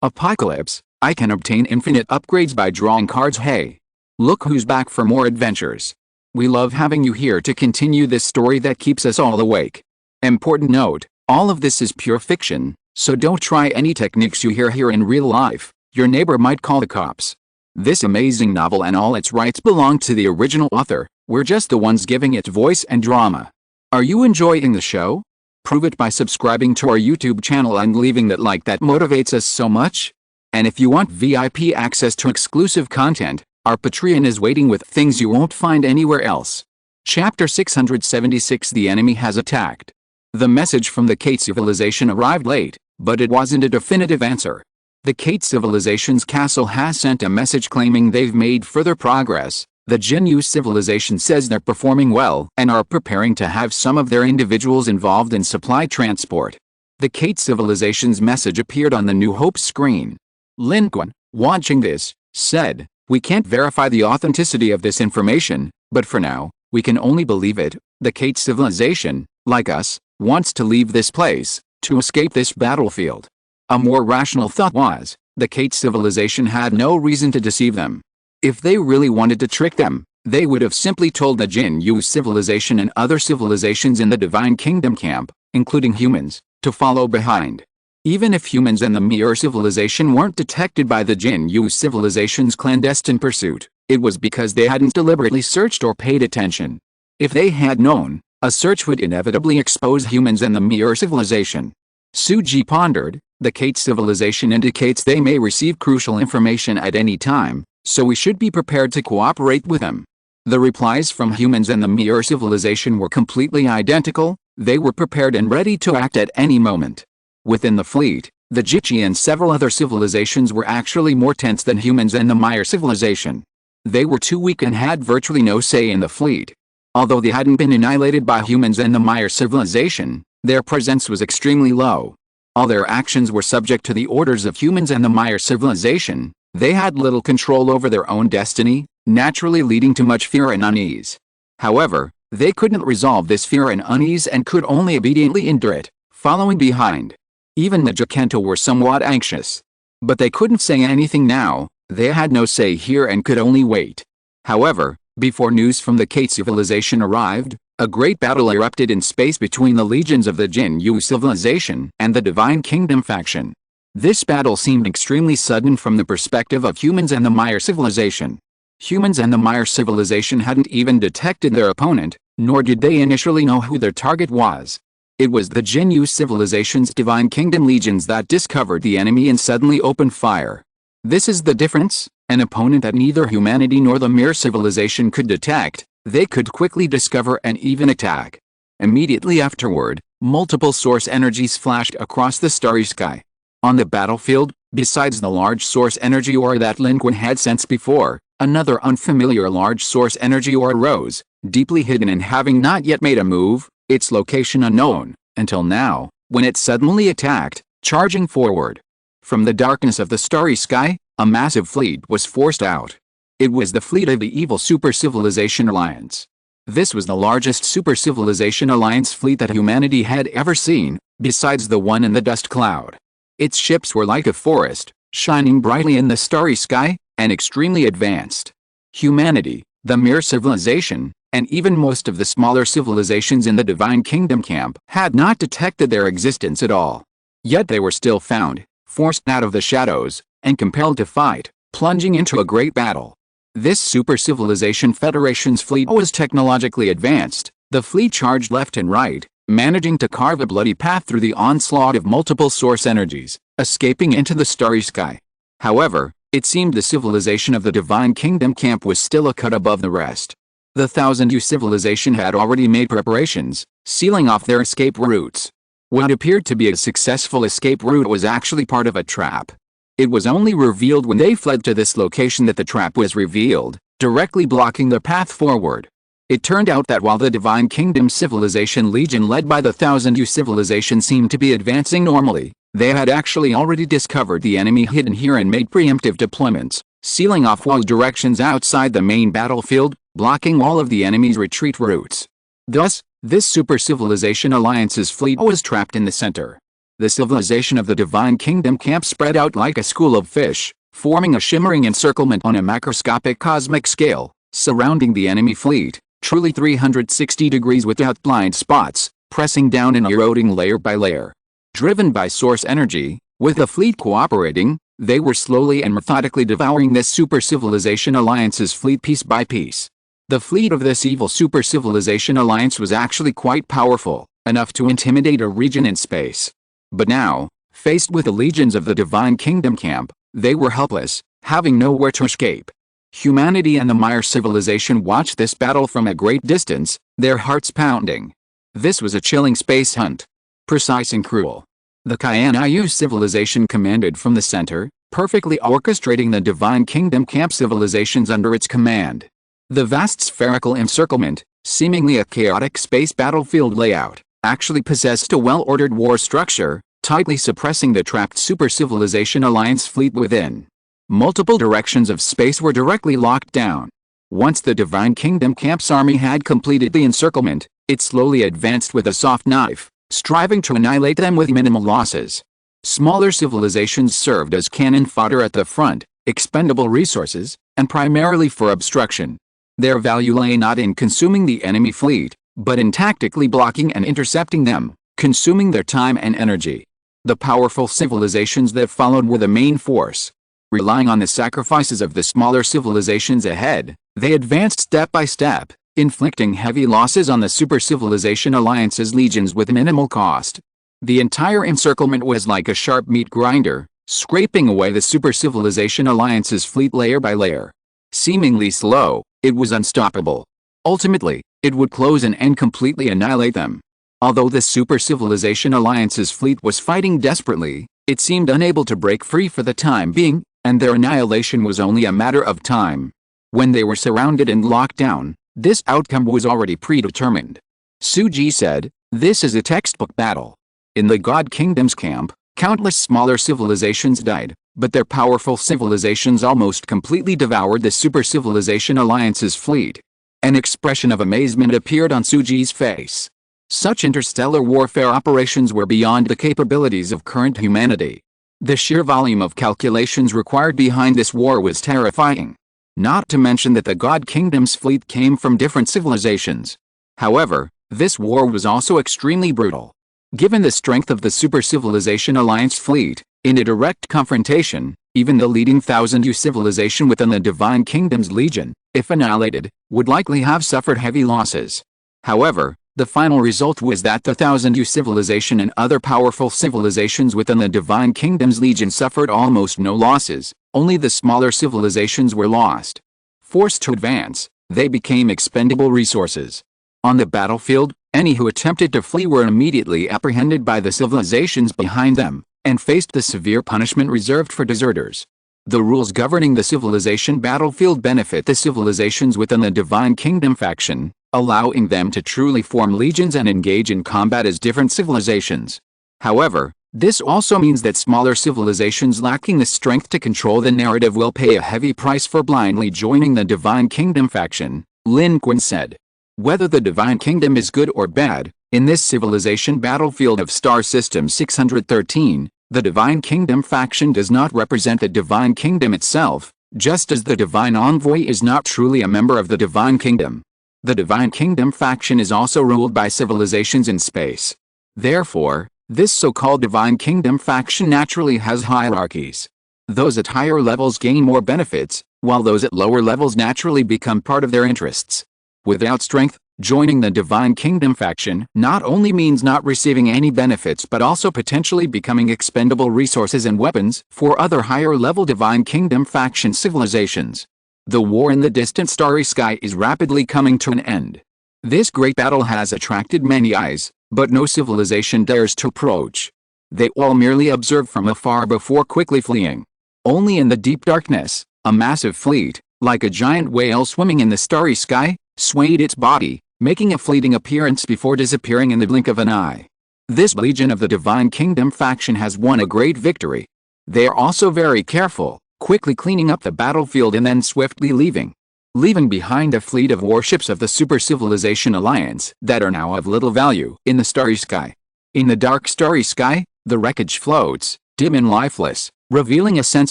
Apocalypse, I can obtain infinite upgrades by drawing cards. Hey! Look who's back for more adventures. We love having you here to continue this story that keeps us all awake. Important note, all of this is pure fiction, so don't try any techniques you hear here in real life. Your neighbor might call the cops. This amazing novel and all its rights belong to the original author. We're just the ones giving it voice and drama. Are you enjoying the show? Prove it by subscribing to our YouTube channel and leaving that like that motivates us so much. And if you want VIP access to exclusive content, our Patreon is waiting with things you won't find anywhere else. Chapter 676. The enemy has attacked. The message from the Kate civilization arrived late, but it wasn't a definitive answer. The Kate civilization's castle has sent a message claiming they've made further progress. The Jinyu civilization says they're performing well and are preparing to have some of their individuals involved in supply transport. The Kate civilization's message appeared on the New Hope screen. Lin Qun, watching this, said, "We can't verify the authenticity of this information, but for now, we can only believe it. The Kate civilization, like us, wants to leave this place, to escape this battlefield." A more rational thought was, the Kate civilization had no reason to deceive them. If they really wanted to trick them, they would have simply told the Jinyu civilization and other civilizations in the Divine Kingdom camp, including humans, to follow behind. Even if humans and the Mir civilization weren't detected by the Jinyu civilization's clandestine pursuit, it was because they hadn't deliberately searched or paid attention. If they had known, a search would inevitably expose humans and the Mir civilization. Suji pondered, the Kate civilization indicates they may receive crucial information at any time, so we should be prepared to cooperate with them. The replies from humans and the Mir civilization were completely identical. They were prepared and ready to act at any moment. Within the fleet, the Jichi and several other civilizations were actually more tense than humans and the Mir civilization. They were too weak and had virtually no say in the fleet. Although they hadn't been annihilated by humans and the Mir civilization, their presence was extremely low. All their actions were subject to the orders of humans and the Mir civilization. They had little control over their own destiny, naturally leading to much fear and unease. However, they couldn't resolve this fear and unease and could only obediently endure it, following behind. Even the Jakento were somewhat anxious. But they couldn't say anything now. They had no say here and could only wait. However, before news from the Kate civilization arrived, a great battle erupted in space between the legions of the Jinyu civilization and the Divine Kingdom faction. This battle seemed extremely sudden from the perspective of humans and the Mir civilization. Humans and the Mir civilization hadn't even detected their opponent, nor did they initially know who their target was. It was the Jinyu civilization's Divine Kingdom legions that discovered the enemy and suddenly opened fire. This is the difference. An opponent that neither humanity nor the Mir civilization could detect, they could quickly discover and even attack. Immediately afterward, multiple source energies flashed across the starry sky. On the battlefield, besides the large source energy aura that Lin Qun had sensed before, another unfamiliar large source energy aura rose, deeply hidden and having not yet made a move, its location unknown, until now, when it suddenly attacked, charging forward. From the darkness of the starry sky, a massive fleet was forced out. It was the fleet of the evil Super Civilization Alliance. This was the largest Super Civilization Alliance fleet that humanity had ever seen, besides the one in the dust cloud. Its ships were like a forest, shining brightly in the starry sky, and extremely advanced. Humanity, the Mir civilization, and even most of the smaller civilizations in the Divine Kingdom camp had not detected their existence at all. Yet they were still found, forced out of the shadows, and compelled to fight, plunging into a great battle. This Super Civilization Federation's fleet was technologically advanced. The fleet charged left and right, managing to carve a bloody path through the onslaught of multiple source energies, escaping into the starry sky. However, it seemed the civilization of the Divine Kingdom camp was still a cut above the rest. The Thousand-Year civilization had already made preparations, sealing off their escape routes. What appeared to be a successful escape route was actually part of a trap. It was only revealed when they fled to this location that the trap was revealed, directly blocking the path forward. It turned out that while the Divine Kingdom Civilization Legion led by the Thousand-Year civilization seemed to be advancing normally, they had actually already discovered the enemy hidden here and made preemptive deployments, sealing off all directions outside the main battlefield, blocking all of the enemy's retreat routes. Thus, this Super Civilization Alliance's fleet was trapped in the center. The civilization of the Divine Kingdom camp spread out like a school of fish, forming a shimmering encirclement on a macroscopic cosmic scale, surrounding the enemy fleet, truly 360 degrees without blind spots, pressing down and eroding layer by layer. Driven by source energy, with the fleet cooperating, they were slowly and methodically devouring this super civilization alliance's fleet piece by piece. The fleet of this evil super civilization alliance was actually quite powerful, enough to intimidate a region in space. But now, faced with the legions of the Divine Kingdom camp, they were helpless, having nowhere to escape. Humanity and the Mire civilization watched this battle from a great distance, their hearts pounding. This was a chilling space hunt. Precise and cruel. The Kyan-Iu civilization commanded from the center, perfectly orchestrating the Divine Kingdom camp civilizations under its command. The vast spherical encirclement, seemingly a chaotic space battlefield layout, actually possessed a well-ordered war structure, tightly suppressing the trapped super-civilization alliance fleet within. Multiple directions of space were directly locked down. Once the Divine Kingdom camp's army had completed the encirclement, it slowly advanced with a soft knife, striving to annihilate them with minimal losses. Smaller civilizations served as cannon fodder at the front, expendable resources, and primarily for obstruction. Their value lay not in consuming the enemy fleet, but in tactically blocking and intercepting them, consuming their time and energy. The powerful civilizations that followed were the main force. Relying on the sacrifices of the smaller civilizations ahead, they advanced step by step, inflicting heavy losses on the super-civilization alliance's legions with minimal cost. The entire encirclement was like a sharp meat grinder, scraping away the super-civilization alliance's fleet layer by layer. Seemingly slow, it was unstoppable. Ultimately, it would close and completely annihilate them. Although the super-civilization alliance's fleet was fighting desperately, it seemed unable to break free for the time being, and their annihilation was only a matter of time. When they were surrounded and locked down, this outcome was already predetermined. Suji said, "This is a textbook battle." In the God Kingdom's camp, countless smaller civilizations died, but their powerful civilizations almost completely devoured the super-civilization alliance's fleet. An expression of amazement appeared on Suji's face. Such interstellar warfare operations were beyond the capabilities of current humanity. The sheer volume of calculations required behind this war was terrifying. Not to mention that the God Kingdom's fleet came from different civilizations. However, this war was also extremely brutal. Given the strength of the super-civilization alliance fleet, in a direct confrontation, even the leading Thousand-Year civilization within the Divine Kingdom's legion, if annihilated, would likely have suffered heavy losses. However, the final result was that the Thousand-Year civilization and other powerful civilizations within the Divine Kingdom's legion suffered almost no losses, only the smaller civilizations were lost. Forced to advance, they became expendable resources. On the battlefield, any who attempted to flee were immediately apprehended by the civilizations behind them, and faced the severe punishment reserved for deserters. The rules governing the civilization battlefield benefit the civilizations within the Divine Kingdom faction, allowing them to truly form legions and engage in combat as different civilizations. However, this also means that smaller civilizations lacking the strength to control the narrative will pay a heavy price for blindly joining the Divine Kingdom faction, Lin Qun said. Whether the Divine Kingdom is good or bad, in this civilization battlefield of Star System 613, the Divine Kingdom faction does not represent the Divine Kingdom itself, just as the Divine Envoy is not truly a member of the Divine Kingdom. The Divine Kingdom faction is also ruled by civilizations in space. Therefore, this so-called Divine Kingdom faction naturally has hierarchies. Those at higher levels gain more benefits, while those at lower levels naturally become part of their interests. Without strength, joining the Divine Kingdom faction not only means not receiving any benefits but also potentially becoming expendable resources and weapons for other higher-level Divine Kingdom faction civilizations. The war in the distant starry sky is rapidly coming to an end. This great battle has attracted many eyes, but no civilization dares to approach. They all merely observe from afar before quickly fleeing. Only in the deep darkness, a massive fleet, like a giant whale swimming in the starry sky, swayed its body, making a fleeting appearance before disappearing in the blink of an eye. This legion of the Divine Kingdom faction has won a great victory. They are also very careful, quickly cleaning up the battlefield and then swiftly leaving behind a fleet of warships of the Super-Civilization Alliance that are now of little value in the starry sky. In the dark starry sky, The wreckage floats, dim and lifeless, revealing a sense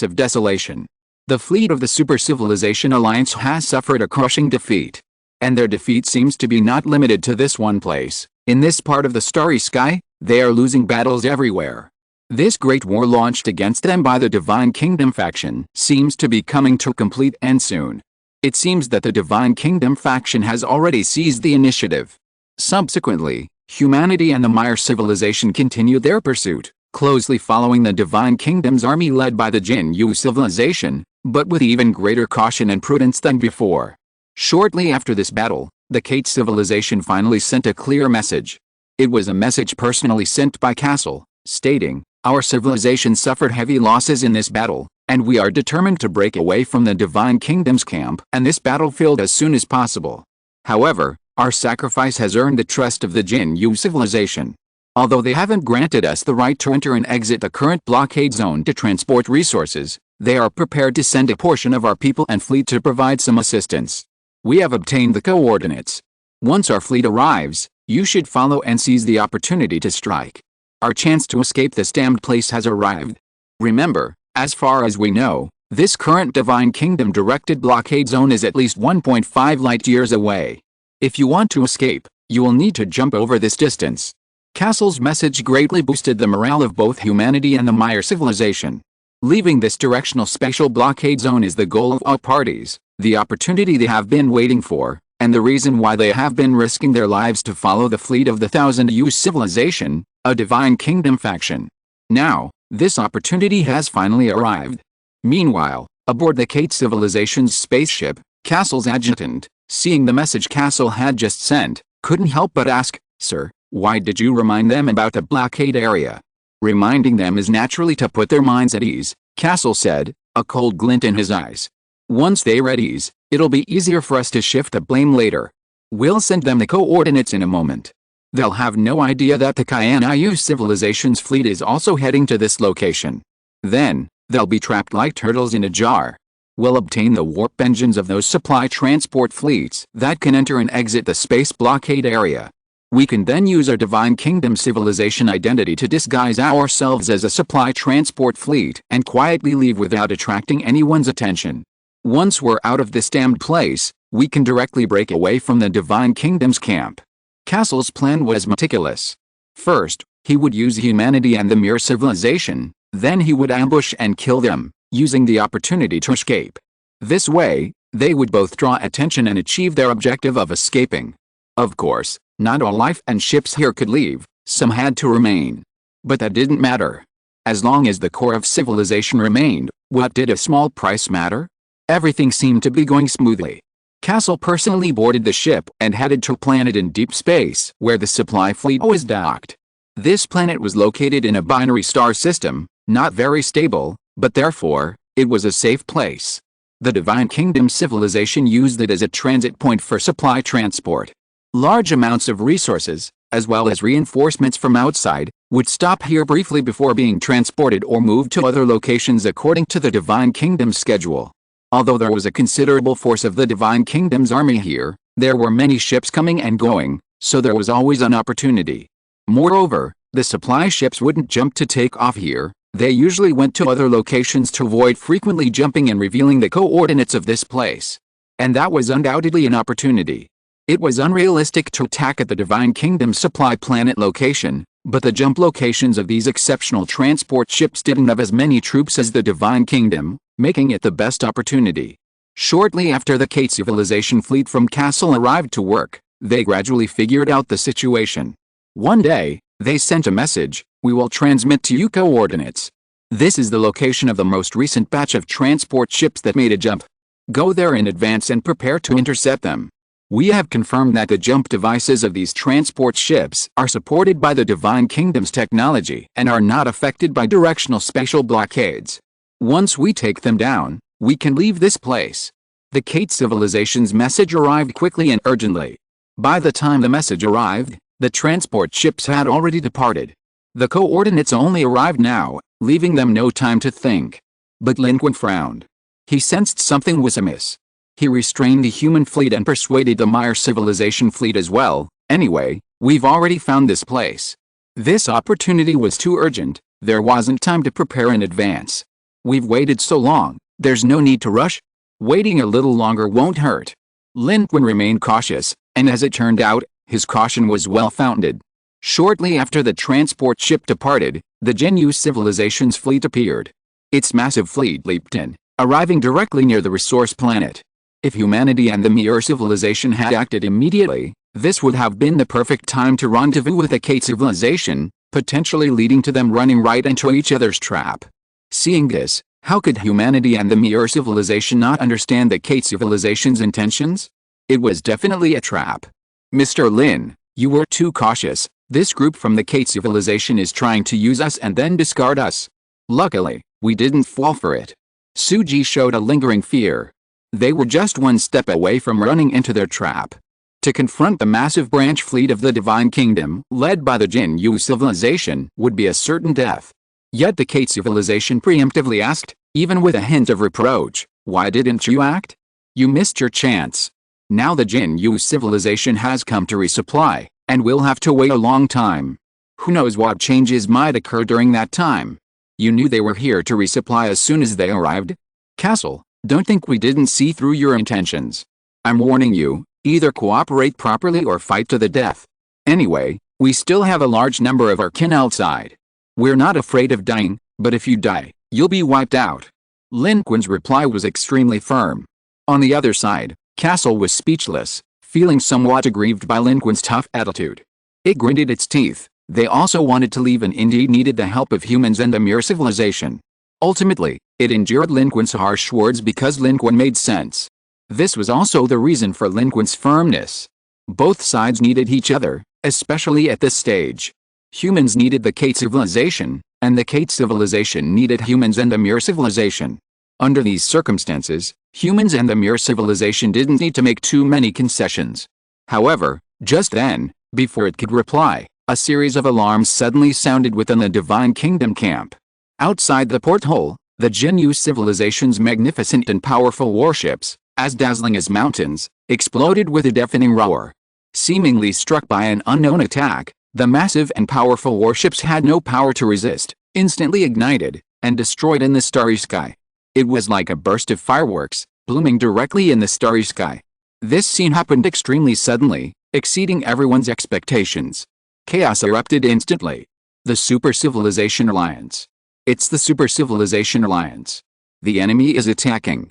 of desolation. The fleet of the Super Civilization Alliance has suffered a crushing defeat. And their defeat seems to be not limited to this one place. In this part of the starry sky, they are losing battles everywhere. This great war launched against them by the Divine Kingdom faction seems to be coming to a complete end soon. It seems that the Divine Kingdom faction has already seized the initiative. Subsequently, humanity and the Mire civilization continue their pursuit, closely following the Divine Kingdom's army led by the Jin Yu civilization, but with even greater caution and prudence than before. Shortly after this battle, the Kate civilization finally sent a clear message. It was a message personally sent by Castle, stating, "Our civilization suffered heavy losses in this battle, and we are determined to break away from the Divine Kingdom's camp and this battlefield as soon as possible. However, our sacrifice has earned the trust of the Jin Yu civilization. Although they haven't granted us the right to enter and exit the current blockade zone to transport resources, they are prepared to send a portion of our people and fleet to provide some assistance. We have obtained the coordinates. Once our fleet arrives, you should follow and seize the opportunity to strike. Our chance to escape this damned place has arrived. Remember, as far as we know, this current Divine Kingdom directed blockade zone is at least 1.5 light years away. If you want to escape, you will need to jump over this distance." Castle's message greatly boosted the morale of both humanity and the Mire civilization. Leaving this directional spatial blockade zone is the goal of all parties, the opportunity they have been waiting for, and the reason why they have been risking their lives to follow the fleet of the Thousand Yu civilization, a Divine Kingdom faction. Now, this opportunity has finally arrived. Meanwhile, aboard the Kate civilization's spaceship, Castle's adjutant, seeing the message Castle had just sent, couldn't help but ask, "Sir, why did you remind them about the blockade area?" "Reminding them is naturally to put their minds at ease," Castle said, a cold glint in his eyes. "Once they're at ease, it'll be easier for us to shift the blame later. We'll send them the coordinates in a moment. They'll have no idea that the Yu civilization's fleet is also heading to this location. Then, they'll be trapped like turtles in a jar. We'll obtain the warp engines of those supply transport fleets that can enter and exit the space blockade area. We can then use our Divine Kingdom civilization identity to disguise ourselves as a supply transport fleet and quietly leave without attracting anyone's attention. Once we're out of this damned place, we can directly break away from the Divine Kingdom's camp." Castle's plan was meticulous. First, he would use humanity and the Mire civilization, then he would ambush and kill them, using the opportunity to escape. This way, they would both draw attention and achieve their objective of escaping. Of course, not all life and ships here could leave, some had to remain. But that didn't matter. As long as the core of civilization remained, what did a small price matter? Everything seemed to be going smoothly. Castle personally boarded the ship and headed to a planet in deep space where the supply fleet was docked. This planet was located in a binary star system, not very stable, but therefore, it was a safe place. The Divine Kingdom civilization used it as a transit point for supply transport. Large amounts of resources, as well as reinforcements from outside, would stop here briefly before being transported or moved to other locations according to the Divine Kingdom's schedule. Although there was a considerable force of the Divine Kingdom's army here, there were many ships coming and going, so there was always an opportunity. Moreover, the supply ships wouldn't jump to take off here, they usually went to other locations to avoid frequently jumping and revealing the coordinates of this place. And that was undoubtedly an opportunity. It was unrealistic to attack at the Divine Kingdom supply planet location, but the jump locations of these exceptional transport ships didn't have as many troops as the Divine Kingdom, making it the best opportunity. Shortly after the Kate civilization fleet from Castle arrived to work, they gradually figured out the situation. One day, they sent a message, "We will transmit to you coordinates. This is the location of the most recent batch of transport ships that made a jump. Go there in advance and prepare to intercept them. We have confirmed that the jump devices of these transport ships are supported by the Divine Kingdom's technology and are not affected by directional spatial blockades. Once we take them down, we can leave this place." The Kate civilization's message arrived quickly and urgently. By the time the message arrived, the transport ships had already departed. The coordinates only arrived now, leaving them no time to think. But Lin Qun frowned. He sensed something was amiss. He restrained the human fleet and persuaded the Mire civilization fleet as well. "Anyway, we've already found this place. This opportunity was too urgent, There wasn't time to prepare in advance. We've waited so long, there's no need to rush. Waiting a little longer won't hurt. Lin Qun remained cautious, and as it turned out, his caution was well-founded. Shortly after the transport ship departed, the Jinyu civilization's fleet appeared. Its massive fleet leaped in, arriving directly near the resource planet. If humanity and the Mir civilization had acted immediately, this would have been the perfect time to rendezvous with the Kate civilization, potentially leading to them running right into each other's trap. Seeing this, how could humanity and the Mir civilization not understand the Kate civilization's intentions? It was definitely a trap. Mr. Lin, you were too cautious. This group from the Kate civilization is trying to use us and then discard us. Luckily, we didn't fall for it. Suji showed a lingering fear. They were just one step away from running into their trap. To confront the massive branch fleet of the Divine Kingdom, led by the Jinyu civilization, would be a certain death. Yet the Kate civilization preemptively asked, even with a hint of reproach, "Why didn't you act? You missed your chance." Now the Jinyu civilization has come to resupply, and we'll have to wait a long time. Who knows what changes might occur during that time. You knew they were here to resupply as soon as they arrived? Castle, don't think we didn't see through your intentions. I'm warning you, either cooperate properly or fight to the death. Anyway, we still have a large number of our kin outside. We're not afraid of dying, but if you die, you'll be wiped out. Lin Qun's reply was extremely firm. On the other side, Castle was speechless, feeling somewhat aggrieved by Lin Qun's tough attitude. It gritted its teeth. They also wanted to leave and indeed needed the help of humans and the Mir civilization. Ultimately, it endured Lin Qun's harsh words because Lin Qun made sense. This was also the reason for Lin Qun's firmness. Both sides needed each other, especially at this stage. Humans needed the Kate civilization, and the Kate civilization needed humans and the Mir civilization. Under these circumstances, humans and the Mir civilization didn't need to make too many concessions. However, just then, before it could reply, a series of alarms suddenly sounded within the Divine Kingdom camp. Outside the porthole, the Jinyu civilization's magnificent and powerful warships, as dazzling as mountains, exploded with a deafening roar. Seemingly struck by an unknown attack, the massive and powerful warships had no power to resist, instantly ignited, and destroyed in the starry sky. It was like a burst of fireworks, blooming directly in the starry sky. This scene happened extremely suddenly, exceeding everyone's expectations. Chaos erupted instantly. The Super Civilization Alliance. It's the Super Civilization Alliance. The enemy is attacking.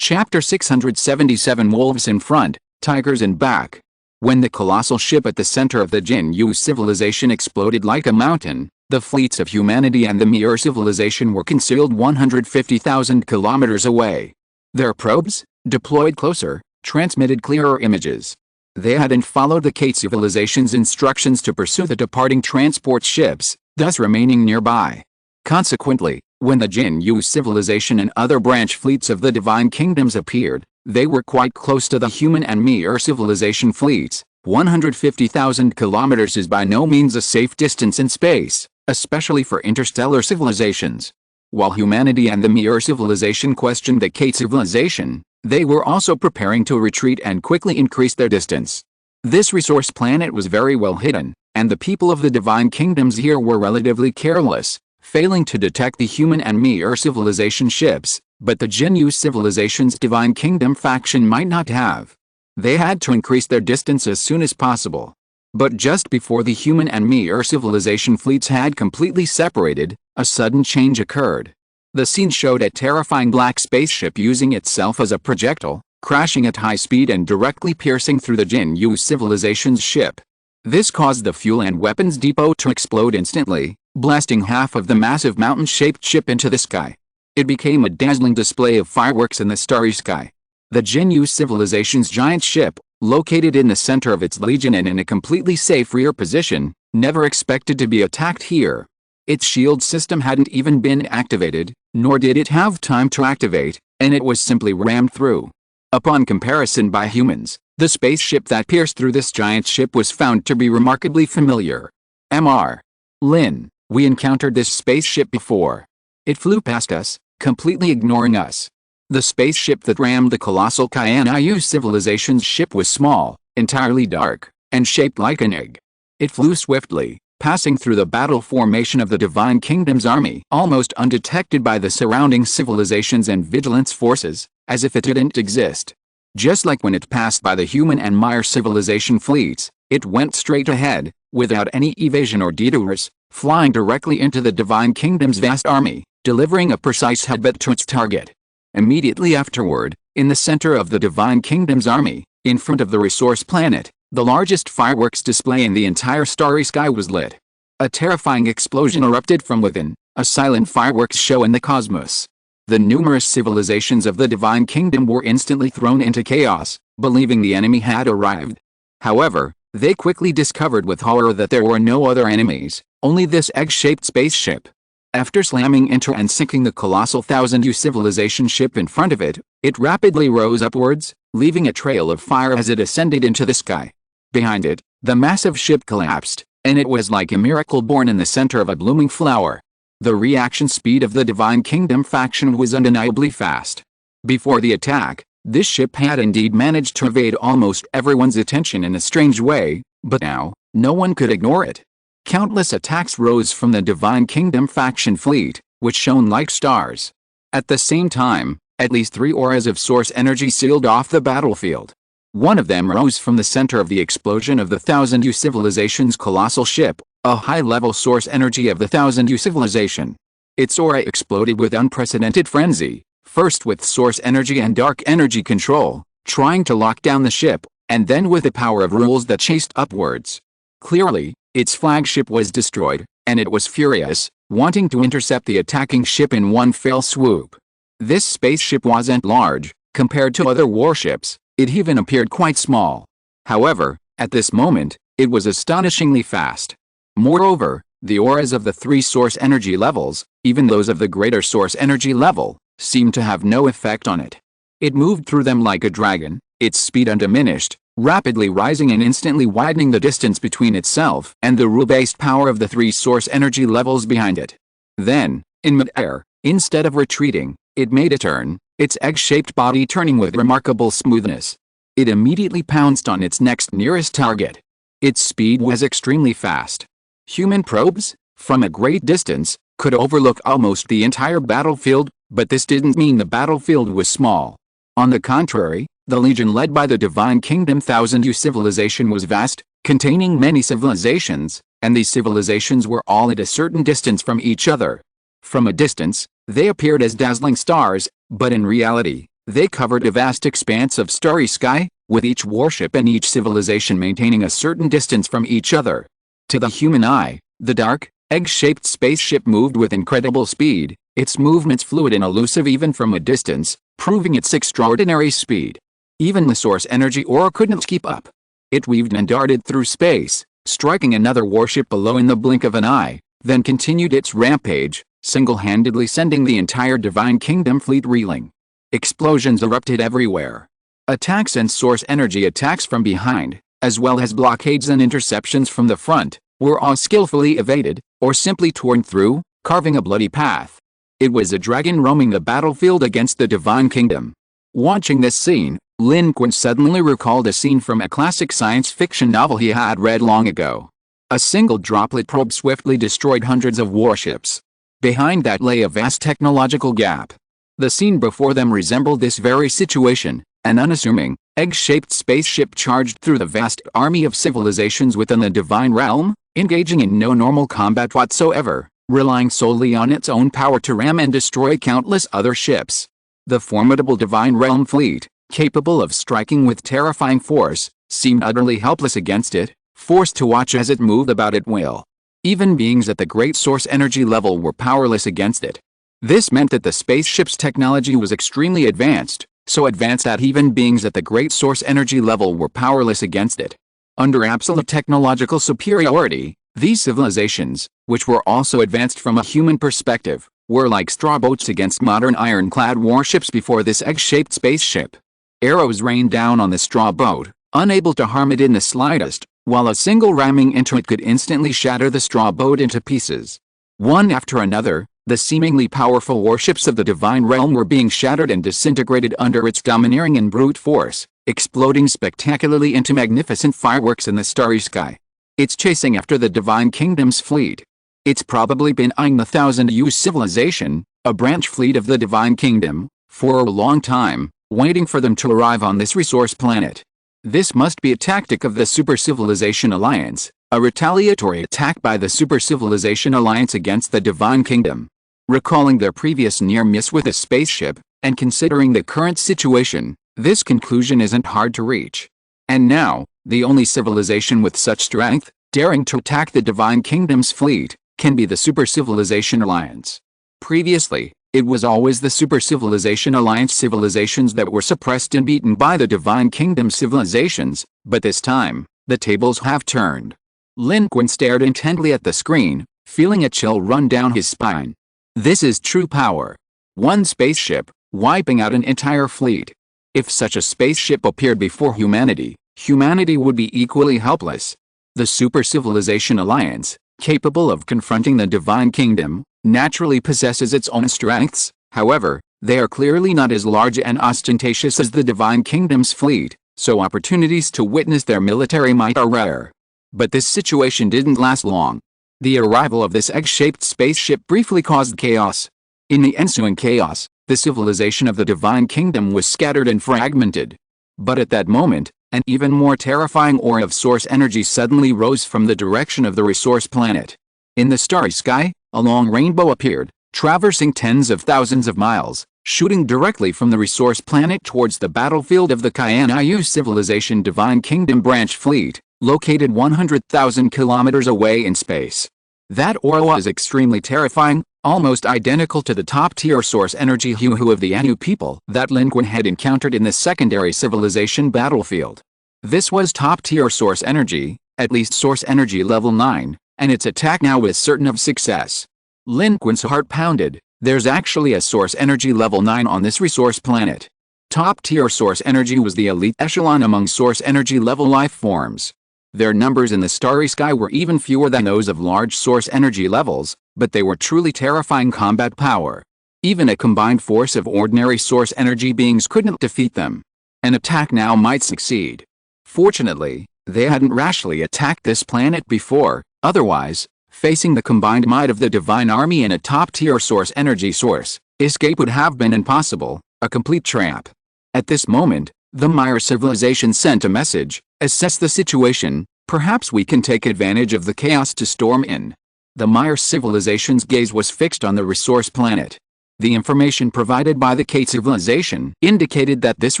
Chapter 677 Wolves in front, tigers in back. When the colossal ship at the center of the Jinyu civilization exploded like a mountain, the fleets of humanity and the Mir civilization were concealed 150,000 kilometers away. Their probes, deployed closer, transmitted clearer images. They hadn't followed the Kate civilization's instructions to pursue the departing transport ships, thus remaining nearby. Consequently, when the Jinyu civilization and other branch fleets of the Divine Kingdoms appeared, they were quite close to the human and Mir civilization fleets. 150,000 kilometers is by no means a safe distance in space, especially for interstellar civilizations. While humanity and the Mir civilization questioned the Kate civilization, they were also preparing to retreat and quickly increase their distance. This resource planet was very well hidden, and the people of the Divine Kingdoms here were relatively careless, failing to detect the human and Mir civilization ships, but the Jinyu civilization's Divine Kingdom faction might not have. They had to increase their distance as soon as possible. But just before the human and Mir civilization fleets had completely separated, a sudden change occurred. The scene showed a terrifying black spaceship using itself as a projectile, crashing at high speed and directly piercing through the Jinyu civilization's ship. This caused the fuel and weapons depot to explode instantly, blasting half of the massive mountain-shaped ship into the sky. It became a dazzling display of fireworks in the starry sky. The Jinyu civilization's giant ship, located in the center of its legion and in a completely safe rear position, never expected to be attacked here. Its shield system hadn't even been activated, nor did it have time to activate, and it was simply rammed through. Upon comparison by humans, the spaceship that pierced through this giant ship was found to be remarkably familiar. Mr. Lin, we encountered this spaceship before. It flew past us, completely ignoring us. The spaceship that rammed the colossal Jinyu civilization's ship was small, entirely dark, and shaped like an egg. It flew swiftly, passing through the battle formation of the Divine Kingdom's army almost undetected by the surrounding civilizations and vigilance forces, as if it didn't exist. Just like when it passed by the human and Mire civilization fleets, it went straight ahead, without any evasion or detours, flying directly into the Divine Kingdom's vast army, delivering a precise headbutt to its target. Immediately afterward, in the center of the Divine Kingdom's army, in front of the resource planet, the largest fireworks display in the entire starry sky was lit. A terrifying explosion erupted from within, a silent fireworks show in the cosmos. The numerous civilizations of the Divine Kingdom were instantly thrown into chaos, believing the enemy had arrived. However, they quickly discovered with horror that there were no other enemies, only this egg-shaped spaceship. After slamming into and sinking the colossal 1000-year civilization ship in front of it, it rapidly rose upwards, leaving a trail of fire as it ascended into the sky. Behind it, the massive ship collapsed, and it was like a miracle born in the center of a blooming flower. The reaction speed of the Divine Kingdom faction was undeniably fast. Before the attack, this ship had indeed managed to evade almost everyone's attention in a strange way, but now, no one could ignore it. Countless attacks rose from the Divine Kingdom faction fleet, which shone like stars. At the same time, at least 3 auras of source energy sealed off the battlefield. One of them rose from the center of the explosion of the 1000-year civilization's colossal ship, a high-level source energy of the 1000-year civilization. Its aura exploded with unprecedented frenzy, first with source energy and dark energy control, trying to lock down the ship, and then with the power of rules that chased upwards. Clearly, its flagship was destroyed, and it was furious, wanting to intercept the attacking ship in one fell swoop. This spaceship wasn't large, compared to other warships. It even appeared quite small. However, at this moment, it was astonishingly fast. Moreover, the auras of the 3 source energy levels, even those of the greater source energy level, seemed to have no effect on it. It moved through them like a dragon, its speed undiminished, rapidly rising and instantly widening the distance between itself and the rule-based power of the 3 source energy levels behind it. Then, in mid-air, instead of retreating, it made a turn, its egg-shaped body turning with remarkable smoothness. It immediately pounced on its next nearest target. Its speed was extremely fast. Human probes, from a great distance, could overlook almost the entire battlefield, but this didn't mean the battlefield was small. On the contrary, the legion led by the Divine Kingdom 1000-year civilization was vast, containing many civilizations, and these civilizations were all at a certain distance from each other. From a distance, they appeared as dazzling stars, but in reality, they covered a vast expanse of starry sky, with each warship and each civilization maintaining a certain distance from each other. To the human eye, the dark, egg-shaped spaceship moved with incredible speed, its movements fluid and elusive even from a distance, proving its extraordinary speed. Even the source energy aura couldn't keep up. It weaved and darted through space, striking another warship below in the blink of an eye, then continued its rampage, single-handedly sending the entire Divine Kingdom fleet reeling. Explosions erupted everywhere. Attacks and source energy attacks from behind, as well as blockades and interceptions from the front, were all skillfully evaded, or simply torn through, carving a bloody path. It was a dragon roaming the battlefield against the Divine Kingdom. Watching this scene, Lin Qun suddenly recalled a scene from a classic science fiction novel he had read long ago. A single droplet probe swiftly destroyed hundreds of warships. Behind that lay a vast technological gap. The scene before them resembled this very situation. An unassuming, egg-shaped spaceship charged through the vast army of civilizations within the divine realm, engaging in no normal combat whatsoever, relying solely on its own power to ram and destroy countless other ships. The formidable divine realm fleet, capable of striking with terrifying force, seemed utterly helpless against it, forced to watch as it moved about at will. Even beings at the great source energy level were powerless against it. This meant that the spaceship's technology was extremely advanced, so advanced that even beings at the great source energy level were powerless against it. Under absolute technological superiority, these civilizations, which were also advanced from a human perspective, were like straw boats against modern ironclad warships before this egg-shaped spaceship. Arrows rained down on the straw boat, unable to harm it in the slightest, while a single ramming into it could instantly shatter the straw boat into pieces. One after another, the seemingly powerful warships of the divine realm were being shattered and disintegrated under its domineering and brute force, exploding spectacularly into magnificent fireworks in the starry sky. It's chasing after the Divine Kingdom's fleet. It's probably been eyeing the Thousand Years civilization, a branch fleet of the Divine Kingdom, for a long time, waiting for them to arrive on this resource planet. This must be a tactic of the Super Civilization Alliance, a retaliatory attack by the Super Civilization Alliance against the Divine Kingdom. Recalling their previous near miss with a spaceship, and considering the current situation, this conclusion isn't hard to reach. And now, the only civilization with such strength, daring to attack the Divine Kingdom's fleet, can be the Super Civilization Alliance. Previously, it was always the Super Civilization Alliance civilizations that were suppressed and beaten by the Divine Kingdom civilizations, but this time, the tables have turned. Lin Qun stared intently at the screen, feeling a chill run down his spine. This is true power. One spaceship, wiping out an entire fleet. If such a spaceship appeared before humanity, humanity would be equally helpless. The Super Civilization Alliance, capable of confronting the Divine Kingdom, naturally possesses its own strengths. However, they are clearly not as large and ostentatious as the Divine Kingdom's fleet, so opportunities to witness their military might are rare. But this situation didn't last long. The arrival of this egg-shaped spaceship briefly caused chaos. In the ensuing chaos, the civilization of the Divine Kingdom was scattered and fragmented. But at that moment, an even more terrifying aura of source energy suddenly rose from the direction of the resource planet. In the starry sky, a long rainbow appeared, traversing tens of thousands of miles, shooting directly from the resource planet towards the battlefield of the Kayaniyu Civilization Divine Kingdom branch fleet, located 100,000 kilometers away in space. That aura was extremely terrifying, almost identical to the top-tier source energy Hu of the Anu people that Lin Qun had encountered in the secondary civilization battlefield. This was top-tier source energy, at least source energy level 9, and its attack now was certain of success. Lin Qun's heart pounded. There's actually a source energy level 9 on this resource planet. Top-tier source energy was the elite echelon among source energy level life forms. Their numbers in the starry sky were even fewer than those of large source energy levels, but they were truly terrifying combat power. Even a combined force of ordinary source energy beings couldn't defeat them. An attack now might succeed. Fortunately, they hadn't rashly attacked this planet before, otherwise, facing the combined might of the Divine Army and a top-tier source energy source, escape would have been impossible, a complete trap. At this moment, the Mire civilization sent a message: assess the situation, perhaps we can take advantage of the chaos to storm in. The Mire civilization's gaze was fixed on the resource planet. The information provided by the Kate civilization indicated that this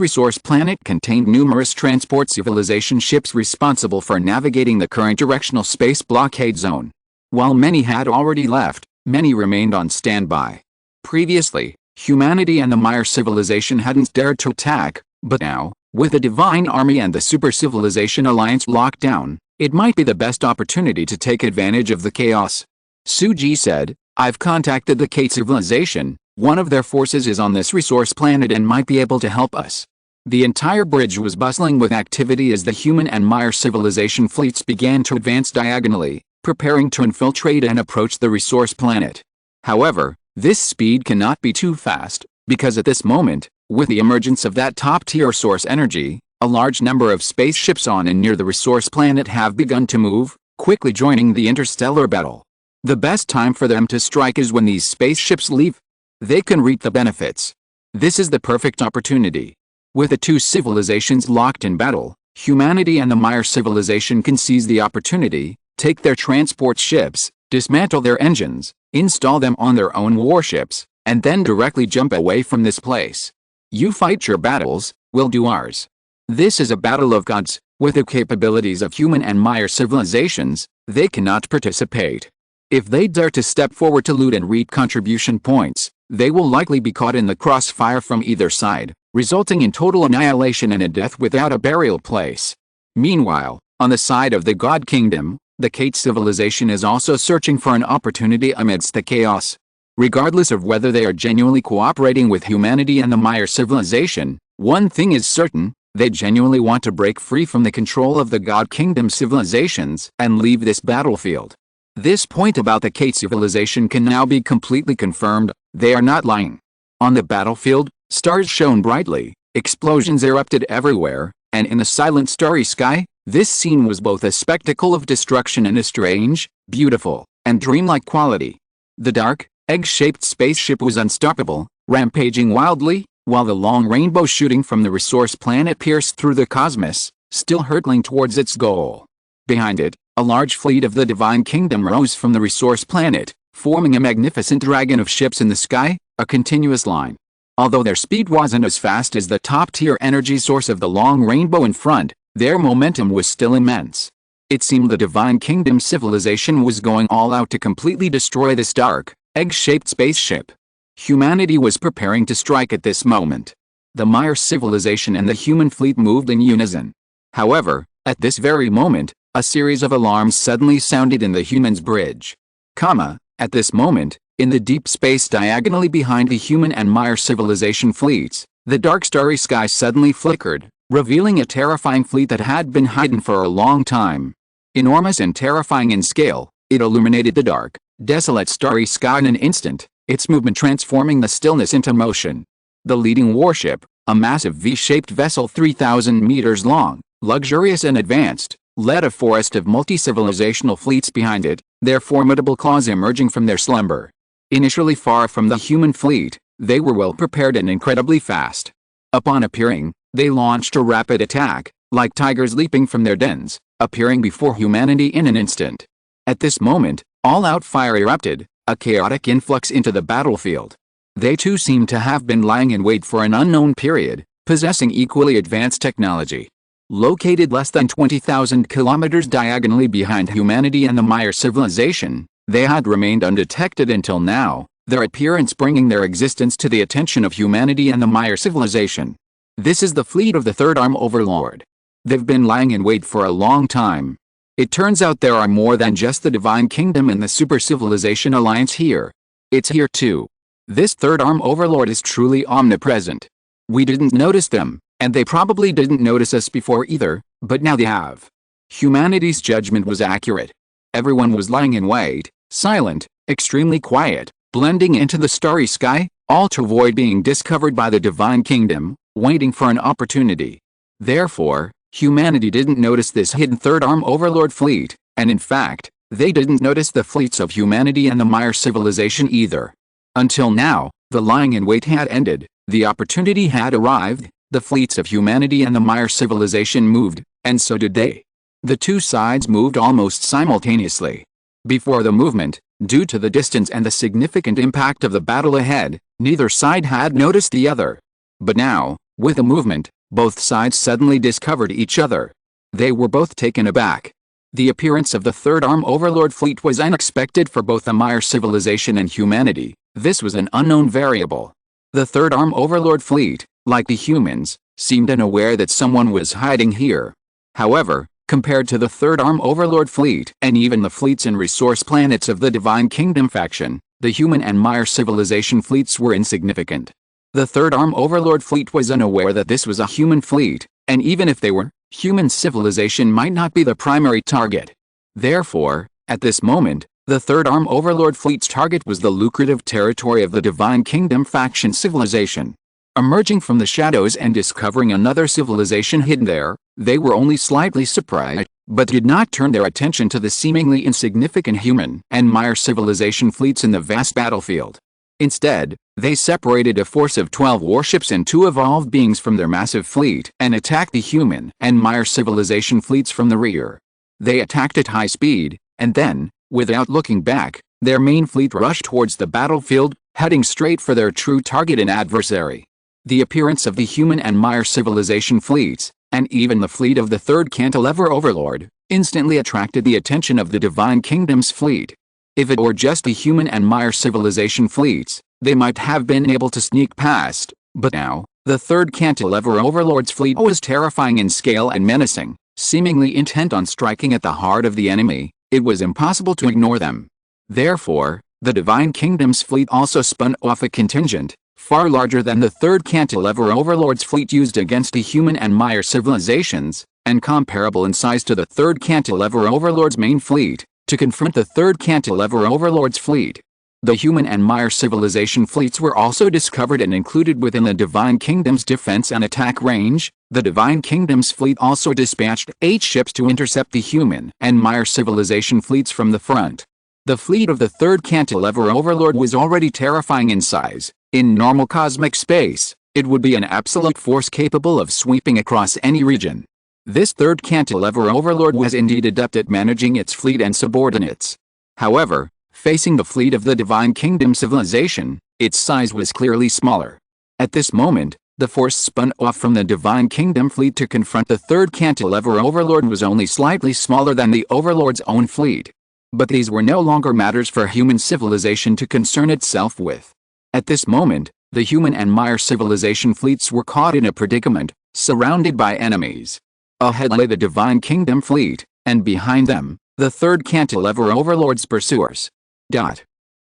resource planet contained numerous transport civilization ships responsible for navigating the current directional space blockade zone. While many had already left, many remained on standby. Previously, humanity and the Mire civilization hadn't dared to attack, but now, with the Divine Army and the Super Civilization Alliance locked down, it might be the best opportunity to take advantage of the chaos. Suji said, I've contacted the Kate civilization. One of their forces is on this resource planet and might be able to help us. The entire bridge was bustling with activity as the human and Mire civilization fleets began to advance diagonally, preparing to infiltrate and approach the resource planet. However, this speed cannot be too fast, because at this moment, with the emergence of that top-tier source energy, a large number of spaceships on and near the resource planet have begun to move, quickly joining the interstellar battle. The best time for them to strike is when these spaceships leave. They can reap the benefits. This is the perfect opportunity. With the two civilizations locked in battle, humanity and the Mire civilization can seize the opportunity, take their transport ships, dismantle their engines, install them on their own warships, and then directly jump away from this place. You fight your battles, we'll do ours. This is a battle of gods. With the capabilities of human and Mire civilizations, they cannot participate. If they dare to step forward to loot and reap contribution points, they will likely be caught in the crossfire from either side, resulting in total annihilation and a death without a burial place. Meanwhile, on the side of the God Kingdom, the Kate civilization is also searching for an opportunity amidst the chaos. Regardless of whether they are genuinely cooperating with humanity and the Mire civilization, one thing is certain: they genuinely want to break free from the control of the God Kingdom civilizations and leave this battlefield. This point about the Kate civilization can now be completely confirmed. They are not lying. On the battlefield, stars shone brightly, explosions erupted everywhere, and in the silent starry sky, This scene was both a spectacle of destruction and a strange, beautiful, and dreamlike quality. The dark, egg-shaped spaceship was unstoppable, rampaging wildly, while the long rainbow shooting from the resource planet pierced through the cosmos, still hurtling towards its goal. Behind it, a large fleet of the Divine Kingdom rose from the resource planet, forming a magnificent dragon of ships in the sky, a continuous line. Although their speed wasn't as fast as the top-tier energy source of the long rainbow in front, their momentum was still immense. It seemed the Divine Kingdom civilization was going all out to completely destroy this dark, egg-shaped spaceship. Humanity was preparing to strike at this moment. The Mire civilization and the human fleet moved in unison. However, at this very moment, a series of alarms suddenly sounded in the humans' bridge. At this moment, in the deep space diagonally behind the human and Mire civilization fleets, the dark starry sky suddenly flickered, revealing a terrifying fleet that had been hidden for a long time. Enormous and terrifying in scale, it illuminated the dark, desolate starry sky in an instant, its movement transforming the stillness into motion. The leading warship, a massive V-shaped vessel 3,000 meters long, luxurious and advanced, led a forest of multi-civilizational fleets behind it, their formidable claws emerging from their slumber. Initially far from the human fleet, they were well prepared and incredibly fast. Upon appearing, they launched a rapid attack, like tigers leaping from their dens, appearing before humanity in an instant. At this moment, all-out fire erupted, a chaotic influx into the battlefield. They too seemed to have been lying in wait for an unknown period, possessing equally advanced technology. Located less than 20,000 kilometers diagonally behind humanity and the Mire civilization, they had remained undetected until now, their appearance bringing their existence to the attention of humanity and the Mire civilization. This is the fleet of the Third Arm Overlord. They've been lying in wait for a long time. It turns out there are more than just the Divine Kingdom and the Super Civilization Alliance here. It's here too. This Third Arm Overlord is truly omnipresent. We didn't notice them, and they probably didn't notice us before either, but now they have. Humanity's judgment was accurate. Everyone was lying in wait, silent, extremely quiet, blending into the starry sky, all to avoid being discovered by the Divine Kingdom, waiting for an opportunity. Therefore, humanity didn't notice this hidden Third Arm Overlord fleet, and in fact, they didn't notice the fleets of humanity and the Mire civilization either. Until now, the lying in wait had ended, the opportunity had arrived, the fleets of humanity and the Mire civilization moved, and so did they. The two sides moved almost simultaneously. Before the movement, due to the distance and the significant impact of the battle ahead, neither side had noticed the other. But now, with the movement, both sides suddenly discovered each other. They were both taken aback. The appearance of the Third Arm Overlord fleet was unexpected for both the Mire civilization and humanity. This was an unknown variable. The Third Arm Overlord fleet, like the humans, seemed unaware that someone was hiding here. However, compared to the Third Arm Overlord fleet and even the fleets and resource planets of the Divine Kingdom faction, the human and Mire civilization fleets were insignificant. The Third Arm Overlord fleet was unaware that this was a human fleet, and even if they were, human civilization might not be the primary target. Therefore, at this moment, the Third Arm Overlord fleet's target was the lucrative territory of the Divine Kingdom faction civilization. Emerging from the shadows and discovering another civilization hidden there, they were only slightly surprised, but did not turn their attention to the seemingly insignificant human and Mire civilization fleets in the vast battlefield. Instead, they separated a force of 12 warships and 2 evolved beings from their massive fleet and attacked the human and Mire civilization fleets from the rear. They attacked at high speed, and then, without looking back, their main fleet rushed towards the battlefield, heading straight for their true target and adversary. The appearance of the human and Mire civilization fleets, and even the fleet of the Third Cantilever Overlord, instantly attracted the attention of the Divine Kingdom's fleet. If it were just the human and Mire civilization fleets, they might have been able to sneak past, but now, the Third Cantilever Overlord's fleet was terrifying in scale and menacing, seemingly intent on striking at the heart of the enemy. It was impossible to ignore them. Therefore, the Divine Kingdom's fleet also spun off a contingent, far larger than the Third Cantilever Overlord's fleet used against the human and Mire civilizations, and comparable in size to the Third Cantilever Overlord's main fleet, to confront the Third Cantilever Overlord's fleet. The human and Mire civilization fleets were also discovered and included within the Divine Kingdom's defense and attack range, The Divine Kingdom's fleet also dispatched 8 ships to intercept the human and Mire civilization fleets from the front. The fleet of the third cantilever overlord was already terrifying in size. In normal cosmic space, it would be an absolute force capable of sweeping across any region. This third cantilever overlord was indeed adept at managing its fleet and subordinates. However, facing the fleet of the Divine Kingdom civilization, its size was clearly smaller. At this moment, the force spun off from the Divine Kingdom fleet to confront the third cantilever overlord was only slightly smaller than the overlord's own fleet. But these were no longer matters for human civilization to concern itself with. At this moment, the human and Mire civilization fleets were caught in a predicament, surrounded by enemies. Ahead lay the Divine Kingdom fleet, and behind them, the third cantilever overlord's pursuers.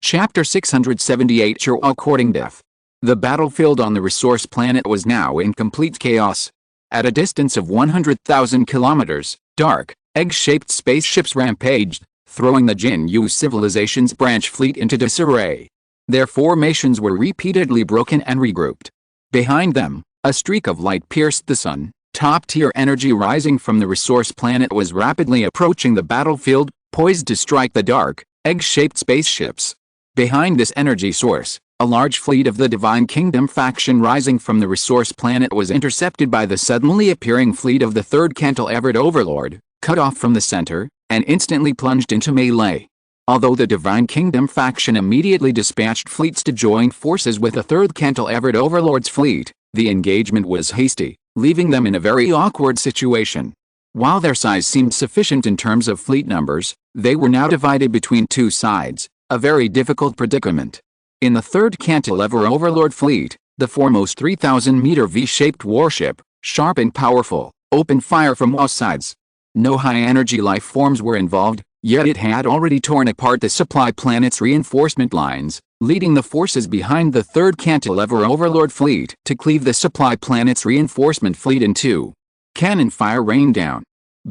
Chapter 678 Your According Death. The battlefield on the resource planet was now in complete chaos. At a distance of 100,000 kilometers, dark, egg-shaped spaceships rampaged, throwing the Jin-Yu civilization's branch fleet into disarray. Their formations were repeatedly broken and regrouped. Behind them, a streak of light pierced the sun. Top-tier energy rising from the resource planet was rapidly approaching the battlefield, poised to strike the dark, egg-shaped spaceships. Behind this energy source, a large fleet of the Divine Kingdom faction rising from the resource planet was intercepted by the suddenly appearing fleet of the third cantilever overlord, cut off from the center, and instantly plunged into melee. Although the Divine Kingdom faction immediately dispatched fleets to join forces with the third cantilever overlord's fleet, the engagement was hasty, leaving them in a very awkward situation. While their size seemed sufficient in terms of fleet numbers, they were now divided between two sides, a very difficult predicament. In the third cantilever overlord fleet, the foremost 3,000-meter V-shaped warship, sharp and powerful, opened fire from all sides. No high-energy life forms were involved, yet it had already torn apart the supply planet's reinforcement lines, leading the forces behind the third cantilever overlord fleet to cleave the supply planet's reinforcement fleet in two. Cannon fire rained down.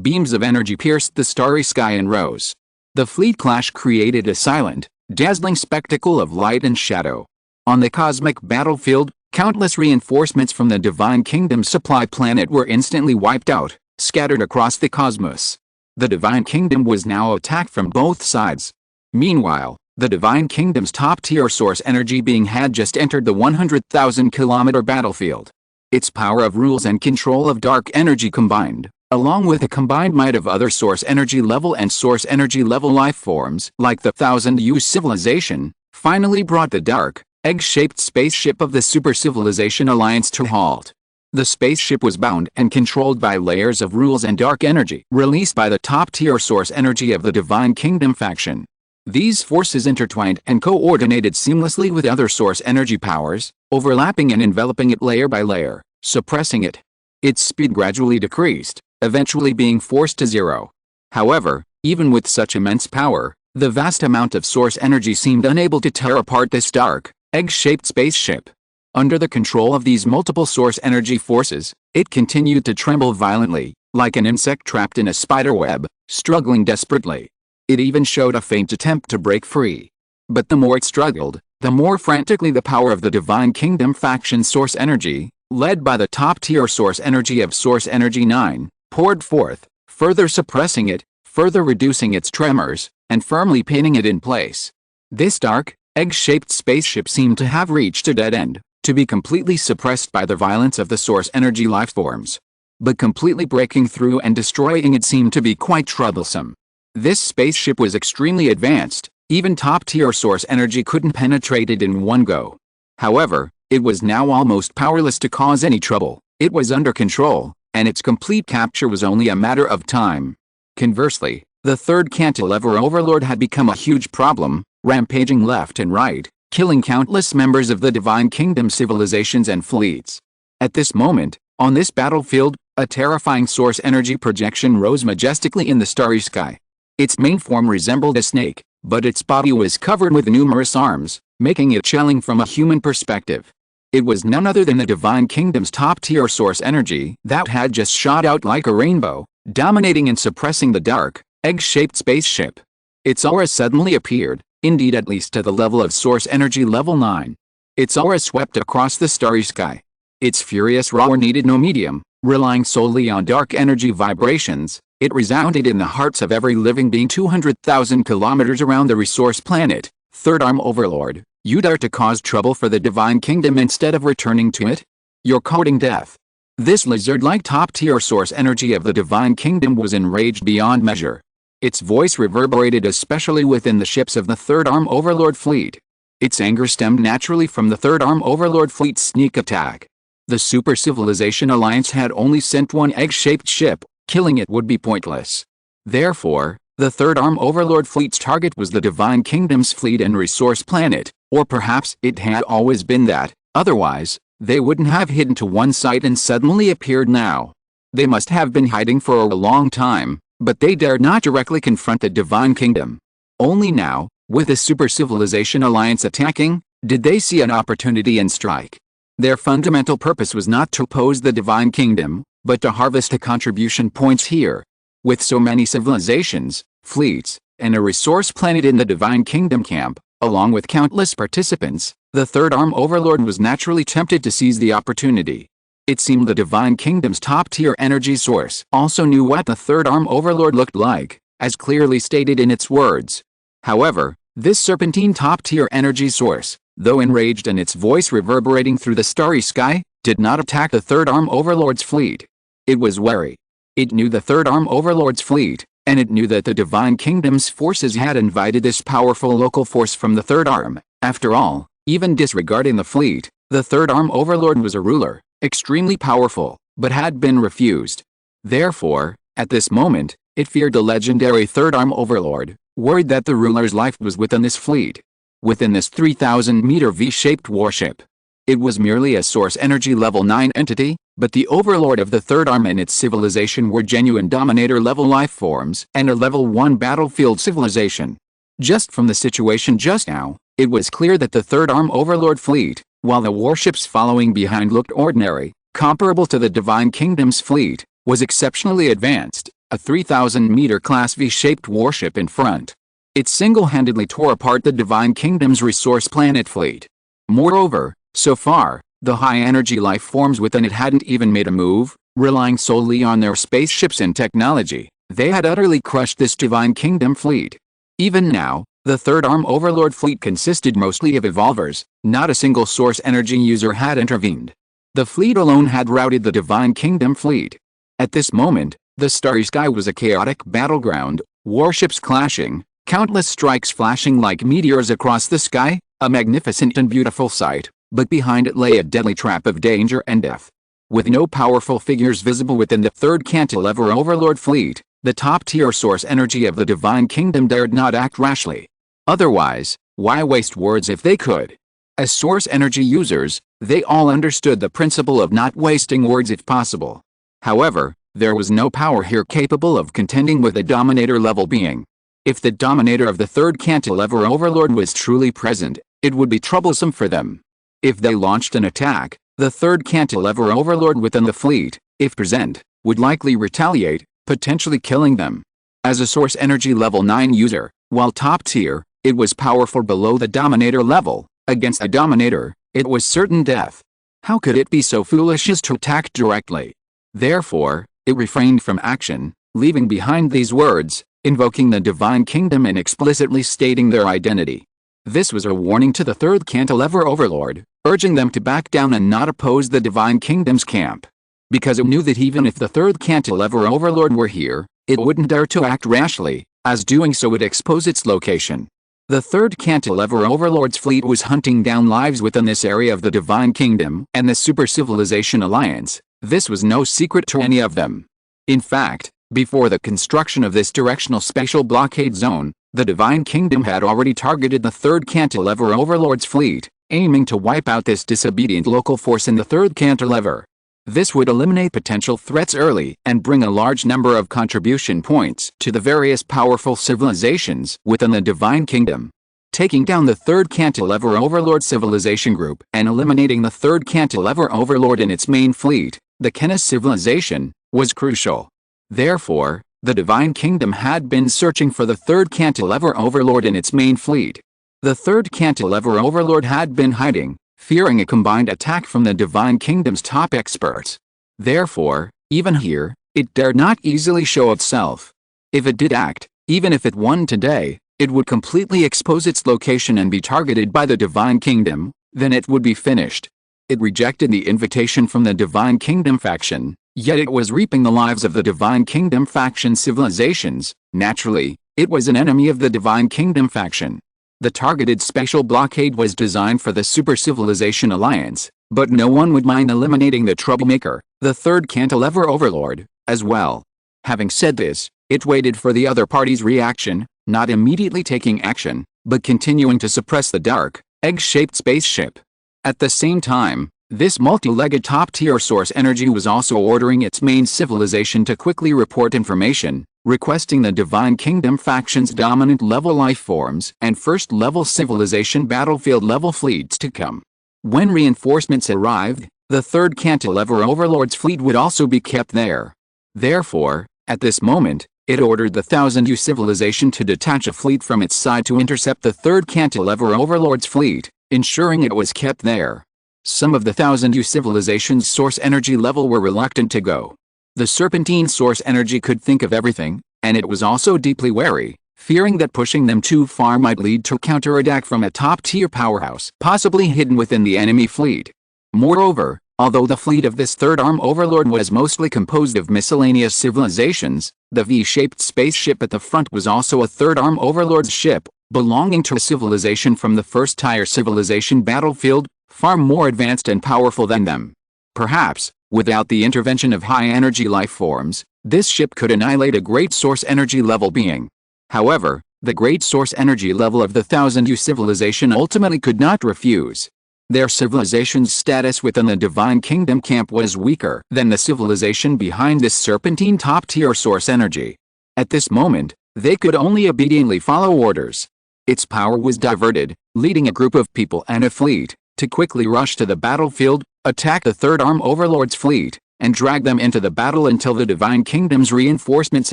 Beams of energy pierced the starry sky and rose. The fleet clash created a silent, dazzling spectacle of light and shadow. On the cosmic battlefield, countless reinforcements from the Divine Kingdom supply planet were instantly wiped out, scattered across the cosmos. The Divine Kingdom was now attacked from both sides. Meanwhile, the Divine Kingdom's top-tier source energy being had just entered the 100,000-kilometer battlefield. Its power of rules and control of dark energy combined, along with the combined might of other source energy level and source energy level life forms like the 1000-year civilization, finally brought the dark, egg-shaped spaceship of the Super Civilization Alliance to halt. The spaceship was bound and controlled by layers of rules and dark energy released by the top-tier source energy of the Divine Kingdom faction. These forces intertwined and coordinated seamlessly with other source energy powers, overlapping and enveloping it layer by layer, suppressing it. Its speed gradually decreased, eventually being forced to zero. However, even with such immense power, the vast amount of source energy seemed unable to tear apart this dark, egg-shaped spaceship. Under the control of these multiple source energy forces, it continued to tremble violently, like an insect trapped in a spider web, struggling desperately. It even showed a faint attempt to break free. But the more it struggled, the more frantically the power of the Divine Kingdom faction source energy, led by the top-tier source energy of Source Energy 9, poured forth, further suppressing it, further reducing its tremors, and firmly pinning it in place. This dark, egg-shaped spaceship seemed to have reached a dead end, to be completely suppressed by the violence of the source energy lifeforms. But completely breaking through and destroying it seemed to be quite troublesome. This spaceship was extremely advanced, even top-tier source energy couldn't penetrate it in one go. However, it was now almost powerless to cause any trouble. It was under control, and its complete capture was only a matter of time. Conversely, the third cantilever overlord had become a huge problem, rampaging left and right, killing countless members of the Divine Kingdom civilizations and fleets. At this moment, on this battlefield, a terrifying source energy projection rose majestically in the starry sky. Its main form resembled a snake, but its body was covered with numerous arms, making it chilling from a human perspective. It was none other than the Divine Kingdom's top-tier source energy that had just shot out like a rainbow, dominating and suppressing the dark, egg-shaped spaceship. Its aura suddenly appeared, indeed at least to the level of source energy level 9. Its aura swept across the starry sky. Its furious roar needed no medium, Relying solely on dark energy vibrations, it resounded in the hearts of every living being 200,000 kilometers around the resource planet. Third Arm Overlord, you dare to cause trouble for the Divine Kingdom instead of returning to it? You're courting death. This lizard-like top-tier source energy of the Divine Kingdom was enraged beyond measure. Its voice reverberated especially within the ships of the Third Arm Overlord fleet. Its anger stemmed naturally from the Third Arm Overlord fleet's sneak attack. The Super Civilization Alliance had only sent one egg-shaped ship. Killing it would be pointless. Therefore, the Third Arm Overlord fleet's target was the Divine Kingdom's fleet and resource planet, or perhaps it had always been that. Otherwise, they wouldn't have hidden to one side and suddenly appeared now. They must have been hiding for a long time, but they dared not directly confront the Divine Kingdom. Only now, with the Super Civilization Alliance attacking, did they see an opportunity and strike. Their fundamental purpose was not to oppose the Divine Kingdom, but to harvest the contribution points here. With so many civilizations, fleets, and a resource planet in the Divine Kingdom camp, along with countless participants, the Third Arm Overlord was naturally tempted to seize the opportunity. It seemed the Divine Kingdom's top-tier energy source also knew what the Third Arm Overlord looked like, as clearly stated in its words. However, this serpentine top-tier energy source, though enraged and its voice reverberating through the starry sky, did not attack the Third Arm Overlord's fleet. It was wary. It knew the Third Arm Overlord's fleet, and it knew that the Divine Kingdom's forces had invited this powerful local force from the Third Arm. After all, even disregarding the fleet, the Third Arm Overlord was a ruler, extremely powerful, but had been refused. Therefore, at this moment, it feared the legendary Third Arm Overlord, worried that the ruler's life was within this fleet. Within this 3,000-meter V-shaped warship. It was merely a source energy level 9 entity, but the overlord of the Third Arm and its civilization were genuine dominator-level life forms and a level 1 battlefield civilization. Just from the situation just now, it was clear that the Third Arm Overlord fleet, while the warships following behind looked ordinary, comparable to the Divine Kingdom's fleet, was exceptionally advanced, a 3,000-meter class V-shaped warship in front. It single-handedly tore apart the Divine Kingdom's resource planet fleet. Moreover, so far, the high-energy life forms within it hadn't even made a move, relying solely on their spaceships and technology. They had utterly crushed this Divine Kingdom fleet. Even now, the Third Arm Overlord fleet consisted mostly of evolvers, not a single source energy user had intervened. The fleet alone had routed the Divine Kingdom fleet. At this moment, the starry sky was a chaotic battleground, warships clashing, countless strikes flashing like meteors across the sky, a magnificent and beautiful sight, but behind it lay a deadly trap of danger and death. With no powerful figures visible within the Third Cantilever Overlord fleet, the top-tier source energy of the Divine Kingdom dared not act rashly. Otherwise, why waste words if they could? As source energy users, they all understood the principle of not wasting words if possible. However, there was no power here capable of contending with a dominator-level being. If the dominator of the Third Cantilever Overlord was truly present, it would be troublesome for them. If they launched an attack, the Third Cantilever Overlord within the fleet, if present, would likely retaliate, potentially killing them. As a source energy level 9 user, while top tier, it was powerful below the dominator level. Against a dominator, it was certain death. How could it be so foolish as to attack directly? Therefore, it refrained from action, leaving behind these words, invoking the Divine Kingdom and explicitly stating their identity. This was a warning to the Third Cantilever Overlord, urging them to back down and not oppose the Divine Kingdom's camp. Because it knew that even if the Third Cantilever Overlord were here, it wouldn't dare to act rashly, as doing so would expose its location. The Third Cantilever Overlord's fleet was hunting down lives within this area of the Divine Kingdom and the Super Civilization Alliance. This was no secret to any of them. In fact, before the construction of this directional spatial blockade zone, the Divine Kingdom had already targeted the Third Cantilever Overlord's fleet, aiming to wipe out this disobedient local force in the Third Cantilever. This would eliminate potential threats early and bring a large number of contribution points to the various powerful civilizations within the Divine Kingdom. Taking down the Third Cantilever Overlord civilization group and eliminating the Third Cantilever Overlord in its main fleet, the Kenas civilization, was crucial. Therefore, the Divine Kingdom had been searching for the Third Cantilever Overlord in its main fleet. The Third Cantilever Overlord had been hiding, fearing a combined attack from the Divine Kingdom's top experts. Therefore, even here, it dared not easily show itself. If it did act, even if it won today, it would completely expose its location and be targeted by the Divine Kingdom, then it would be finished. It rejected the invitation from the Divine Kingdom faction, yet it was reaping the lives of the Divine Kingdom faction civilizations. Naturally, it was an enemy of the Divine Kingdom faction. The targeted spatial blockade was designed for the Super Civilization Alliance, but no one would mind eliminating the troublemaker, the third cantilever overlord, as well. Having said this, it waited for the other party's reaction, not immediately taking action, but continuing to suppress the dark, egg-shaped spaceship. At the same time, this multi-legged top-tier source energy was also ordering its main civilization to quickly report information, requesting the Divine Kingdom faction's dominant-level life forms and first-level civilization battlefield-level fleets to come. When reinforcements arrived, the third cantilever overlord's fleet would also be kept there. Therefore, at this moment, it ordered the 1000U civilization to detach a fleet from its side to intercept the third cantilever overlord's fleet, ensuring it was kept there. Some of the 1000U civilization's source energy level were reluctant to go. The serpentine source energy could think of everything, and it was also deeply wary, fearing that pushing them too far might lead to counterattack from a top-tier powerhouse, possibly hidden within the enemy fleet. Moreover, although the fleet of this third arm overlord was mostly composed of miscellaneous civilizations, the V-shaped spaceship at the front was also a third arm overlord's ship, belonging to a civilization from the first-tier civilization battlefield, far more advanced and powerful than them. Perhaps, without the intervention of high-energy life forms, this ship could annihilate a great source energy level being. However, the great source energy level of the 1000U civilization ultimately could not refuse. Their civilization's status within the Divine Kingdom camp was weaker than the civilization behind this serpentine top-tier source energy. At this moment, they could only obediently follow orders. Its power was diverted, leading a group of people and a fleet to quickly rush to the battlefield, attack the third arm overlord's fleet, and drag them into the battle until the Divine Kingdom's reinforcements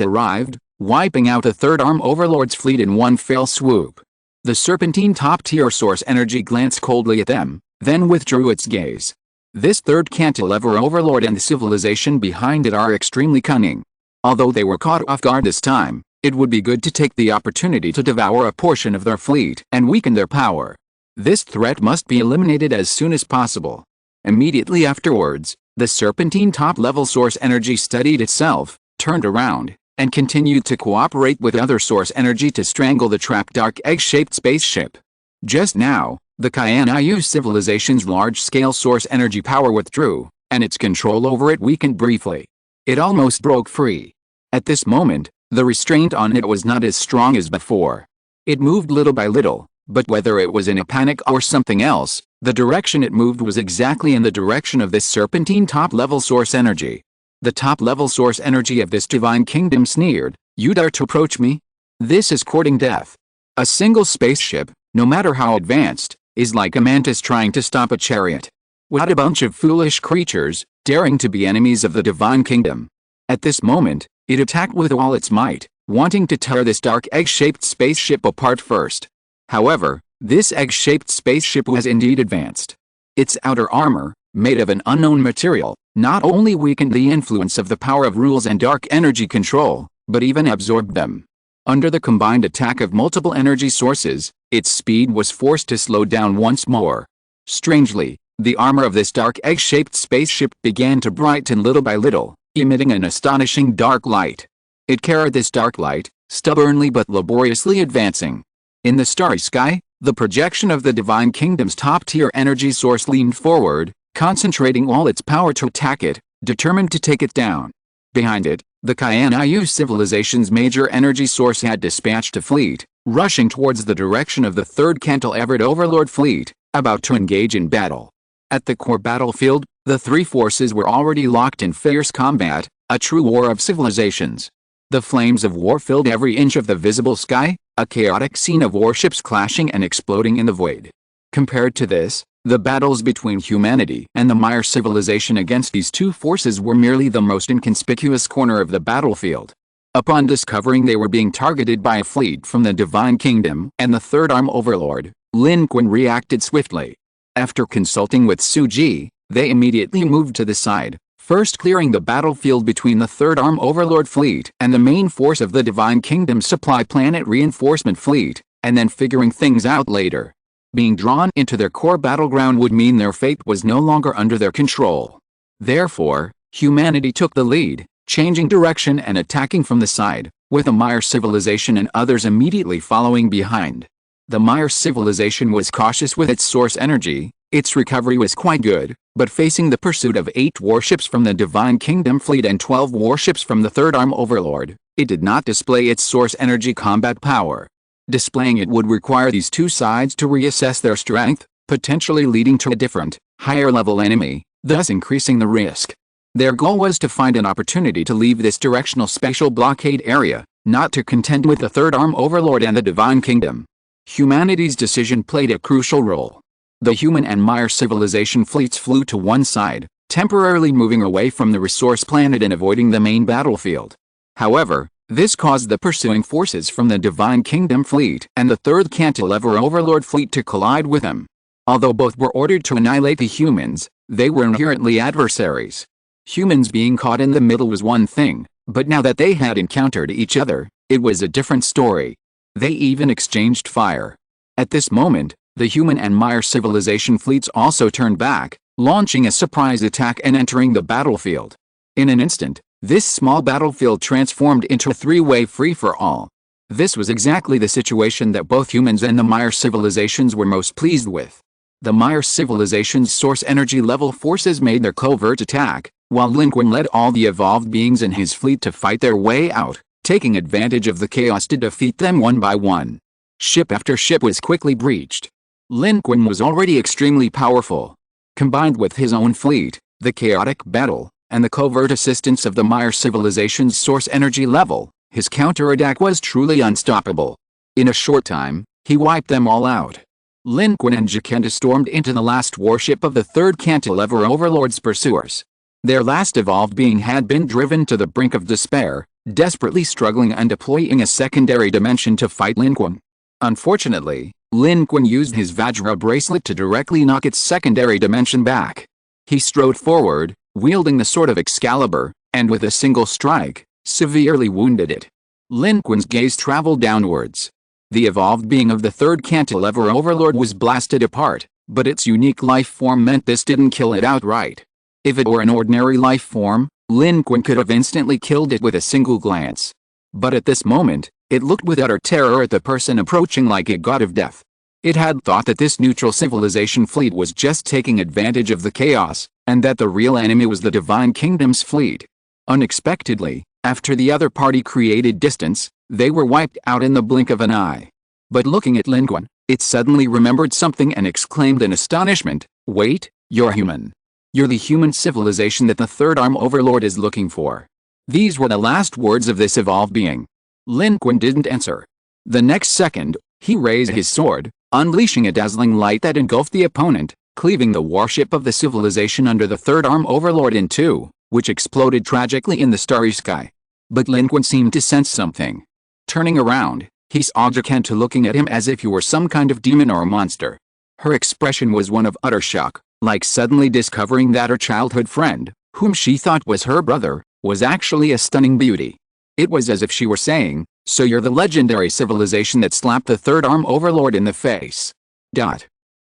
arrived, wiping out the third arm overlord's fleet in one fell swoop. The serpentine top-tier source energy glanced coldly at them, then withdrew its gaze. This third cantilever overlord and the civilization behind it are extremely cunning. Although they were caught off guard this time, it would be good to take the opportunity to devour a portion of their fleet and weaken their power. This threat must be eliminated as soon as possible. Immediately afterwards, the serpentine top-level source energy steadied itself, turned around, and continued to cooperate with other source energy to strangle the trapped dark egg-shaped spaceship. Just now, the Cayenne-IU civilization's large-scale source energy power withdrew, and its control over it weakened briefly. It almost broke free. At this moment, the restraint on it was not as strong as before. It moved little by little, but whether it was in a panic or something else, the direction it moved was exactly in the direction of this serpentine top-level source energy. The top-level source energy of this Divine Kingdom sneered, "You dare to approach me? This is courting death." A single spaceship, no matter how advanced, is like a mantis trying to stop a chariot. What a bunch of foolish creatures, daring to be enemies of the Divine Kingdom. At this moment, it attacked with all its might, wanting to tear this dark egg-shaped spaceship apart first. However, this egg-shaped spaceship was indeed advanced. Its outer armor, made of an unknown material, not only weakened the influence of the power of rules and dark energy control, but even absorbed them. Under the combined attack of multiple energy sources, its speed was forced to slow down once more. Strangely, the armor of this dark egg-shaped spaceship began to brighten little by little, emitting an astonishing dark light. It carried this dark light, stubbornly but laboriously advancing. In the starry sky, the projection of the Divine Kingdom's top-tier energy source leaned forward, concentrating all its power to attack it, determined to take it down. Behind it, the Cayenne-IU civilization's major energy source had dispatched a fleet, rushing towards the direction of the third cantilevered overlord fleet, about to engage in battle. At the core battlefield, the three forces were already locked in fierce combat, a true war of civilizations. The flames of war filled every inch of the visible sky, a chaotic scene of warships clashing and exploding in the void. Compared to this, the battles between humanity and the Mire civilization against these two forces were merely the most inconspicuous corner of the battlefield. Upon discovering they were being targeted by a fleet from the Divine Kingdom and the Third Arm Overlord, Lin Qun reacted swiftly. After consulting with Suji, they immediately moved to the side, first clearing the battlefield between the Third Arm Overlord fleet and the main force of the Divine Kingdom's supply planet reinforcement fleet, and then figuring things out later. Being drawn into their core battleground would mean their fate was no longer under their control. Therefore, humanity took the lead, changing direction and attacking from the side, with the Mire civilization and others immediately following behind. The Mire civilization was cautious with its source energy. Its recovery was quite good, but facing the pursuit of 8 warships from the Divine Kingdom fleet and 12 warships from the Third Arm Overlord, it did not display its source energy combat power. Displaying it would require these two sides to reassess their strength, potentially leading to a different, higher-level enemy, thus increasing the risk. Their goal was to find an opportunity to leave this directional spatial blockade area, not to contend with the Third Arm Overlord and the Divine Kingdom. Humanity's decision played a crucial role. The human and Mire civilization fleets flew to one side, temporarily moving away from the resource planet and avoiding the main battlefield. However, this caused the pursuing forces from the Divine Kingdom fleet and the Third Cantilever Overlord fleet to collide with them. Although both were ordered to annihilate the humans, they were inherently adversaries. Humans being caught in the middle was one thing, but now that they had encountered each other, it was a different story. They even exchanged fire. At this moment, the human and Mire civilization fleets also turned back, launching a surprise attack and entering the battlefield. In an instant, this small battlefield transformed into a three-way free-for-all. This was exactly the situation that both humans and the Mire civilizations were most pleased with. The Mire civilization's source energy level forces made their covert attack, while Lin Qun led all the evolved beings in his fleet to fight their way out, taking advantage of the chaos to defeat them one by one. Ship after ship was quickly breached. Lin Qun was already extremely powerful. Combined with his own fleet, the chaotic battle, and the covert assistance of the Mire civilization's source energy level, his counterattack was truly unstoppable. In a short time, he wiped them all out. Lin Qun and Jacenta stormed into the last warship of the Third Cantilever Overlord's pursuers. Their last evolved being had been driven to the brink of despair, desperately struggling and deploying a secondary dimension to fight Lin Qun. Unfortunately, Lin Qun used his Vajra bracelet to directly knock its secondary dimension back. He strode forward, wielding the sword of Excalibur, and with a single strike, severely wounded it. Lin Qun's gaze traveled downwards. The evolved being of the Third Cantilever Overlord was blasted apart, but its unique life form meant this didn't kill it outright. If it were an ordinary life form, Lin Qun could have instantly killed it with a single glance. But at this moment, it looked with utter terror at the person approaching like a god of death. It had thought that this neutral civilization fleet was just taking advantage of the chaos, and that the real enemy was the Divine Kingdom's fleet. Unexpectedly, after the other party created distance, they were wiped out in the blink of an eye. But looking at Lin Qun, it suddenly remembered something and exclaimed in astonishment, "Wait, you're human. You're the human civilization that the Third Arm Overlord is looking for." These were the last words of this evolved being. Lin Qun didn't answer. The next second, he raised his sword, unleashing a dazzling light that engulfed the opponent, cleaving the warship of the civilization under the Third Arm Overlord in two, which exploded tragically in the starry sky. But Lin Qun seemed to sense something. Turning around, he saw Jacenta looking at him as if he were some kind of demon or monster. Her expression was one of utter shock, like suddenly discovering that her childhood friend, whom she thought was her brother, was actually a stunning beauty. It was as if she were saying, "So you're the legendary civilization that slapped the Third Arm Overlord in the face."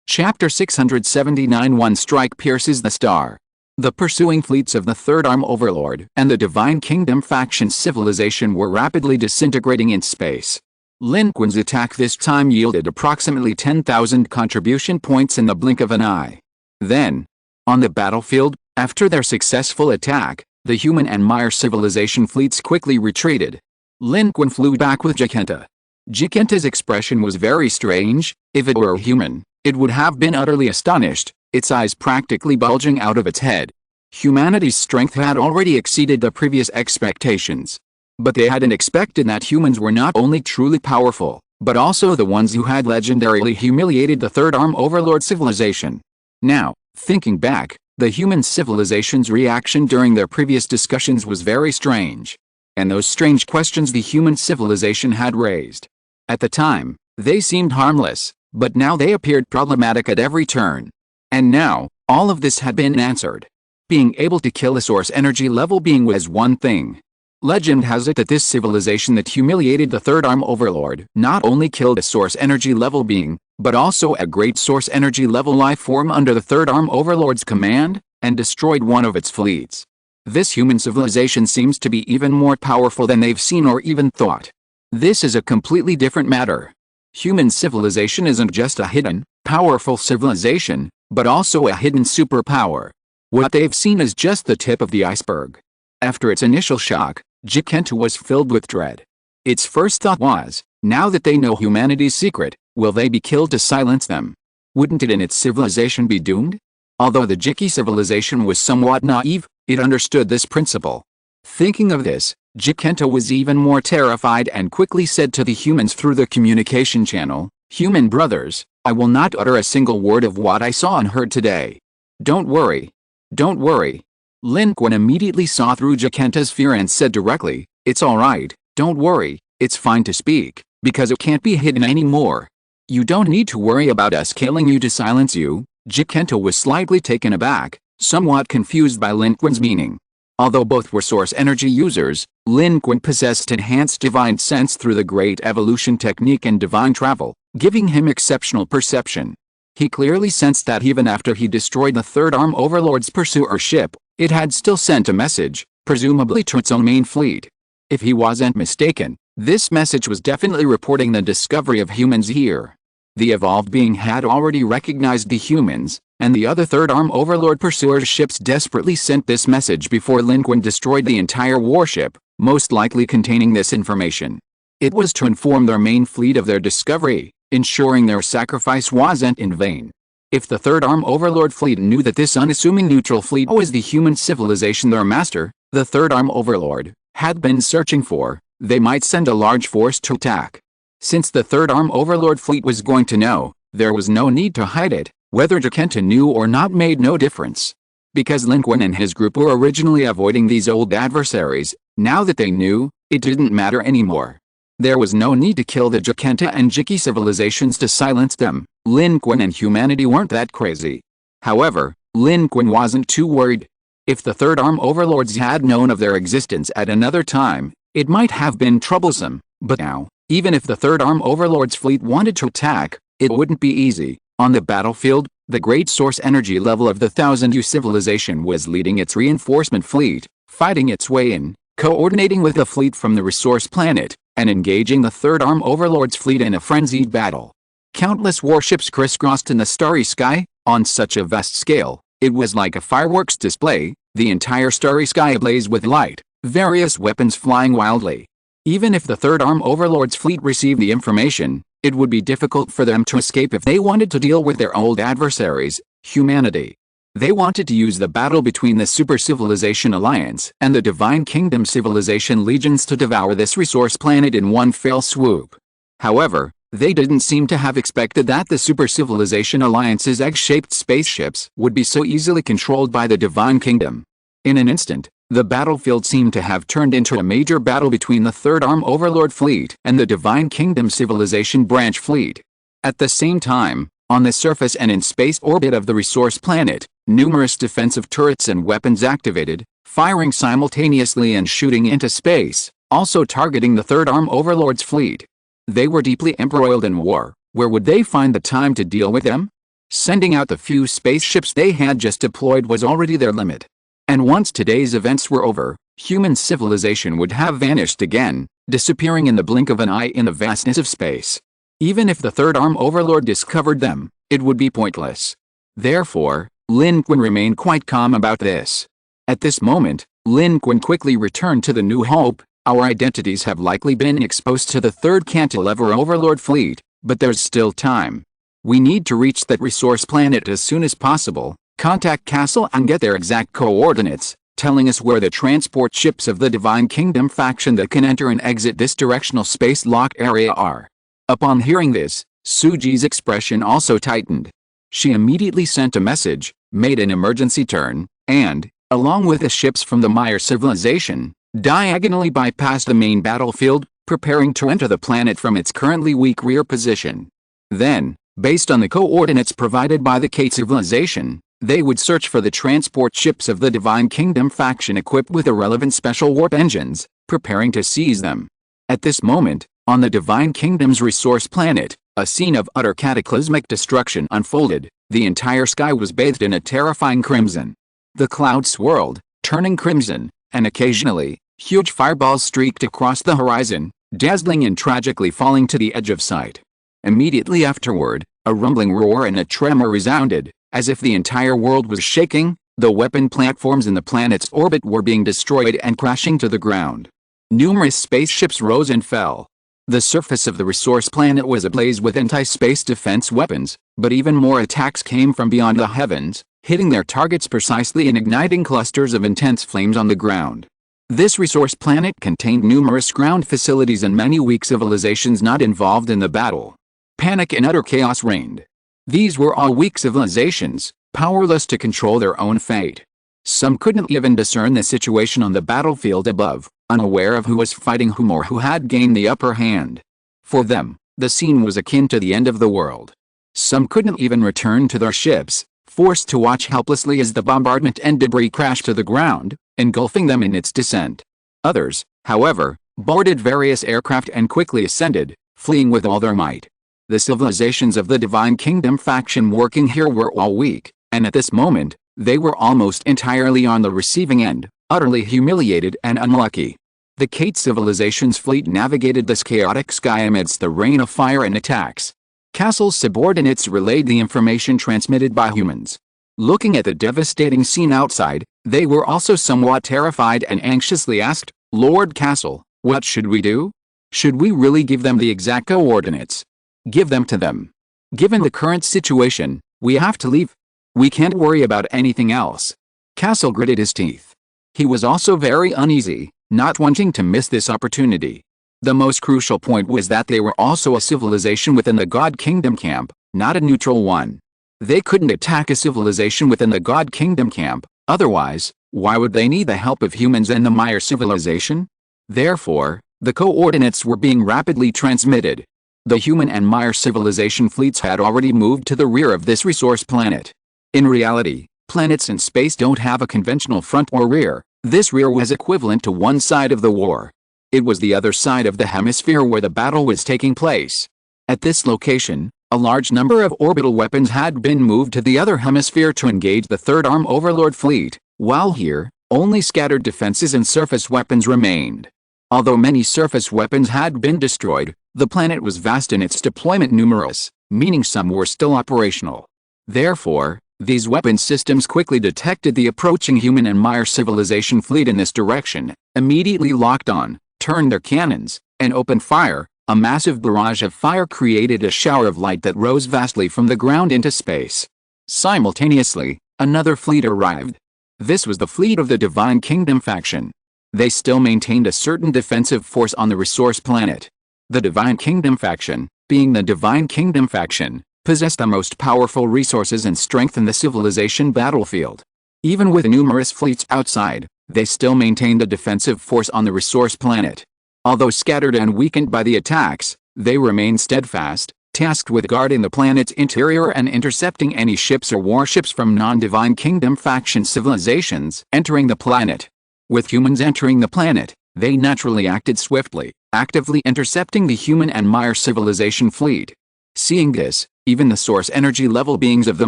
Chapter 679 One strike pierces the star. The pursuing fleets of the Third Arm Overlord and the Divine Kingdom faction civilization were rapidly disintegrating in space. Lin Qun's attack this time yielded approximately 10,000 contribution points in the blink of an eye. Then, on the battlefield, after their successful attack, the human and Mire civilization fleets quickly retreated. Lin Qun flew back with Jacenta. Jacenta's expression was very strange. If it were a human, it would have been utterly astonished, its eyes practically bulging out of its head. Humanity's strength had already exceeded the previous expectations. But they hadn't expected that humans were not only truly powerful, but also the ones who had legendarily humiliated the Third Arm Overlord civilization. Now, thinking back, the human civilization's reaction during their previous discussions was very strange. And those strange questions the human civilization had raised. At the time, they seemed harmless, but now they appeared problematic at every turn. And now, all of this had been answered. Being able to kill a source energy level being was one thing. Legend has it that this civilization that humiliated the Third Arm Overlord not only killed a source energy level being, but also a great source energy level life form under the Third Arm Overlord's command, and destroyed one of its fleets. This human civilization seems to be even more powerful than they've seen or even thought. This is a completely different matter. Human civilization isn't just a hidden, powerful civilization, but also a hidden superpower. What they've seen is just the tip of the iceberg. After its initial shock, Jikenta was filled with dread. Its first thought was, now that they know humanity's secret, will they be killed to silence them? Wouldn't it and its civilization be doomed? Although the Jiki civilization was somewhat naive, it understood this principle. Thinking of this, Jikenta was even more terrified and quickly said to the humans through the communication channel, "Human brothers, I will not utter a single word of what I saw and heard today. Don't worry. Don't worry." Lin Qun immediately saw through Jikenta's fear and said directly, "It's alright, don't worry, it's fine to speak, because it can't be hidden anymore. You don't need to worry about us killing you to silence you." Jikenta was slightly taken aback, somewhat confused by Lin Qun's meaning. Although both were source energy users, Lin Qun possessed enhanced divine sense through the great evolution technique and divine travel, giving him exceptional perception. He clearly sensed that even after he destroyed the Third Arm Overlord's pursuer ship, it had still sent a message, presumably to its own main fleet. If he wasn't mistaken, this message was definitely reporting the discovery of humans here. The evolved being had already recognized the humans, and the other Third Arm Overlord pursuer ships desperately sent this message before Lin Qun destroyed the entire warship, most likely containing this information. It was to inform their main fleet of their discovery, ensuring their sacrifice wasn't in vain. If the Third Arm Overlord fleet knew that this unassuming neutral fleet was the human civilization their master, the Third Arm Overlord, had been searching for, they might send a large force to attack. Since the Third Arm Overlord fleet was going to know, there was no need to hide it. Whether Jikenta knew or not made no difference. Because Lin Qun and his group were originally avoiding these old adversaries, now that they knew, it didn't matter anymore. There was no need to kill the Jikenta and Jiki civilizations to silence them. Lin Qun and humanity weren't that crazy. However, Lin Qun wasn't too worried. If the Third Arm Overlords had known of their existence at another time, it might have been troublesome, but now, even if the Third Arm Overlord's fleet wanted to attack, it wouldn't be easy. On the battlefield, the great source energy level of the Thousand Year civilization was leading its reinforcement fleet, fighting its way in, coordinating with the fleet from the resource planet, and engaging the Third Arm Overlord's fleet in a frenzied battle. Countless warships crisscrossed in the starry sky. On such a vast scale, it was like a fireworks display, the entire starry sky ablaze with light, various weapons flying wildly. Even if the Third Arm Overlord's fleet received the information, it would be difficult for them to escape if they wanted to deal with their old adversaries, humanity. They wanted to use the battle between the Super Civilization Alliance and the Divine Kingdom Civilization Legions to devour this resource planet in one fell swoop. However, they didn't seem to have expected that the Super Civilization Alliance's egg-shaped spaceships would be so easily controlled by the Divine Kingdom. In an instant, the battlefield seemed to have turned into a major battle between the Third Arm Overlord fleet and the Divine Kingdom Civilization branch fleet. At the same time, on the surface and in space orbit of the resource planet, numerous defensive turrets and weapons activated, firing simultaneously and shooting into space, also targeting the Third Arm Overlord's fleet. They were deeply embroiled in war. Where would they find the time to deal with them? Sending out the few spaceships they had just deployed was already their limit. And once today's events were over, human civilization would have vanished again, disappearing in the blink of an eye in the vastness of space. Even if the Third Arm Overlord discovered them, it would be pointless. Therefore, Lin Qun remained quite calm about this. At this moment, Lin Qun quickly returned to the New Hope. Our identities have likely been exposed to the Third Cantilever Overlord fleet, but there's still time. We need to reach that resource planet as soon as possible. Contact Castle and get their exact coordinates, telling us where the transport ships of the Divine Kingdom faction that can enter and exit this directional space lock area are. Upon hearing this, Suji's expression also tightened. She immediately sent a message, made an emergency turn, and, along with the ships from the Maya civilization, diagonally bypassed the main battlefield, preparing to enter the planet from its currently weak rear position. Then, based on the coordinates provided by the K civilization, They would search for the transport ships of the Divine Kingdom faction equipped with irrelevant special warp engines, preparing to seize them. At this moment, on the Divine Kingdom's resource planet, a scene of utter cataclysmic destruction unfolded. The entire sky was bathed in a terrifying crimson. The clouds swirled, turning crimson, and occasionally, huge fireballs streaked across the horizon, dazzling and tragically falling to the edge of sight. Immediately afterward, a rumbling roar and a tremor resounded, as if the entire world was shaking. The weapon platforms in the planet's orbit were being destroyed and crashing to the ground. Numerous spaceships rose and fell. The surface of the resource planet was ablaze with anti-space defense weapons, but even more attacks came from beyond the heavens, hitting their targets precisely and igniting clusters of intense flames on the ground. This resource planet contained numerous ground facilities and many weak civilizations not involved in the battle. Panic and utter chaos reigned. These were all weak civilizations, powerless to control their own fate. Some couldn't even discern the situation on the battlefield above, unaware of who was fighting whom or who had gained the upper hand. For them, the scene was akin to the end of the world. Some couldn't even return to their ships, forced to watch helplessly as the bombardment and debris crashed to the ground, engulfing them in its descent. Others, however, boarded various aircraft and quickly ascended, fleeing with all their might. The civilizations of the Divine Kingdom faction working here were all weak, and at this moment, they were almost entirely on the receiving end, utterly humiliated and unlucky. The Kate civilization's fleet navigated this chaotic sky amidst the rain of fire and attacks. Castle's subordinates relayed the information transmitted by humans. Looking at the devastating scene outside, they were also somewhat terrified and anxiously asked, "Lord Castle, what should we do? Should we really give them the exact coordinates? Give them to them. Given the current situation, we have to leave. We can't worry about anything else." Castle gritted his teeth. He was also very uneasy, not wanting to miss this opportunity. The most crucial point was that they were also a civilization within the God Kingdom camp, not a neutral one. They couldn't attack a civilization within the God Kingdom camp, otherwise, why would they need the help of humans and the Meyer civilization? Therefore, the coordinates were being rapidly transmitted. The human and Meyer civilization fleets had already moved to the rear of this resource planet. In reality, planets in space don't have a conventional front or rear. This rear was equivalent to one side of the war. It was the other side of the hemisphere where the battle was taking place. At this location, a large number of orbital weapons had been moved to the other hemisphere to engage the Third Arm Overlord fleet, while here, only scattered defenses and surface weapons remained. Although many surface weapons had been destroyed, the planet was vast and its deployment numerous, meaning some were still operational. Therefore, these weapon systems quickly detected the approaching human and Meyer civilization fleet in this direction, immediately locked on, turned their cannons, and opened fire. A massive barrage of fire created a shower of light that rose vastly from the ground into space. Simultaneously, another fleet arrived. This was the fleet of the Divine Kingdom faction. They still maintained a certain defensive force on the resource planet. The Divine Kingdom faction, being the Divine Kingdom faction, possessed the most powerful resources and strength in the civilization battlefield. Even with numerous fleets outside, they still maintained a defensive force on the resource planet. Although scattered and weakened by the attacks, they remained steadfast, tasked with guarding the planet's interior and intercepting any ships or warships from non-Divine Kingdom faction civilizations entering the planet. With humans entering the planet, they naturally acted swiftly, actively intercepting the human and Meyer civilization fleet. Seeing this, even the source energy level beings of the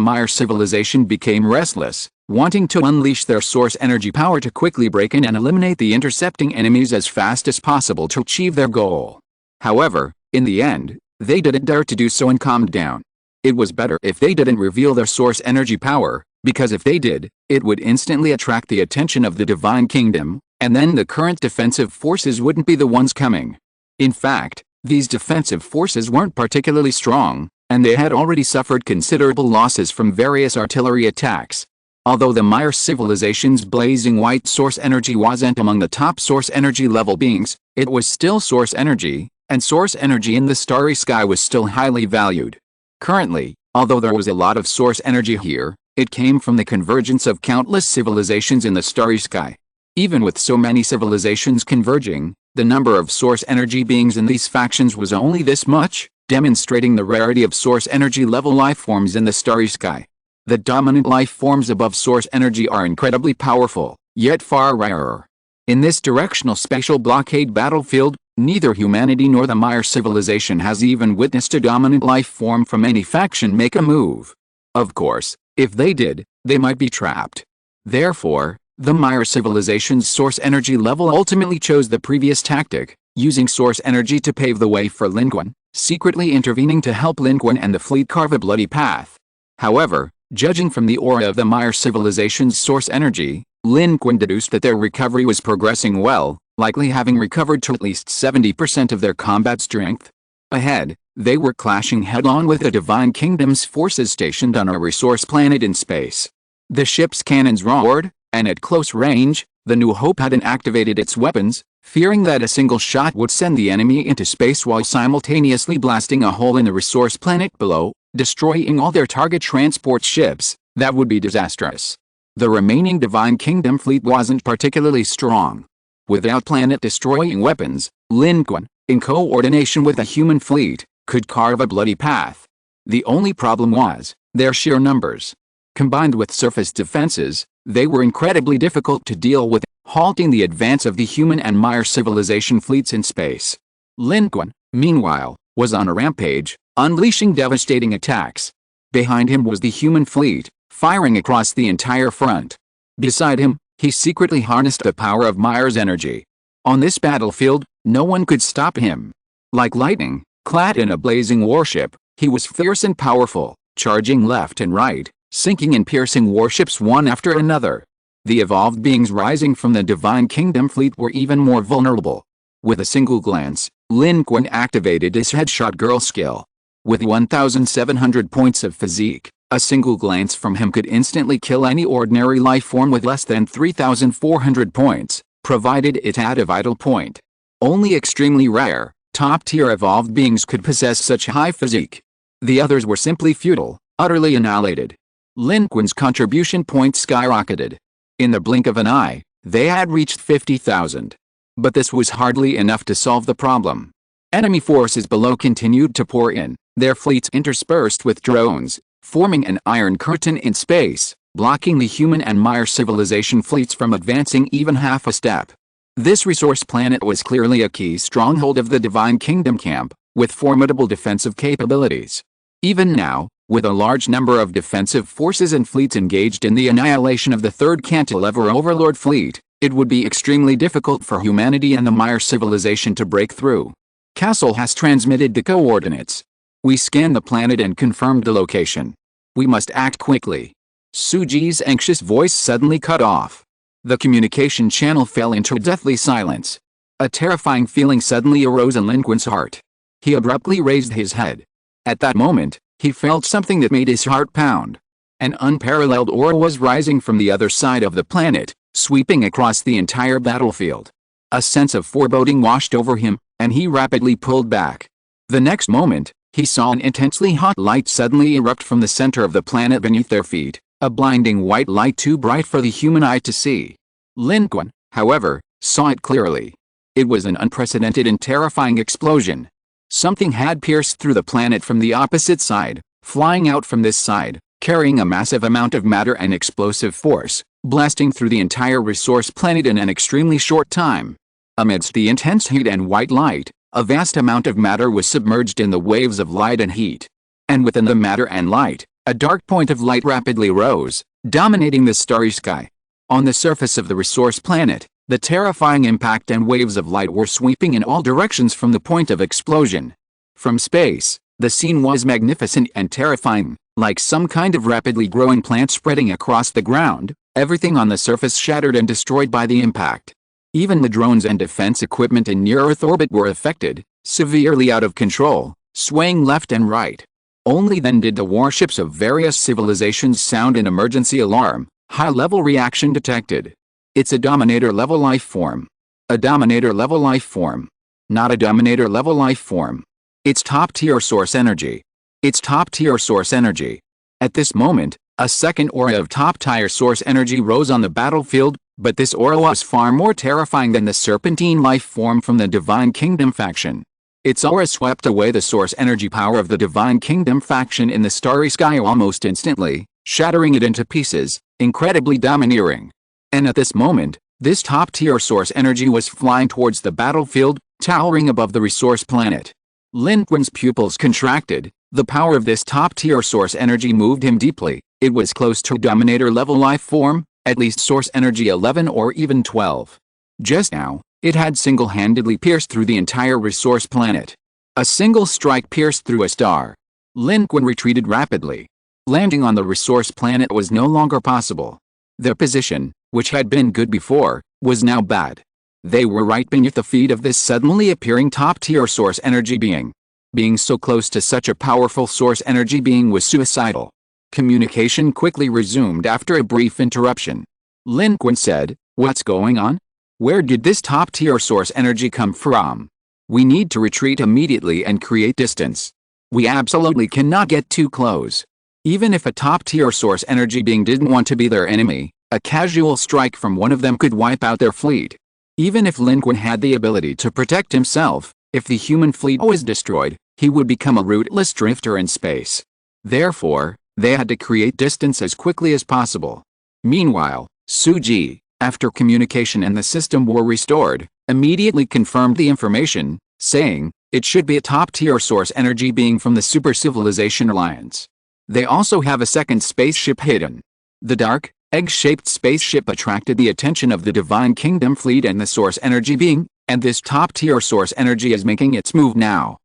Meyer civilization became restless, wanting to unleash their source energy power to quickly break in and eliminate the intercepting enemies as fast as possible to achieve their goal. However, in the end, they didn't dare to do so and calmed down. It was better if they didn't reveal their source energy power, because if they did, it would instantly attract the attention of the Divine Kingdom, and then the current defensive forces wouldn't be the ones coming. In fact, these defensive forces weren't particularly strong, and they had already suffered considerable losses from various artillery attacks. Although the Meyer civilization's blazing white source energy wasn't among the top source energy level beings, it was still source energy, and source energy in the starry sky was still highly valued. Currently, although there was a lot of source energy here, it came from the convergence of countless civilizations in the starry sky. Even with so many civilizations converging, the number of source energy beings in these factions was only this much, demonstrating the rarity of source energy level life forms in the starry sky. The dominant life forms above source energy are incredibly powerful, yet far rarer. In this directional spatial blockade battlefield, neither humanity nor the Mire civilization has even witnessed a dominant life form from any faction make a move. Of course, if they did, they might be trapped. Therefore, the Mire civilization's source energy level ultimately chose the previous tactic, using source energy to pave the way for Lin Qun, secretly intervening to help Lin Qun and the fleet carve a bloody path. However, judging from the aura of the Mire civilization's source energy, Lin Qun deduced that their recovery was progressing well, likely having recovered to at least 70% of their combat strength. Ahead, they were clashing head-on with the Divine Kingdom's forces stationed on a resource planet in space. The ship's cannons roared, and at close range, the New Hope hadn't activated its weapons, fearing that a single shot would send the enemy into space while simultaneously blasting a hole in the resource planet below, destroying all their target transport ships. That would be disastrous. The remaining Divine Kingdom fleet wasn't particularly strong. Without planet-destroying weapons, Lin Qun, in coordination with a human fleet, could carve a bloody path. The only problem was their sheer numbers. Combined with surface defenses, they were incredibly difficult to deal with, halting the advance of the human and Mire civilization fleets in space. Lin Qun, meanwhile, was on a rampage, unleashing devastating attacks. Behind him was the human fleet, firing across the entire front. Beside him, he secretly harnessed the power of Mire's energy. On this battlefield, no one could stop him. Like lightning, clad in a blazing warship, he was fierce and powerful, charging left and right, sinking and piercing warships one after another. The evolved beings rising from the Divine Kingdom fleet were even more vulnerable. With a single glance, Lin Qun activated his headshot girl skill. With 1,700 points of physique, a single glance from him could instantly kill any ordinary life form with less than 3,400 points, provided it had a vital point. Only extremely rare, top-tier evolved beings could possess such high physique. The others were simply futile, utterly annihilated. Lin Qun's contribution points skyrocketed. In the blink of an eye, they had reached 50,000. But this was hardly enough to solve the problem. Enemy forces below continued to pour in, their fleets interspersed with drones, forming an iron curtain in space, blocking the human and Mire civilization fleets from advancing even half a step. This resource planet was clearly a key stronghold of the Divine Kingdom camp, with formidable defensive capabilities. Even now, with a large number of defensive forces and fleets engaged in the annihilation of the Third Cantilever Overlord fleet, it would be extremely difficult for humanity and the Mire civilization to break through. Castle has transmitted the coordinates. We scanned the planet and confirmed the location. We must act quickly. Suji's anxious voice suddenly cut off. The communication channel fell into deathly silence. A terrifying feeling suddenly arose in Lin Qun's heart. He abruptly raised his head. At that moment, he felt something that made his heart pound. An unparalleled aura was rising from the other side of the planet, sweeping across the entire battlefield. A sense of foreboding washed over him, and he rapidly pulled back. The next moment, he saw an intensely hot light suddenly erupt from the center of the planet beneath their feet, a blinding white light too bright for the human eye to see. Lin Qun, however, saw it clearly. It was an unprecedented and terrifying explosion. Something had pierced through the planet from the opposite side, flying out from this side, carrying a massive amount of matter and explosive force, blasting through the entire resource planet in an extremely short time. Amidst the intense heat and white light, a vast amount of matter was submerged in the waves of light and heat. And within the matter and light, a dark point of light rapidly rose, dominating the starry sky. On the surface of the resource planet, the terrifying impact and waves of light were sweeping in all directions from the point of explosion. From space, the scene was magnificent and terrifying, like some kind of rapidly growing plant spreading across the ground, everything on the surface shattered and destroyed by the impact. Even the drones and defense equipment in near-Earth orbit were affected, severely out of control, swaying left and right. Only then did the warships of various civilizations sound an emergency alarm. High-level reaction detected. It's a Dominator-level life form. A Dominator-level life form. Not a Dominator-level life form. It's top-tier source energy. It's top-tier source energy. At this moment, a second aura of top-tier source energy rose on the battlefield, but this aura was far more terrifying than the serpentine life form from the Divine Kingdom faction. Its aura swept away the source energy power of the Divine Kingdom faction in the starry sky almost instantly, shattering it into pieces, incredibly domineering. And at this moment, this top-tier source energy was flying towards the battlefield, towering above the resource planet. Lin Qun's pupils contracted. The power of this top-tier source energy moved him deeply. It was close to Dominator-level life form, at least source energy 11 or even 12. Just now, it had single-handedly pierced through the entire resource planet. A single strike pierced through a star. Lin Qun retreated rapidly. Landing on the resource planet was no longer possible. Their position, which had been good before, was now bad. They were right beneath the feet of this suddenly appearing top-tier source energy being. Being so close to such a powerful source energy being was suicidal. Communication quickly resumed after a brief interruption. Lin Qun said, "What's going on? Where did this top-tier source energy come from? We need to retreat immediately and create distance. We absolutely cannot get too close." Even if a top-tier source energy being didn't want to be their enemy, a casual strike from one of them could wipe out their fleet. Even if Lin Qun had the ability to protect himself, if the human fleet was destroyed, he would become a rootless drifter in space. Therefore, they had to create distance as quickly as possible. Meanwhile, Suji, after communication and the system were restored, immediately confirmed the information, saying, it should be a top-tier source energy being from the Super Civilization Alliance. They also have a second spaceship hidden. The dark, egg-shaped spaceship attracted the attention of the Divine Kingdom fleet and the source energy being, and this top-tier source energy is making its move now.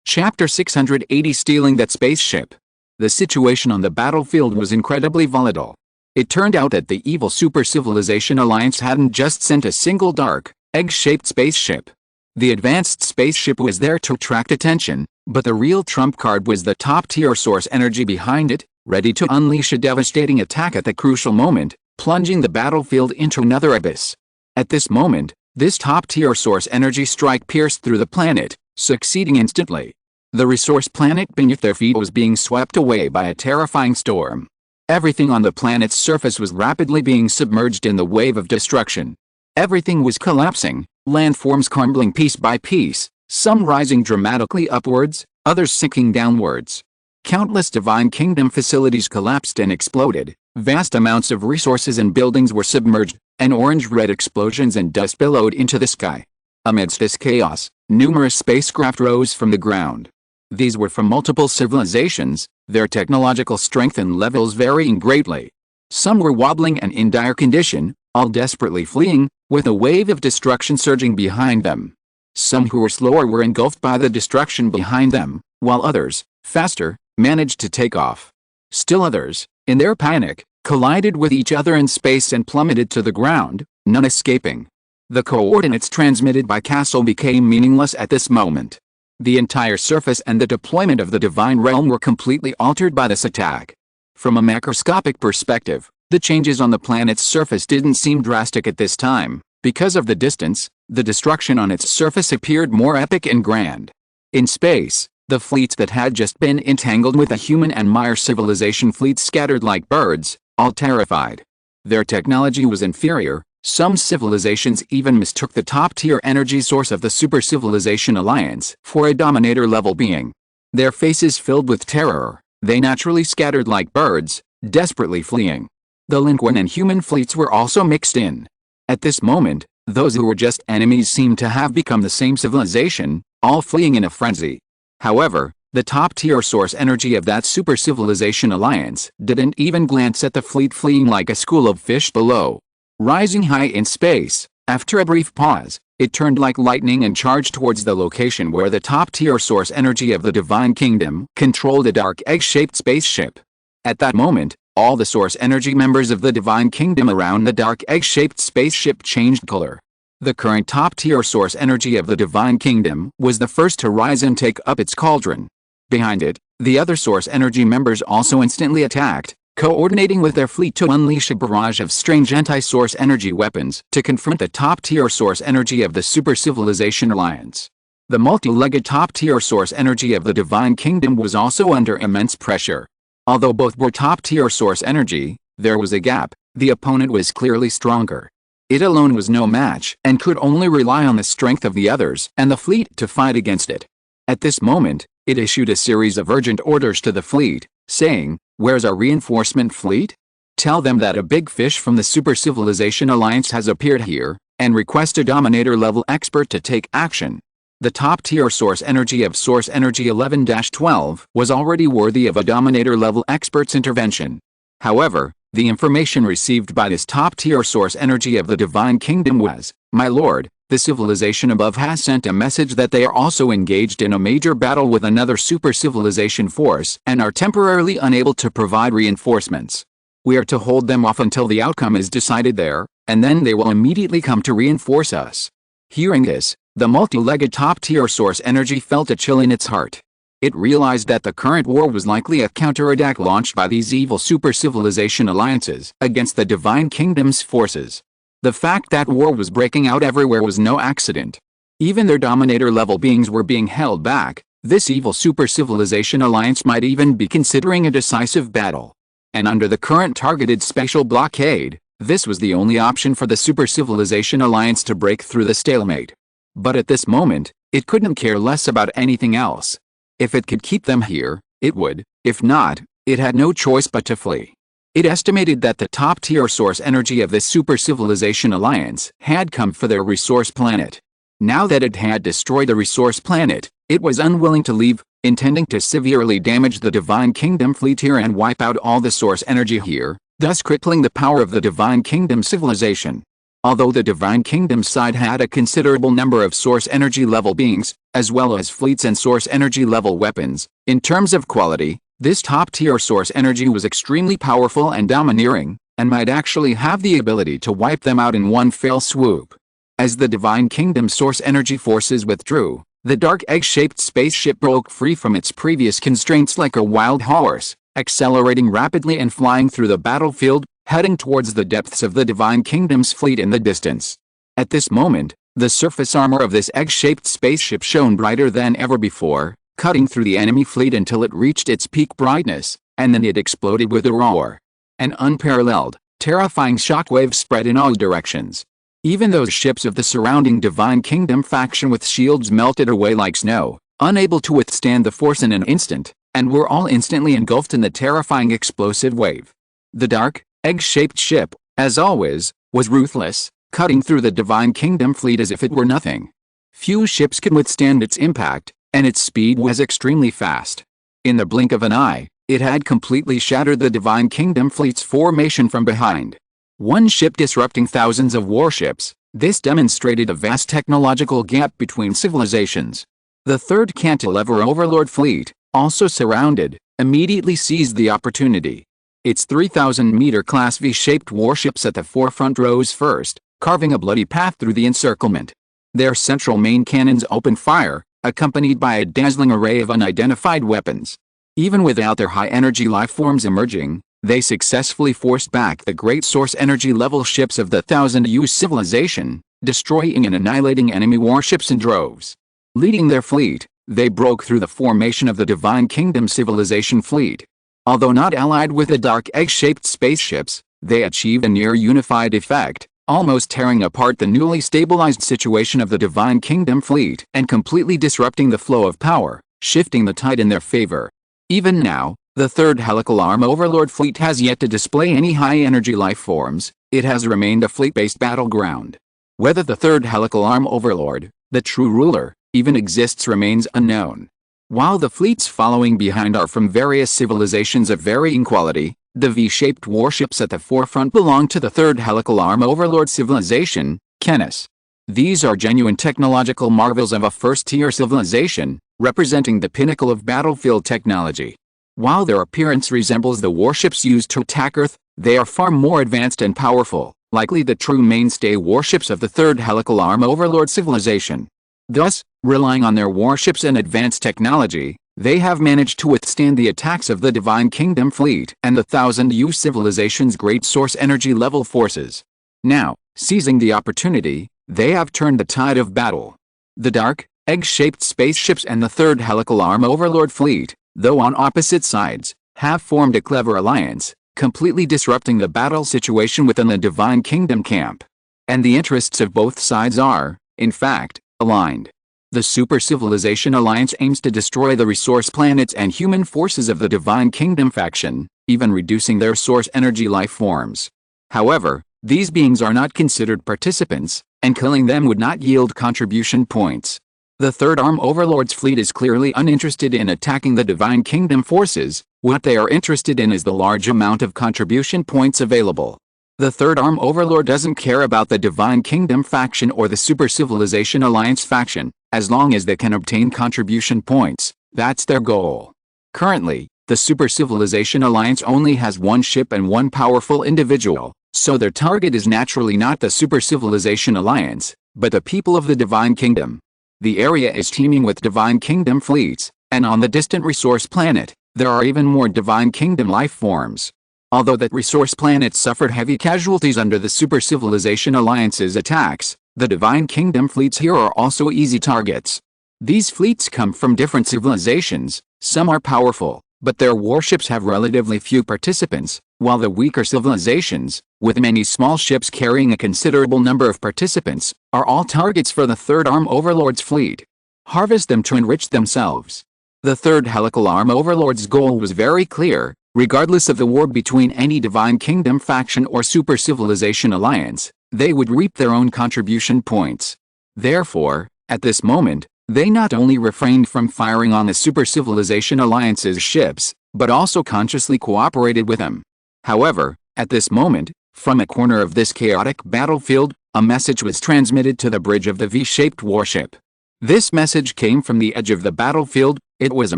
Chapter 680 Stealing that spaceship. The situation on the battlefield was incredibly volatile. It turned out that the evil Super Civilization Alliance hadn't just sent a single dark, egg-shaped spaceship. The advanced spaceship was there to attract attention, but the real trump card was the top-tier source energy behind it, ready to unleash a devastating attack at the crucial moment, plunging the battlefield into another abyss. At this moment, this top-tier source energy strike pierced through the planet, succeeding instantly. The resource planet beneath their feet was being swept away by a terrifying storm. Everything on the planet's surface was rapidly being submerged in the wave of destruction. Everything was collapsing, landforms crumbling piece by piece, some rising dramatically upwards, others sinking downwards. Countless Divine Kingdom facilities collapsed and exploded, vast amounts of resources and buildings were submerged, and orange-red explosions and dust billowed into the sky. Amidst this chaos, numerous spacecraft rose from the ground. These were from multiple civilizations, their technological strength and levels varying greatly. Some were wobbling and in dire condition, all desperately fleeing, with a wave of destruction surging behind them. Some who were slower were engulfed by the destruction behind them, while others, faster, managed to take off. Still others, in their panic, collided with each other in space and plummeted to the ground, none escaping. The coordinates transmitted by Castle became meaningless at this moment. The entire surface and the deployment of the Divine Realm were completely altered by this attack. From a macroscopic perspective, the changes on the planet's surface didn't seem drastic at this time. Because of the distance, the destruction on its surface appeared more epic and grand. In space, the fleets that had just been entangled with a human and Mire civilization fleet scattered like birds, all terrified. Their technology was inferior. Some civilizations even mistook the top-tier energy source of the Super Civilization Alliance for a Dominator-level being. Their faces filled with terror, they naturally scattered like birds, desperately fleeing. The Lin Qun and human fleets were also mixed in. At this moment, those who were just enemies seemed to have become the same civilization, all fleeing in a frenzy. However, the top-tier source energy of that Super Civilization Alliance didn't even glance at the fleet fleeing like a school of fish below. Rising high in space, after a brief pause, it turned like lightning and charged towards the location where the top-tier source energy of the Divine Kingdom controlled a dark egg-shaped spaceship. At that moment, all the source energy members of the Divine Kingdom around the dark egg-shaped spaceship changed color. The current top-tier source energy of the Divine Kingdom was the first to rise and take up its cauldron. Behind it, the other source energy members also instantly attacked, coordinating with their fleet to unleash a barrage of strange anti-source energy weapons to confront the top-tier source energy of the Super Civilization Alliance. The multi-legged top-tier source energy of the Divine Kingdom was also under immense pressure. Although both were top-tier source energy, there was a gap. The opponent was clearly stronger. It alone was no match and could only rely on the strength of the others and the fleet to fight against it. At this moment, it issued a series of urgent orders to the fleet, saying, Where's our reinforcement fleet? Tell them that a big fish from the Super Civilization Alliance has appeared here, and request a Dominator-level expert to take action. The top-tier source energy of Source Energy 11-12 was already worthy of a Dominator-level expert's intervention. However, the information received by this top-tier source energy of the Divine Kingdom was, "My lord, the civilization above has sent a message that they are also engaged in a major battle with another super civilization force and are temporarily unable to provide reinforcements. We are to hold them off until the outcome is decided there, and then they will immediately come to reinforce us." Hearing this, the multi-legged top-tier source energy felt a chill in its heart. It realized that the current war was likely a counterattack launched by these evil super civilization alliances against the Divine Kingdom's forces. The fact that war was breaking out everywhere was no accident. Even their Dominator-level beings were being held back. This evil super civilization alliance might even be considering a decisive battle. And under the current targeted spatial blockade, this was the only option for the Super Civilization Alliance to break through the stalemate. But at this moment, it couldn't care less about anything else. If it could keep them here, it would. If not, it had no choice but to flee. It estimated that the top-tier source energy of this Super Civilization Alliance had come for their resource planet. Now that it had destroyed the resource planet, it was unwilling to leave, intending to severely damage the Divine Kingdom fleet here and wipe out all the source energy here, thus crippling the power of the Divine Kingdom civilization. Although the Divine Kingdom side had a considerable number of source energy level beings, as well as fleets and source energy level weapons, in terms of quality, this top-tier source energy was extremely powerful and domineering, and might actually have the ability to wipe them out in one fell swoop. As the Divine Kingdom source energy forces withdrew, the dark egg-shaped spaceship broke free from its previous constraints like a wild horse, accelerating rapidly and flying through the battlefield, heading towards the depths of the Divine Kingdom's fleet in the distance. At this moment, the surface armor of this egg-shaped spaceship shone brighter than ever before, cutting through the enemy fleet until it reached its peak brightness, and then it exploded with a roar. An unparalleled, terrifying shockwave spread in all directions. Even those ships of the surrounding Divine Kingdom faction with shields melted away like snow, unable to withstand the force in an instant, and were all instantly engulfed in the terrifying explosive wave. The dark, egg-shaped ship, as always, was ruthless, cutting through the Divine Kingdom fleet as if it were nothing. Few ships could withstand its impact, and its speed was extremely fast. In the blink of an eye, it had completely shattered the Divine Kingdom fleet's formation from behind. One ship disrupting thousands of warships, this demonstrated a vast technological gap between civilizations. The third cantilever Overlord fleet, also surrounded, immediately seized the opportunity. Its 3,000-meter class V-shaped warships at the forefront rose first, carving a bloody path through the encirclement. Their central main cannons opened fire, accompanied by a dazzling array of unidentified weapons. Even without their high-energy lifeforms emerging, they successfully forced back the great source energy level ships of the Thousand-Year civilization, destroying and annihilating enemy warships in droves. Leading their fleet, they broke through the formation of the Divine Kingdom civilization fleet. Although not allied with the dark egg-shaped spaceships, they achieved a near-unified effect, almost tearing apart the newly stabilized situation of the Divine Kingdom fleet and completely disrupting the flow of power, shifting the tide in their favor. Even now, the third helical arm Overlord fleet has yet to display any high-energy life forms. It has remained a fleet-based battleground. Whether the third helical arm Overlord, the true ruler, even exists remains unknown. While the fleets following behind are from various civilizations of varying quality, the V-shaped warships at the forefront belong to the third helical arm Overlord civilization, Kenis. These are genuine technological marvels of a first-tier civilization, representing the pinnacle of battlefield technology. While their appearance resembles the warships used to attack Earth, they are far more advanced and powerful, likely the true mainstay warships of the third helical arm Overlord civilization. Thus, relying on their warships and advanced technology, they have managed to withstand the attacks of the Divine Kingdom fleet and the Thousand-Year civilization's great source energy level forces. Now, seizing the opportunity, they have turned the tide of battle. The dark, egg-shaped spaceships and the third helical arm Overlord fleet, though on opposite sides, have formed a clever alliance, completely disrupting the battle situation within the Divine Kingdom camp. And the interests of both sides are, in fact, aligned. The Super Civilization Alliance aims to destroy the resource planets and human forces of the Divine Kingdom faction, even reducing their source energy life forms. However, these beings are not considered participants, and killing them would not yield contribution points. The Third Arm Overlord's fleet is clearly uninterested in attacking the Divine Kingdom forces. What they are interested in is the large amount of contribution points available. The Third Arm Overlord doesn't care about the Divine Kingdom faction or the Super Civilization Alliance faction, as long as they can obtain contribution points. That's their goal. Currently, the Super Civilization Alliance only has one ship and one powerful individual, so their target is naturally not the Super Civilization Alliance, but the people of the Divine Kingdom. The area is teeming with Divine Kingdom fleets, and on the distant resource planet, there are even more Divine Kingdom life forms. Although that resource planet suffered heavy casualties under the Super Civilization Alliance's attacks, the Divine Kingdom fleets here are also easy targets. These fleets come from different civilizations, some are powerful, but their warships have relatively few participants, while the weaker civilizations, with many small ships carrying a considerable number of participants, are all targets for the Third Arm Overlord's fleet. Harvest them to enrich themselves. The Third Helical Arm Overlord's goal was very clear. Regardless of the war between any Divine Kingdom faction or Super Civilization Alliance, they would reap their own contribution points. Therefore, at this moment, they not only refrained from firing on the Super Civilization Alliance's ships, but also consciously cooperated with them. However, at this moment, from a corner of this chaotic battlefield, a message was transmitted to the bridge of the V-shaped warship. This message came from the edge of the battlefield. It was a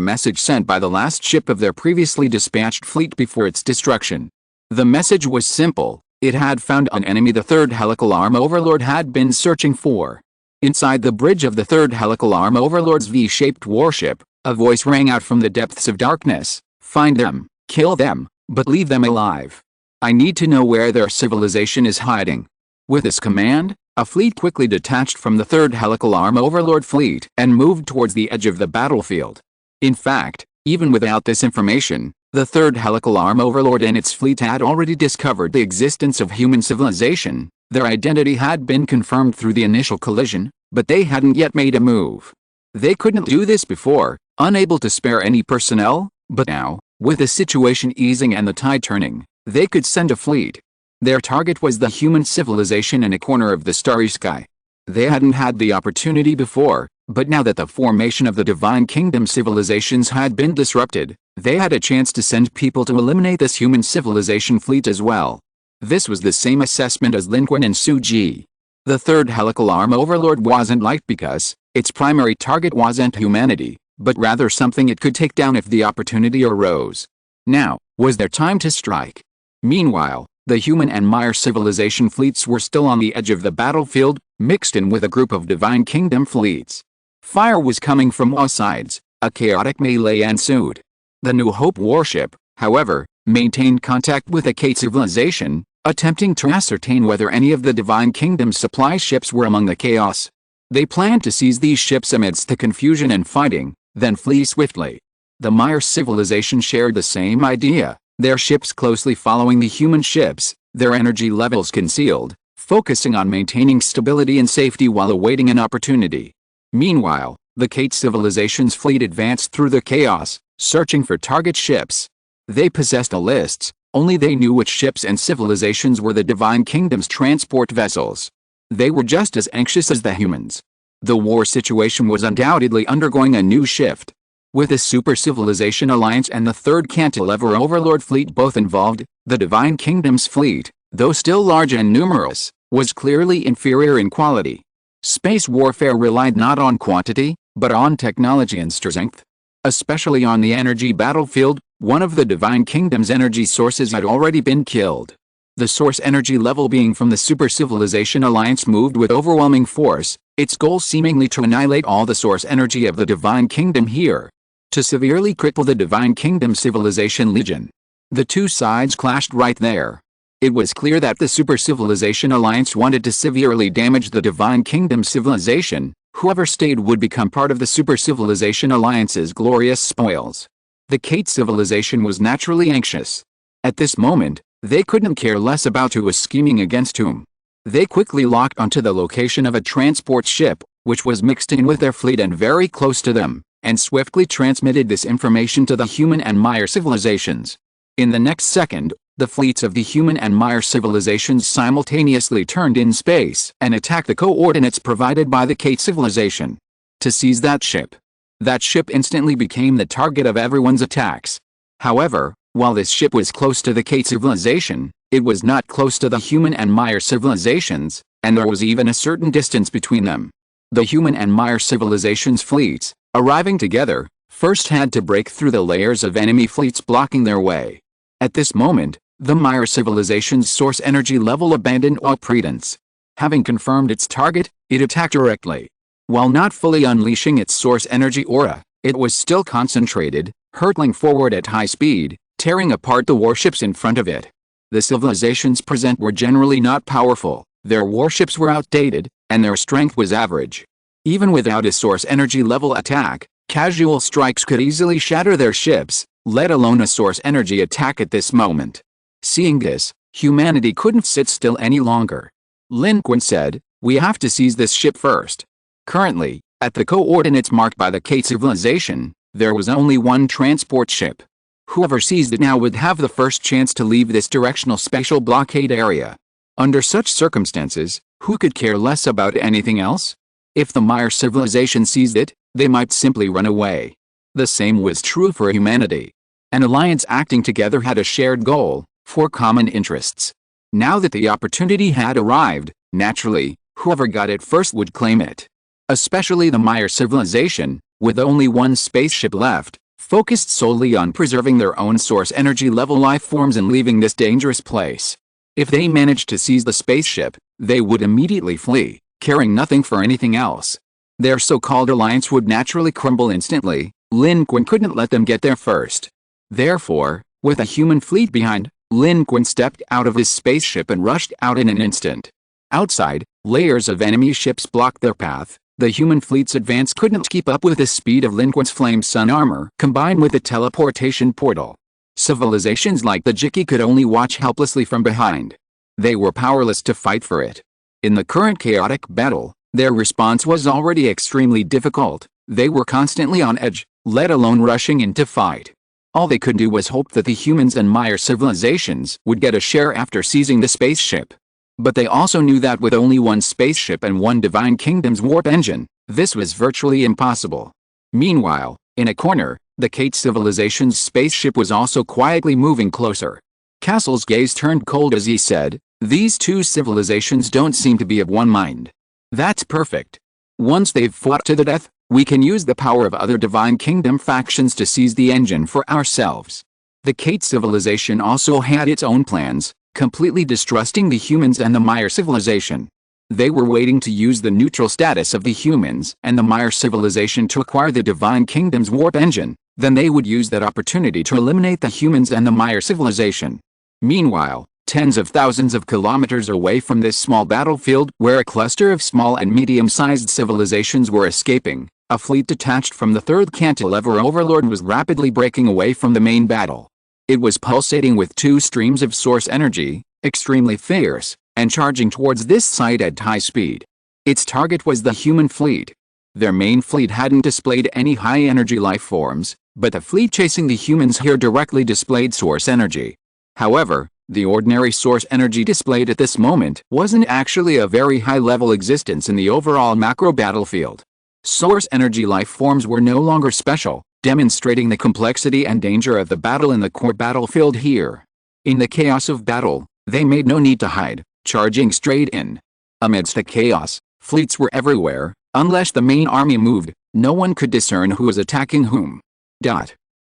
message sent by the last ship of their previously dispatched fleet before its destruction. The message was simple. It had found an enemy the Third Helical Arm Overlord had been searching for. Inside the bridge of the Third Helical Arm Overlord's V-shaped warship, a voice rang out from the depths of darkness. Find them, kill them, but leave them alive. I need to know where their civilization is hiding. With this command, a fleet quickly detached from the Third Helical Arm Overlord fleet and moved towards the edge of the battlefield. In fact, even without this information, the Third Helical Arm Overlord and its fleet had already discovered the existence of human civilization. Their identity had been confirmed through the initial collision, but they hadn't yet made a move. They couldn't do this before, unable to spare any personnel, but now, with the situation easing and the tide turning, they could send a fleet. Their target was the human civilization in a corner of the starry sky. They hadn't had the opportunity before, but now that the formation of the Divine Kingdom civilizations had been disrupted, they had a chance to send people to eliminate this human civilization fleet as well. This was the same assessment as Lin Qun and Suji. The Third Helical Arm Overlord wasn't liked because its primary target wasn't humanity, but rather something it could take down if the opportunity arose. Now, was their time to strike. Meanwhile, the human and Mire civilization fleets were still on the edge of the battlefield, mixed in with a group of Divine Kingdom fleets. Fire was coming from all sides. A chaotic melee ensued. The New Hope warship, however, maintained contact with the Kate civilization, attempting to ascertain whether any of the Divine Kingdom supply ships were among the chaos. They planned to seize these ships amidst the confusion and fighting, then flee swiftly. The Mire civilization shared the same idea. Their ships closely following the human ships, their energy levels concealed, focusing on maintaining stability and safety while awaiting an opportunity. Meanwhile, the Kate civilization's fleet advanced through the chaos, searching for target ships. They possessed a list, only they knew which ships and civilizations were the Divine Kingdom's transport vessels. They were just as anxious as the humans. The war situation was undoubtedly undergoing a new shift. With the Super Civilization Alliance and the Third Cantilever Overlord fleet both involved, the Divine Kingdom's fleet, though still large and numerous, was clearly inferior in quality. Space warfare relied not on quantity, but on technology and strength. Especially on the energy battlefield, one of the Divine Kingdom's energy sources had already been killed. The source energy level being from the Super Civilization Alliance moved with overwhelming force, its goal seemingly to annihilate all the source energy of the Divine Kingdom here. To severely cripple the Divine Kingdom Civilization Legion. The two sides clashed right there. It was clear that the Super Civilization Alliance wanted to severely damage the Divine Kingdom civilization. Whoever stayed would become part of the Super Civilization Alliance's glorious spoils. The Kate civilization was naturally anxious. At this moment, they couldn't care less about who was scheming against whom. They quickly locked onto the location of a transport ship, which was mixed in with their fleet and very close to them, and swiftly transmitted this information to the human and Mire civilizations. In the next second, the fleets of the human and Mire civilizations simultaneously turned in space and attacked the coordinates provided by the Kate civilization. To seize that ship instantly became the target of everyone's attacks. However, while this ship was close to the Kate civilization, it was not close to the human and Mire civilizations, and there was even a certain distance between them. The human and Mire civilizations' fleets, arriving together, first had to break through the layers of enemy fleets blocking their way. At this moment, the Mire civilization's source energy level abandoned all pretense. Having confirmed its target, it attacked directly. While not fully unleashing its source energy aura, it was still concentrated, hurtling forward at high speed, tearing apart the warships in front of it. The civilizations present were generally not powerful, their warships were outdated, and their strength was average. Even without a source energy level attack, casual strikes could easily shatter their ships, let alone a source energy attack at this moment. Seeing this, humanity couldn't sit still any longer. Lin Qun said, "We have to seize this ship first." Currently, at the coordinates marked by the Kate civilization, there was only one transport ship. Whoever seized it now would have the first chance to leave this directional spatial blockade area. Under such circumstances, who could care less about anything else? If the Mire civilization seized it, they might simply run away. The same was true for humanity. An alliance acting together had a shared goal, for common interests. Now that the opportunity had arrived, naturally, whoever got it first would claim it. Especially the Mire civilization, with only one spaceship left, focused solely on preserving their own source energy level life forms and leaving this dangerous place. If they managed to seize the spaceship, they would immediately flee, caring nothing for anything else. Their so-called alliance would naturally crumble instantly. Lin Qun couldn't let them get there first. Therefore, with a human fleet behind, Lin Qun stepped out of his spaceship and rushed out in an instant. Outside, layers of enemy ships blocked their path. The human fleet's advance couldn't keep up with the speed of Lin Qun's flame sun armor combined with the teleportation portal. Civilizations like the Jiki could only watch helplessly from behind. They were powerless to fight for it. In the current chaotic battle, their response was already extremely difficult. They were constantly on edge, let alone rushing in to fight. All they could do was hope that the humans and Mire civilizations would get a share after seizing the spaceship. But they also knew that with only one spaceship and one Divine Kingdom's warp engine, this was virtually impossible. Meanwhile, in a corner, the Kate civilization's spaceship was also quietly moving closer. Castle's gaze turned cold as he said, "These two civilizations don't seem to be of one mind. That's perfect. Once they've fought to the death, we can use the power of other Divine Kingdom factions to seize the engine for ourselves." The Kate civilization also had its own plans, completely distrusting the humans and the Mire civilization. They were waiting to use the neutral status of the humans and the Mire civilization to acquire the Divine Kingdom's warp engine, then they would use that opportunity to eliminate the humans and the Mire civilization. Meanwhile, tens of thousands of kilometers away from this small battlefield where a cluster of small and medium-sized civilizations were escaping, a fleet detached from the third cantilever overlord was rapidly breaking away from the main battle. It was pulsating with two streams of source energy, extremely fierce, and charging towards this site at high speed. Its target was the human fleet. Their main fleet hadn't displayed any high-energy life forms, but the fleet chasing the humans here directly displayed source energy. However, the ordinary source energy displayed at this moment wasn't actually a very high-level existence in the overall macro battlefield. Source energy life forms were no longer special, demonstrating the complexity and danger of the battle in the core battlefield here. In the chaos of battle, they made no need to hide, charging straight in. Amidst the chaos, fleets were everywhere. Unless the main army moved, no one could discern who was attacking whom.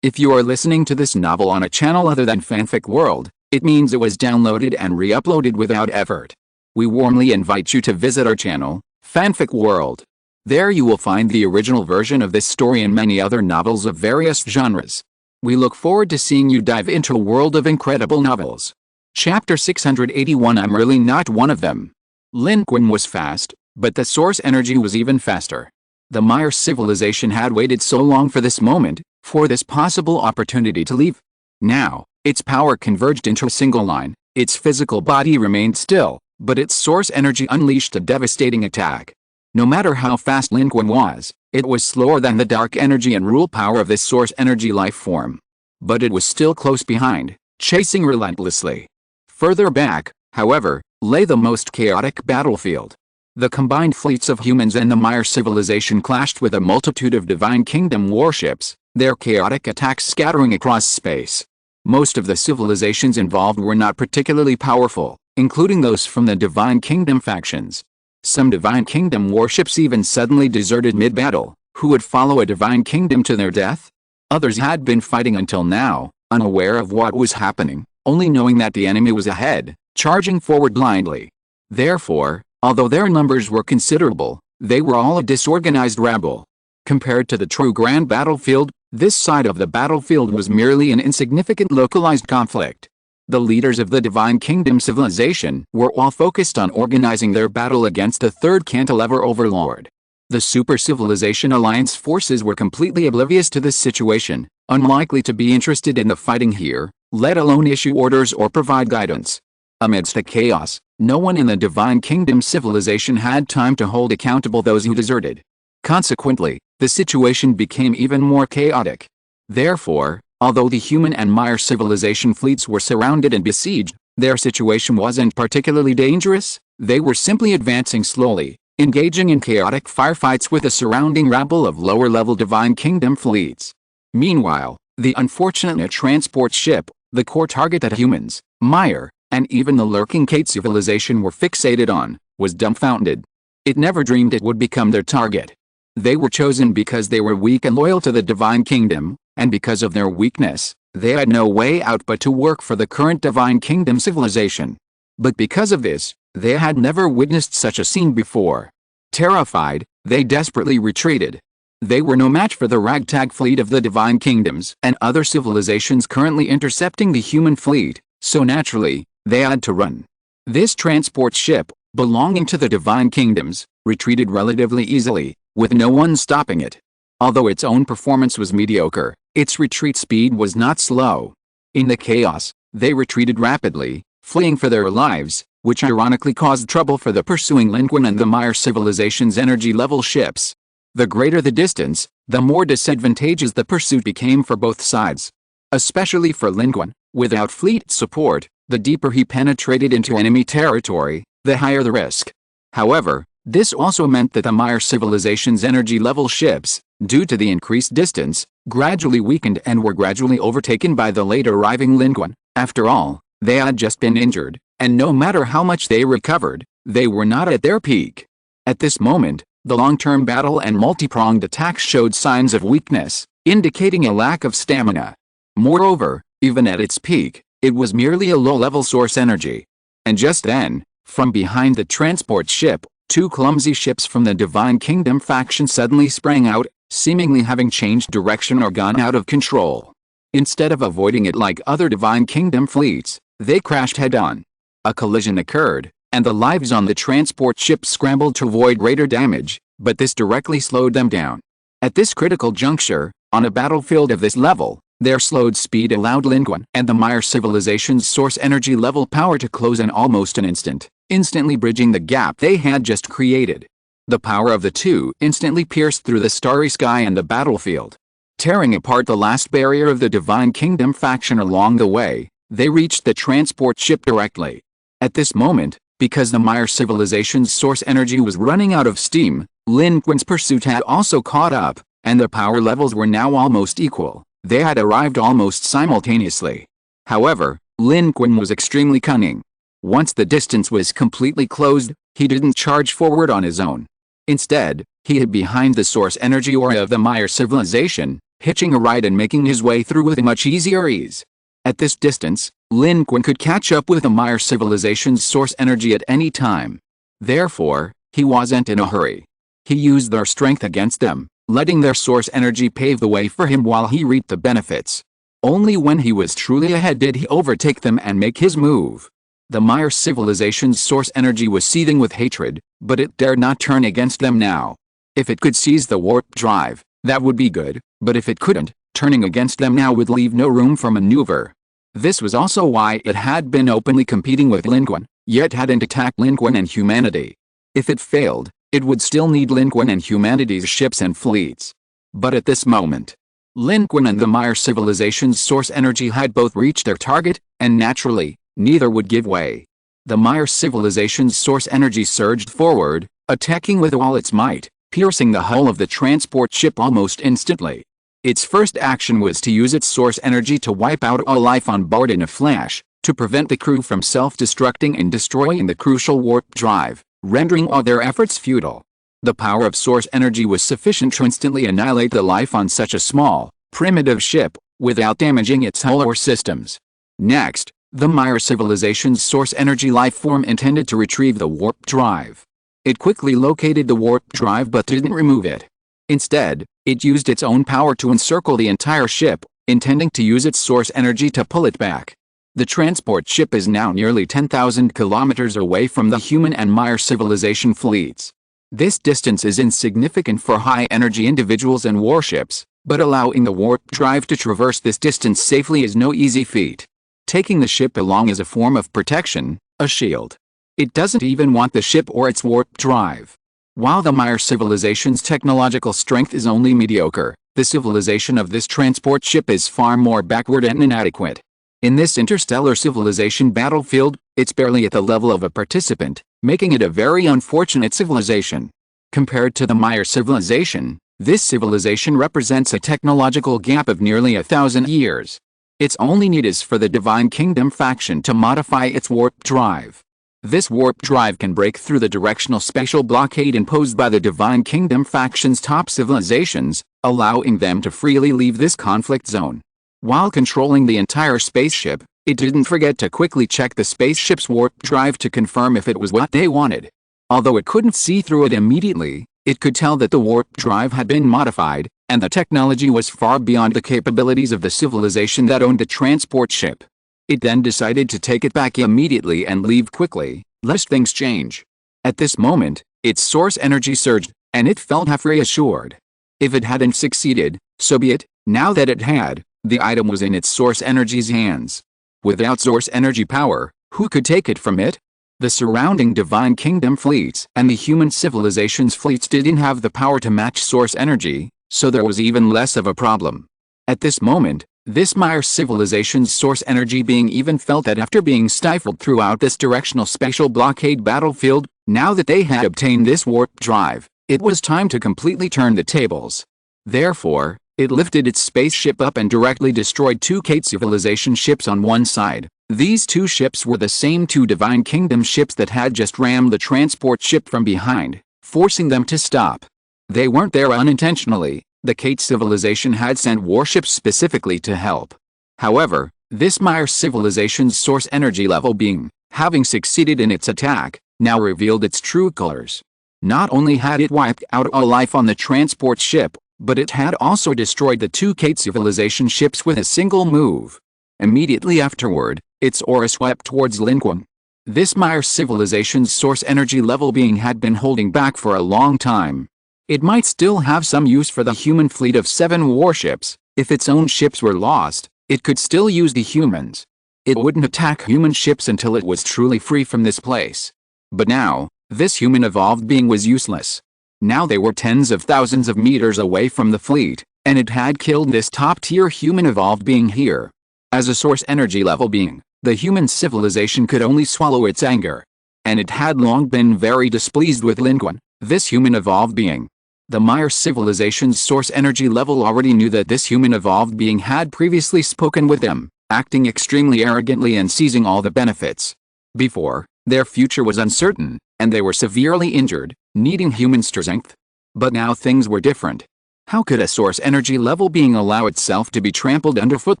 If you are listening to this novel on a channel other than Fanfic World, it means it was downloaded and re-uploaded without effort. We warmly invite you to visit our channel, Fanfic World. There you will find the original version of this story and many other novels of various genres. We look forward to seeing you dive into a world of incredible novels. Chapter 681. I'm really not one of them. Lin Qun was fast, but the source energy was even faster. The Mire civilization had waited so long for this moment, for this possible opportunity to leave. Now, its power converged into a single line. Its physical body remained still, but its source energy unleashed a devastating attack. No matter how fast Lin Qun was, it was slower than the dark energy and rule power of this source energy life form. But it was still close behind, chasing relentlessly. Further back, however, lay the most chaotic battlefield. The combined fleets of humans and the Mire civilization clashed with a multitude of Divine Kingdom warships, their chaotic attacks scattering across space. Most of the civilizations involved were not particularly powerful, including those from the Divine Kingdom factions. Some Divine Kingdom warships even suddenly deserted mid-battle. Who would follow a Divine Kingdom to their death? Others had been fighting until now, unaware of what was happening, only knowing that the enemy was ahead, charging forward blindly. Therefore, although their numbers were considerable, they were all a disorganized rabble. Compared to the true grand battlefield, this side of the battlefield was merely an insignificant localized conflict. The leaders of the Divine Kingdom civilization were all focused on organizing their battle against the third cantilever overlord. The Super Civilization Alliance forces were completely oblivious to this situation, unlikely to be interested in the fighting here, let alone issue orders or provide guidance. Amidst the chaos, no one in the Divine Kingdom civilization had time to hold accountable those who deserted. Consequently, the situation became even more chaotic. Therefore, although the human and Mire civilization fleets were surrounded and besieged, their situation wasn't particularly dangerous. They were simply advancing slowly, engaging in chaotic firefights with the surrounding rabble of lower-level Divine Kingdom fleets. Meanwhile, the unfortunate transport ship, the core target that humans, Mire, and even the lurking Kate civilization were fixated on, was dumbfounded. It never dreamed it would become their target. They were chosen because they were weak and loyal to the Divine Kingdom, and because of their weakness, they had no way out but to work for the current Divine Kingdom civilization. But because of this, they had never witnessed such a scene before. Terrified, they desperately retreated. They were no match for the ragtag fleet of the Divine Kingdoms and other civilizations currently intercepting the human fleet, so naturally, they had to run. This transport ship, belonging to the Divine Kingdoms, retreated relatively easily, with no one stopping it. Although its own performance was mediocre, its retreat speed was not slow. In the chaos, they retreated rapidly, fleeing for their lives, which ironically caused trouble for the pursuing Lin Qun and the Mire civilization's energy-level ships. The greater the distance, the more disadvantageous the pursuit became for both sides. Especially for Lin Qun, without fleet support, the deeper he penetrated into enemy territory, the higher the risk. However, this also meant that the Mire civilization's energy-level ships, due to the increased distance, gradually weakened and were gradually overtaken by the late-arriving Lin Qun. After all, they had just been injured, and no matter how much they recovered, they were not at their peak. At this moment, the long-term battle and multi-pronged attacks showed signs of weakness, indicating a lack of stamina. Moreover, even at its peak, it was merely a low-level source energy. And just then, from behind the transport ship, two clumsy ships from the Divine Kingdom faction suddenly sprang out, seemingly having changed direction or gone out of control. Instead of avoiding it like other Divine Kingdom fleets, they crashed head-on. A collision occurred, and the lives on the transport ship scrambled to avoid greater damage, but this directly slowed them down. At this critical juncture, on a battlefield of this level, their slowed speed allowed Lin Qun and the Mire civilization's source energy level power to close in almost an instant, instantly bridging the gap they had just created. The power of the two instantly pierced through the starry sky and the battlefield. Tearing apart the last barrier of the Divine Kingdom faction along the way, they reached the transport ship directly. At this moment, because the Mire civilization's source energy was running out of steam, Lin Qun's pursuit had also caught up, and the power levels were now almost equal. They had arrived almost simultaneously. However, Lin Qun was extremely cunning. Once the distance was completely closed, he didn't charge forward on his own. Instead, he hid behind the source energy aura of the Mire civilization, hitching a ride and making his way through with much easier ease. At this distance, Lin Qun could catch up with the Mire civilization's source energy at any time. Therefore, he wasn't in a hurry. He used their strength against them, letting their source energy pave the way for him while he reaped the benefits. Only when he was truly ahead did he overtake them and make his move. The Mire civilization's source energy was seething with hatred, but it dared not turn against them now. If it could seize the warp drive, that would be good, but if it couldn't, turning against them now would leave no room for maneuver. This was also why it had been openly competing with Lin Qun, yet hadn't attacked Lin Qun and humanity. If it failed, it would still need Lin Qun and humanity's ships and fleets. But at this moment, Lin Qun and the Maya civilization's source energy had both reached their target, and naturally, neither would give way. The Maya civilization's source energy surged forward, attacking with all its might, piercing the hull of the transport ship almost instantly. Its first action was to use its source energy to wipe out all life on board in a flash, to prevent the crew from self-destructing and destroying the crucial warp drive, rendering all their efforts futile. The power of source energy was sufficient to instantly annihilate the life on such a small, primitive ship, without damaging its hull or systems. Next, the Maya civilization's source energy life form intended to retrieve the warp drive. It quickly located the warp drive but didn't remove it. Instead, it used its own power to encircle the entire ship, intending to use its source energy to pull it back. The transport ship is now nearly 10,000 kilometers away from the human and Maya civilization fleets. This distance is insignificant for high-energy individuals and warships, but allowing the warp drive to traverse this distance safely is no easy feat. Taking the ship along is a form of protection, a shield. It doesn't even want the ship or its warp drive. While the Maya civilization's technological strength is only mediocre, the civilization of this transport ship is far more backward and inadequate. In this interstellar civilization battlefield, it's barely at the level of a participant, making it a very unfortunate civilization. Compared to the Maya civilization, this civilization represents a technological gap of nearly 1,000 years. Its only need is for the Divine Kingdom faction to modify its warp drive. This warp drive can break through the directional spatial blockade imposed by the Divine Kingdom faction's top civilizations, allowing them to freely leave this conflict zone. While controlling the entire spaceship, it didn't forget to quickly check the spaceship's warp drive to confirm if it was what they wanted. Although it couldn't see through it immediately, it could tell that the warp drive had been modified, and the technology was far beyond the capabilities of the civilization that owned the transport ship. It then decided to take it back immediately and leave quickly, lest things change. At this moment, its source energy surged, and it felt half reassured. If it hadn't succeeded, so be it. Now that it had, the item was in its source energy's hands. Without source energy power, who could take it from it? The surrounding Divine Kingdom fleets and the human civilization's fleets didn't have the power to match source energy, so there was even less of a problem. At this moment, this Maya civilization's source energy being even felt that after being stifled throughout this directional spatial blockade battlefield, now that they had obtained this warp drive, it was time to completely turn the tables. Therefore, it lifted its spaceship up and directly destroyed two Kate civilization ships on one side. These two ships were the same two Divine Kingdom ships that had just rammed the transport ship from behind, forcing them to stop. They weren't there unintentionally. The Kate civilization had sent warships specifically to help. However, this Maya civilization's source energy level being, having succeeded in its attack, now revealed its true colors. Not only had it wiped out all life on the transport ship, but it had also destroyed the two Kate civilization ships with a single move. Immediately afterward, its aura swept towards Lin Qun. This Maya civilization's source energy level being had been holding back for a long time. It might still have some use for the human fleet of 7 warships. If its own ships were lost, it could still use the humans. It wouldn't attack human ships until it was truly free from this place. But now, this human evolved being was useless. Now they were tens of thousands of meters away from the fleet, and it had killed this top-tier human evolved being here. As a source energy level being, the human civilization could only swallow its anger. And it had long been very displeased with Lin Qun, this human evolved being. The Maya civilization's source energy level already knew that this human evolved being had previously spoken with them, acting extremely arrogantly and seizing all the benefits. Before, their future was uncertain, and they were severely injured, needing human strength. But now things were different. How could a source energy level being allow itself to be trampled underfoot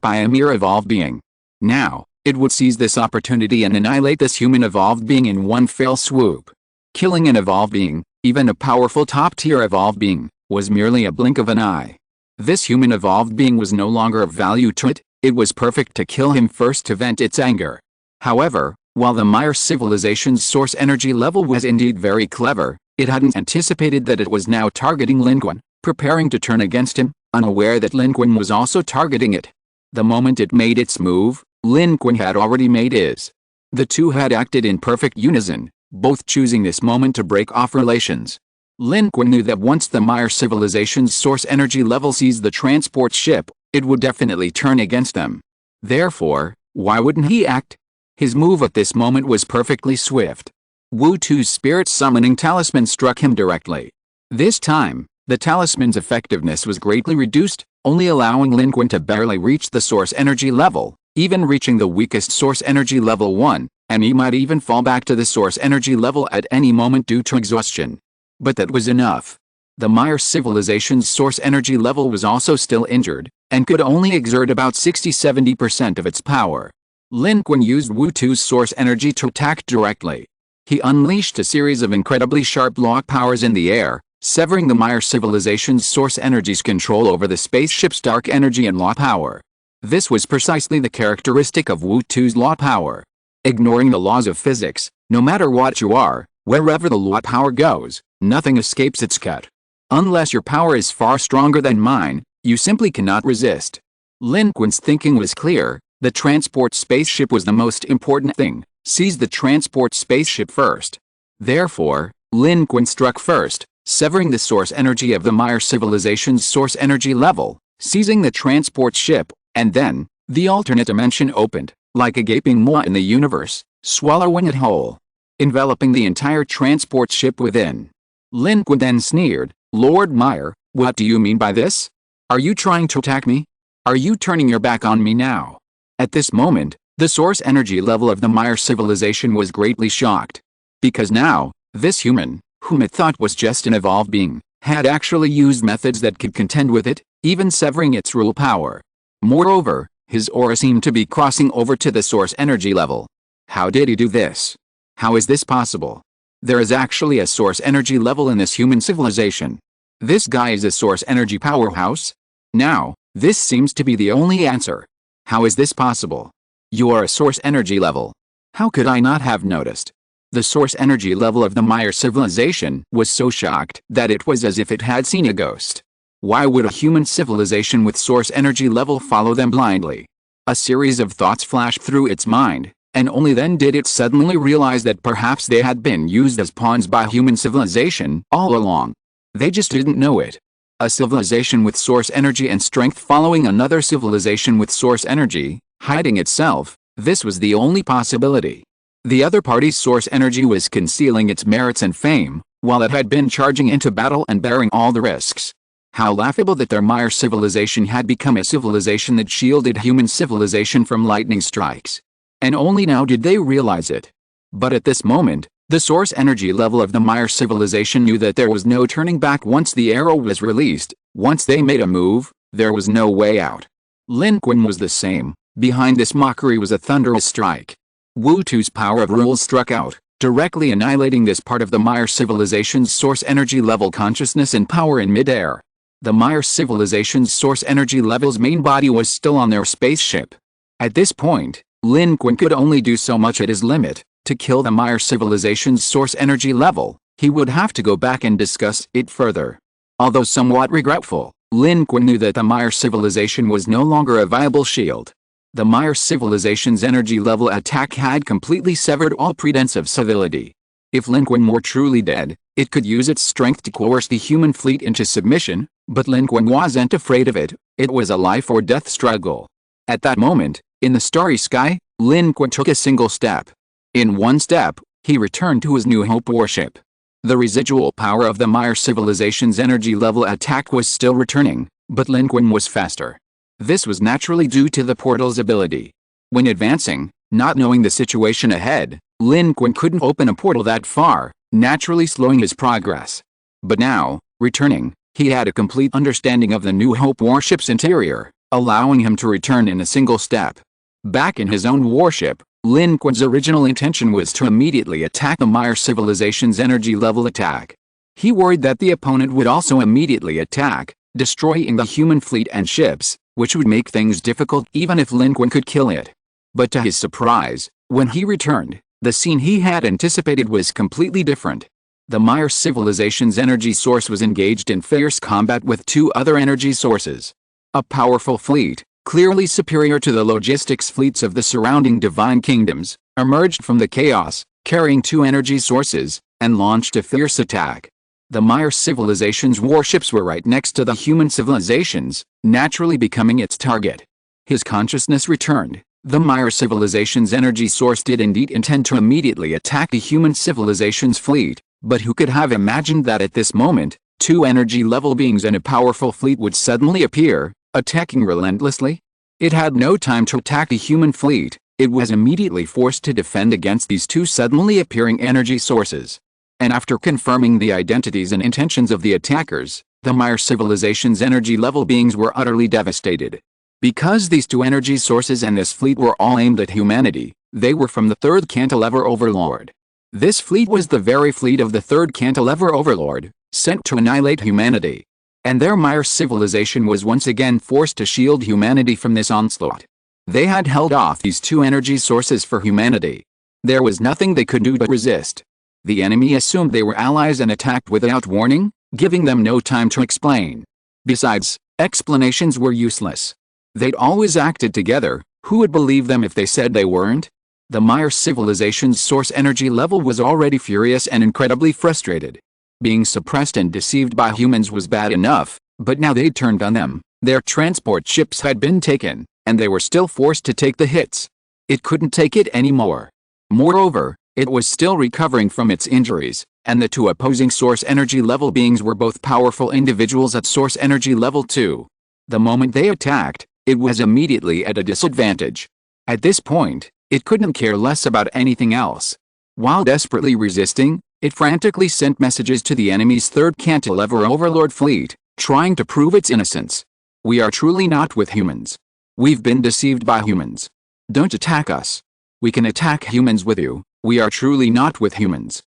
by a mere evolved being? Now, it would seize this opportunity and annihilate this human evolved being in one fell swoop. Killing an evolved being, even a powerful top-tier evolved being, was merely a blink of an eye. This human evolved being was no longer of value to it. It was perfect to kill him first to vent its anger. However, while the Maya civilization's source energy level was indeed very clever, it hadn't anticipated that it was now targeting Lin Qun, preparing to turn against him, unaware that Lin Qun was also targeting it. The moment it made its move, Lin Qun had already made his. The two had acted in perfect unison, both choosing this moment to break off relations. Lin Qun knew that once the Mire civilization's source energy level sees the transport ship, it would definitely turn against them. Therefore, why wouldn't he act? His move at this moment was perfectly swift. Wu Tu's spirit summoning talisman struck him directly. This time, the talisman's effectiveness was greatly reduced, only allowing Lin Qun to barely reach the source energy level, even reaching the weakest source energy level 1, and he might even fall back to the source energy level at any moment due to exhaustion. But that was enough. The Mire civilization's source energy level was also still injured, and could only exert about 60–70% of its power. Lin Qun used Wu Tu's source energy to attack directly. He unleashed a series of incredibly sharp lock powers in the air, severing the Mire civilization's source energy's control over the spaceship's dark energy and law power. This was precisely the characteristic of Wu Tu's law power. Ignoring the laws of physics, no matter what you are, wherever the law power goes, nothing escapes its cut. Unless your power is far stronger than mine, you simply cannot resist. Lin Qun's thinking was clear. The transport spaceship was the most important thing. Seize the transport spaceship first. Therefore, Lin Qun struck first, severing the source energy of the Mire civilization's source energy level, seizing the transport ship, and then, the alternate dimension opened, like a gaping maw in the universe, swallowing it whole, enveloping the entire transport ship within. Lin Qun then sneered, "Lord Mire, what do you mean by this? Are you trying to attack me? Are you turning your back on me now?" At this moment, the source energy level of the Mire civilization was greatly shocked. Because now, this human, whom it thought was just an evolved being, had actually used methods that could contend with it, even severing its rule power. Moreover, his aura seemed to be crossing over to the source energy level. How did he do this? How is this possible? There is actually a source energy level in this human civilization. This guy is a source energy powerhouse? Now, this seems to be the only answer. How is this possible? You are a source energy level. How could I not have noticed? The source energy level of the Mire civilization was so shocked that it was as if it had seen a ghost. Why would a human civilization with source energy level follow them blindly? A series of thoughts flashed through its mind, and only then did it suddenly realize that perhaps they had been used as pawns by human civilization all along. They just didn't know it. A civilization with source energy and strength following another civilization with source energy, hiding itself, this was the only possibility. The other party's source energy was concealing its merits and fame, while it had been charging into battle and bearing all the risks. How laughable that their Mire civilization had become a civilization that shielded human civilization from lightning strikes. And only now did they realize it. But at this moment, the source energy level of the Mire civilization knew that there was no turning back once the arrow was released. Once they made a move, there was no way out. Lin Qun was the same. Behind this mockery was a thunderous strike. Wu Tu's power of rule struck out, directly annihilating this part of the Mire civilization's source energy level consciousness and power in midair. The Mire civilization's source energy level's main body was still on their spaceship. At this point, Lin Qun could only do so much at his limit. To kill the Mire civilization's source energy level, he would have to go back and discuss it further. Although somewhat regretful, Lin Qun knew that the Mire civilization was no longer a viable shield. The Mire civilization's energy level attack had completely severed all pretense of civility. If Lin Qun were truly dead, it could use its strength to coerce the human fleet into submission, but Lin Qun wasn't afraid of it. It was a life or death struggle. At that moment, in the starry sky, Lin Qun took a single step. In one step, he returned to his New Hope warship. The residual power of the Mire civilization's energy level attack was still returning, but Lin Qun was faster. This was naturally due to the portal's ability. When advancing, not knowing the situation ahead, Lin Qun couldn't open a portal that far, naturally slowing his progress. But now, returning, he had a complete understanding of the New Hope warship's interior, allowing him to return in a single step. Back in his own warship, Lin Qun's original intention was to immediately attack the Mire civilization's energy level attack. He worried that the opponent would also immediately attack, destroying the human fleet and ships, which would make things difficult even if Lin Qun could kill it. But to his surprise, when he returned, the scene he had anticipated was completely different. The Mire civilization's energy source was engaged in fierce combat with two other energy sources. A powerful fleet, clearly superior to the logistics fleets of the surrounding divine kingdoms, emerged from the chaos, carrying two energy sources, and launched a fierce attack. The Maya civilization's warships were right next to the human civilization's, naturally becoming its target. His consciousness returned. The Maya civilization's energy source did indeed intend to immediately attack the human civilization's fleet, but who could have imagined that at this moment, two energy-level beings and a powerful fleet would suddenly appear, attacking relentlessly? It had no time to attack the human fleet. It was immediately forced to defend against these two suddenly appearing energy sources. And after confirming the identities and intentions of the attackers, the Maya civilization's energy-level beings were utterly devastated. Because these two energy sources and this fleet were all aimed at humanity, they were from the third cantilever overlord. This fleet was the very fleet of the third cantilever overlord, sent to annihilate humanity. And their Maya civilization was once again forced to shield humanity from this onslaught. They had held off these two energy sources for humanity. There was nothing they could do but resist. The enemy assumed they were allies and attacked without warning, giving them no time to explain. Besides, explanations were useless. They'd always acted together. Who would believe them if they said they weren't? The Maya civilization's source energy level was already furious and incredibly frustrated. Being suppressed and deceived by humans was bad enough, but now they'd turned on them. Their transport ships had been taken, and they were still forced to take the hits. It couldn't take it anymore. Moreover, it was still recovering from its injuries, and the two opposing source energy level beings were both powerful individuals at source energy level 2. The moment they attacked, it was immediately at a disadvantage. At this point, it couldn't care less about anything else. While desperately resisting, it frantically sent messages to the enemy's third cantilever overlord fleet, trying to prove its innocence. We are truly not with humans. We've been deceived by humans. Don't attack us. We can attack humans with you. We are truly not with humans.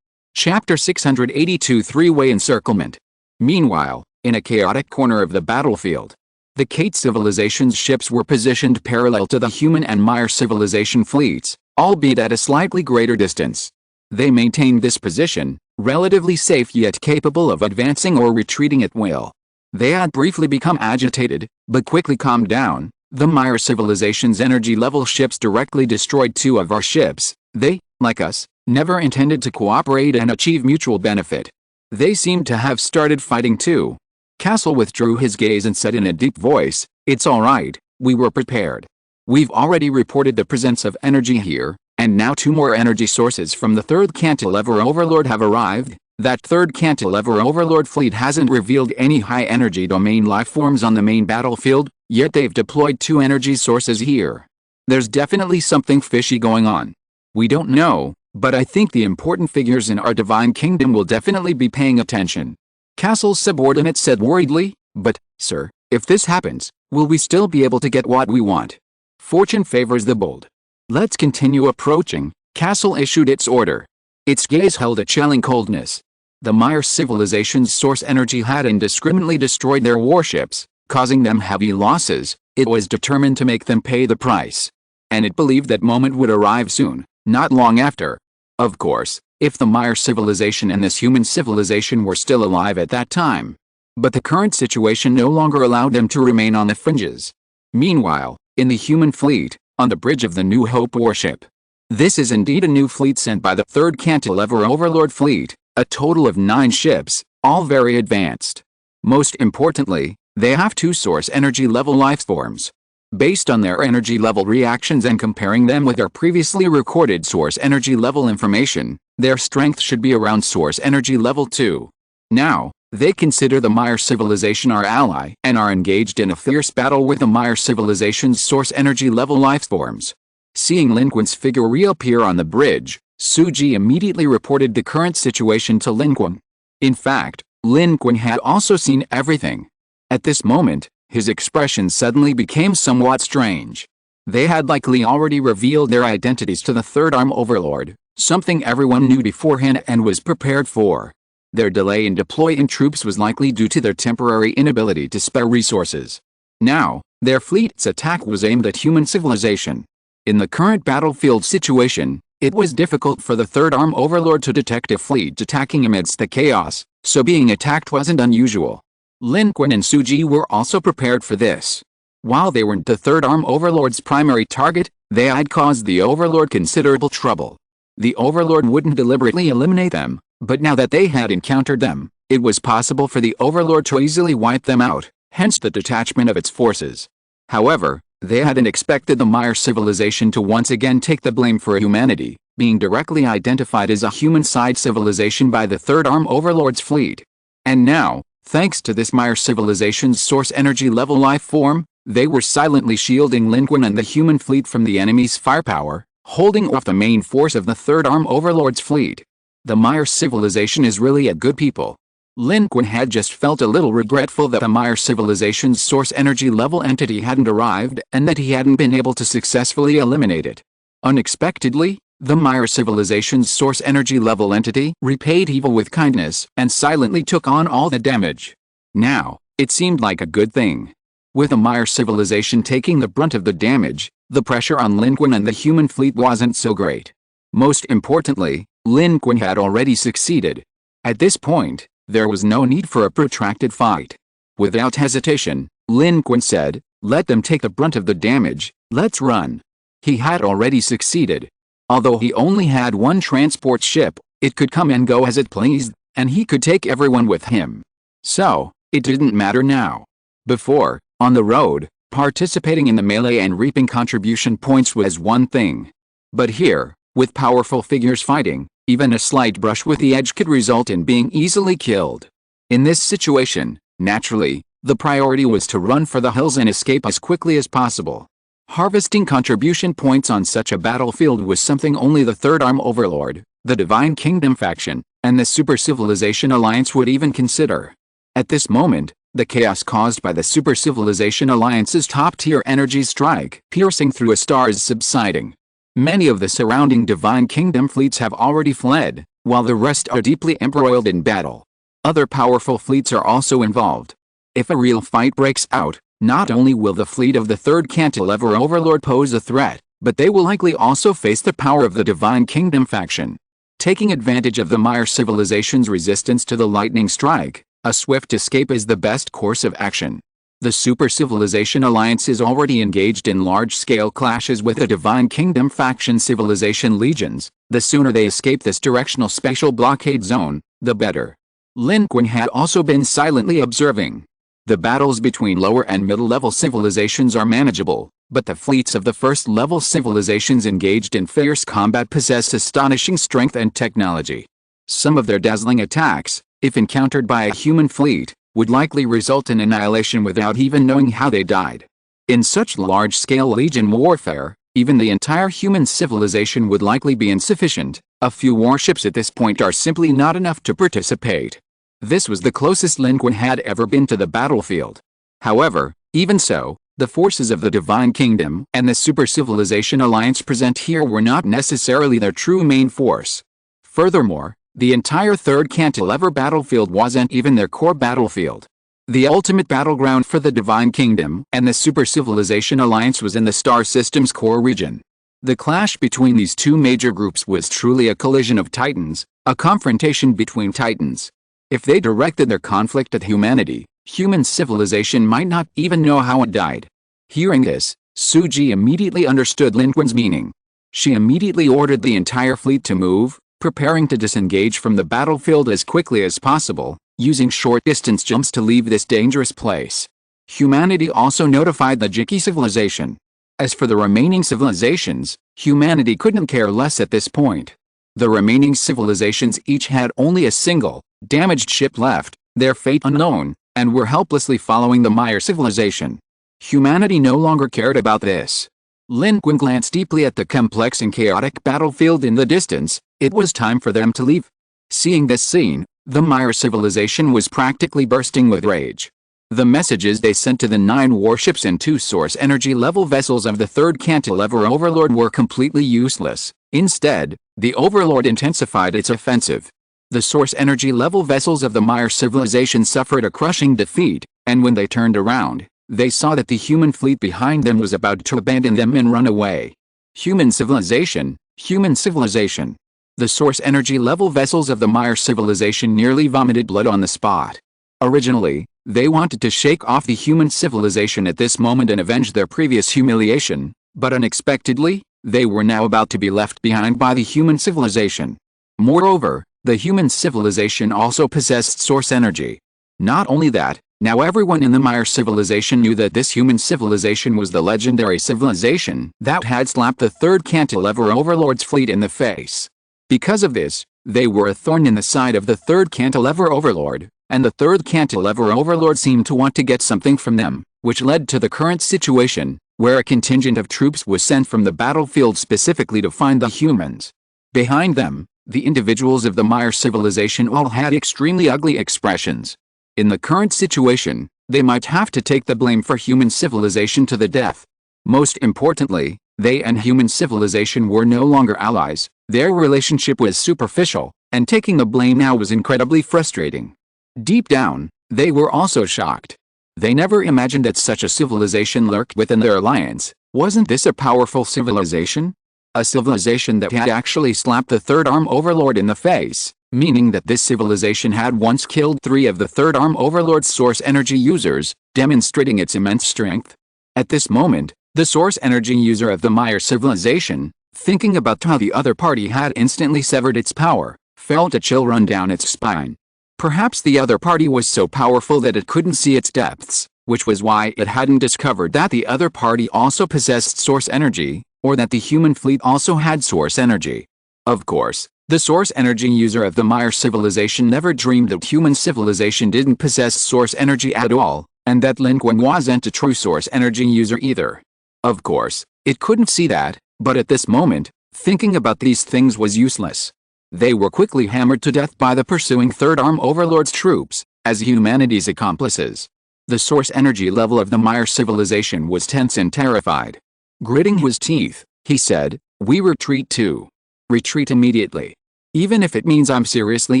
Chapter 682 Three-Way Encirclement. Meanwhile, in a chaotic corner of the battlefield, the Kate civilization's ships were positioned parallel to the human and Maya civilization fleets, albeit at a slightly greater distance. They maintained this position, relatively safe yet capable of advancing or retreating at will. They had briefly become agitated, but quickly calmed down. The Maya civilization's energy-level ships directly destroyed two of our ships. They, like us, never intended to cooperate and achieve mutual benefit. They seemed to have started fighting too. Castle withdrew his gaze and said in a deep voice, "It's all right, we were prepared. We've already reported the presence of energy here, and now two more energy sources from the third cantilever overlord have arrived. That third cantilever overlord fleet hasn't revealed any high-energy domain lifeforms on the main battlefield, yet they've deployed two energy sources here. There's definitely something fishy going on. We don't know, but I think the important figures in our divine kingdom will definitely be paying attention." Castle's subordinate said worriedly, "But, sir, if this happens, will we still be able to get what we want? Fortune favors the bold. Let's continue approaching." Castle issued its order. Its gaze held a chilling coldness. The Maya civilization's source energy had indiscriminately destroyed their warships, causing them heavy losses. It was determined to make them pay the price. And it believed that moment would arrive soon, not long after. Of course, if the Maya civilization and this human civilization were still alive at that time. But the current situation no longer allowed them to remain on the fringes. Meanwhile, in the human fleet, on the bridge of the New Hope warship. This is indeed a new fleet sent by the third cantilever overlord fleet, a total of 9 ships, all very advanced. Most importantly, they have two source energy level lifeforms. Based on their energy level reactions and comparing them with their previously recorded source energy level information, their strength should be around source energy level 2. Now, they consider the Maya civilization our ally and are engaged in a fierce battle with the Maya civilization's source energy level lifeforms. Seeing Lin Qun's figure reappear on the bridge, Suji immediately reported the current situation to Lin Qun. In fact, Lin Qun had also seen everything. At this moment, his expression suddenly became somewhat strange. They had likely already revealed their identities to the Third Arm Overlord, something everyone knew beforehand and was prepared for. Their delay in deploying troops was likely due to their temporary inability to spare resources. Now, their fleet's attack was aimed at human civilization. In the current battlefield situation, it was difficult for the Third Arm Overlord to detect a fleet attacking amidst the chaos, so being attacked wasn't unusual. Lin Qun and Suji were also prepared for this. While they weren't the Third Arm Overlord's primary target, they had caused the Overlord considerable trouble. The Overlord wouldn't deliberately eliminate them, But now that they had encountered them, it was possible for the Overlord to easily wipe them out, hence the detachment of its forces. However, they hadn't expected the Mire civilization to once again take the blame for humanity, being directly identified as a human-side civilization by the Third Arm Overlord's fleet. And now, thanks to this Mire civilization's source energy level life form, they were silently shielding Lin Qun and the human fleet from the enemy's firepower, holding off the main force of the Third Arm Overlord's fleet. The Mire civilization is really a good people. Lin Qun had just felt a little regretful that the Mire civilization's source energy level entity hadn't arrived and that he hadn't been able to successfully eliminate it. Unexpectedly, the Mire civilization's source energy level entity repaid evil with kindness and silently took on all the damage. Now, it seemed like a good thing. With the Mire civilization taking the brunt of the damage, the pressure on Lin Qun and the human fleet wasn't so great. Most importantly, Lin Qun had already succeeded. At this point, there was no need for a protracted fight. Without hesitation, Lin Qun said, "Let them take the brunt of the damage, let's run." He had already succeeded. Although he only had one transport ship, it could come and go as it pleased, and he could take everyone with him. So, it didn't matter now. Before, on the road, participating in the melee and reaping contribution points was one thing. But here, with powerful figures fighting, even a slight brush with the edge could result in being easily killed. In this situation, naturally, the priority was to run for the hills and escape as quickly as possible. Harvesting contribution points on such a battlefield was something only the Third Arm Overlord, the Divine Kingdom faction, and the Super Civilization Alliance would even consider. At this moment, the chaos caused by the Super Civilization Alliance's top-tier energy strike piercing through a star is subsiding. Many of the surrounding Divine Kingdom fleets have already fled, while the rest are deeply embroiled in battle. Other powerful fleets are also involved. If a real fight breaks out, not only will the fleet of the Third Cantilever Overlord pose a threat, but they will likely also face the power of the Divine Kingdom faction. Taking advantage of the Mire civilization's resistance to the lightning strike, a swift escape is the best course of action. The Super Civilization Alliance is already engaged in large-scale clashes with the Divine Kingdom faction civilization legions. The sooner they escape this directional spatial blockade zone, the better. Lin Qun had also been silently observing. The battles between lower and middle-level civilizations are manageable, but the fleets of the first-level civilizations engaged in fierce combat possess astonishing strength and technology. Some of their dazzling attacks, if encountered by a human fleet, would likely result in annihilation without even knowing how they died. In such large-scale legion warfare, even the entire human civilization would likely be insufficient. A few warships at this point are simply not enough to participate. This was the closest Lin Qun had ever been to the battlefield. However, even so, the forces of the Divine Kingdom and the Super Civilization Alliance present here were not necessarily their true main force. Furthermore, the entire Third Cantilever battlefield wasn't even their core battlefield. The ultimate battleground for the Divine Kingdom and the Super Civilization Alliance was in the star system's core region. The clash between these two major groups was truly a collision of titans, a confrontation between titans. If they directed their conflict at humanity, human civilization might not even know how it died. Hearing this, Suji immediately understood Lin Qun's meaning. She immediately ordered the entire fleet to move, preparing to disengage from the battlefield as quickly as possible, using short-distance jumps to leave this dangerous place. Humanity also notified the Jiki civilization. As for the remaining civilizations, humanity couldn't care less at this point. The remaining civilizations each had only a single, damaged ship left, their fate unknown, and were helplessly following the Mire civilization. Humanity no longer cared about this. Lin Qun glanced deeply at the complex and chaotic battlefield in the distance. It was time for them to leave. Seeing this scene, the Mire civilization was practically bursting with rage. The messages they sent to the 9 warships and 2 source energy level vessels of the Third Cantilever Overlord were completely useless. Instead, the Overlord intensified its offensive. The source energy level vessels of the Mire civilization suffered a crushing defeat, and when they turned around, they saw that the human fleet behind them was about to abandon them and run away. Human civilization, human civilization. The source energy level vessels of the Mire civilization nearly vomited blood on the spot. Originally, they wanted to shake off the human civilization at this moment and avenge their previous humiliation, but unexpectedly, they were now about to be left behind by the human civilization. Moreover, The human civilization also possessed source energy. Not only that, now everyone in the Mire civilization knew that this human civilization was the legendary civilization that had slapped the third cantilever overlord's fleet in the face. Because of this, they were a thorn in the side of the third cantilever overlord, and the third cantilever overlord seemed to want to get something from them, which led to the current situation, where a contingent of troops was sent from the battlefield specifically to find the humans. Behind them, the individuals of the Mire civilization all had extremely ugly expressions. In the current situation, they might have to take the blame for human civilization to the death. Most importantly, they and human civilization were no longer allies, their relationship was superficial, and taking the blame now was incredibly frustrating. Deep down, they were also shocked. They never imagined that such a civilization lurked within their alliance. Wasn't this a powerful civilization? A civilization that had actually slapped the third arm overlord in the face, meaning that this civilization had once killed 3 of the third arm overlord's source energy users, demonstrating its immense strength. At this moment, the source energy user of the Mire civilization, thinking about how the other party had instantly severed its power, felt a chill run down its spine. Perhaps the other party was so powerful that it couldn't see its depths, which was why it hadn't discovered that the other party also possessed source energy, or that the human fleet also had source energy. Of course, the source energy user of the Mire civilization never dreamed that human civilization didn't possess source energy at all, and that Lin Qun wasn't a true source energy user either. Of course, it couldn't see that, but at this moment, thinking about these things was useless. They were quickly hammered to death by the pursuing Third Arm Overlord's troops, as humanity's accomplices. The source energy level of the Mire civilization was tense and terrified. Gritting his teeth, he said, "We retreat too. Retreat immediately. Even if it means I'm seriously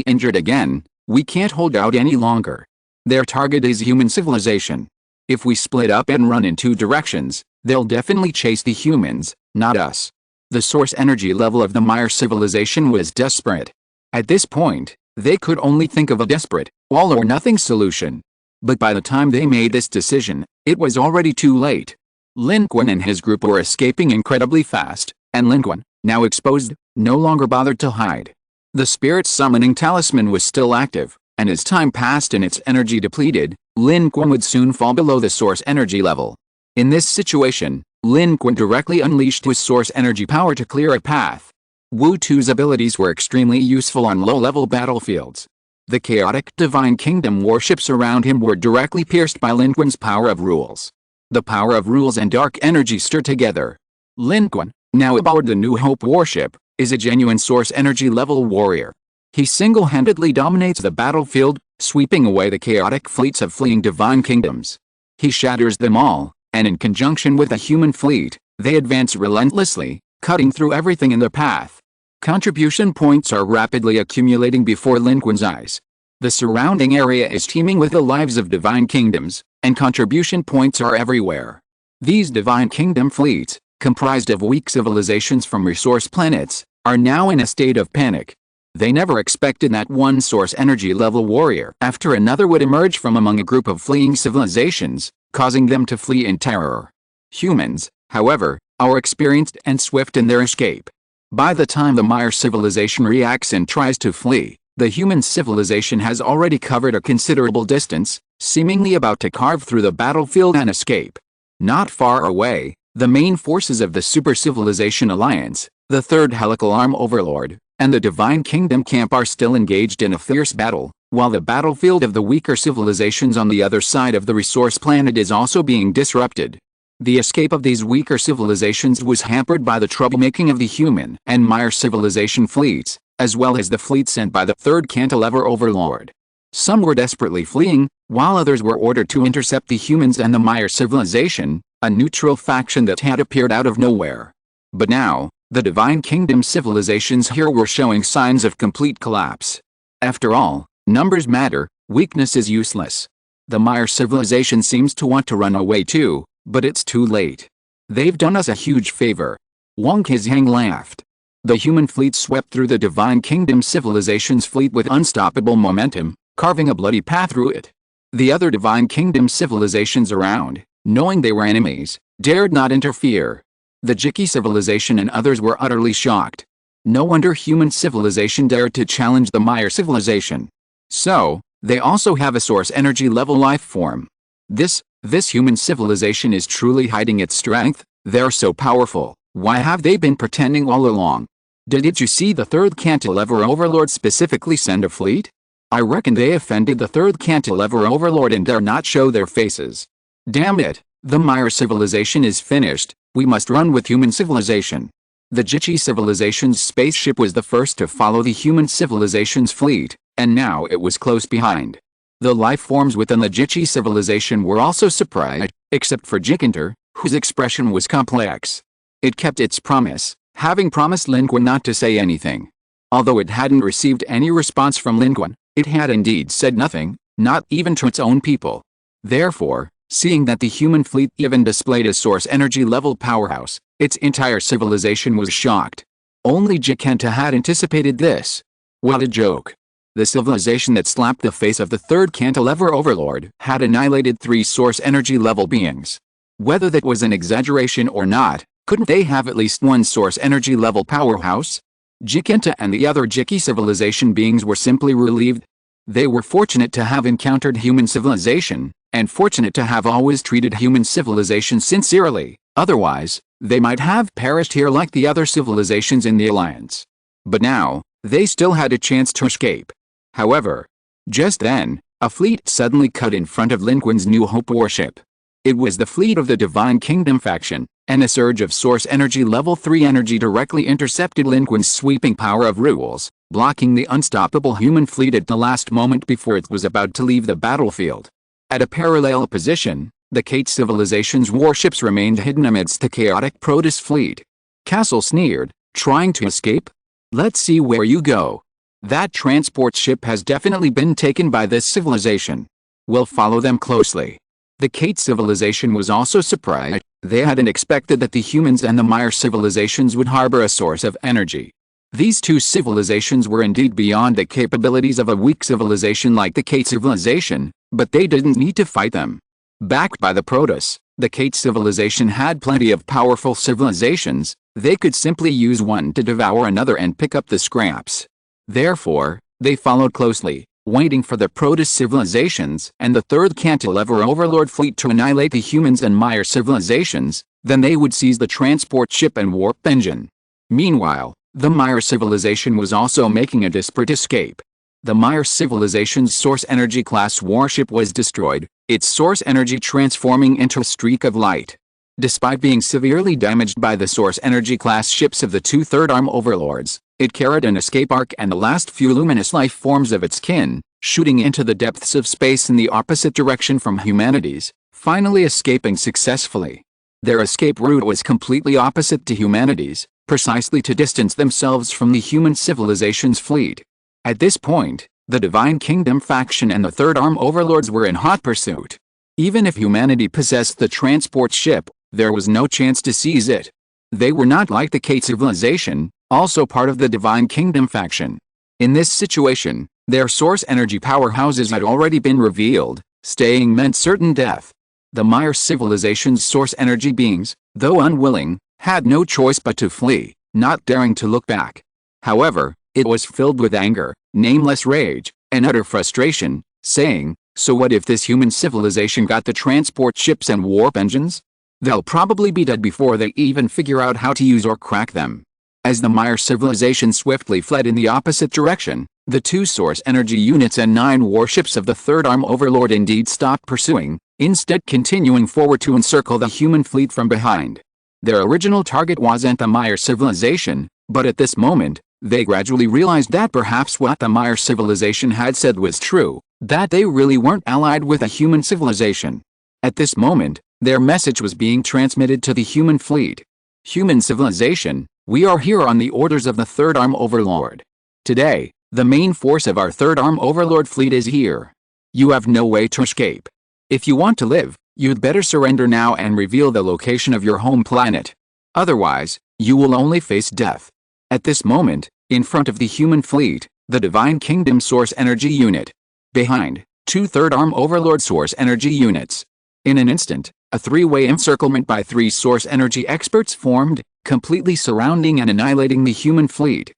injured again, we can't hold out any longer. Their target is human civilization. If we split up and run in 2 directions, they'll definitely chase the humans, not us." The source energy level of the Mire civilization was desperate. At this point, they could only think of a desperate, all-or-nothing solution. But by the time they made this decision, it was already too late. Lin Qun and his group were escaping incredibly fast, and Lin Qun, now exposed, no longer bothered to hide. The spirit summoning talisman was still active, and as time passed and its energy depleted, Lin Qun would soon fall below the source energy level. In this situation, Lin Qun directly unleashed his source energy power to clear a path. Wu Tu's abilities were extremely useful on low-level battlefields. The chaotic divine kingdom warships around him were directly pierced by Lin Qun's power of rules. The power of rules and dark energy stir together. Lin Qun, now aboard the New Hope warship, is a genuine source energy level warrior. He single-handedly dominates the battlefield, sweeping away the chaotic fleets of fleeing divine kingdoms. He shatters them all, and in conjunction with the human fleet, they advance relentlessly, cutting through everything in their path. Contribution points are rapidly accumulating before Lin Qun's eyes. The surrounding area is teeming with the lives of divine kingdoms, and contribution points are everywhere. These divine kingdom fleets, comprised of weak civilizations from resource planets, are now in a state of panic. They never expected that one source energy level warrior after another would emerge from among a group of fleeing civilizations, causing them to flee in terror. Humans, however, are experienced and swift in their escape. By the time the Mire civilization reacts and tries to flee, the human civilization has already covered a considerable distance, seemingly about to carve through the battlefield and escape. Not far away, the main forces of the Super Civilization Alliance, the Third Helical Arm Overlord, and the Divine Kingdom camp are still engaged in a fierce battle, while the battlefield of the weaker civilizations on the other side of the resource planet is also being disrupted. The escape of these weaker civilizations was hampered by the troublemaking of the human and Mire civilization fleets, as well as the fleet sent by the Third Cantilever Overlord. Some were desperately fleeing, while others were ordered to intercept the humans and the Mire civilization, a neutral faction that had appeared out of nowhere. But now, the Divine Kingdom civilizations here were showing signs of complete collapse. After all, numbers matter, weakness is useless. The Mire civilization seems to want to run away too, but it's too late. They've done us a huge favor. Wang Qizhang laughed. The human fleet swept through the Divine Kingdom civilization's fleet with unstoppable momentum, carving a bloody path through it. The other Divine Kingdom civilizations around, knowing they were enemies, dared not interfere. The Jiki civilization and others were utterly shocked. No wonder human civilization dared to challenge the Maya civilization. So, they also have a source energy level life form. This human civilization is truly hiding its strength. They're so powerful. Why have they been pretending all along? Did you see the third cantilever overlord specifically send a fleet? I reckon they offended the third cantilever overlord and dare not show their faces. Damn it, the Maya civilization is finished. We must run with human civilization. The Jichi civilization's spaceship was the first to follow the human civilization's fleet, and now it was close behind. The life forms within the Jichi civilization were also surprised, except for Jikinter, whose expression was complex. It kept its promise, having promised Lin Qun not to say anything. Although it hadn't received any response from Lin Qun, it had indeed said nothing, not even to its own people. Therefore, seeing that the human fleet even displayed a source energy level powerhouse, its entire civilization was shocked. Only Jikenta had anticipated this. What a joke. The civilization that slapped the face of the third cantilever overlord had annihilated 3 source energy level beings. Whether that was an exaggeration or not, couldn't they have at least one source energy level powerhouse? Jikenta and the other Jiki civilization beings were simply relieved. They were fortunate to have encountered human civilization, and fortunate to have always treated human civilization sincerely, otherwise, they might have perished here like the other civilizations in the Alliance. But now, they still had a chance to escape. However, just then, a fleet suddenly cut in front of Lin Qun's New Hope warship. It was the fleet of the Divine Kingdom faction, and a surge of source energy level 3 energy directly intercepted Lin Qun's sweeping power of rules, blocking the unstoppable human fleet at the last moment before it was about to leave the battlefield. At a parallel position, the Kate civilization's warships remained hidden amidst the chaotic Protoss fleet. Castle sneered, trying to escape? Let's see where you go. That transport ship has definitely been taken by this civilization. We'll follow them closely. The Kate civilization was also surprised. They hadn't expected that the humans and the Maya civilizations would harbor a source of energy. These two civilizations were indeed beyond the capabilities of a weak civilization like the Kate civilization, but they didn't need to fight them. Backed by the Protoss, the Kate civilization had plenty of powerful civilizations. They could simply use one to devour another and pick up the scraps. Therefore, they followed closely, waiting for the Protoss civilizations and the third cantilever overlord fleet to annihilate the humans and Maya civilizations. Then they would seize the transport ship and warp engine. Meanwhile, the Maya civilization was also making a desperate escape. The Maya civilization's source energy class warship was destroyed, its source energy transforming into a streak of light. Despite being severely damaged by the source energy class ships of the 2 third arm overlords, it carried an escape arc and the last few luminous life forms of its kin, shooting into the depths of space in the opposite direction from humanity's, finally escaping successfully. Their escape route was completely opposite to humanity's, precisely to distance themselves from the human civilization's fleet. At this point, the Divine Kingdom faction and the third arm overlords were in hot pursuit. Even if humanity possessed the transport ship, there was no chance to seize it. They were not like the Kate civilization, also part of the Divine Kingdom faction. In this situation, their source energy powerhouses had already been revealed. Staying meant certain death. The Maya civilization's source energy beings, though unwilling, had no choice but to flee, not daring to look back. However, it was filled with anger, nameless rage, and utter frustration, saying, so what if this human civilization got the transport ships and warp engines? They'll probably be dead before they even figure out how to use or crack them. As the Maya civilization swiftly fled in the opposite direction, the 2 source energy units and 9 warships of the third arm overlord indeed stopped pursuing, instead continuing forward to encircle the human fleet from behind. Their original target wasn't the Maya civilization, but at this moment, they gradually realized that perhaps what the Maya civilization had said was true, that they really weren't allied with a human civilization. At this moment, their message was being transmitted to the human fleet. Human civilization, we are here on the orders of the third arm overlord. Today, the main force of our third arm overlord fleet is here. You have no way to escape. If you want to live, you'd better surrender now and reveal the location of your home planet. Otherwise, you will only face death. At this moment, in front of the human fleet, the Divine Kingdom source energy unit. Behind, 2 third arm overlord source energy units. In an instant, a 3-way encirclement by 3 source energy experts formed, completely surrounding and annihilating the human fleet.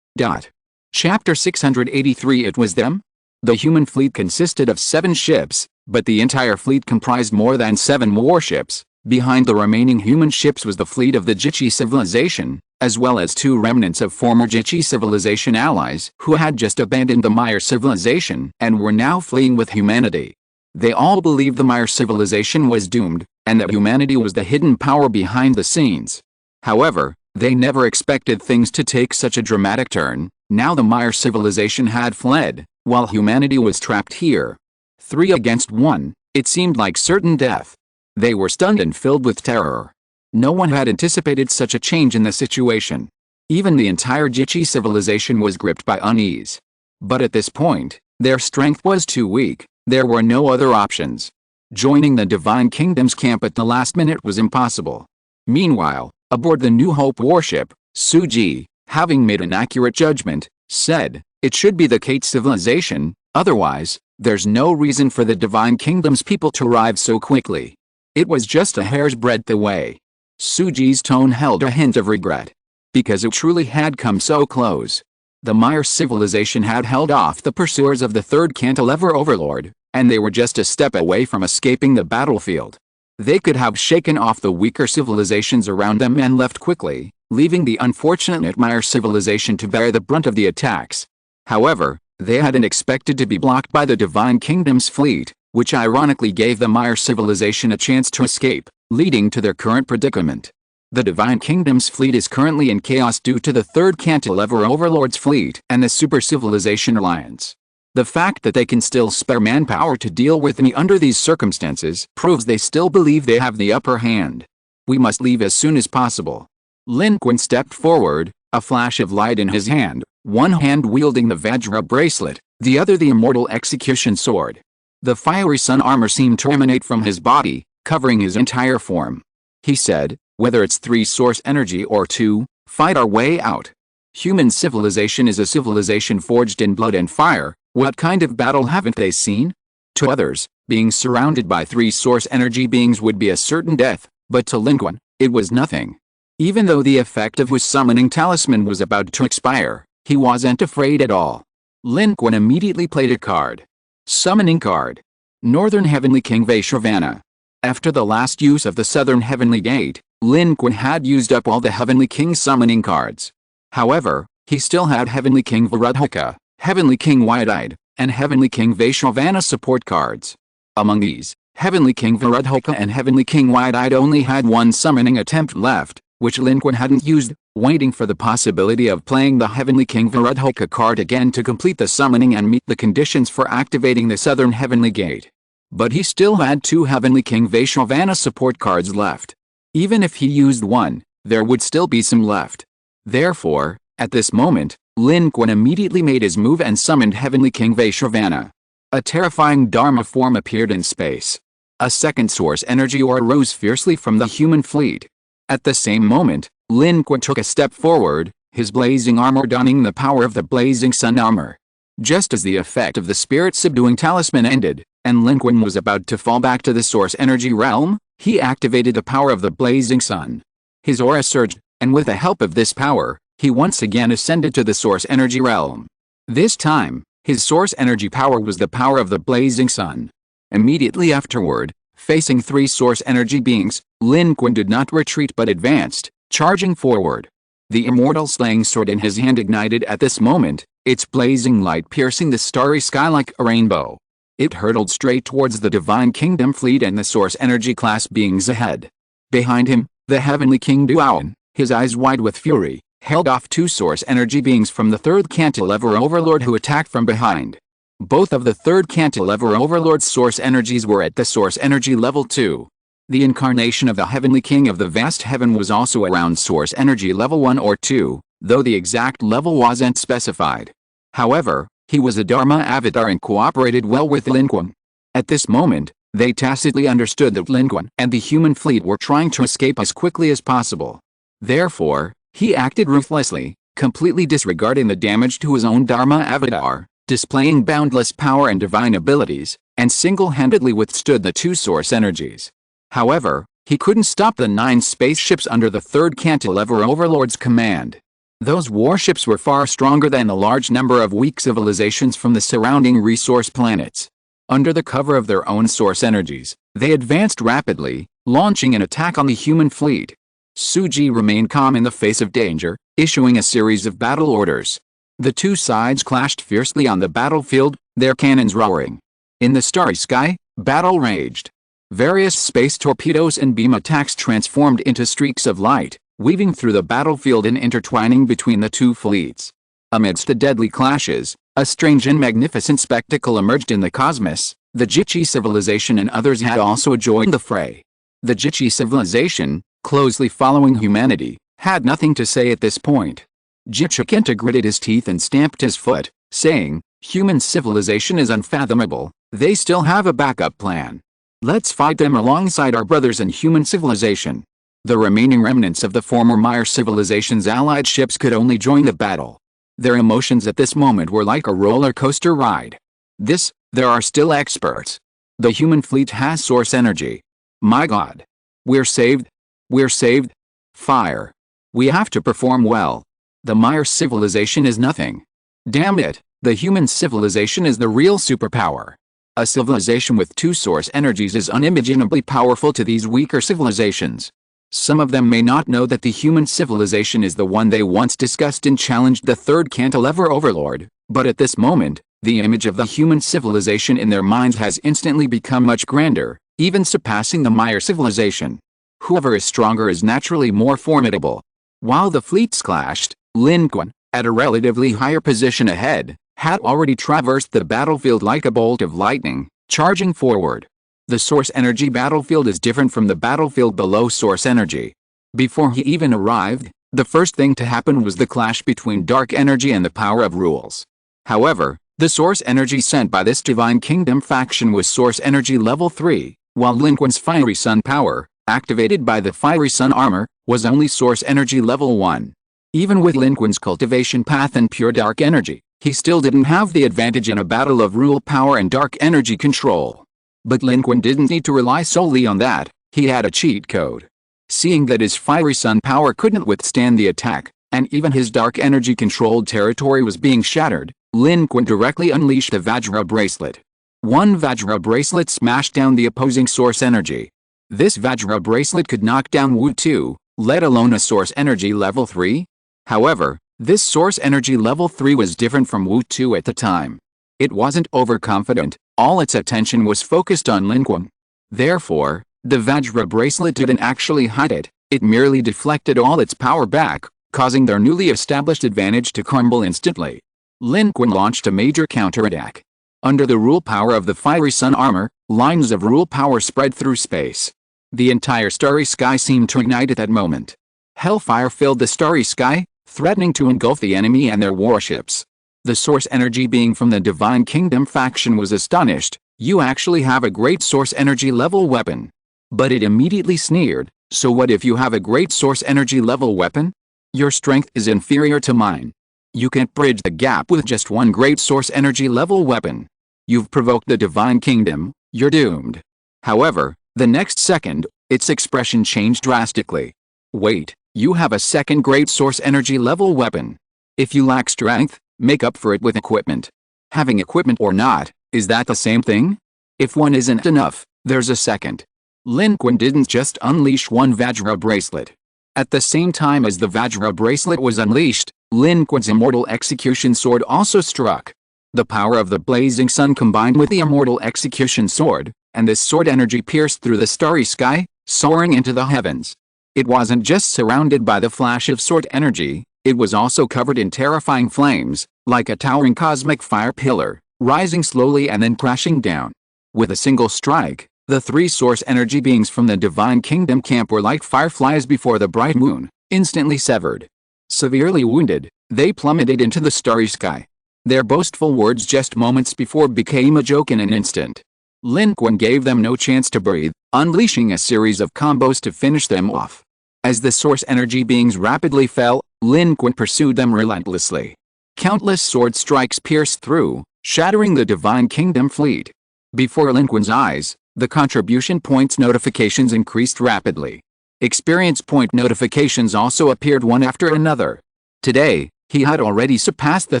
Chapter 683. It was them? The human fleet consisted of 7 ships, but the entire fleet comprised more than 7 warships. Behind the remaining human ships was the fleet of the Jichi civilization, as well as 2 remnants of former Jichi civilization allies who had just abandoned the Mire civilization and were now fleeing with humanity. They all believed the Mire civilization was doomed, and that humanity was the hidden power behind the scenes. However, they never expected things to take such a dramatic turn. Now the Mire civilization had fled, while humanity was trapped here. 3 against 1, it seemed like certain death. They were stunned and filled with terror. No one had anticipated such a change in the situation. Even the entire Jichi civilization was gripped by unease. But at this point, their strength was too weak. There were no other options. Joining the Divine Kingdom's camp at the last minute was impossible. Meanwhile, aboard the New Hope warship, Suji, having made an accurate judgment, said, "It should be the Kate civilization, otherwise, there's no reason for the Divine Kingdom's people to arrive so quickly. It was just a hair's breadth away." Suji's tone held a hint of regret. Because it truly had come so close. The Mire civilization had held off the pursuers of the 3rd Cantilever Overlord, and they were just a step away from escaping the battlefield. They could have shaken off the weaker civilizations around them and left quickly, leaving the unfortunate Mire civilization to bear the brunt of the attacks. However, they hadn't expected to be blocked by the Divine Kingdom's fleet, which ironically gave the Mire civilization a chance to escape, leading to their current predicament. The Divine Kingdom's fleet is currently in chaos due to the 3rd Cantilever Overlord's fleet and the Super Civilization Alliance. The fact that they can still spare manpower to deal with me under these circumstances proves they still believe they have the upper hand. We must leave as soon as possible. Lin Qun stepped forward, a flash of light in his hand, one hand wielding the Vajra bracelet, the other the immortal execution sword. The fiery sun armor seemed to emanate from his body, covering his entire form. He said, "Whether it's 3 source energy or 2, fight our way out. Human civilization is a civilization forged in blood and fire. What kind of battle haven't they seen?" To others, being surrounded by 3 source energy beings would be a certain death, but to Lin Qun, it was nothing. Even though the effect of his summoning talisman was about to expire, he wasn't afraid at all. Lin Qun immediately played a card. Summoning card. Northern Heavenly King Vaishravana. After the last use of the Southern Heavenly Gate, Lin Qun had used up all the Heavenly King summoning cards. However, he still had Heavenly King Varudhaka, Heavenly King Wide-Eyed, and Heavenly King Vaishravana support cards. Among these, Heavenly King Varudhaka and Heavenly King Wide-Eyed only had 1 summoning attempt left, which Lin Qun hadn't used, waiting for the possibility of playing the Heavenly King Varudhaka card again to complete the summoning and meet the conditions for activating the Southern Heavenly Gate. But he still had 2 Heavenly King Vaishravana support cards left. Even if he used 1, there would still be some left. Therefore, at this moment, Lin Qun immediately made his move and summoned Heavenly King Vaishravana. A terrifying Dharma form appeared in space. A second source energy aura rose fiercely from the human fleet. At the same moment, Lin Qun took a step forward, his blazing armor donning the power of the blazing sun armor. Just as the effect of the spirit-subduing talisman ended, and Lin Qun was about to fall back to the source energy realm, he activated the power of the blazing sun. His aura surged, and with the help of this power, he once again ascended to the source energy realm. This time, his source energy power was the power of the blazing sun. Immediately afterward, facing 3 source energy beings, Lin Qun did not retreat but advanced, charging forward. The immortal slaying sword in his hand ignited at this moment, its blazing light piercing the starry sky like a rainbow. It hurtled straight towards the Divine Kingdom fleet and the source energy class beings ahead. Behind him, the Heavenly King Duan, his eyes wide with fury, held off 2 source energy beings from the 3rd Cantilever Overlord who attacked from behind. Both of the 3rd Cantilever Overlord's source energies were at the source energy level 2. The incarnation of the Heavenly King of the vast heaven was also around source energy level 1 or 2, though the exact level wasn't specified. However, he was a Dharma avatar and cooperated well with Lin Qun. At this moment, they tacitly understood that Lin Qun and the human fleet were trying to escape as quickly as possible. Therefore, he acted ruthlessly, completely disregarding the damage to his own Dharma avatar, displaying boundless power and divine abilities, and single-handedly withstood the 2 source energies. However, he couldn't stop the 9 spaceships under the 3rd Cantilever Overlord's command. Those warships were far stronger than the large number of weak civilizations from the surrounding resource planets. Under the cover of their own source energies, they advanced rapidly, launching an attack on the human fleet. Suji remained calm in the face of danger, issuing a series of battle orders. The two sides clashed fiercely on the battlefield, their cannons roaring. In the starry sky, battle raged. Various space torpedoes and beam attacks transformed into streaks of light, weaving through the battlefield and intertwining between the two fleets. Amidst the deadly clashes, a strange and magnificent spectacle emerged in the cosmos. The Jichi civilization and others had also joined the fray. The Jichi civilization, closely following humanity, had nothing to say at this point. Jichik gritted his teeth and stamped his foot, saying, "Human civilization is unfathomable. They still have a backup plan. Let's fight them alongside our brothers in human civilization." The remaining remnants of the former Mire civilization's allied ships could only join the battle. Their emotions at this moment were like a roller coaster ride. There are still experts. The human fleet has source energy. My God. We're saved. We're saved. Fire. We have to perform well. The Mire civilization is nothing. Damn it, the human civilization is the real superpower. A civilization with two source energies is unimaginably powerful to these weaker civilizations. Some of them may not know that the human civilization is the one they once discussed and challenged the third cantilever overlord, but at this moment, the image of the human civilization in their minds has instantly become much grander, even surpassing the Mire civilization. Whoever is stronger is naturally more formidable. While the fleets clashed, Lin Qun, at a relatively higher position ahead, had already traversed the battlefield like a bolt of lightning, charging forward. The source energy battlefield is different from the battlefield below source energy. Before he even arrived, the first thing to happen was the clash between dark energy and the power of rules. However, the source energy sent by this Divine Kingdom faction was source energy level 3, while Lin Qun's fiery sun power, activated by the fiery sun armor, was only source energy level 1. Even with Lin Qun's cultivation path and pure dark energy, he still didn't have the advantage in a battle of rule power and dark energy control. But Lin Qun didn't need to rely solely on that, he had a cheat code. Seeing that his fiery sun power couldn't withstand the attack, and even his dark energy controlled territory was being shattered, Lin Qun directly unleashed the Vajra bracelet. One Vajra bracelet smashed down the opposing source energy. This Vajra bracelet could knock down Wu 2, let alone a source energy level 3. However, this source energy level 3 was different from Wu 2 at the time. It wasn't overconfident, all its attention was focused on Lin Qun. Therefore, the Vajra bracelet didn't actually hide it, it merely deflected all its power back, causing their newly established advantage to crumble instantly. Lin Qun launched a major counterattack. Under the rule power of the fiery sun armor, lines of rule power spread through space. The entire starry sky seemed to ignite at that moment. Hellfire filled the starry sky, threatening to engulf the enemy and their warships. The source energy being from the Divine Kingdom faction was astonished. "You actually have a great source energy level weapon." But it immediately sneered, "So what if you have a great source energy level weapon? Your strength is inferior to mine. You can't bridge the gap with just one great source energy level weapon. You've provoked the Divine Kingdom, you're doomed." However, the next second, its expression changed drastically. "Wait, you have a second great source energy level weapon. If you lack strength, make up for it with equipment. Having equipment or not, is that the same thing? If one isn't enough, there's a second." Lin Qun didn't just unleash one Vajra bracelet. At the same time as the Vajra bracelet was unleashed, Lin Qun's immortal execution sword also struck. The power of the blazing sun combined with the immortal execution sword, and this sword energy pierced through the starry sky, soaring into the heavens. It wasn't just surrounded by the flash of sword energy, it was also covered in terrifying flames, like a towering cosmic fire pillar, rising slowly and then crashing down. With a single strike, the three source energy beings from the Divine Kingdom camp were like fireflies before the bright moon, instantly severed. Severely wounded, they plummeted into the starry sky. Their boastful words just moments before became a joke in an instant. Lin Qun gave them no chance to breathe, unleashing a series of combos to finish them off. As the source energy beings rapidly fell, Lin Qun pursued them relentlessly. Countless sword strikes pierced through, shattering the Divine Kingdom fleet. Before Lin Qun's eyes, the contribution points notifications increased rapidly. Experience point notifications also appeared one after another. Today, he had already surpassed the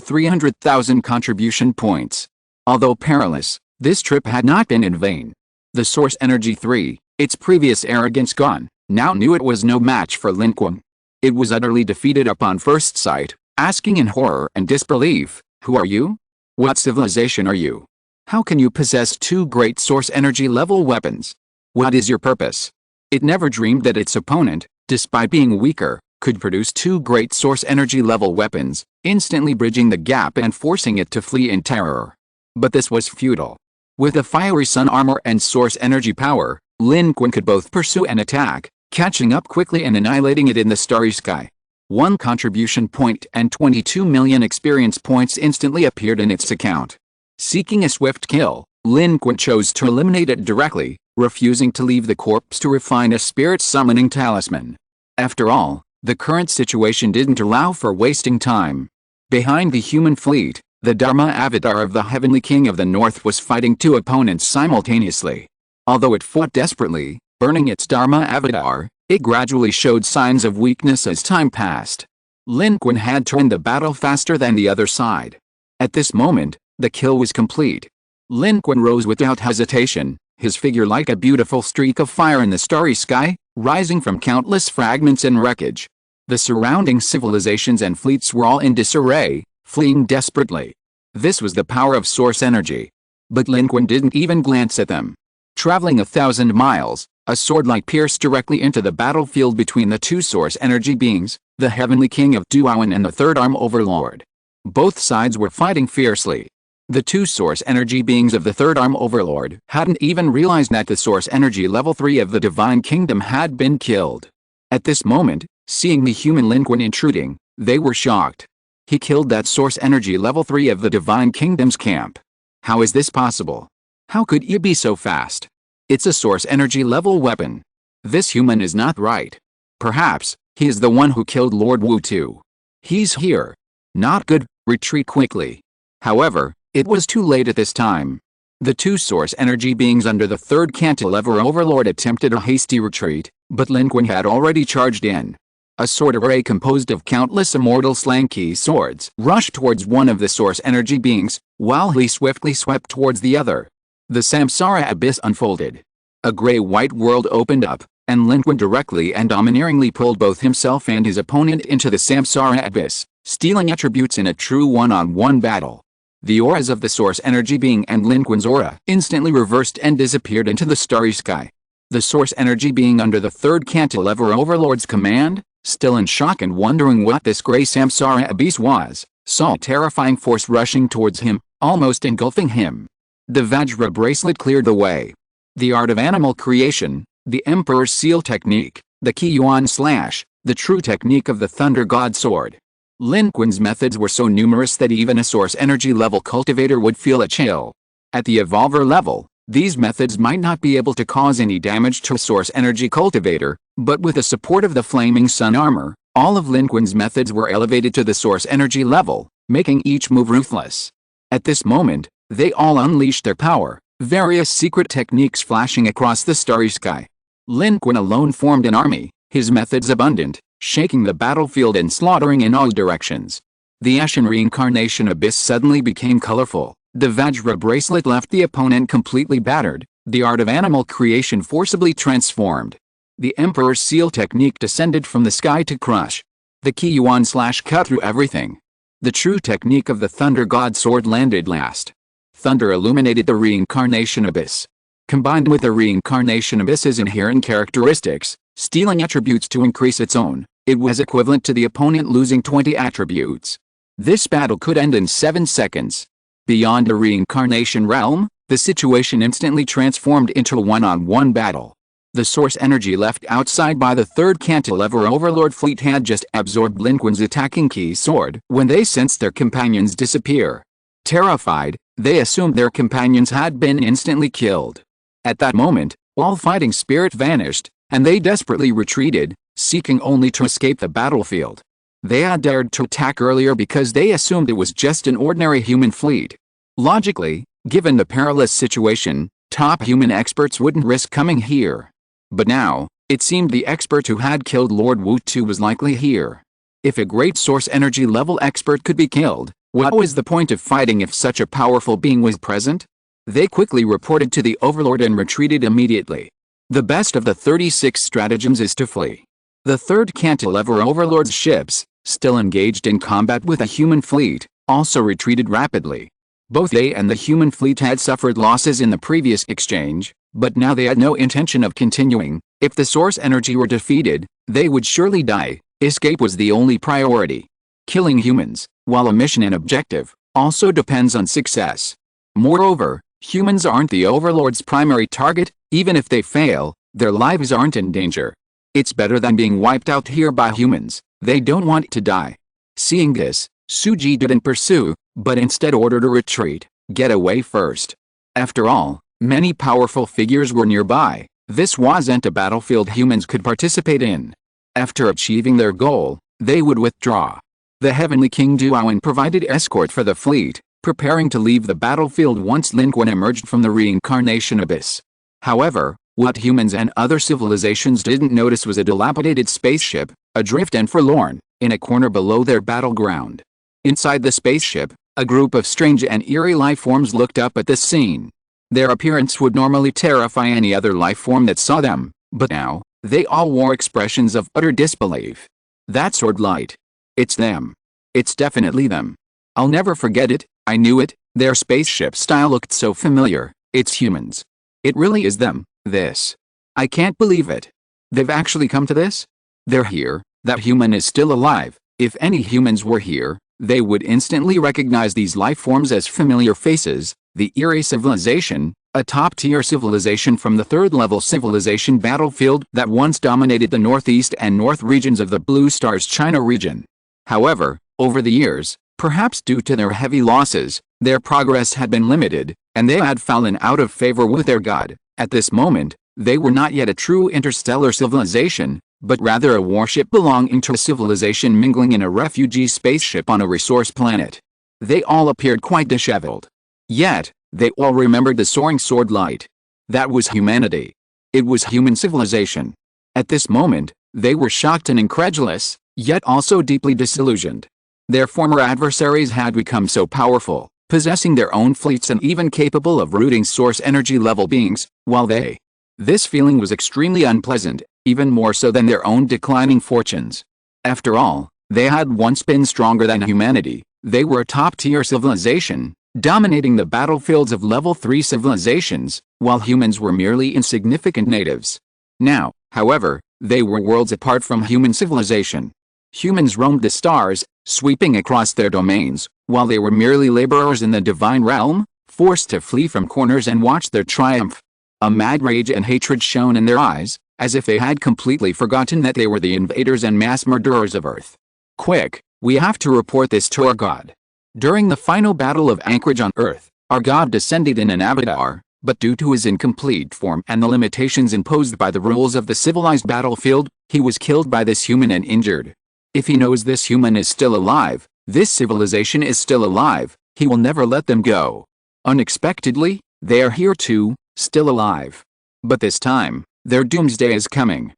300,000 contribution points. Although perilous, this trip had not been in vain. The Source Energy 3, its previous arrogance gone, now knew it was no match for Lin Qun. It was utterly defeated upon first sight, asking in horror and disbelief, "Who are you? What civilization are you? How can you possess two great source energy level weapons? What is your purpose?" It never dreamed that its opponent, despite being weaker, could produce two great source energy level weapons, instantly bridging the gap and forcing it to flee in terror. But this was futile. With the fiery sun armor and source energy power, Lin Qun could both pursue and attack, catching up quickly and annihilating it in the starry sky. 1 contribution point and 22 million experience points instantly appeared in its account. Seeking a swift kill, Lin Qun chose to eliminate it directly, refusing to leave the corpse to refine a spirit summoning talisman. After all, the current situation didn't allow for wasting time. Behind the human fleet, the Dharma avatar of the Heavenly King of the North was fighting two opponents simultaneously. Although it fought desperately, burning its Dharma avatar, it gradually showed signs of weakness as time passed. Lin Qun had turned the battle faster than the other side. At this moment, the kill was complete. Lin Qun rose without hesitation, his figure like a beautiful streak of fire in the starry sky, rising from countless fragments and wreckage. The surrounding civilizations and fleets were all in disarray, fleeing desperately. This was the power of source energy. But Lin Qun didn't even glance at them. Traveling 1,000 miles, a swordlight pierced directly into the battlefield between the two source energy beings, the Heavenly King of Duowen and the Third Arm Overlord. Both sides were fighting fiercely. The two source energy beings of the Third Arm Overlord hadn't even realized that the source energy level 3 of the Divine Kingdom had been killed. At this moment, seeing the human Lin Qun intruding, they were shocked. He killed that source energy level 3 of the Divine Kingdom's camp. How is this possible? How could he be so fast? It's a source energy level weapon. This human is not right. Perhaps, he is the one who killed Lord Wu too. He's here. Not good, retreat quickly. However, it was too late at this time. The two source energy beings under the third cantilever overlord attempted a hasty retreat, but Lin Qun had already charged in. A sword array composed of countless immortal slanky swords rushed towards one of the source energy beings, while he swiftly swept towards the other. The Samsara abyss unfolded. A gray-white world opened up, and Lin Qun directly and domineeringly pulled both himself and his opponent into the Samsara abyss, stealing attributes in a true one-on-one battle. The auras of the source energy being and Lin Qun's aura instantly reversed and disappeared into the starry sky. The source energy being under the third cantilever overlord's command, still in shock and wondering what this gray Samsara abyss was, saw a terrifying force rushing towards him, almost engulfing him. The Vajra bracelet cleared the way. The art of animal creation, the Emperor's seal technique, the Qiyuan slash, the true technique of the Thunder God sword. Lin Qun's methods were so numerous that even a source energy level cultivator would feel a chill. At the evolver level, these methods might not be able to cause any damage to a source energy cultivator, but with the support of the flaming sun armor, all of Lin Qun's methods were elevated to the source energy level, making each move ruthless. At this moment, they all unleashed their power, various secret techniques flashing across the starry sky. Lin Qun alone formed an army, his methods abundant, shaking the battlefield and slaughtering in all directions. The Ashen Reincarnation Abyss suddenly became colorful. The Vajra bracelet left the opponent completely battered, the art of animal creation forcibly transformed. The Emperor's seal technique descended from the sky to crush. The Qiyuan slash cut through everything. The true technique of the Thunder God sword landed last. Thunder illuminated the Reincarnation Abyss. Combined with the Reincarnation Abyss's inherent characteristics, stealing attributes to increase its own, it was equivalent to the opponent losing 20 attributes. This battle could end in 7 seconds. Beyond the reincarnation realm, the situation instantly transformed into a one-on-one battle. The source energy left outside by the third cantilever overlord fleet had just absorbed Lin Qun's attacking key sword when they sensed their companions disappear. Terrified, they assumed their companions had been instantly killed. At that moment, all fighting spirit vanished, and they desperately retreated, seeking only to escape the battlefield. They had dared to attack earlier because they assumed it was just an ordinary human fleet. Logically, given the perilous situation, top human experts wouldn't risk coming here. But now, it seemed the expert who had killed Lord Wu Tu was likely here. If a great source energy level expert could be killed, what was the point of fighting if such a powerful being was present? They quickly reported to the Overlord and retreated immediately. The best of the 36 stratagems is to flee. The third cantilever Overlord's ships, still engaged in combat with a human fleet, also retreated rapidly. Both they and the human fleet had suffered losses in the previous exchange, but now they had no intention of continuing. If the source energy were defeated, they would surely die. Escape was the only priority. Killing humans, while a mission and objective, also depends on success. Moreover, humans aren't the Overlord's primary target. Even if they fail, their lives aren't in danger. It's better than being wiped out here by humans. They don't want to die. Seeing this, Suji didn't pursue, but instead ordered a retreat. Get away first. After all, many powerful figures were nearby. This wasn't a battlefield humans could participate in. After achieving their goal, they would withdraw. The Heavenly King Duowen provided escort for the fleet, preparing to leave the battlefield once Lin Qun emerged from the reincarnation abyss. However, what humans and other civilizations didn't notice was a dilapidated spaceship, adrift and forlorn, in a corner below their battleground. Inside the spaceship, a group of strange and eerie life forms looked up at this scene. Their appearance would normally terrify any other life form that saw them, but now, they all wore expressions of utter disbelief. That sword light. It's them. It's definitely them. I'll never forget it. I knew it. Their spaceship style looked so familiar. It's humans. It really is them. This. I can't believe it. They've actually come to this? They're here. That human is still alive. If any humans were here, they would instantly recognize these life forms as familiar faces. The Eerie Civilization, a top-tier civilization from the third-level civilization battlefield that once dominated the northeast and north regions of the Blue Star's China region. However, over the years, perhaps due to their heavy losses, their progress had been limited, and they had fallen out of favor with their god. At this moment, they were not yet a true interstellar civilization, but rather a warship belonging to a civilization mingling in a refugee spaceship on a resource planet. They all appeared quite disheveled. Yet, they all remembered the soaring sword light. That was humanity. It was human civilization. At this moment, they were shocked and incredulous, yet also deeply disillusioned. Their former adversaries had become so powerful, possessing their own fleets and even capable of routing source energy level beings, while they. This feeling was extremely unpleasant, even more so than their own declining fortunes. After all, they had once been stronger than humanity. They were a top-tier civilization, dominating the battlefields of level 3 civilizations, while humans were merely insignificant natives. Now, however, they were worlds apart from human civilization. Humans roamed the stars, sweeping across their domains, while they were merely laborers in the divine realm, forced to flee from corners and watch their triumph. A mad rage and hatred shone in their eyes, as if they had completely forgotten that they were the invaders and mass murderers of Earth. Quick, we have to report this to our god. During the final battle of Anchorage on Earth, our god descended in an avatar, but due to his incomplete form and the limitations imposed by the rules of the civilized battlefield, he was killed by this human and injured. If he knows this human is still alive, this civilization is still alive, he will never let them go. Unexpectedly, they are here too, still alive. But this time, their doomsday is coming.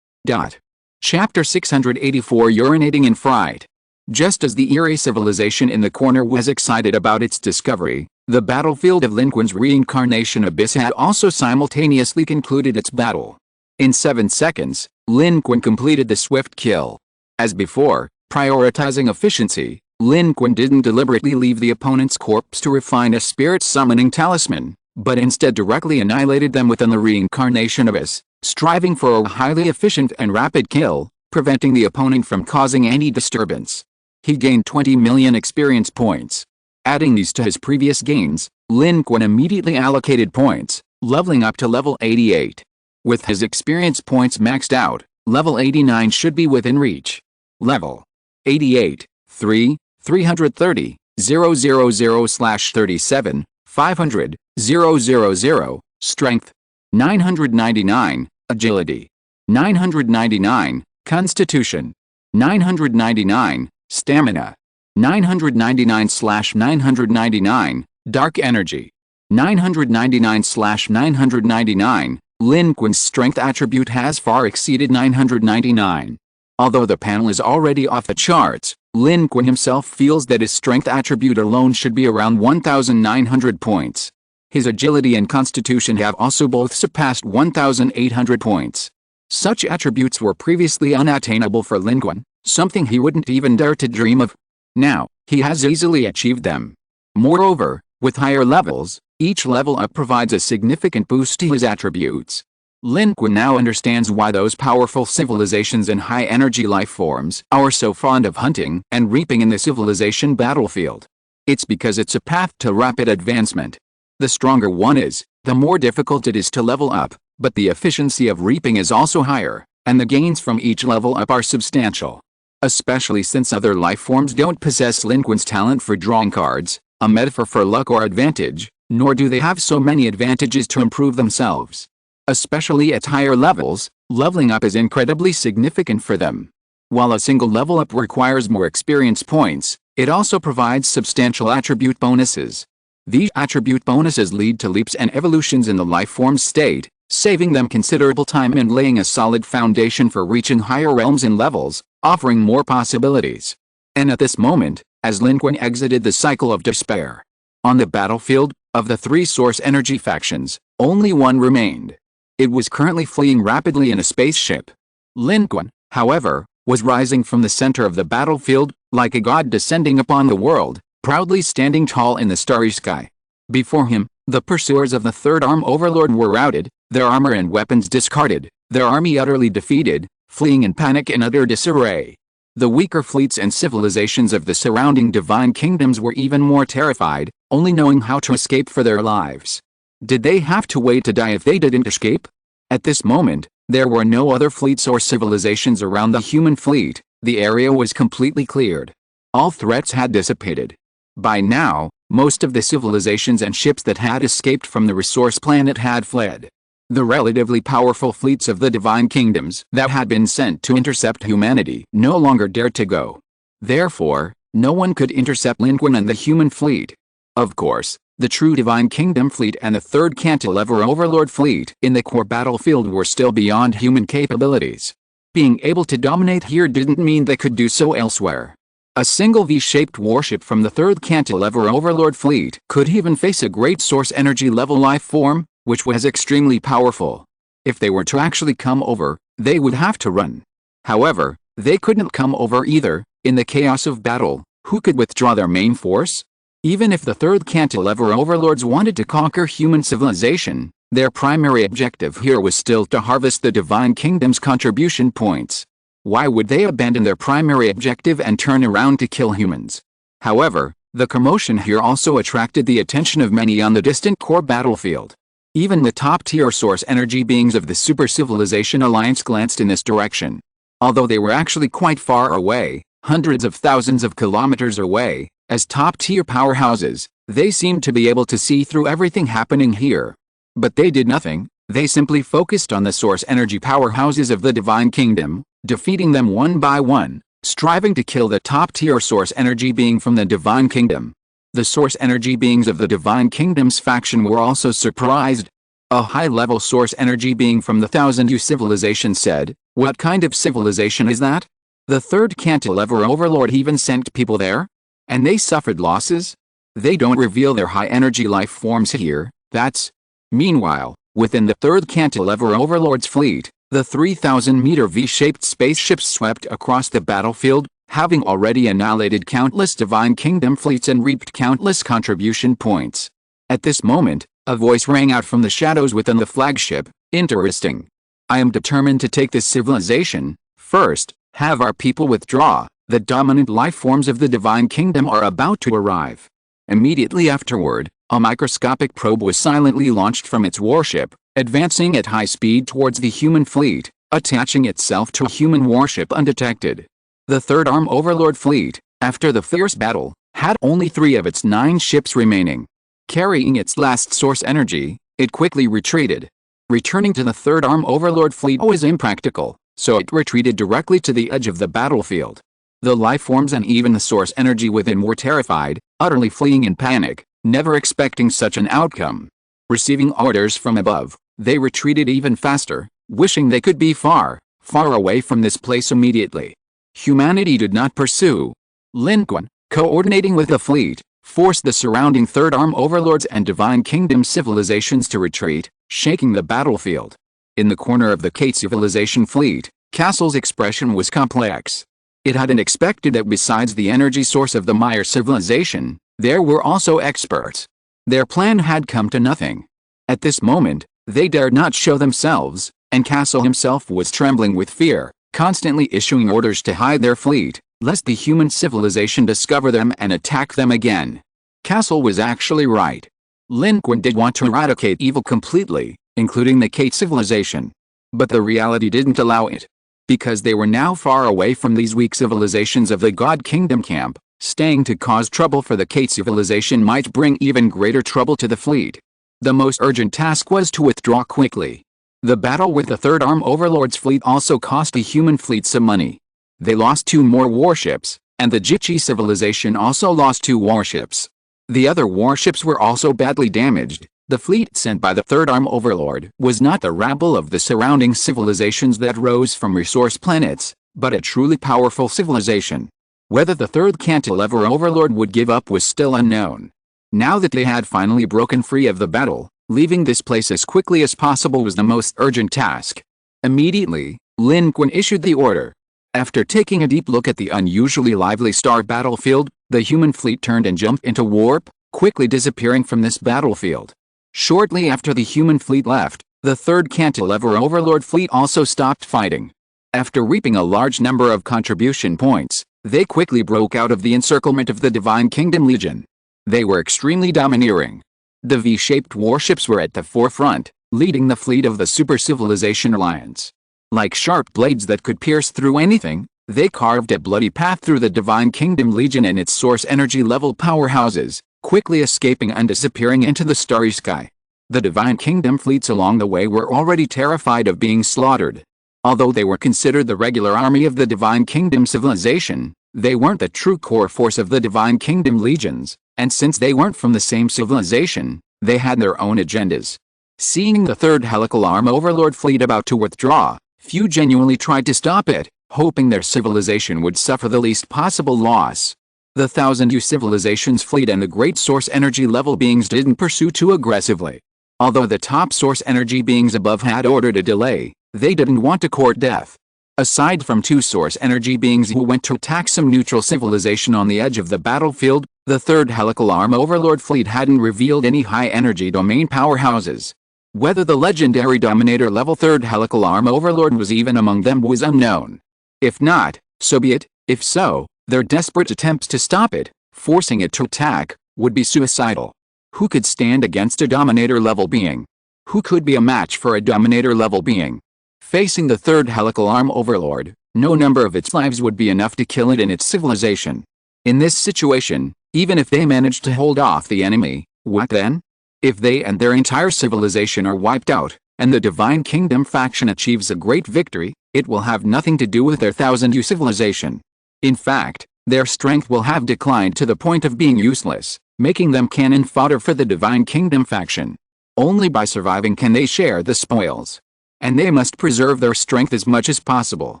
Chapter 684 Urinating in Fright. Just as the eerie civilization in the corner was excited about its discovery, the battlefield of Lin Qun's reincarnation abyss had also simultaneously concluded its battle. In 7 seconds, Lin Qun completed the swift kill. As before, prioritizing efficiency, Lin Qun didn't deliberately leave the opponent's corpse to refine a spirit summoning talisman, but instead directly annihilated them within the reincarnation abyss, striving for a highly efficient and rapid kill, preventing the opponent from causing any disturbance. He gained 20 million experience points. Adding these to his previous gains, Lin Qun immediately allocated points, leveling up to level 88. With his experience points maxed out, level 89 should be within reach. Level 88, 330, 000/37, 500, 000, Strength 999, Agility 999, Constitution 999, Stamina 999/999, Dark Energy 999/999. Lin Qun's strength attribute has far exceeded 999. Although the panel is already off the charts, Lin Qun himself feels that his strength attribute alone should be around 1,900 points. His agility and constitution have also both surpassed 1,800 points. Such attributes were previously unattainable for Lin Qun, something he wouldn't even dare to dream of. Now, he has easily achieved them. Moreover, with higher levels, each level up provides a significant boost to his attributes. Lin Qun now understands why those powerful civilizations and high-energy life forms are so fond of hunting and reaping in the civilization battlefield. It's because it's a path to rapid advancement. The stronger one is, the more difficult it is to level up, but the efficiency of reaping is also higher, and the gains from each level up are substantial. Especially since other life forms don't possess Lin Qun's talent for drawing cards, a metaphor for luck or advantage, nor do they have so many advantages to improve themselves. Especially at higher levels, leveling up is incredibly significant for them. While a single level up requires more experience points, it also provides substantial attribute bonuses. These attribute bonuses lead to leaps and evolutions in the life form's state, saving them considerable time and laying a solid foundation for reaching higher realms and levels, offering more possibilities. And at this moment, as Lin Qun exited the cycle of despair, on the battlefield, of the three source energy factions, only one remained. It was currently fleeing rapidly in a spaceship. Lin Qun, however, was rising from the center of the battlefield, like a god descending upon the world, proudly standing tall in the starry sky. Before him, the pursuers of the Third Arm Overlord were routed, their armor and weapons discarded, their army utterly defeated, fleeing in panic and utter disarray. The weaker fleets and civilizations of the surrounding divine kingdoms were even more terrified, only knowing how to escape for their lives. Did they have to wait to die if they didn't escape? At this moment, there were no other fleets or civilizations around the human fleet. The area was completely cleared. All threats had dissipated. By now, most of the civilizations and ships that had escaped from the resource planet had fled. The relatively powerful fleets of the divine kingdoms that had been sent to intercept humanity no longer dared to go. Therefore, no one could intercept Lin Qun and the human fleet. Of course, the true Divine Kingdom fleet and the third Cantilever Overlord fleet in the core battlefield were still beyond human capabilities. Being able to dominate here didn't mean they could do so elsewhere. A single V-shaped warship from the third Cantilever Overlord fleet could even face a great source energy level life form, which was extremely powerful. If they were to actually come over, they would have to run. However, they couldn't come over either. In the chaos of battle, who could withdraw their main force? Even if the third Cantilever Overlords wanted to conquer human civilization, their primary objective here was still to harvest the Divine Kingdom's contribution points. Why would they abandon their primary objective and turn around to kill humans? However, the commotion here also attracted the attention of many on the distant core battlefield. Even the top-tier source energy beings of the Super Civilization Alliance glanced in this direction. Although they were actually quite far away, hundreds of thousands of kilometers away, as top-tier powerhouses, they seemed to be able to see through everything happening here. But they did nothing. They simply focused on the source energy powerhouses of the Divine Kingdom, defeating them one by one, striving to kill the top-tier source energy being from the Divine Kingdom. The source energy beings of the Divine Kingdom's faction were also surprised. A high-level source energy being from the Thousand Year civilization said, "What kind of civilization is that? The third Cantilever Overlord even sent people there? And they suffered losses? They don't reveal their high-energy life forms here, that's..." Meanwhile, within the third Cantilever Overlord's fleet, the 3,000-meter V-shaped spaceships swept across the battlefield, having already annihilated countless Divine Kingdom fleets and reaped countless contribution points. At this moment, a voice rang out from the shadows within the flagship, "Interesting. I am determined to take this civilization. First, have our people withdraw. The dominant life forms of the Divine Kingdom are about to arrive." Immediately afterward, a microscopic probe was silently launched from its warship, advancing at high speed towards the human fleet, attaching itself to a human warship undetected. The Third Arm Overlord fleet, after the fierce battle, had only 3 of its 9 ships remaining. Carrying its last source energy, it quickly retreated. Returning to the Third Arm Overlord fleet was impractical, so it retreated directly to the edge of the battlefield. The life forms and even the source energy within were terrified, utterly fleeing in panic, never expecting such an outcome. Receiving orders from above, they retreated even faster, wishing they could be far, far away from this place immediately. Humanity did not pursue. Lin Qun, coordinating with the fleet, forced the surrounding Third Arm overlords and Divine Kingdom civilizations to retreat, shaking the battlefield. In the corner of the Kate civilization fleet, Castle's expression was complex. It hadn't expected that besides the energy source of the Meyer civilization, there were also experts. Their plan had come to nothing. At this moment, they dared not show themselves, and Castle himself was trembling with fear, constantly issuing orders to hide their fleet, lest the human civilization discover them and attack them again. Castle was actually right. Lin Qun did want to eradicate evil completely, including the Kate civilization. But the reality didn't allow it. Because they were now far away from these weak civilizations of the God Kingdom camp, staying to cause trouble for the Kate civilization might bring even greater trouble to the fleet. The most urgent task was to withdraw quickly. The battle with the Third Arm Overlord's fleet also cost the human fleet some money. They lost 2 more warships, and the Jichi civilization also lost 2 warships. The other warships were also badly damaged. The fleet sent by the Third Arm Overlord was not the rabble of the surrounding civilizations that rose from resource planets, but a truly powerful civilization. Whether the Third Cantilever Overlord would give up was still unknown. Now that they had finally broken free of the battle, leaving this place as quickly as possible was the most urgent task. Immediately, Lin Qun issued the order. After taking a deep look at the unusually lively star battlefield, the human fleet turned and jumped into warp, quickly disappearing from this battlefield. Shortly after the human fleet left, the Third Cantilever Overlord fleet also stopped fighting. After reaping a large number of contribution points, they quickly broke out of the encirclement of the Divine Kingdom Legion. They were extremely domineering. The V-shaped warships were at the forefront, leading the fleet of the Super Civilization Alliance. Like sharp blades that could pierce through anything, they carved a bloody path through the Divine Kingdom Legion and its source energy level powerhouses, quickly escaping and disappearing into the starry sky. The Divine Kingdom fleets along the way were already terrified of being slaughtered. Although they were considered the regular army of the Divine Kingdom civilization, they weren't the true core force of the Divine Kingdom legions, and since they weren't from the same civilization, they had their own agendas. Seeing the Third Helical Arm Overlord fleet about to withdraw, few genuinely tried to stop it, hoping their civilization would suffer the least possible loss. The 1000 civilization's fleet and the great source energy level beings didn't pursue too aggressively. Although the top source energy beings above had ordered a delay, they didn't want to court death. Aside from 2 source energy beings who went to attack some neutral civilization on the edge of the battlefield, the Third Helical Arm Overlord fleet hadn't revealed any high-energy domain powerhouses. Whether the legendary Dominator level Third Helical Arm Overlord was even among them was unknown. If not, so be it. If so, their desperate attempts to stop it, forcing it to attack, would be suicidal. Who could stand against a Dominator level being? Who could be a match for a Dominator level being? Facing the Third Helical Arm Overlord, no number of its lives would be enough to kill it in its civilization. In this situation, even if they managed to hold off the enemy, what then? If they and their entire civilization are wiped out, and the Divine Kingdom faction achieves a great victory, it will have nothing to do with their 1000 civilization. In fact, their strength will have declined to the point of being useless, making them cannon fodder for the Divine Kingdom faction. Only by surviving can they share the spoils. And they must preserve their strength as much as possible.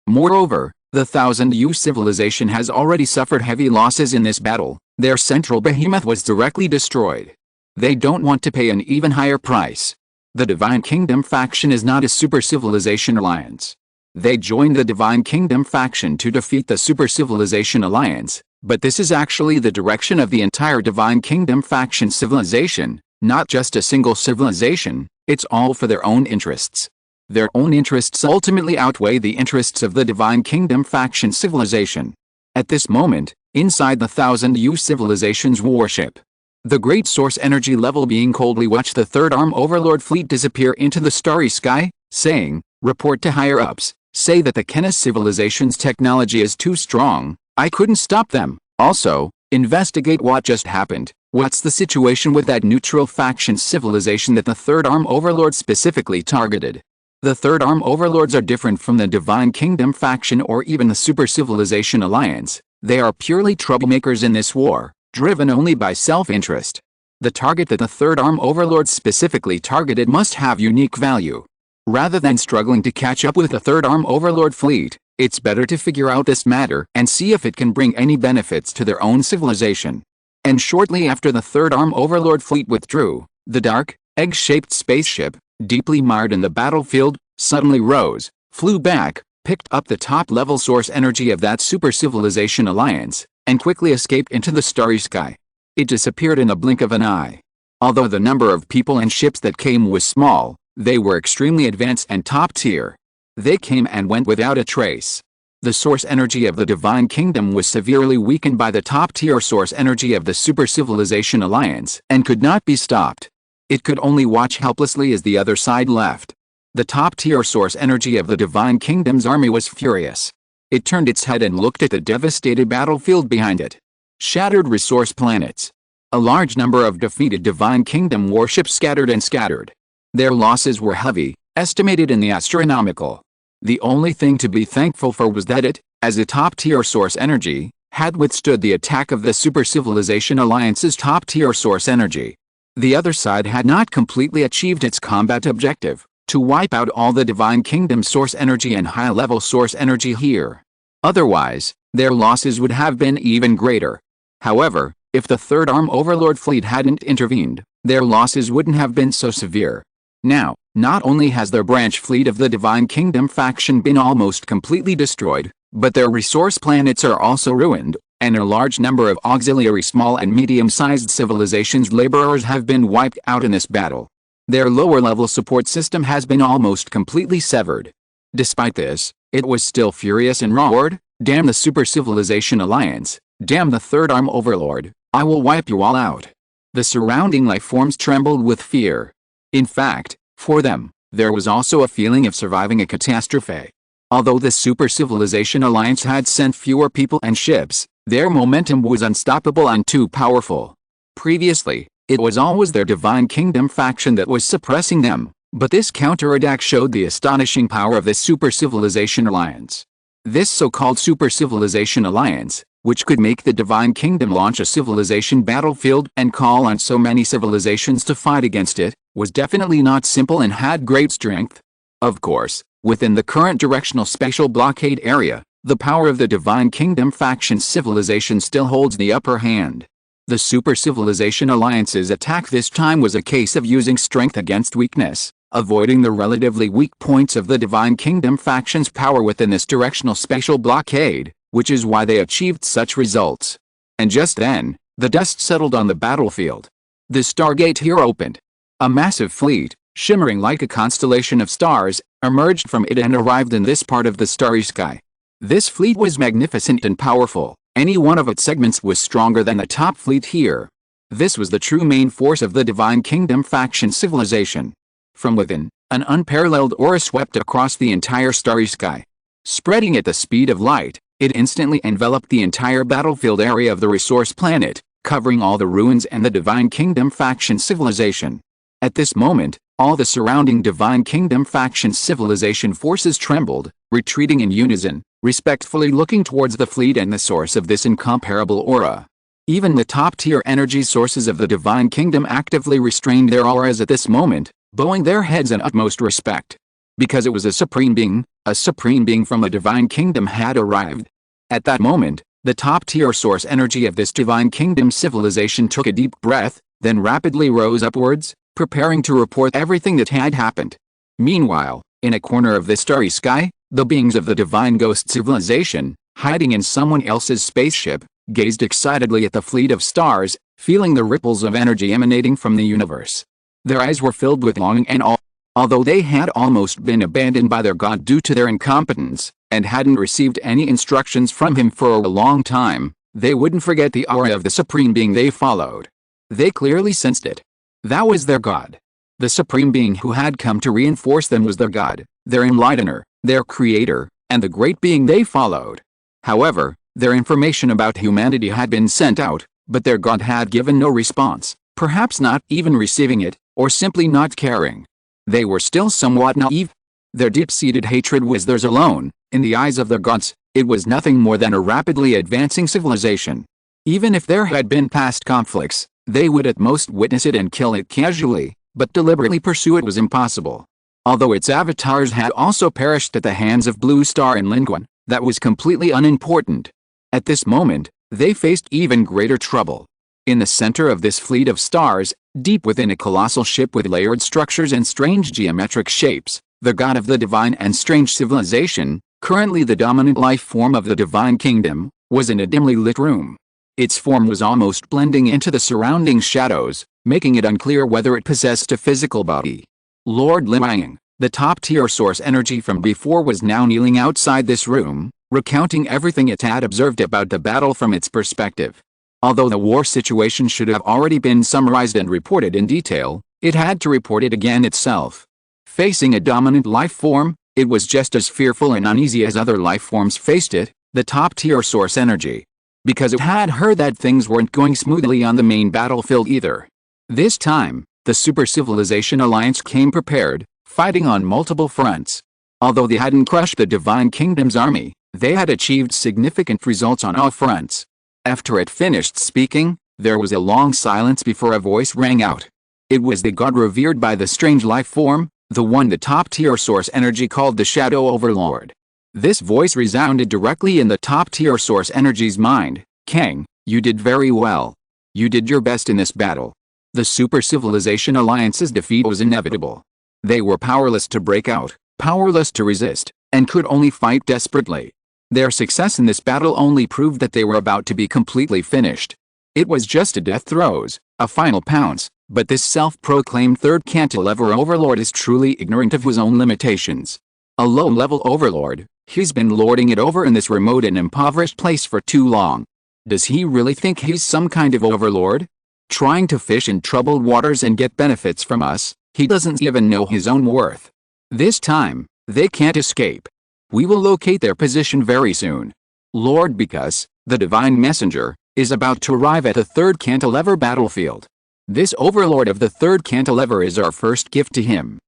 Moreover, the 1000 civilization has already suffered heavy losses in this battle. Their central behemoth was directly destroyed. They don't want to pay an even higher price. The Divine Kingdom faction is not a super civilization alliance. They joined the Divine Kingdom faction to defeat the Super Civilization Alliance, but this is actually the direction of the entire Divine Kingdom faction civilization, not just a single civilization. It's all for their own interests. Their own interests ultimately outweigh the interests of the Divine Kingdom faction civilization. At this moment, inside the 1000 civilization's warship, the great source energy level being coldly watched the Third Arm Overlord fleet disappear into the starry sky, saying, "Report to higher-ups. Say that the Kenna civilization's technology is too strong. I couldn't stop them. Also, investigate what just happened. What's the situation with that neutral faction civilization that the Third Arm Overlord specifically targeted?" The Third Arm Overlords are different from the Divine Kingdom faction or even the Super Civilization Alliance. They are purely troublemakers in this war, driven only by self-interest. The target that the Third Arm Overlord specifically targeted must have unique value. Rather than struggling to catch up with the Third Arm Overlord fleet, it's better to figure out this matter and see if it can bring any benefits to their own civilization. And shortly after the Third Arm Overlord fleet withdrew, the dark, egg-shaped spaceship, deeply mired in the battlefield, suddenly rose, flew back, picked up the top-level source energy of that super-civilization alliance, and quickly escaped into the starry sky. It disappeared in a blink of an eye. Although the number of people and ships that came was small, they were extremely advanced and top-tier. They came and went without a trace. The source energy of the Divine Kingdom was severely weakened by the top-tier source energy of the super-civilization alliance and could not be stopped. It could only watch helplessly as the other side left. The top-tier source energy of the Divine Kingdom's army was furious. It turned its head and looked at the devastated battlefield behind it. Shattered resource planets. A large number of defeated Divine Kingdom warships scattered. Their losses were heavy, estimated in the astronomical. The only thing to be thankful for was that it, as a top-tier source energy, had withstood the attack of the Super-Civilization Alliance's top-tier source energy. The other side had not completely achieved its combat objective, to wipe out all the Divine Kingdom source energy and high-level source energy here. Otherwise, their losses would have been even greater. However, if the Third Arm Overlord fleet hadn't intervened, their losses wouldn't have been so severe. Now, not only has their branch fleet of the Divine Kingdom faction been almost completely destroyed, but their resource planets are also ruined, and a large number of auxiliary small and medium-sized civilizations' laborers have been wiped out in this battle. Their lower-level support system has been almost completely severed. Despite this, it was still furious and roared, "Damn the Super-Civilization Alliance! Damn the Third Arm Overlord! I will wipe you all out!" The surrounding life forms trembled with fear. In fact, for them, there was also a feeling of surviving a catastrophe. Although the Super-Civilization Alliance had sent fewer people and ships, their momentum was unstoppable and too powerful. Previously, it was always their Divine Kingdom faction that was suppressing them, but this counterattack showed the astonishing power of the Super-Civilization Alliance. This so-called Super-Civilization Alliance, which could make the Divine Kingdom launch a civilization battlefield and call on so many civilizations to fight against it, was definitely not simple and had great strength. Of course, within the current directional spatial blockade area, the power of the Divine Kingdom faction's civilization still holds the upper hand. The Super-Civilization Alliance's attack this time was a case of using strength against weakness, avoiding the relatively weak points of the Divine Kingdom faction's power within this directional spatial blockade, which is why they achieved such results. And just then, the dust settled on the battlefield. The Stargate here opened. A massive fleet, shimmering like a constellation of stars, emerged from it and arrived in this part of the starry sky. This fleet was magnificent and powerful. Any one of its segments was stronger than the top fleet here. This was the true main force of the Divine Kingdom faction civilization. From within, an unparalleled aura swept across the entire starry sky. Spreading at the speed of light, it instantly enveloped the entire battlefield area of the resource planet, covering all the ruins and the Divine Kingdom faction civilization. At this moment, all the surrounding Divine Kingdom faction civilization forces trembled, retreating in unison, respectfully looking towards the fleet and the source of this incomparable aura. Even the top-tier energy sources of the Divine Kingdom actively restrained their auras at this moment, bowing their heads in utmost respect. Because it was a supreme being from the Divine Kingdom had arrived. At that moment, the top-tier source energy of this Divine Kingdom civilization took a deep breath, then rapidly rose upwards, preparing to report everything that had happened. Meanwhile, in a corner of the starry sky, the beings of the Divine Ghost civilization, hiding in someone else's spaceship, gazed excitedly at the fleet of stars, feeling the ripples of energy emanating from the universe. Their eyes were filled with longing and awe. Although they had almost been abandoned by their god due to their incompetence, and hadn't received any instructions from him for a long time, they wouldn't forget the aura of the Supreme Being they followed. They clearly sensed it. That was their god. The Supreme Being who had come to reinforce them was their god, their enlightener, their creator, and the great being they followed. However, their information about humanity had been sent out, but their god had given no response, perhaps not even receiving it, or simply not caring. They were still somewhat naive. Their deep-seated hatred was theirs alone. In the eyes of their gods, it was nothing more than a rapidly advancing civilization. Even if there had been past conflicts, they would at most witness it and kill it casually, but deliberately pursue it was impossible. Although its avatars had also perished at the hands of Blue Star and Lin Qun, that was completely unimportant. At this moment, they faced even greater trouble. In the center of this fleet of stars, deep within a colossal ship with layered structures and strange geometric shapes, the god of the divine and strange civilization, currently the dominant life form of the divine kingdom, was in a dimly lit room. Its form was almost blending into the surrounding shadows, making it unclear whether it possessed a physical body. Lord Lin Qun, the top-tier source energy from before, was now kneeling outside this room, recounting everything it had observed about the battle from its perspective. Although the war situation should have already been summarized and reported in detail, it had to report it again itself. Facing a dominant life form, it was just as fearful and uneasy as other life forms faced it, the top-tier source energy. Because it had heard that things weren't going smoothly on the main battlefield either. This time, the Super Civilization Alliance came prepared, fighting on multiple fronts. Although they hadn't crushed the Divine Kingdom's army, they had achieved significant results on all fronts. After it finished speaking, there was a long silence before a voice rang out. It was the god revered by the strange life form, the one the top-tier source energy called the Shadow Overlord. This voice resounded directly in the top-tier source energy's mind. Kang, you did very well. You did your best in this battle. The Super Civilization Alliance's defeat was inevitable. They were powerless to break out, powerless to resist, and could only fight desperately. Their success in this battle only proved that they were about to be completely finished. It was just a death throes, a final pounce, but this self-proclaimed third cantilever overlord is truly ignorant of his own limitations. A low-level overlord, he's been lording it over in this remote and impoverished place for too long. Does he really think he's some kind of overlord? Trying to fish in troubled waters and get benefits from us, he doesn't even know his own worth. This time, they can't escape. We will locate their position very soon. Lord Because, the divine messenger, is about to arrive at the third cantilever battlefield. This overlord of the third cantilever is our first gift to him.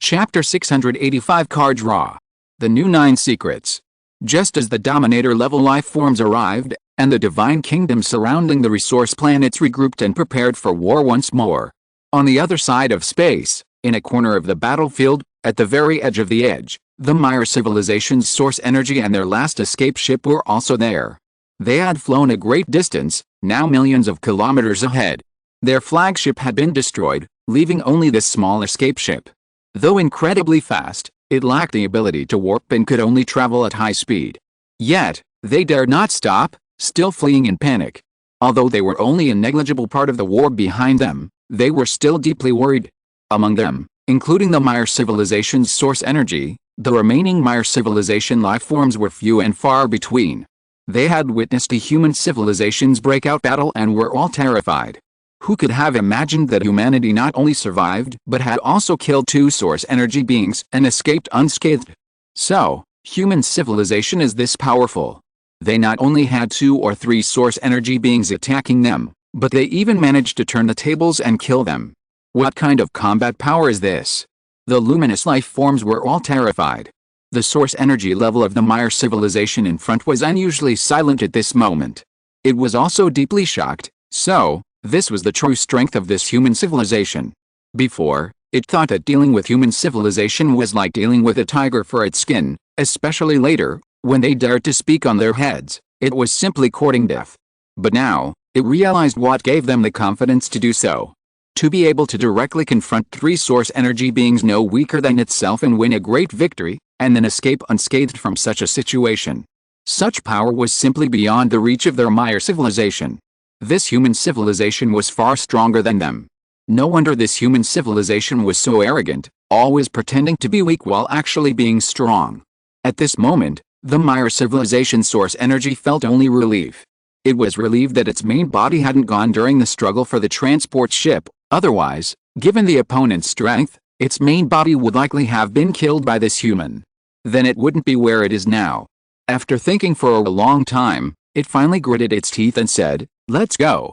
Chapter 685 Card Draw. The New 9 Secrets. Just as the Dominator-level life forms arrived, and the Divine Kingdom surrounding the resource planets regrouped and prepared for war once more. On the other side of space, in a corner of the battlefield, at the very edge of the edge, the Meyer Civilization's source energy and their last escape ship were also there. They had flown a great distance, now millions of kilometers ahead. Their flagship had been destroyed, leaving only this small escape ship. Though incredibly fast, it lacked the ability to warp and could only travel at high speed. Yet, they dared not stop, still fleeing in panic. Although they were only a negligible part of the war behind them, they were still deeply worried. Among them, including the Meyer Civilization's source energy, the remaining Meyer Civilization life forms were few and far between. They had witnessed a human civilization's breakout battle and were all terrified. Who could have imagined that humanity not only survived but had also killed 2 source energy beings and escaped unscathed? So, human civilization is this powerful. They not only had 2 or 3 source energy beings attacking them, but they even managed to turn the tables and kill them. What kind of combat power is this? The luminous life forms were all terrified. The source energy level of the Meyer civilization in front was unusually silent at this moment. It was also deeply shocked, so, this was the true strength of this human civilization. Before, it thought that dealing with human civilization was like dealing with a tiger for its skin, especially later, when they dared to speak on their heads, it was simply courting death. But now, it realized what gave them the confidence to do so. To be able to directly confront 3 source energy beings no weaker than itself and win a great victory, and then escape unscathed from such a situation. Such power was simply beyond the reach of their Meyer civilization. This human civilization was far stronger than them. No wonder this human civilization was so arrogant, always pretending to be weak while actually being strong. At this moment, the Meyer civilization source energy felt only relief. It was relieved that its main body hadn't gone during the struggle for the transport ship, otherwise, given the opponent's strength, its main body would likely have been killed by this human. Then it wouldn't be where it is now. After thinking for a long time, it finally gritted its teeth and said, let's go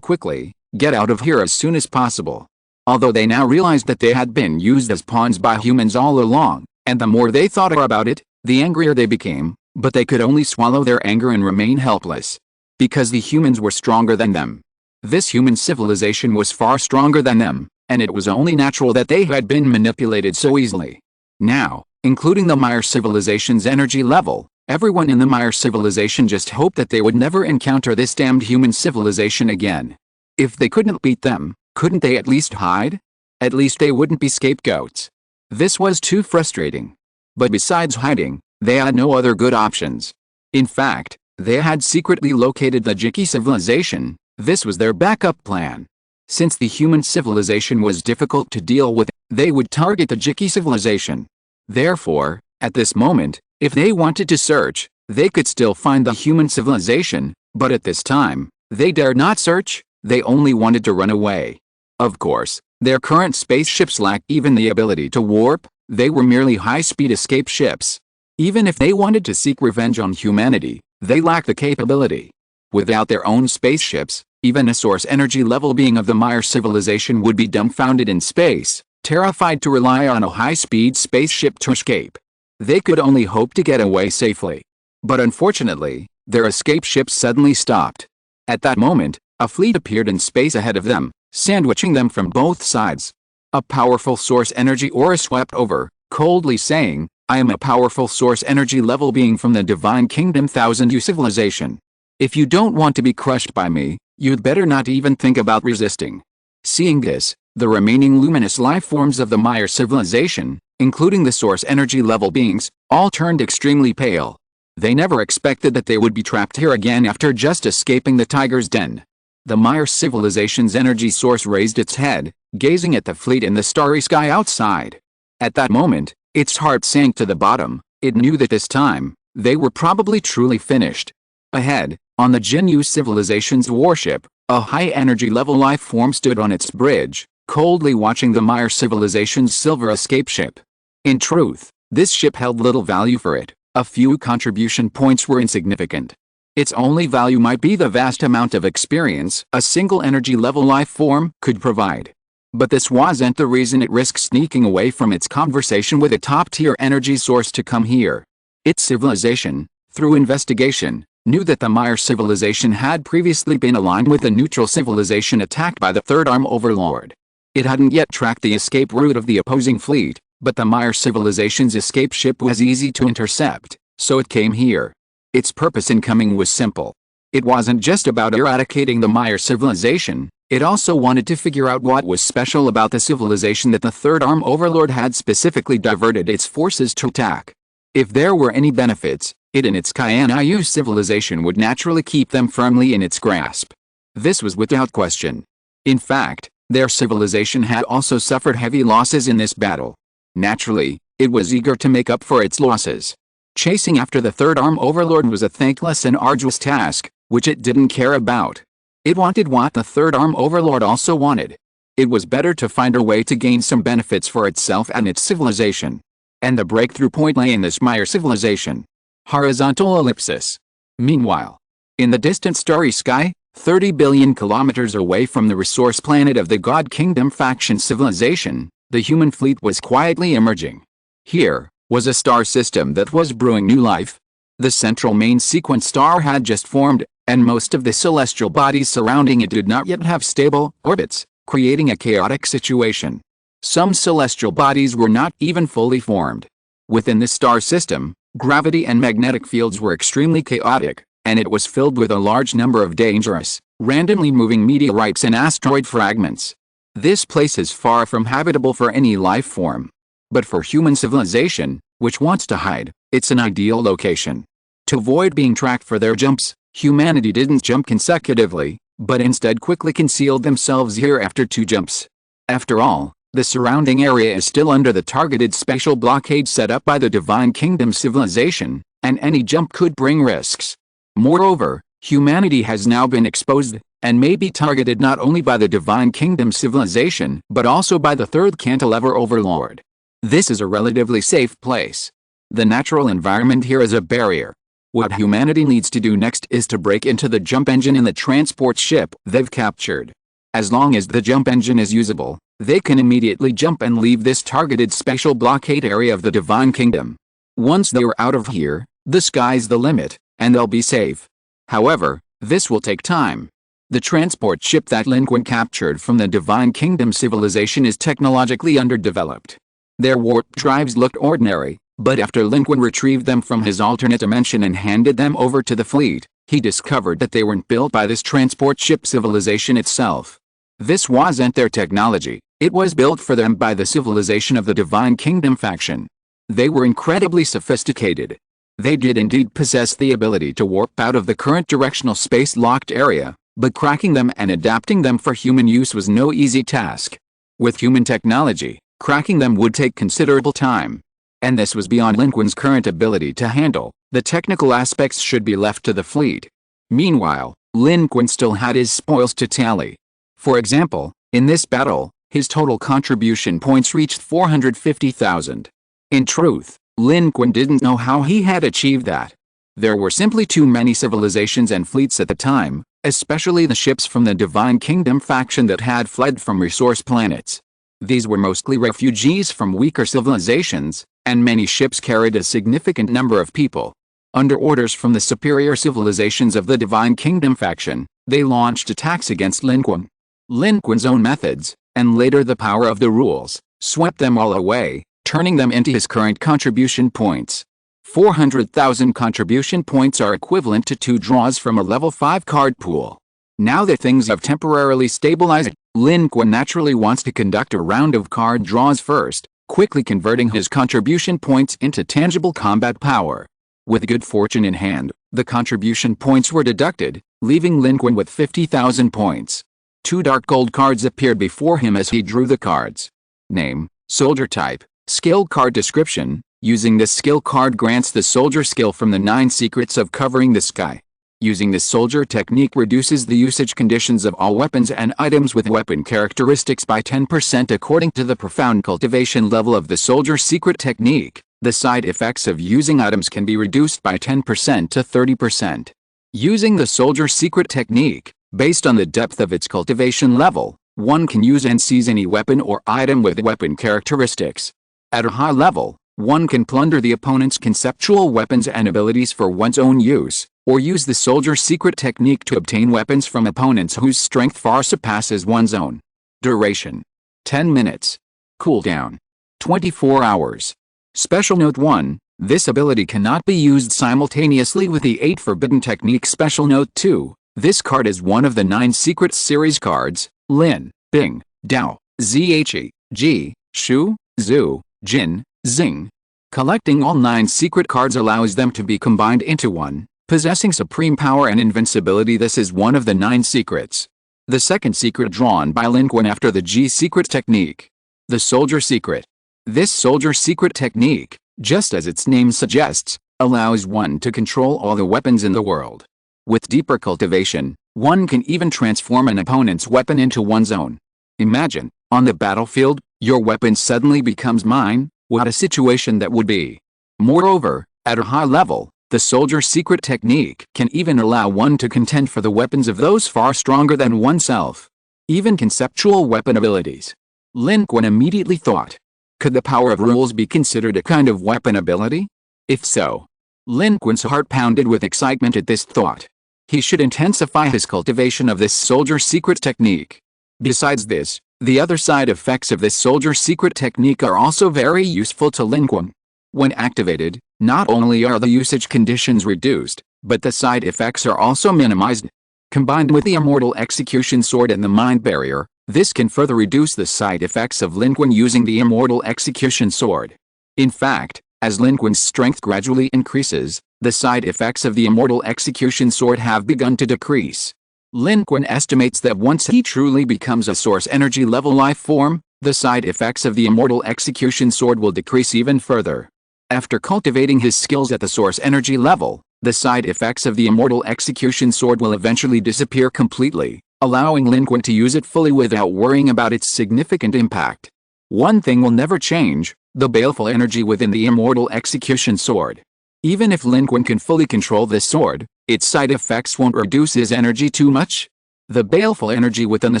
quickly, get out of here as soon as possible. Although they now realized that they had been used as pawns by humans all along, and the more they thought about it, the angrier they became, but they could only swallow their anger and remain helpless. Because the humans were stronger than them. This human civilization was far stronger than them, and it was only natural that they had been manipulated so easily. Now, including the Mire civilization's energy level, everyone in the Mire civilization just hoped that they would never encounter this damned human civilization again. If they couldn't beat them, couldn't they at least hide? At least they wouldn't be scapegoats. This was too frustrating. But besides hiding, they had no other good options. In fact, they had secretly located the Jiki civilization. This was their backup plan. Since the human civilization was difficult to deal with, they would target the Jiki civilization. Therefore, at this moment, if they wanted to search, they could still find the human civilization, but at this time, they dared not search, they only wanted to run away. Of course, their current spaceships lacked even the ability to warp, they were merely high-speed escape ships. Even if they wanted to seek revenge on humanity, they lacked the capability. Without their own spaceships, even a source energy level being of the Mire civilization would be dumbfounded in space, terrified to rely on a high-speed spaceship to escape. They could only hope to get away safely. But unfortunately, their escape ships suddenly stopped. At that moment, a fleet appeared in space ahead of them, sandwiching them from both sides. A powerful source energy aura swept over, coldly saying, "I am a powerful source energy level being from the Divine Kingdom 1000U civilization. If you don't want to be crushed by me, you'd better not even think about resisting." Seeing this, the remaining luminous life forms of the Mire civilization, including the source energy level beings, all turned extremely pale. They never expected that they would be trapped here again after just escaping the tiger's den. The Mire civilization's energy source raised its head, gazing at the fleet in the starry sky outside. At that moment, its heart sank to the bottom. It knew that this time, they were probably truly finished. Ahead, on the Jinyu civilization's warship, a high-energy level life form stood on its bridge, coldly watching the Mire civilization's silver escape ship. In truth, this ship held little value for it. A few contribution points were insignificant. Its only value might be the vast amount of experience a single energy level life form could provide. But this wasn't the reason it risked sneaking away from its conversation with a top-tier energy source to come here. Its civilization, through investigation, knew that the Mire civilization had previously been aligned with a neutral civilization attacked by the Third Arm Overlord. It hadn't yet tracked the escape route of the opposing fleet, but the Mire civilization's escape ship was easy to intercept, so it came here. Its purpose in coming was simple. It wasn't just about eradicating the Mire civilization, it also wanted to figure out what was special about the civilization that the Third Arm Overlord had specifically diverted its forces to attack. If there were any benefits, it and its Kyan-Ayu civilization would naturally keep them firmly in its grasp. This was without question. In fact, their civilization had also suffered heavy losses in this battle. Naturally, it was eager to make up for its losses. Chasing after the Third Arm Overlord was a thankless and arduous task, which it didn't care about. It wanted what the Third Arm Overlord also wanted. It was better to find a way to gain some benefits for itself and its civilization. And the breakthrough point lay in this Mire civilization. Horizontal ellipsis. Meanwhile, in the distant starry sky, 30 billion kilometers away from the resource planet of the God Kingdom faction civilization, the human fleet was quietly emerging. Here was a star system that was brewing new life. The central main sequence star had just formed, and most of the celestial bodies surrounding it did not yet have stable orbits, creating a chaotic situation. Some celestial bodies were not even fully formed. Within this star system, gravity and magnetic fields were extremely chaotic, and it was filled with a large number of dangerous, randomly moving meteorites and asteroid fragments. This place is far from habitable for any life form. But for human civilization, which wants to hide, it's an ideal location. To avoid being tracked for their jumps, humanity didn't jump consecutively, but instead quickly concealed themselves here after 2 jumps. After all, the surrounding area is still under the targeted special blockade set up by the Divine Kingdom civilization, and any jump could bring risks. Moreover, humanity has now been exposed, and may be targeted not only by the Divine Kingdom civilization but also by the Third Cantilever Overlord. This is a relatively safe place. The natural environment here is a barrier. What humanity needs to do next is to break into the jump engine in the transport ship they've captured. As long as the jump engine is usable, they can immediately jump and leave this targeted special blockade area of the Divine Kingdom. Once they are out of here, the sky's the limit, and they'll be safe. However, this will take time. The transport ship that Lin Qun captured from the Divine Kingdom civilization is technologically underdeveloped. Their warp drives looked ordinary, but after Lin Qun retrieved them from his alternate dimension and handed them over to the fleet, he discovered that they weren't built by this transport ship civilization itself. This wasn't their technology, it was built for them by the civilization of the Divine Kingdom faction. They were incredibly sophisticated. They did indeed possess the ability to warp out of the current directional space-locked area, but cracking them and adapting them for human use was no easy task. With human technology, cracking them would take considerable time. And this was beyond Lin Qun's current ability to handle. The technical aspects should be left to the fleet. Meanwhile, Lin Qun still had his spoils to tally. For example, in this battle, his total contribution points reached 450,000. In truth, Lin Qun didn't know how he had achieved that. There were simply too many civilizations and fleets at the time, especially the ships from the Divine Kingdom faction that had fled from resource planets. These were mostly refugees from weaker civilizations, and many ships carried a significant number of people. Under orders from the superior civilizations of the Divine Kingdom faction, they launched attacks against Lin Qun. Lin Qun's own methods, and later the power of the rules, swept them all away, turning them into his current contribution points. 400,000 contribution points are equivalent to 2 draws from a level 5 card pool. Now that things have temporarily stabilized, Lin Qun naturally wants to conduct a round of card draws first, quickly converting his contribution points into tangible combat power. With good fortune in hand, the contribution points were deducted, leaving Lin Qun with 50,000 points. 2 dark gold cards appeared before him as he drew the cards. Name, soldier type, skill card description. Using this skill card grants the soldier skill from the 9 secrets of covering the sky. Using this soldier technique reduces the usage conditions of all weapons and items with weapon characteristics by 10% according to the profound cultivation level of the soldier secret technique. The side effects of using items can be reduced by 10% to 30%. Using the soldier secret technique, based on the depth of its cultivation level, one can use and seize any weapon or item with weapon characteristics. At a high level, one can plunder the opponent's conceptual weapons and abilities for one's own use, or use the soldier secret technique to obtain weapons from opponents whose strength far surpasses one's own. Duration: 10 minutes. Cooldown: 24 hours. Special Note 1, this ability cannot be used simultaneously with the 8 forbidden techniques. Special Note 2, this card is one of the 9 secret series cards: Lin, Bing, Dao, Zhe, Ji, Shu, Zhu, Jin, Xing. Collecting all 9 secret cards allows them to be combined into one, possessing supreme power and invincibility. This is one of the 9 secrets. The second secret drawn by Lin Qun after the G secret technique. The soldier secret. This soldier secret technique, just as its name suggests, allows one to control all the weapons in the world. With deeper cultivation, one can even transform an opponent's weapon into one's own. Imagine, on the battlefield, your weapon suddenly becomes mine. What a situation that would be. Moreover, at a high level, the soldier secret technique can even allow one to contend for the weapons of those far stronger than oneself. Even conceptual weapon abilities. Lin Qun immediately thought, could the power of rules be considered a kind of weapon ability? If so, Lin Qun's heart pounded with excitement at this thought. He should intensify his cultivation of this soldier secret technique. Besides this, the other side effects of this soldier secret technique are also very useful to Lin Qun. When activated, not only are the usage conditions reduced, but the side effects are also minimized. Combined with the immortal execution sword and the mind barrier, this can further reduce the side effects of Lin Qun using the immortal execution sword. In fact, as Lin Qun's strength gradually increases, the side effects of the immortal execution sword have begun to decrease. Lin Qun estimates that once he truly becomes a source energy level life form, the side effects of the immortal execution sword will decrease even further. After cultivating his skills at the source energy level, the side effects of the immortal execution sword will eventually disappear completely, allowing Lin Qun to use it fully without worrying about its significant impact. One thing will never change: the baleful energy within the immortal execution sword. Even if Lin Qun can fully control this sword, its side effects won't reduce his energy too much. The baleful energy within the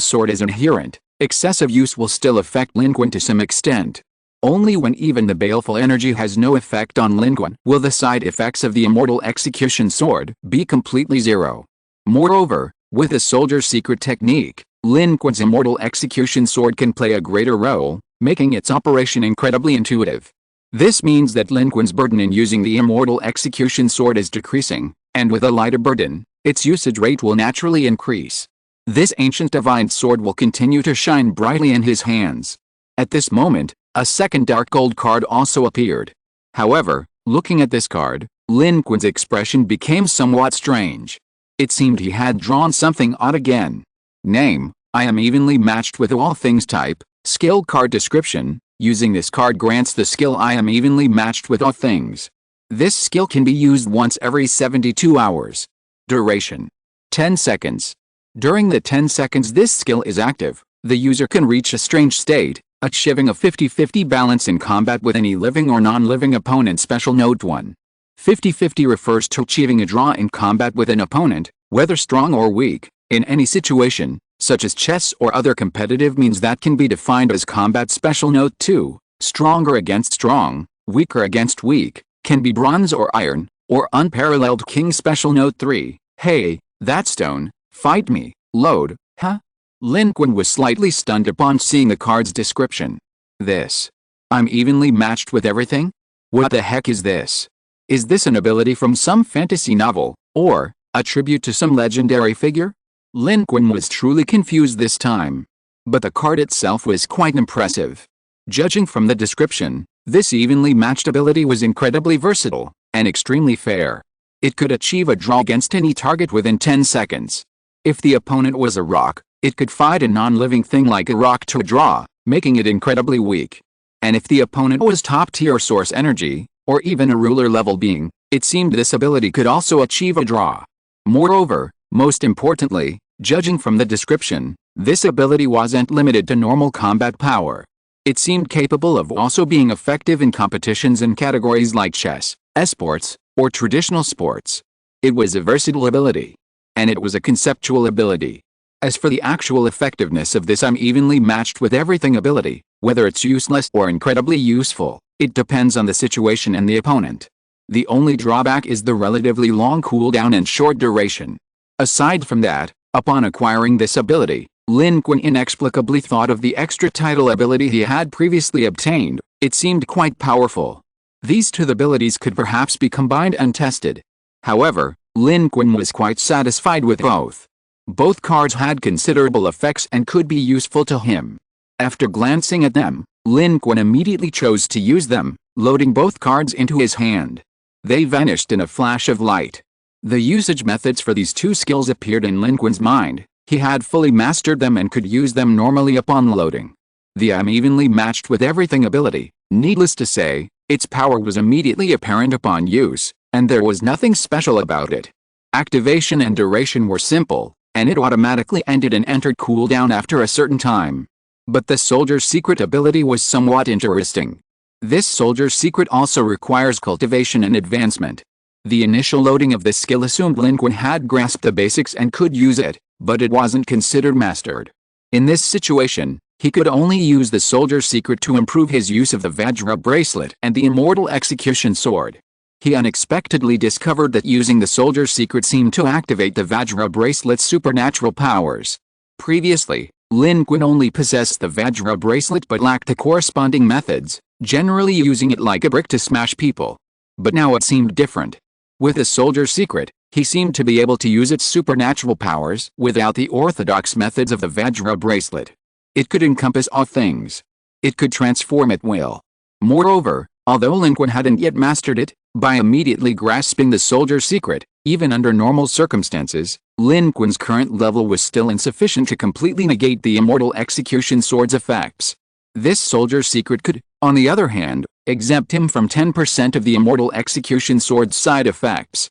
sword is inherent. Excessive use will still affect Lin Qun to some extent. Only when even the baleful energy has no effect on Lin Qun will the side effects of the immortal execution sword be completely zero. Moreover, With a soldier's secret technique, Lin Qun's immortal execution sword can play a greater role, making its operation incredibly intuitive. This means that Lin Qun's burden in using the immortal execution sword is decreasing, and with a lighter burden, its usage rate will naturally increase. This ancient divine sword will continue to shine brightly in his hands. At this moment, a second dark gold card also appeared. However, looking at this card, Lin Qun's expression became somewhat strange. It seemed he had drawn something odd again. Name: I am evenly matched with all things. Type: skill. Card description: using this card grants the skill I am evenly matched with all things. This skill can be used once every 72 hours. Duration: 10 seconds. During the 10 seconds this skill is active, the user can reach a strange state, achieving a 50-50 balance in combat with any living or non-living opponent. Special Note 1. 50-50 refers to achieving a draw in combat with an opponent, whether strong or weak, in any situation, such as chess or other competitive means that can be defined as combat. Special Note 2. Stronger against strong, weaker against weak, can be bronze or iron, or unparalleled king. Special Note 3. Hey, that stone, fight me, load, huh? Lin Qun was slightly stunned upon seeing the card's description. This. I'm evenly matched with everything? What the heck is this? Is this an ability from some fantasy novel, or a tribute to some legendary figure? Lin Qun was truly confused this time. But the card itself was quite impressive. Judging from the description, this evenly matched ability was incredibly versatile, and extremely fair. It could achieve a draw against any target within 10 seconds. If the opponent was a rock, it could fight a non-living thing like a rock to a draw, making it incredibly weak. And if the opponent was top-tier source energy, or even a ruler-level being, it seemed this ability could also achieve a draw. Moreover, most importantly, judging from the description, this ability wasn't limited to normal combat power. It seemed capable of also being effective in competitions in categories like chess, esports, or traditional sports. It was a versatile ability. And it was a conceptual ability. As for the actual effectiveness of this I'm evenly matched with everything ability, whether it's useless or incredibly useful, it depends on the situation and the opponent. The only drawback is the relatively long cooldown and short duration. Aside from that, upon acquiring this ability, Lin Qun inexplicably thought of the extra title ability he had previously obtained. It seemed quite powerful. These two abilities could perhaps be combined and tested. However, Lin Qun was quite satisfied with both. Both cards had considerable effects and could be useful to him. After glancing at them, Lin Qun immediately chose to use them, loading both cards into his hand. They vanished in a flash of light. The usage methods for these two skills appeared in Lin Qun's mind. He had fully mastered them and could use them normally upon loading. The I'm evenly matched with everything ability, needless to say, its power was immediately apparent upon use, and there was nothing special about it. Activation and duration were simple, and it automatically ended and entered cooldown after a certain time. But the soldier's secret ability was somewhat interesting. This soldier's secret also requires cultivation and advancement. The initial loading of this skill assumed Lin Qun had grasped the basics and could use it, but it wasn't considered mastered. In this situation, he could only use the soldier's secret to improve his use of the Vajra bracelet and the immortal execution sword. He unexpectedly discovered that using the soldier's secret seemed to activate the Vajra bracelet's supernatural powers. Previously, Lin Qun only possessed the Vajra bracelet but lacked the corresponding methods, generally using it like a brick to smash people. But now it seemed different. With the soldier's secret, he seemed to be able to use its supernatural powers without the orthodox methods of the Vajra bracelet. It could encompass all things. It could transform at will. Moreover, although Lin Qun hadn't yet mastered it, by immediately grasping the soldier's secret, even under normal circumstances, Lin Qun's current level was still insufficient to completely negate the immortal execution sword's effects. This soldier's secret could, on the other hand, exempt him from 10% of the immortal execution sword's side effects.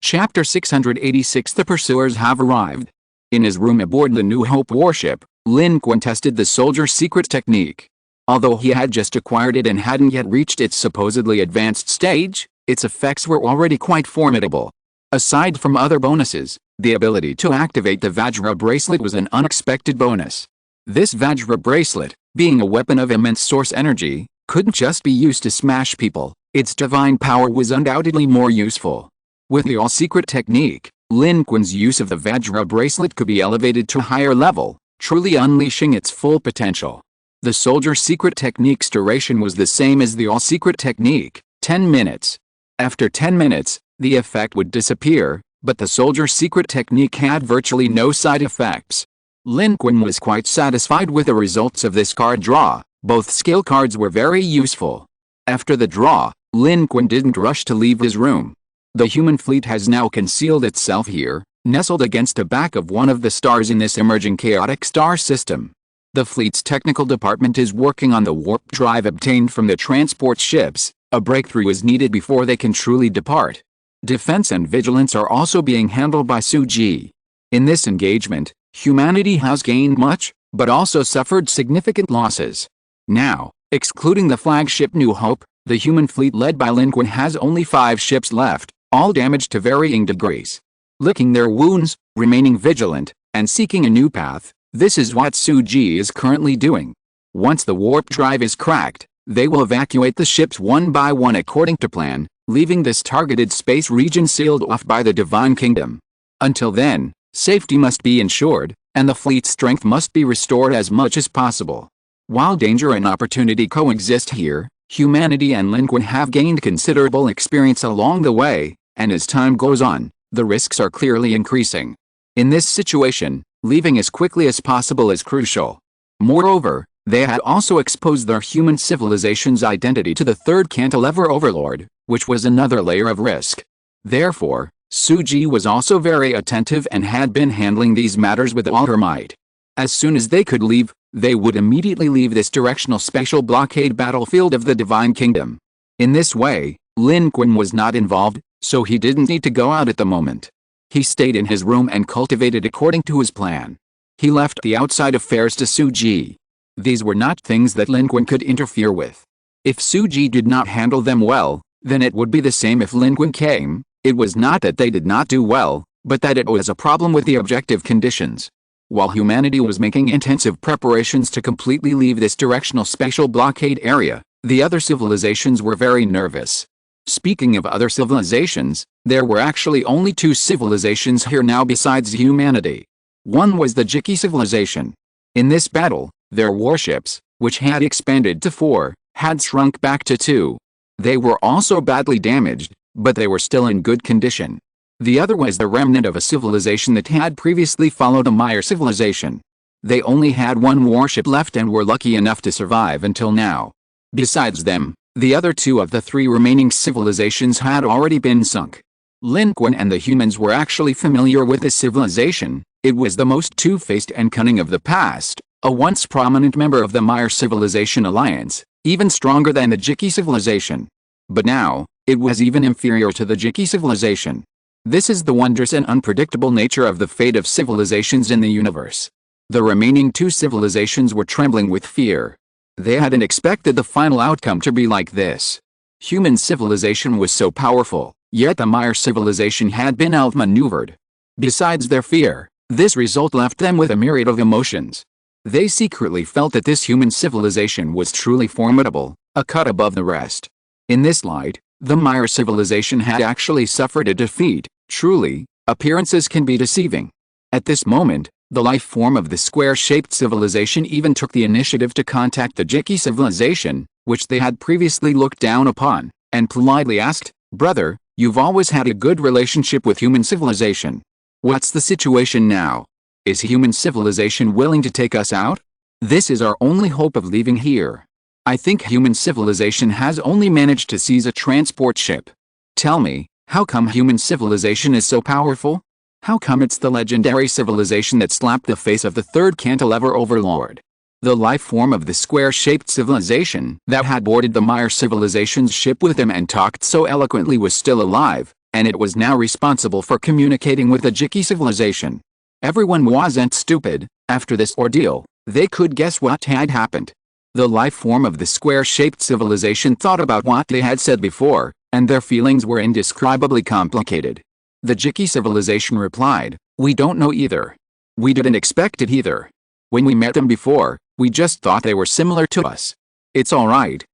Chapter 686 The Pursuers have arrived. In his room aboard the New Hope warship, Lin Qun tested the soldier's secret technique. Although he had just acquired it and hadn't yet reached its supposedly advanced stage, its effects were already quite formidable. Aside from other bonuses, the ability to activate the Vajra bracelet was an unexpected bonus. This Vajra bracelet, being a weapon of immense source energy, couldn't just be used to smash people. Its divine power was undoubtedly more useful. With the all-secret technique, Lin Qun's use of the Vajra bracelet could be elevated to a higher level, truly unleashing its full potential. The soldier's secret technique's duration was the same as the all-secret technique, 10 minutes. After 10 minutes, the effect would disappear, but the soldier's secret technique had virtually no side effects. Lin Qun was quite satisfied with the results of this card draw. Both skill cards were very useful. After the draw, Lin Qun didn't rush to leave his room. The human fleet has now concealed itself here, nestled against the back of one of the stars in this emerging chaotic star system. The fleet's technical department is working on the warp drive obtained from the transport ships. A breakthrough is needed before they can truly depart. Defense and vigilance are also being handled by Suji. In this engagement, humanity has gained much, but also suffered significant losses. Now, excluding the flagship New Hope, the human fleet led by Lin Qun has only 5 ships left, all damaged to varying degrees. Licking their wounds, remaining vigilant, and seeking a new path, this is what Suji is currently doing. Once the warp drive is cracked, they will evacuate the ships one by one according to plan, leaving this targeted space region sealed off by the Divine Kingdom. Until then, safety must be ensured, and the fleet's strength must be restored as much as possible. While danger and opportunity coexist here, humanity and Lin Qun have gained considerable experience along the way, and as time goes on, the risks are clearly increasing. In this situation, leaving as quickly as possible is crucial. Moreover, they had also exposed their human civilization's identity to the third cantilever overlord, which was another layer of risk. Therefore, Suji was also very attentive and had been handling these matters with all her might. As soon as they could leave, they would immediately leave this directional spatial blockade battlefield of the Divine Kingdom. In this way, Lin Qun was not involved, so he didn't need to go out at the moment. He stayed in his room and cultivated according to his plan. He left the outside affairs to Suji. These were not things that Lin Qun could interfere with. If Suji did not handle them well, then it would be the same if Lin Qun came. It was not that they did not do well, but that it was a problem with the objective conditions. While humanity was making intensive preparations to completely leave this directional spatial blockade area, the other civilizations were very nervous. Speaking of other civilizations, there were actually only 2 civilizations here now besides humanity. One was the Jiki civilization. In this battle, their warships, which had expanded to 4, had shrunk back to 2. They were also badly damaged, but they were still in good condition. The other was the remnant of a civilization that had previously followed a Maya civilization. They only had 1 warship left and were lucky enough to survive until now. Besides them, the other 2 of the 3 remaining civilizations had already been sunk. Lin Qun and the humans were actually familiar with this civilization. It was the most two-faced and cunning of the past, a once prominent member of the Maya Civilization Alliance, even stronger than the Jiki civilization. But now, it was even inferior to the Jiki civilization. This is the wondrous and unpredictable nature of the fate of civilizations in the universe. The remaining 2 civilizations were trembling with fear. They hadn't expected the final outcome to be like this. Human civilization was so powerful, yet the Maya civilization had been outmaneuvered. Besides their fear, this result left them with a myriad of emotions. They secretly felt that this human civilization was truly formidable, a cut above the rest. In this light, the Maya civilization had actually suffered a defeat. Truly, appearances can be deceiving. At this moment, the life form of the square-shaped civilization even took the initiative to contact the Jiki civilization, which they had previously looked down upon, and politely asked, "Brother, you've always had a good relationship with human civilization. What's the situation now? Is human civilization willing to take us out? This is our only hope of leaving here. I think human civilization has only managed to seize a transport ship. Tell me, how come human civilization is so powerful? How come it's the legendary civilization that slapped the face of the third cantilever overlord? The life form of the square-shaped civilization that had boarded the Maya civilization's ship with him and talked so eloquently was still alive, and it was now responsible for communicating with the Jiki civilization. Everyone wasn't stupid. After this ordeal, they could guess what had happened. The life form of the square-shaped civilization thought about what they had said before, and their feelings were indescribably complicated. The Jiki civilization replied, "We don't know either. We didn't expect it either. When we met them before, we just thought they were similar to us. It's alright,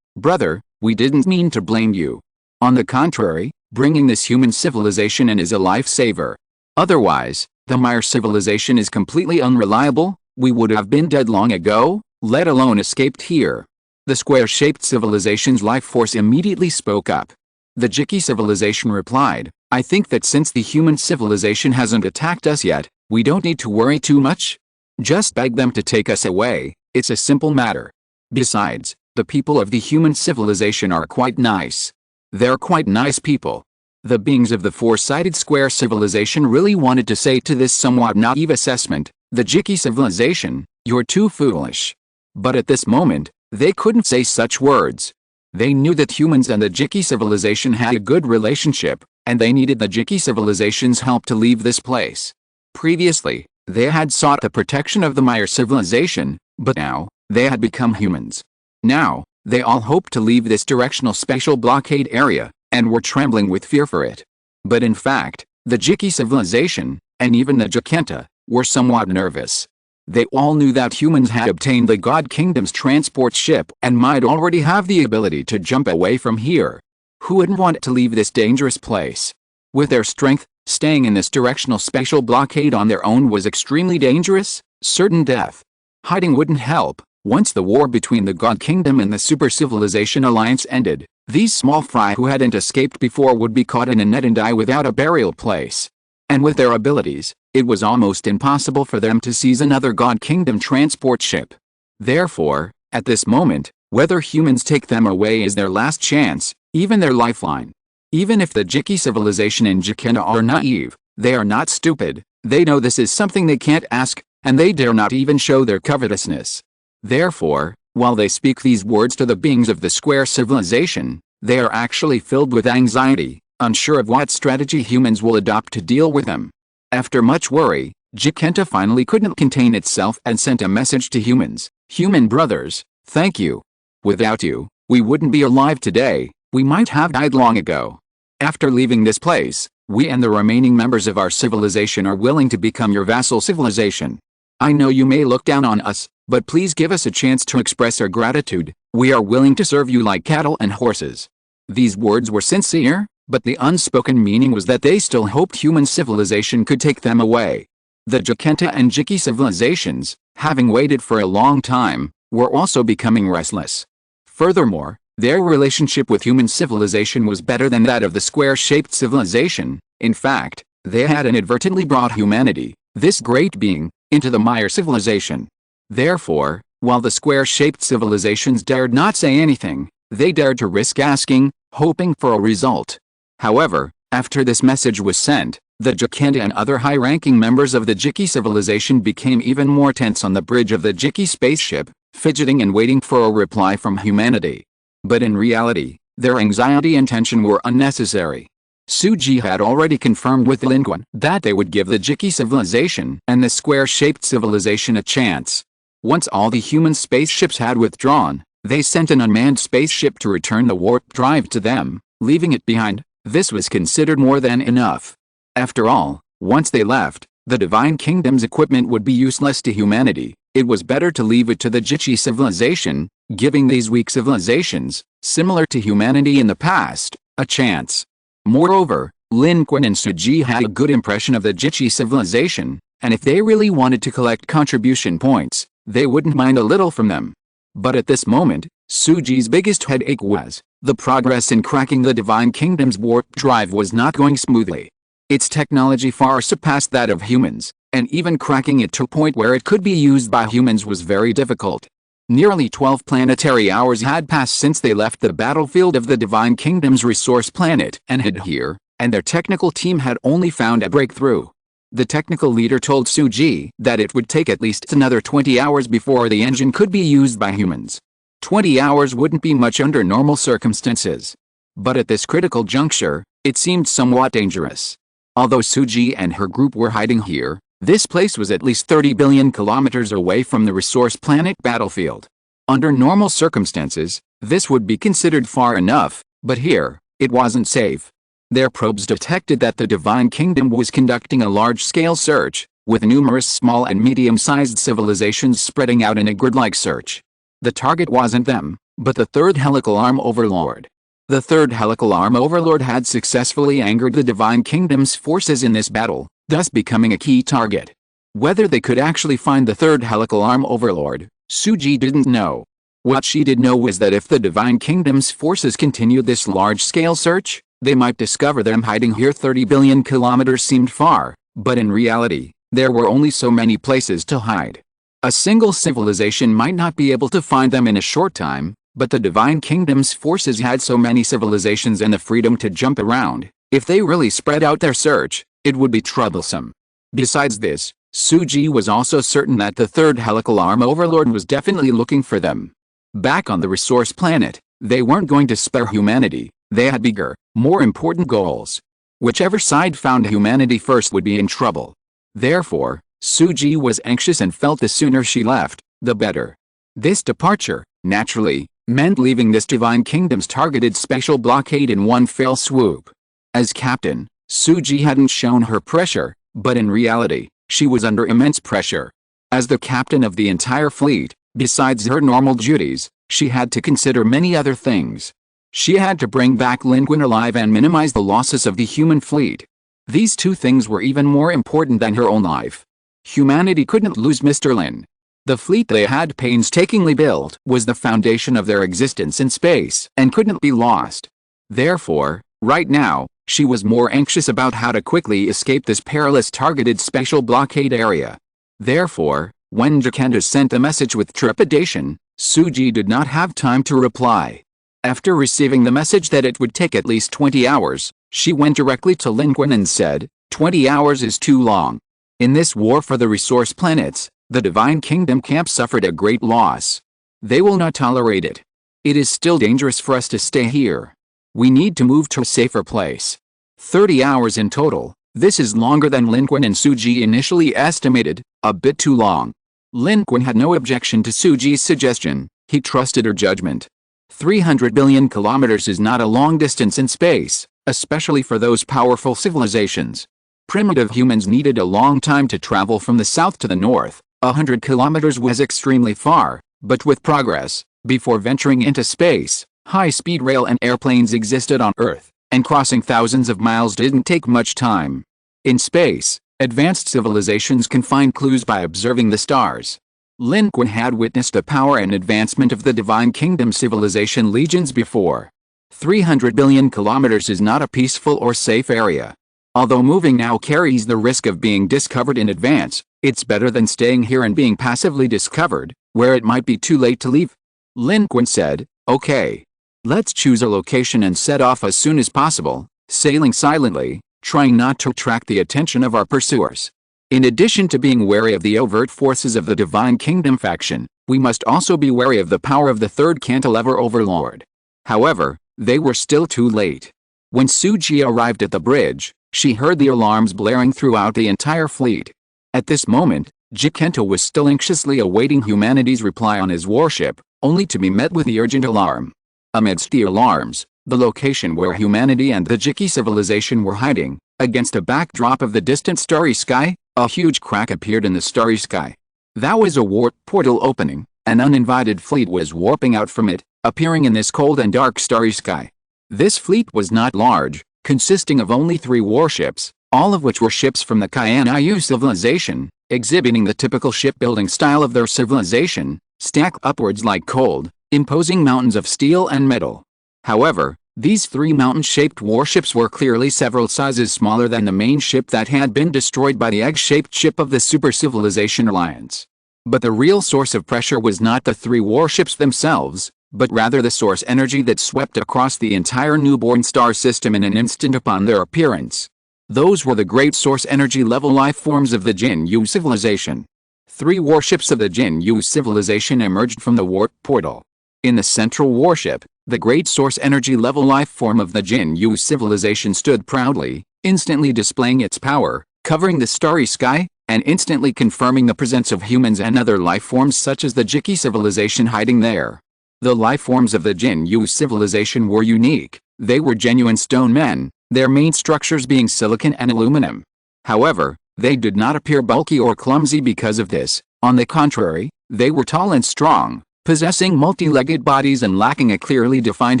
brother, we didn't mean to blame you. On the contrary, Bringing this human civilization in is a lifesaver. Otherwise, the Mire civilization is completely unreliable. We would have been dead long ago, let alone escaped here. The square-shaped civilization's life force immediately spoke up. The Jiki civilization replied, I think that since the human civilization hasn't attacked us yet, we don't need to worry too much. Just beg them to take us away, it's a simple matter. Besides, the people of the human civilization are quite nice. They're quite nice people. The beings of the four-sided square civilization really wanted to say to this somewhat naive assessment, the Jiki civilization, you're too foolish. But at this moment, they couldn't say such words. They knew that humans and the Jiki civilization had a good relationship, and they needed the Jiki civilization's help to leave this place. Previously, they had sought the protection of the Mire civilization, but now, they had become humans. Now, they all hoped to leave this directional spatial blockade area, and were trembling with fear for it. But in fact, the Jiki civilization, and even the Jakenta, were somewhat nervous. They all knew that humans had obtained the God Kingdom's transport ship and might already have the ability to jump away from here. Who wouldn't want to leave this dangerous place? With their strength, staying in this directional spatial blockade on their own was extremely dangerous, certain death. Hiding wouldn't help. Once the war between the God Kingdom and the Super Civilization Alliance ended, these small fry who hadn't escaped before would be caught in a net and die without a burial place. And with their abilities, it was almost impossible for them to seize another God Kingdom transport ship. Therefore, at this moment, whether humans take them away is their last chance, even their lifeline. Even if the Jiki civilization and Jakenta are naive, they are not stupid, they know this is something they can't ask, and they dare not even show their covetousness. Therefore, while they speak these words to the beings of the square civilization, they are actually filled with anxiety, unsure of what strategy humans will adopt to deal with them. After much worry, Jakenta finally couldn't contain itself and sent a message to humans. Human brothers, thank you. Without you, we wouldn't be alive today, we might have died long ago. After leaving this place, we and the remaining members of our civilization are willing to become your vassal civilization. I know you may look down on us, but please give us a chance to express our gratitude. We are willing to serve you like cattle and horses. These words were sincere, but the unspoken meaning was that they still hoped human civilization could take them away. The Jakenta and Jiki civilizations, having waited for a long time, were also becoming restless. Furthermore, their relationship with human civilization was better than that of the square-shaped civilization. In fact, they had inadvertently brought humanity, this great being, into the Mire civilization. Therefore, while the square-shaped civilizations dared not say anything, they dared to risk asking, hoping for a result. However, after this message was sent, the Jakenta and other high-ranking members of the Jiki civilization became even more tense on the bridge of the Jiki spaceship, fidgeting and waiting for a reply from humanity. But in reality, their anxiety and tension were unnecessary. Suji had already confirmed with Lin Qun that they would give the Jiki civilization and the square-shaped civilization a chance. Once all the human spaceships had withdrawn, they sent an unmanned spaceship to return the warp drive to them, leaving it behind. This was considered more than enough. After all, once they left, the Divine Kingdom's equipment would be useless to humanity. It was better to leave it to the Jiki civilization, giving these weak civilizations, similar to humanity in the past, a chance. Moreover, Lin Qun and Suji had a good impression of the Jiki civilization, and if they really wanted to collect contribution points, they wouldn't mind a little from them. But at this moment, Suji's biggest headache was, the progress in cracking the Divine Kingdom's warp drive was not going smoothly. Its technology far surpassed that of humans, and even cracking it to a point where it could be used by humans was very difficult. Nearly 12 planetary hours had passed since they left the battlefield of the Divine Kingdom's resource planet and hid here, and their technical team had only found a breakthrough. The technical leader told Suji that it would take at least another 20 hours before the engine could be used by humans. 20 hours wouldn't be much under normal circumstances. But at this critical juncture, it seemed somewhat dangerous. Although Suji and her group were hiding here, this place was at least 30 billion kilometers away from the resource planet battlefield. Under normal circumstances, this would be considered far enough, but here, it wasn't safe. Their probes detected that the Divine Kingdom was conducting a large-scale search, with numerous small and medium-sized civilizations spreading out in a grid-like search. The target wasn't them, but the third helical arm overlord. The third helical arm overlord had successfully angered the Divine Kingdom's forces in this battle, thus becoming a key target. Whether they could actually find the third helical arm overlord, Suji didn't know. What she did know was that if the Divine Kingdom's forces continued this large-scale search, they might discover them hiding here. 30 billion kilometers seemed far, but in reality, there were only so many places to hide. A single civilization might not be able to find them in a short time, but the Divine Kingdom's forces had so many civilizations and the freedom to jump around. If they really spread out their search, it would be troublesome. Besides this, Suji was also certain that the third helical arm overlord was definitely looking for them. Back on the resource planet, they weren't going to spare humanity. They had bigger, more important goals. Whichever side found humanity first would be in trouble. Therefore, Suji was anxious and felt the sooner she left, the better. This departure, naturally, meant leaving this Divine Kingdom's targeted spatial blockade in one fell swoop. As captain, Suji hadn't shown her pressure, but in reality, she was under immense pressure. As the captain of the entire fleet, besides her normal duties, she had to consider many other things. She had to bring back Lin Qun alive and minimize the losses of the human fleet. These two things were even more important than her own life. Humanity couldn't lose Mr. Lin. The fleet they had painstakingly built was the foundation of their existence in space and couldn't be lost. Therefore, right now, she was more anxious about how to quickly escape this perilous targeted spatial blockade area. Therefore, when Jacanta sent the message with trepidation, Suji did not have time to reply. After receiving the message that it would take at least 20 hours, she went directly to Lin Qun and said, 20 hours is too long. In this war for the resource planets, the Divine Kingdom camp suffered a great loss. They will not tolerate it. It is still dangerous for us to stay here. We need to move to a safer place. 30 hours in total. This is longer than Lin Qun and Suji initially estimated, a bit too long. Lin Qun had no objection to Suji's suggestion. He trusted her judgment. 300 billion kilometers is not a long distance in space, especially for those powerful civilizations. Primitive humans needed a long time to travel from the south to the north. 100 kilometers was extremely far, but with progress, before venturing into space, high-speed rail and airplanes existed on Earth, and crossing thousands of miles didn't take much time. In space, advanced civilizations can find clues by observing the stars. Lin Qun had witnessed the power and advancement of the Divine Kingdom civilization legions before. 300 billion kilometers is not a peaceful or safe area. Although moving now carries the risk of being discovered in advance, it's better than staying here and being passively discovered, where it might be too late to leave. Lin Qun said, okay. Let's choose a location and set off as soon as possible, sailing silently, trying not to attract the attention of our pursuers. In addition to being wary of the overt forces of the Divine Kingdom faction, we must also be wary of the power of the third cantilever overlord. However, they were still too late. When Suji arrived at the bridge, she heard the alarms blaring throughout the entire fleet. At this moment, Jacanta was still anxiously awaiting humanity's reply on his warship, only to be met with the urgent alarm. Amidst the alarms, the location where humanity and the Jiki civilization were hiding, against a backdrop of the distant starry sky, a huge crack appeared in the starry sky. That was a warp portal opening. An uninvited fleet was warping out from it, appearing in this cold and dark starry sky. This fleet was not large, consisting of only 3 warships, all of which were ships from the Kayaniyu civilization, exhibiting the typical shipbuilding style of their civilization, stacked upwards like cold, imposing mountains of steel and metal. However, these 3 mountain-shaped warships were clearly several sizes smaller than the main ship that had been destroyed by the egg-shaped ship of the Super Civilization Alliance. But the real source of pressure was not the 3 warships themselves, but rather the source energy that swept across the entire newborn star system in an instant upon their appearance. Those were the great source energy level life forms of the Jin-Yu civilization. 3 warships of the Jin-Yu civilization emerged from the warp portal. In the central warship, the great source energy level life form of the Jin-Yu civilization stood proudly, instantly displaying its power, covering the starry sky, and instantly confirming the presence of humans and other life forms such as the Jiki civilization hiding there. The life forms of the Jin-Yu civilization were unique. They were genuine stone men, their main structures being silicon and aluminum. However, they did not appear bulky or clumsy because of this. On the contrary, they were tall and strong, possessing multi-legged bodies and lacking a clearly defined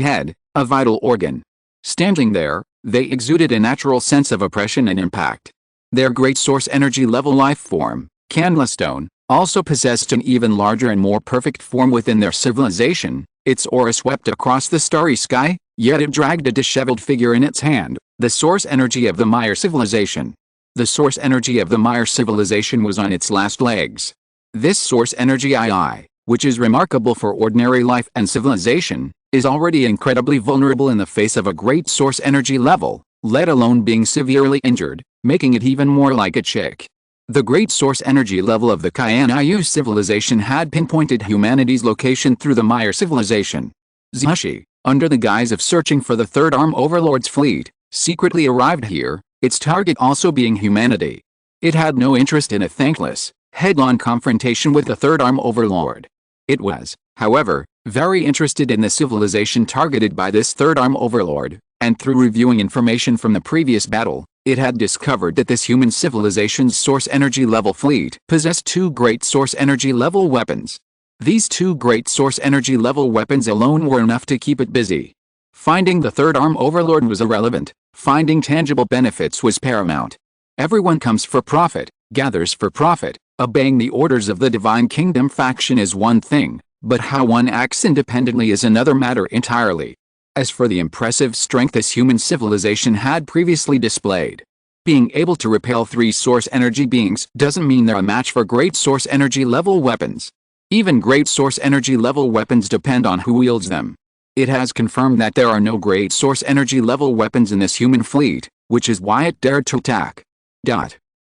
head, a vital organ. Standing there, they exuded a natural sense of oppression and impact. Their great source energy level life form, Candlestone, also possessed an even larger and more perfect form within their civilization. Its aura swept across the starry sky, yet it dragged a disheveled figure in its hand, the source energy of the Maya civilization. The source energy of the Maya civilization was on its last legs. This source energy II, which is remarkable for ordinary life and civilization, is already incredibly vulnerable in the face of a great source energy level, let alone being severely injured, making it even more like a chick. The great source energy level of the Kayanayu civilization had pinpointed humanity's location through the Maya civilization. Zushi, under the guise of searching for the Third Arm Overlord's fleet, secretly arrived here, its target also being humanity. It had no interest in a thankless, head-on confrontation with the Third Arm Overlord. It was, however, very interested in the civilization targeted by this Third Arm Overlord, and through reviewing information from the previous battle, it had discovered that this human civilization's source energy level fleet possessed two great source energy level weapons. These two great source energy level weapons alone were enough to keep it busy. Finding the Third Arm Overlord was irrelevant, finding tangible benefits was paramount. Everyone comes for profit, gathers for profit. Obeying the orders of the Divine Kingdom faction is one thing, but how one acts independently is another matter entirely. As for the impressive strength this human civilization had previously displayed, being able to repel 3 source energy beings doesn't mean they're a match for great source energy level weapons. Even great source energy level weapons depend on who wields them. It has confirmed that there are no great source energy level weapons in this human fleet, which is why it dared to attack.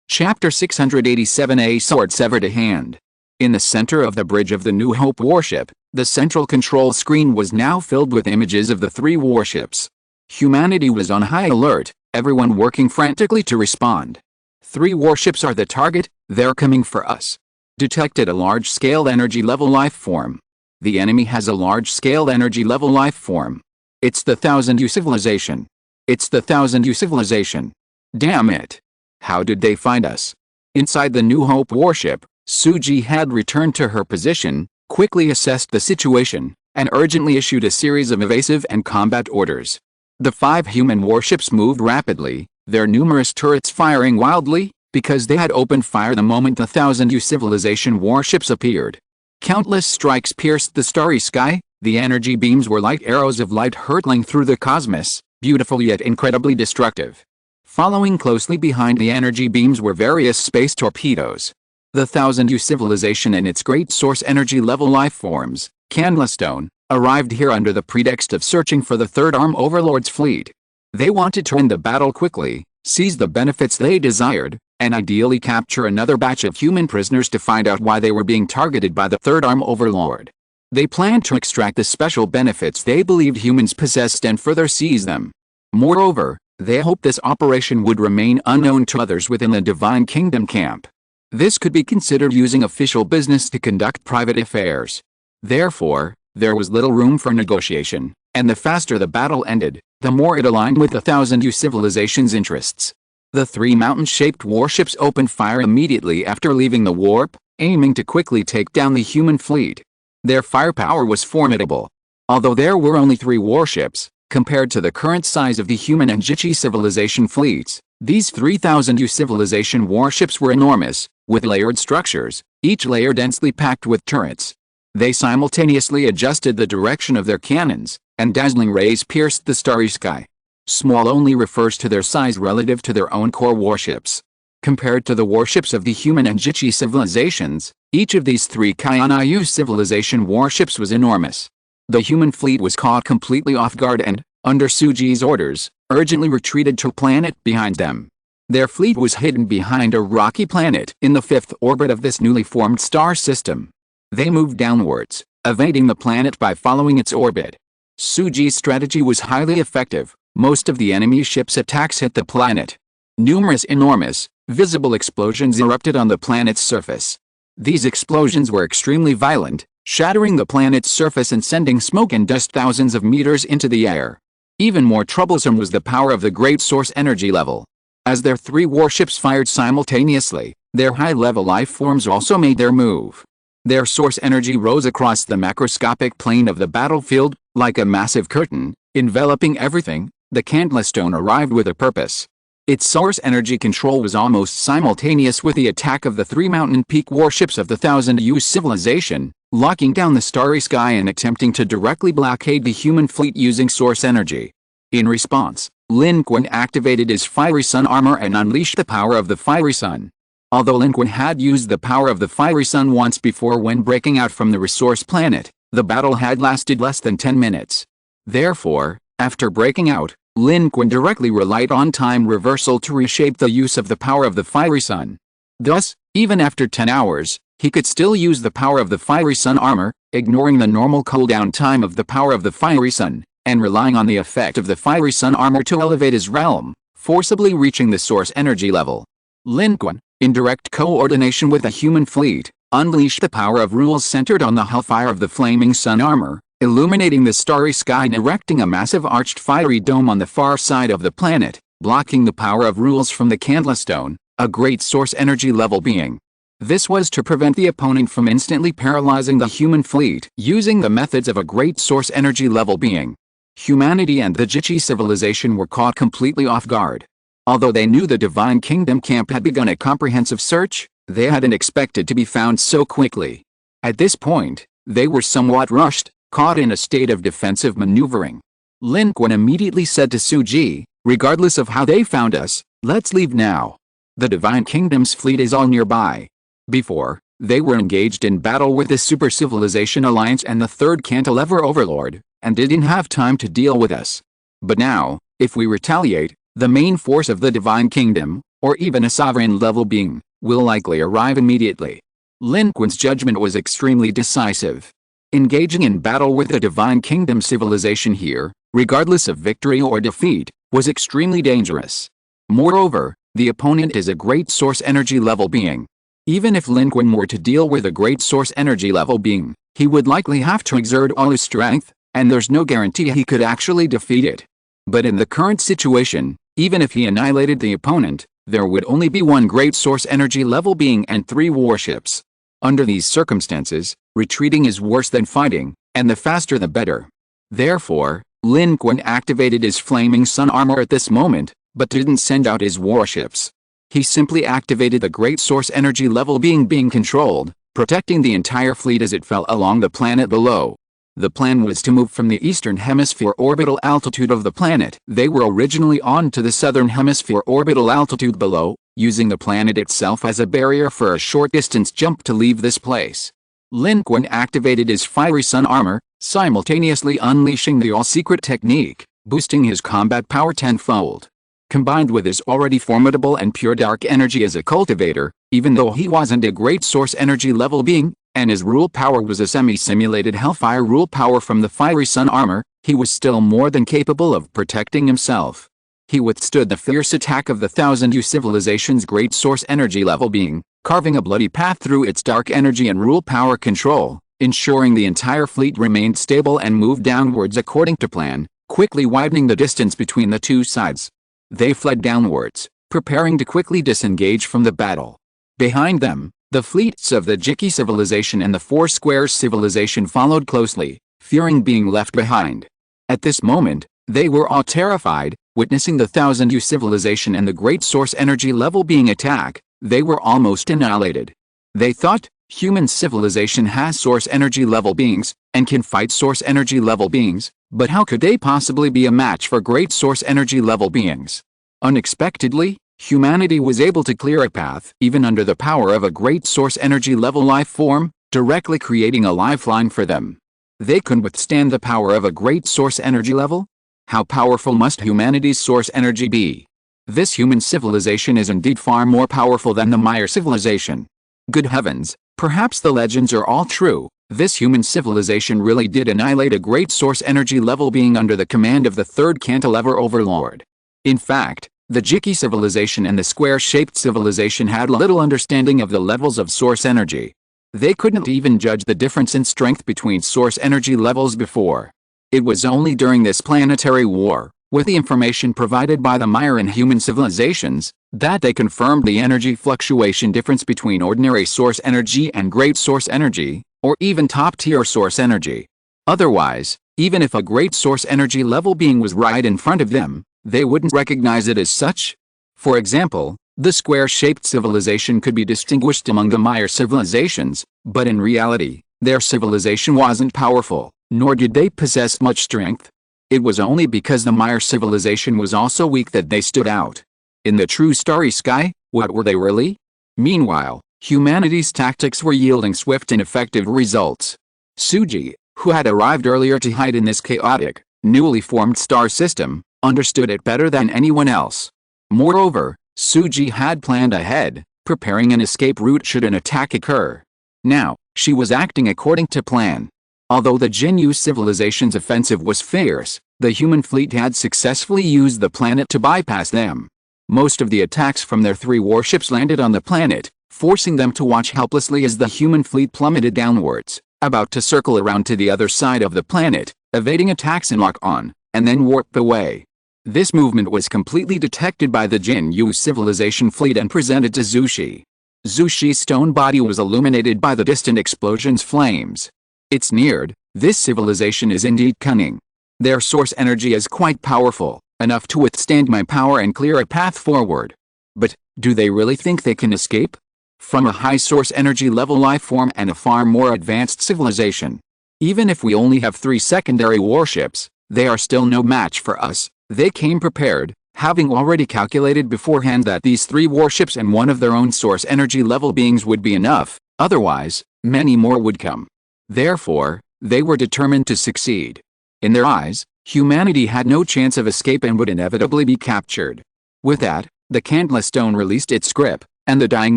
Chapter 687 A Sword Severed a Hand. In the center of the bridge of the New Hope warship, the central control screen was now filled with images of the 3 warships. Humanity was on high alert, everyone working frantically to respond. 3 warships are the target, they're coming for us. Detected a large-scale energy level life form. The enemy has a large-scale energy level life form. It's the 1000U civilization. It's the 1000U civilization. Damn it. How did they find us? Inside the New Hope warship, Suji had returned to her position, quickly assessed the situation, and urgently issued a series of evasive and combat orders. The 5 human warships moved rapidly, their numerous turrets firing wildly, because they had opened fire the moment the 1000U civilization warships appeared. Countless strikes pierced the starry sky, the energy beams were like arrows of light hurtling through the cosmos, beautiful yet incredibly destructive. Following closely behind the energy beams were various space torpedoes. The 1000U civilization and its great source energy level life forms, Candlestone, arrived here under the pretext of searching for the Third Arm Overlord's fleet. They wanted to end the battle quickly, seize the benefits they desired, and ideally capture another batch of human prisoners to find out why they were being targeted by the Third Arm Overlord. They planned to extract the special benefits they believed humans possessed and further seize them. Moreover, they hoped this operation would remain unknown to others within the Divine Kingdom camp. This could be considered using official business to conduct private affairs. Therefore, there was little room for negotiation, and the faster the battle ended, the more it aligned with the 1000U civilization's interests. The 3 mountain-shaped warships opened fire immediately after leaving the warp, aiming to quickly take down the human fleet. Their firepower was formidable. Although there were only 3 warships, compared to the current size of the human and Jichi civilization fleets, these 3000U civilization warships were enormous, with layered structures, each layer densely packed with turrets. They simultaneously adjusted the direction of their cannons, and dazzling rays pierced the starry sky. Small only refers to their size relative to their own core warships. Compared to the warships of the human and Jichi civilizations, each of these 3 Kayanayu civilization warships was enormous. The human fleet was caught completely off guard and, under Suji's orders, urgently retreated to a planet behind them. Their fleet was hidden behind a rocky planet in the 5th orbit of this newly formed star system. They moved downwards, evading the planet by following its orbit. Suji's strategy was highly effective. Most of the enemy ships' attacks hit the planet. Numerous enormous, visible explosions erupted on the planet's surface. These explosions were extremely violent, shattering the planet's surface and sending smoke and dust thousands of meters into the air. Even more troublesome was the power of the great source energy level. As their 3 warships fired simultaneously, their high-level life forms also made their move. Their source energy rose across the macroscopic plane of the battlefield, like a massive curtain, Enveloping everything, the Candle Stone arrived with a purpose. Its source energy control was almost simultaneous with the attack of the 3 mountain peak warships of the Thousand-Year civilization, locking down the starry sky and attempting to directly blockade the human fleet using source energy. In response, Lin Qun activated his Fiery Sun armor and unleashed the power of the Fiery Sun. Although Lin Qun had used the power of the Fiery Sun once before when breaking out from the resource planet, the battle had lasted less than 10 minutes. Therefore, after breaking out, Lin Qun directly relied on time reversal to reshape the use of the power of the Fiery Sun. Thus, even after 10 hours, he could still use the power of the Fiery Sun armor, ignoring the normal cooldown time of the power of the Fiery Sun, and relying on the effect of the Fiery Sun armor to elevate his realm, forcibly reaching the source energy level. Lin Qun, in direct coordination with the human fleet, unleashed the power of rules centered on the hellfire of the Flaming Sun armor, illuminating the starry sky and erecting a massive arched fiery dome on the far side of the planet, blocking the power of rules from the Candle Stone, a great source energy level being. This was to prevent the opponent from instantly paralyzing the human fleet using the methods of a great source energy level being. Humanity and the Jiqi civilization were caught completely off guard. Although they knew the Divine Kingdom camp had begun a comprehensive search, they hadn't expected to be found so quickly. At this point, they were somewhat rushed, caught in a state of defensive maneuvering. Lin Qun immediately said to Suji, "Regardless of how they found us, let's leave now. The Divine Kingdom's fleet is all nearby." Before, they were engaged in battle with the Super Civilization Alliance and the Third Cantilever Overlord, and didn't have time to deal with us. But now, if we retaliate, the main force of the Divine Kingdom, or even a sovereign-level being, will likely arrive immediately. Lin Qun's judgment was extremely decisive. Engaging in battle with the Divine Kingdom civilization here, regardless of victory or defeat, was extremely dangerous. Moreover, the opponent is a great source energy level being. Even if Lin Qun were to deal with a great source energy level being, he would likely have to exert all his strength, and there's no guarantee he could actually defeat it. But in the current situation, even if he annihilated the opponent, there would only be one great source energy level being and 3 warships. Under these circumstances, retreating is worse than fighting, and the faster the better. Therefore, Lin Qun activated his Flaming Sun armor at this moment, but didn't send out his warships. He simply activated the great source energy level being controlled, protecting the entire fleet as it fell along the planet below. The plan was to move from the eastern hemisphere orbital altitude of the planet they were originally on to the southern hemisphere orbital altitude below, using the planet itself as a barrier for a short distance jump to leave this place. Lin Qun activated his Fiery Sun armor, simultaneously unleashing the all-secret technique, boosting his combat power tenfold. Combined with his already formidable and pure dark energy as a cultivator, even though he wasn't a great source energy level being, and his rule power was a semi-simulated hellfire rule power from the Fiery Sun armor, he was still more than capable of protecting himself. He withstood the fierce attack of the Thousand-Year civilization's great source energy level being, carving a bloody path through its dark energy and rule power control, ensuring the entire fleet remained stable and moved downwards according to plan, quickly widening the distance between the two sides. They fled downwards, preparing to quickly disengage from the battle. Behind them, the fleets of the Jiqi civilization and the Four Squares civilization followed closely, fearing being left behind. At this moment, they were all terrified, witnessing the Thousand-Year civilization and the great source energy level being attack. They were almost annihilated. They thought, human civilization has source energy level beings, and can fight source energy level beings, but how could they possibly be a match for great source energy level beings? Unexpectedly, humanity was able to clear a path even under the power of a great source energy level life form, directly creating a lifeline for them. They could withstand the power of a great source energy level? How powerful must humanity's source energy be? This human civilization is indeed far more powerful than the Maya civilization. Good heavens, perhaps the legends are all true. This human civilization really did annihilate a great source energy level being under the command of the Third Cantilever Overlord. In fact, the Jiqi civilization and the square-shaped civilization had little understanding of the levels of source energy. They couldn't even judge the difference in strength between source energy levels before. It was only during this planetary war, with the information provided by the Maya and human civilizations, that they confirmed the energy fluctuation difference between ordinary source energy and great source energy, or even top-tier source energy. Otherwise, Even if a great source energy level being was right in front of them, they wouldn't recognize it as such. For example, the square-shaped civilization could be distinguished among the Maya civilizations, but in reality, their civilization wasn't powerful, nor did they possess much strength. It was only because the Maya civilization was also weak that they stood out. In the true starry sky, what were they really? Meanwhile, humanity's tactics were yielding swift and effective results. Suji, who had arrived earlier to hide in this chaotic, newly formed star system, understood it better than anyone else. Moreover, Suji had planned ahead, preparing an escape route should an attack occur. Now, she was acting according to plan. Although the Jinyu civilization's offensive was fierce, the human fleet had successfully used the planet to bypass them. Most of the attacks from their 3 warships landed on the planet, forcing them to watch helplessly as the human fleet plummeted downwards, about to circle around to the other side of the planet, evading attacks and lock on, and then warp away. This movement was completely detected by the Jinyu civilization fleet and presented to Zushi. Zushi's stone body was illuminated by the distant explosion's flames. It sneered, "This civilization is indeed cunning. Their source energy is quite powerful, enough to withstand my power and clear a path forward. But, do they really think they can escape? From a high source energy level life form and a far more advanced civilization. Even if we only have 3 secondary warships, they are still no match for us." They came prepared, having already calculated beforehand that these 3 warships and one of their own source energy level beings would be enough, otherwise, many more would come. Therefore, they were determined to succeed. In their eyes, humanity had no chance of escape and would inevitably be captured. With that, the Candla Stone released its grip, and the dying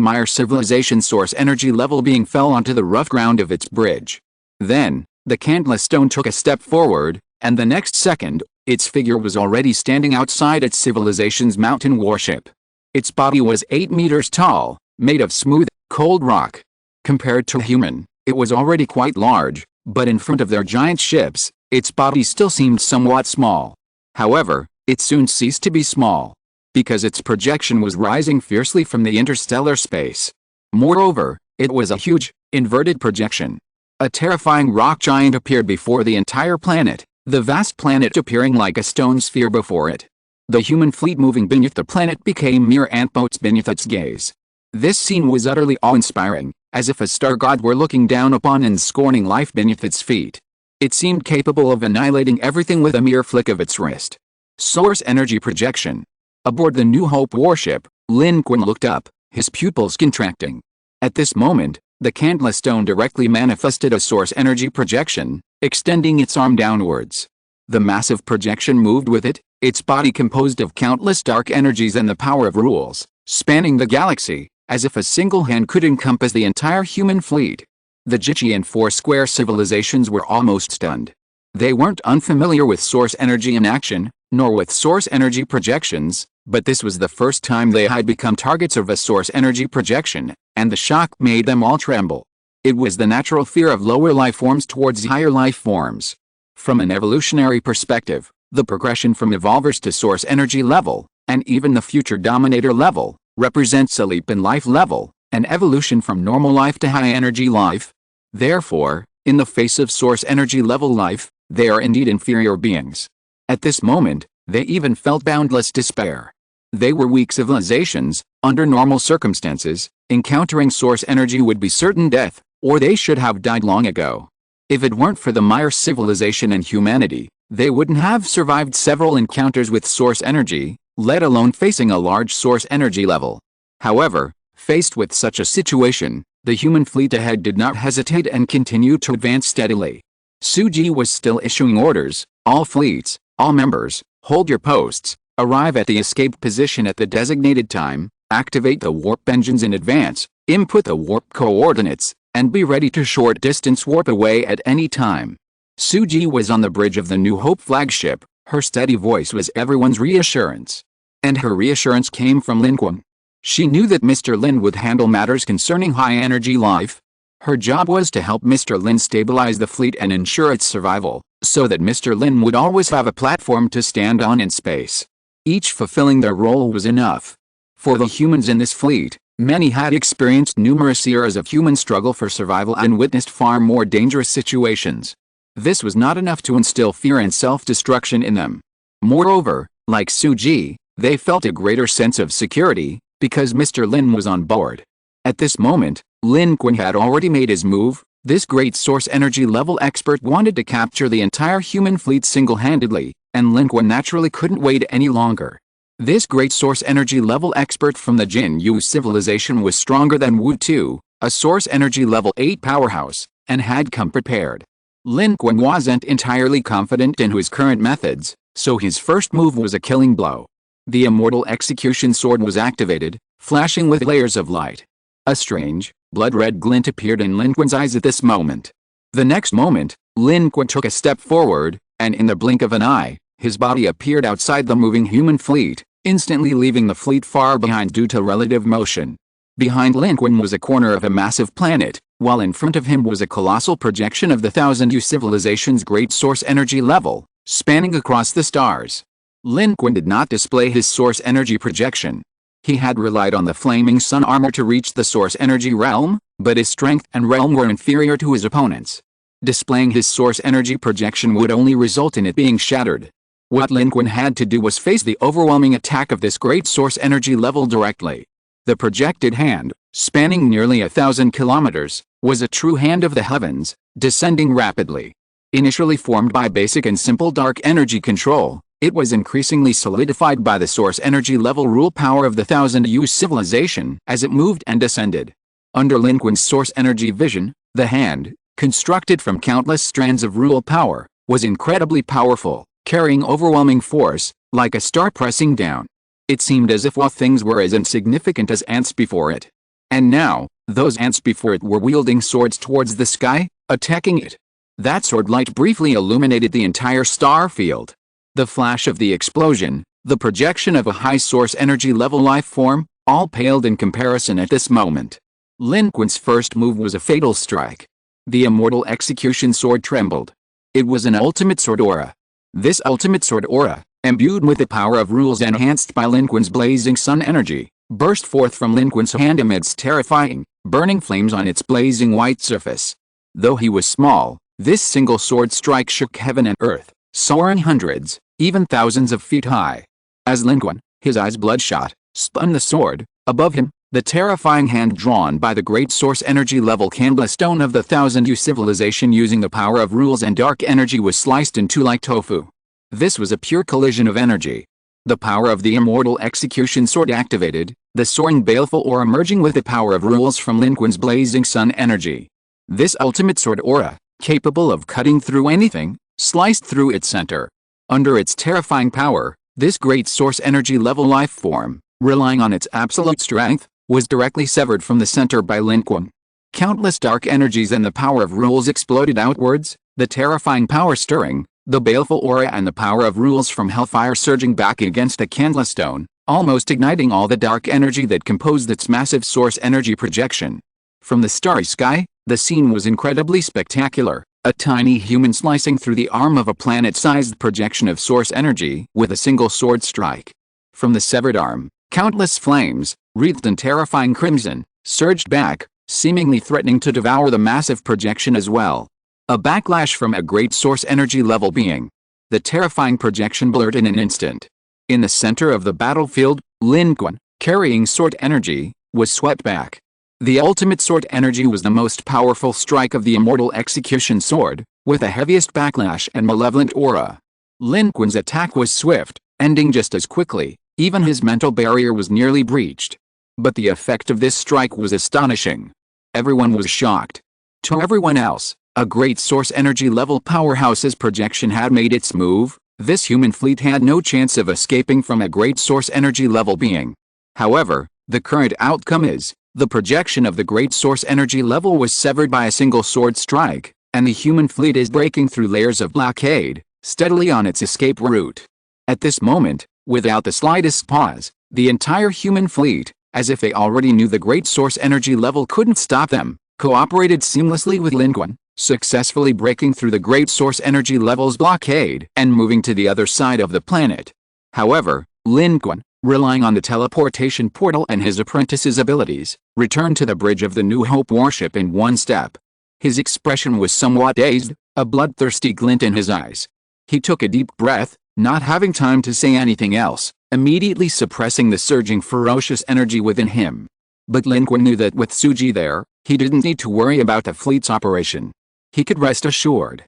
Maya civilization source energy level being fell onto the rough ground of its bridge. Then, the Candla Stone took a step forward, and the next second, its figure was already standing outside its civilization's mountain warship. Its body was 8 meters tall, made of smooth, cold rock. Compared to human, it was already quite large, but in front of their giant ships, its body still seemed somewhat small. However, it soon ceased to be small, because its projection was rising fiercely from the interstellar space. Moreover, it was a huge, inverted projection. A terrifying rock giant appeared before the entire planet, the vast planet appearing like a stone sphere before it. The human fleet moving beneath the planet became mere antboats beneath its gaze. This scene was utterly awe-inspiring, as if a star god were looking down upon and scorning life beneath its feet. It seemed capable of annihilating everything with a mere flick of its wrist. Source energy projection. Aboard the New Hope warship, Lin Qun looked up, his pupils contracting. At this moment, the Candla Stone directly manifested a source energy projection, extending its arm downwards. The massive projection moved with it, its body composed of countless dark energies and the power of rules, spanning the galaxy, as if a single hand could encompass the entire human fleet. The Jichi and 4 square civilizations were almost stunned. They weren't unfamiliar with source energy in action, nor with source energy projections, but this was the first time they had become targets of a source energy projection, and the shock made them all tremble. It was the natural fear of lower life forms towards higher life forms. From an evolutionary perspective, the progression from evolvers to source energy level, and even the future dominator level, represents a leap in life level, an evolution from normal life to high energy life. Therefore, in the face of source energy level life, they are indeed inferior beings. At this moment, they even felt boundless despair. They were weak civilizations. Under normal circumstances, encountering source energy would be certain death, or they should have died long ago. If it weren't for the Maya civilization and humanity, they wouldn't have survived several encounters with source energy, let alone facing a large source energy level. However, faced with such a situation, the human fleet ahead did not hesitate and continued to advance steadily. Suji was still issuing orders. All fleets, all members, hold your posts, arrive at the escape position at the designated time, activate the warp engines in advance, input the warp coordinates, and be ready to short-distance warp away at any time. Suji was on the bridge of the New Hope flagship. Her steady voice was everyone's reassurance. And her reassurance came from Lin Qun. She knew that Mr. Lin would handle matters concerning high-energy life. Her job was to help Mr. Lin stabilize the fleet and ensure its survival, so that Mr. Lin would always have a platform to stand on in space. Each fulfilling their role was enough. For the humans in this fleet, many had experienced numerous eras of human struggle for survival and witnessed far more dangerous situations. This was not enough to instill fear and self-destruction in them. Moreover, like Suji, they felt a greater sense of security, because Mr. Lin was on board. At this moment, Lin Qun had already made his move. This great source energy level expert wanted to capture the entire human fleet single-handedly, and Lin Qun naturally couldn't wait any longer. This great source energy level expert from the Jin Yu civilization was stronger than Wu Tu, a source energy level 8 powerhouse, and had come prepared. Lin Qun wasn't entirely confident in his current methods, so his first move was a killing blow. The immortal execution sword was activated, flashing with layers of light. A strange, blood-red glint appeared in Lin Qun's eyes at this moment. The next moment, Lin Qun took a step forward, and in the blink of an eye, his body appeared outside the moving human fleet, instantly leaving the fleet far behind due to relative motion. Behind Lin Qun was a corner of a massive planet, while in front of him was a colossal projection of the Thousand Yu civilization's great source energy level, spanning across the stars. Lin Qun did not display his source energy projection. He had relied on the flaming sun armor to reach the source energy realm, but his strength and realm were inferior to his opponents. Displaying his source energy projection would only result in it being shattered. What Lin Qun had to do was face the overwhelming attack of this great source energy level directly. The projected hand, spanning nearly 1,000 kilometers, was a true hand of the heavens, descending rapidly. Initially formed by basic and simple dark energy control, it was increasingly solidified by the source energy level rule power of the Thousand Yu civilization as it moved and descended. Under Lin Qun's source energy vision, the hand, constructed from countless strands of rule power, was incredibly powerful, carrying overwhelming force, like a star pressing down. It seemed as if all things were as insignificant as ants before it. And now, those ants before it were wielding swords towards the sky, attacking it. That sword light briefly illuminated the entire star field. The flash of the explosion, the projection of a high source energy level life form, all paled in comparison at this moment. Lin Qun's first move was a fatal strike. The immortal execution sword trembled. It was an ultimate sword aura. This ultimate sword aura, imbued with the power of rules enhanced by Lin Qun's blazing sun energy, burst forth from Lin Qun's hand amidst terrifying, burning flames on its blazing white surface. Though he was small, this single sword strike shook heaven and earth, soaring hundreds, even thousands of feet high. As Lin Qun, his eyes bloodshot, spun the sword, above him, the terrifying hand drawn by the great source energy level candlestone of the Thousand Yu civilization using the power of rules and dark energy was sliced in two like tofu. This was a pure collision of energy. The power of the immortal execution sword activated, the soaring baleful aura merging with the power of rules from Lin Qun's blazing sun energy. This ultimate sword aura, capable of cutting through anything, sliced through its center. Under its terrifying power, this great source energy level life form, relying on its absolute strength, was directly severed from the center by Lin Qun. Countless dark energies and the power of rules exploded outwards, the terrifying power stirring, the baleful aura and the power of rules from hellfire surging back against the candlestone, almost igniting all the dark energy that composed its massive source energy projection. From the starry sky, the scene was incredibly spectacular. A tiny human slicing through the arm of a planet-sized projection of source energy with a single sword strike. From the severed arm, countless flames, wreathed in terrifying crimson, surged back, seemingly threatening to devour the massive projection as well. A backlash from a great source energy level being. The terrifying projection blurred in an instant. In the center of the battlefield, Lin Qun, carrying sword energy, was swept back. The ultimate sword energy was the most powerful strike of the immortal execution sword, with the heaviest backlash and malevolent aura. Lin Qun's attack was swift, ending just as quickly, even his mental barrier was nearly breached. But the effect of this strike was astonishing. Everyone was shocked. To everyone else, a great source energy level powerhouse's projection had made its move. This human fleet had no chance of escaping from a great source energy level being. However, the current outcome is, the projection of the great source energy level was severed by a single sword strike, and the human fleet is breaking through layers of blockade, steadily on its escape route. At this moment, without the slightest pause, the entire human fleet, as if they already knew the great source energy level couldn't stop them, cooperated seamlessly with Lin Qun, successfully breaking through the great source energy level's blockade and moving to the other side of the planet. However, Lin Qun, relying on the teleportation portal and his apprentice's abilities, returned to the bridge of the New Hope warship in one step. His expression was somewhat dazed, a bloodthirsty glint in his eyes. He took a deep breath, not having time to say anything else, immediately suppressing the surging ferocious energy within him. But Lin Qun knew that with Suji there, he didn't need to worry about the fleet's operation. He could rest assured.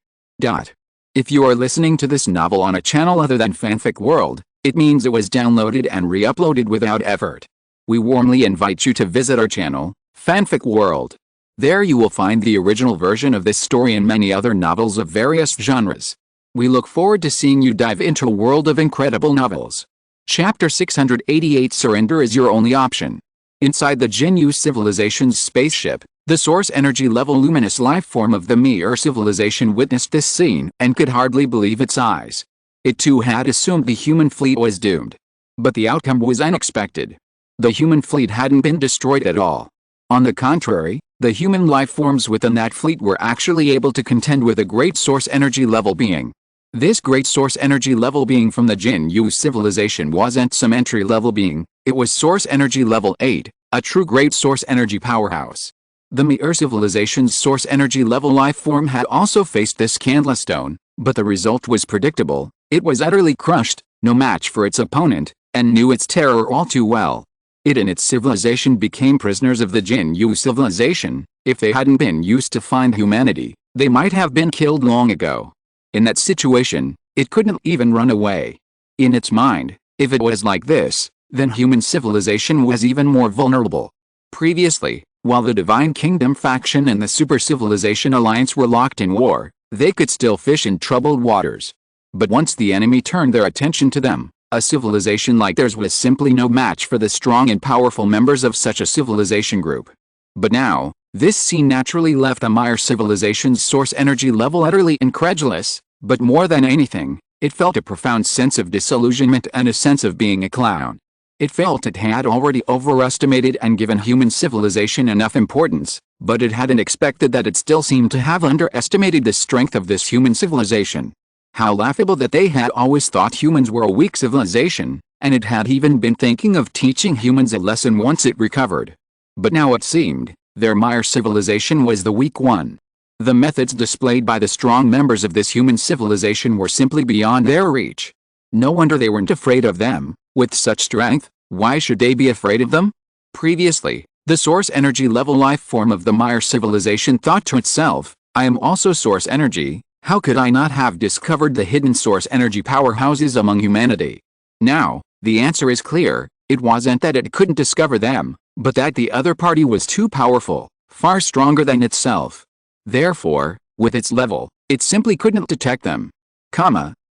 If you are listening to this novel on a channel other than Fanfic World, it means it was downloaded and re-uploaded without effort. We warmly invite you to visit our channel, Fanfic World. There you will find the original version of this story and many other novels of various genres. We look forward to seeing you dive into a world of incredible novels. Chapter 688 Surrender is your only option. Inside the Jinyu civilization's spaceship, the source energy level luminous life form of the Mir civilization witnessed this scene and could hardly believe its eyes. It too had assumed the human fleet was doomed. But the outcome was unexpected. The human fleet hadn't been destroyed at all. On the contrary, the human life forms within that fleet were actually able to contend with a great source energy level being. This great source energy level being from the Jinyu civilization wasn't some entry-level being, it was source energy level 8, a true great source energy powerhouse. The Mir civilization's source energy level life form had also faced this Candlestone, but the result was predictable. It was utterly crushed, no match for its opponent, and knew its terror all too well. It and its civilization became prisoners of the Jinyu civilization. If they hadn't been used to find humanity, they might have been killed long ago. In that situation, it couldn't even run away. In its mind, if it was like this, then human civilization was even more vulnerable. Previously, while the Divine Kingdom faction and the Super Civilization Alliance were locked in war, they could still fish in troubled waters. But once the enemy turned their attention to them, a civilization like theirs was simply no match for the strong and powerful members of such a civilization group. But now, this scene naturally left the Mir civilization's source energy level utterly incredulous, but more than anything, it felt a profound sense of disillusionment and a sense of being a clown. It felt it had already overestimated and given human civilization enough importance, but it hadn't expected that it still seemed to have underestimated the strength of this human civilization. How laughable that they had always thought humans were a weak civilization, and it had even been thinking of teaching humans a lesson once it recovered. But now it seemed, their Mir civilization was the weak one. The methods displayed by the strong members of this human civilization were simply beyond their reach. No wonder they weren't afraid of them. With such strength, why should they be afraid of them? Previously, the source energy level life form of the Mir civilization thought to itself, I am also source energy. How could I not have discovered the hidden source energy powerhouses among humanity? Now, the answer is clear. It wasn't that it couldn't discover them, but that the other party was too powerful, far stronger than itself. Therefore, with its level, it simply couldn't detect them.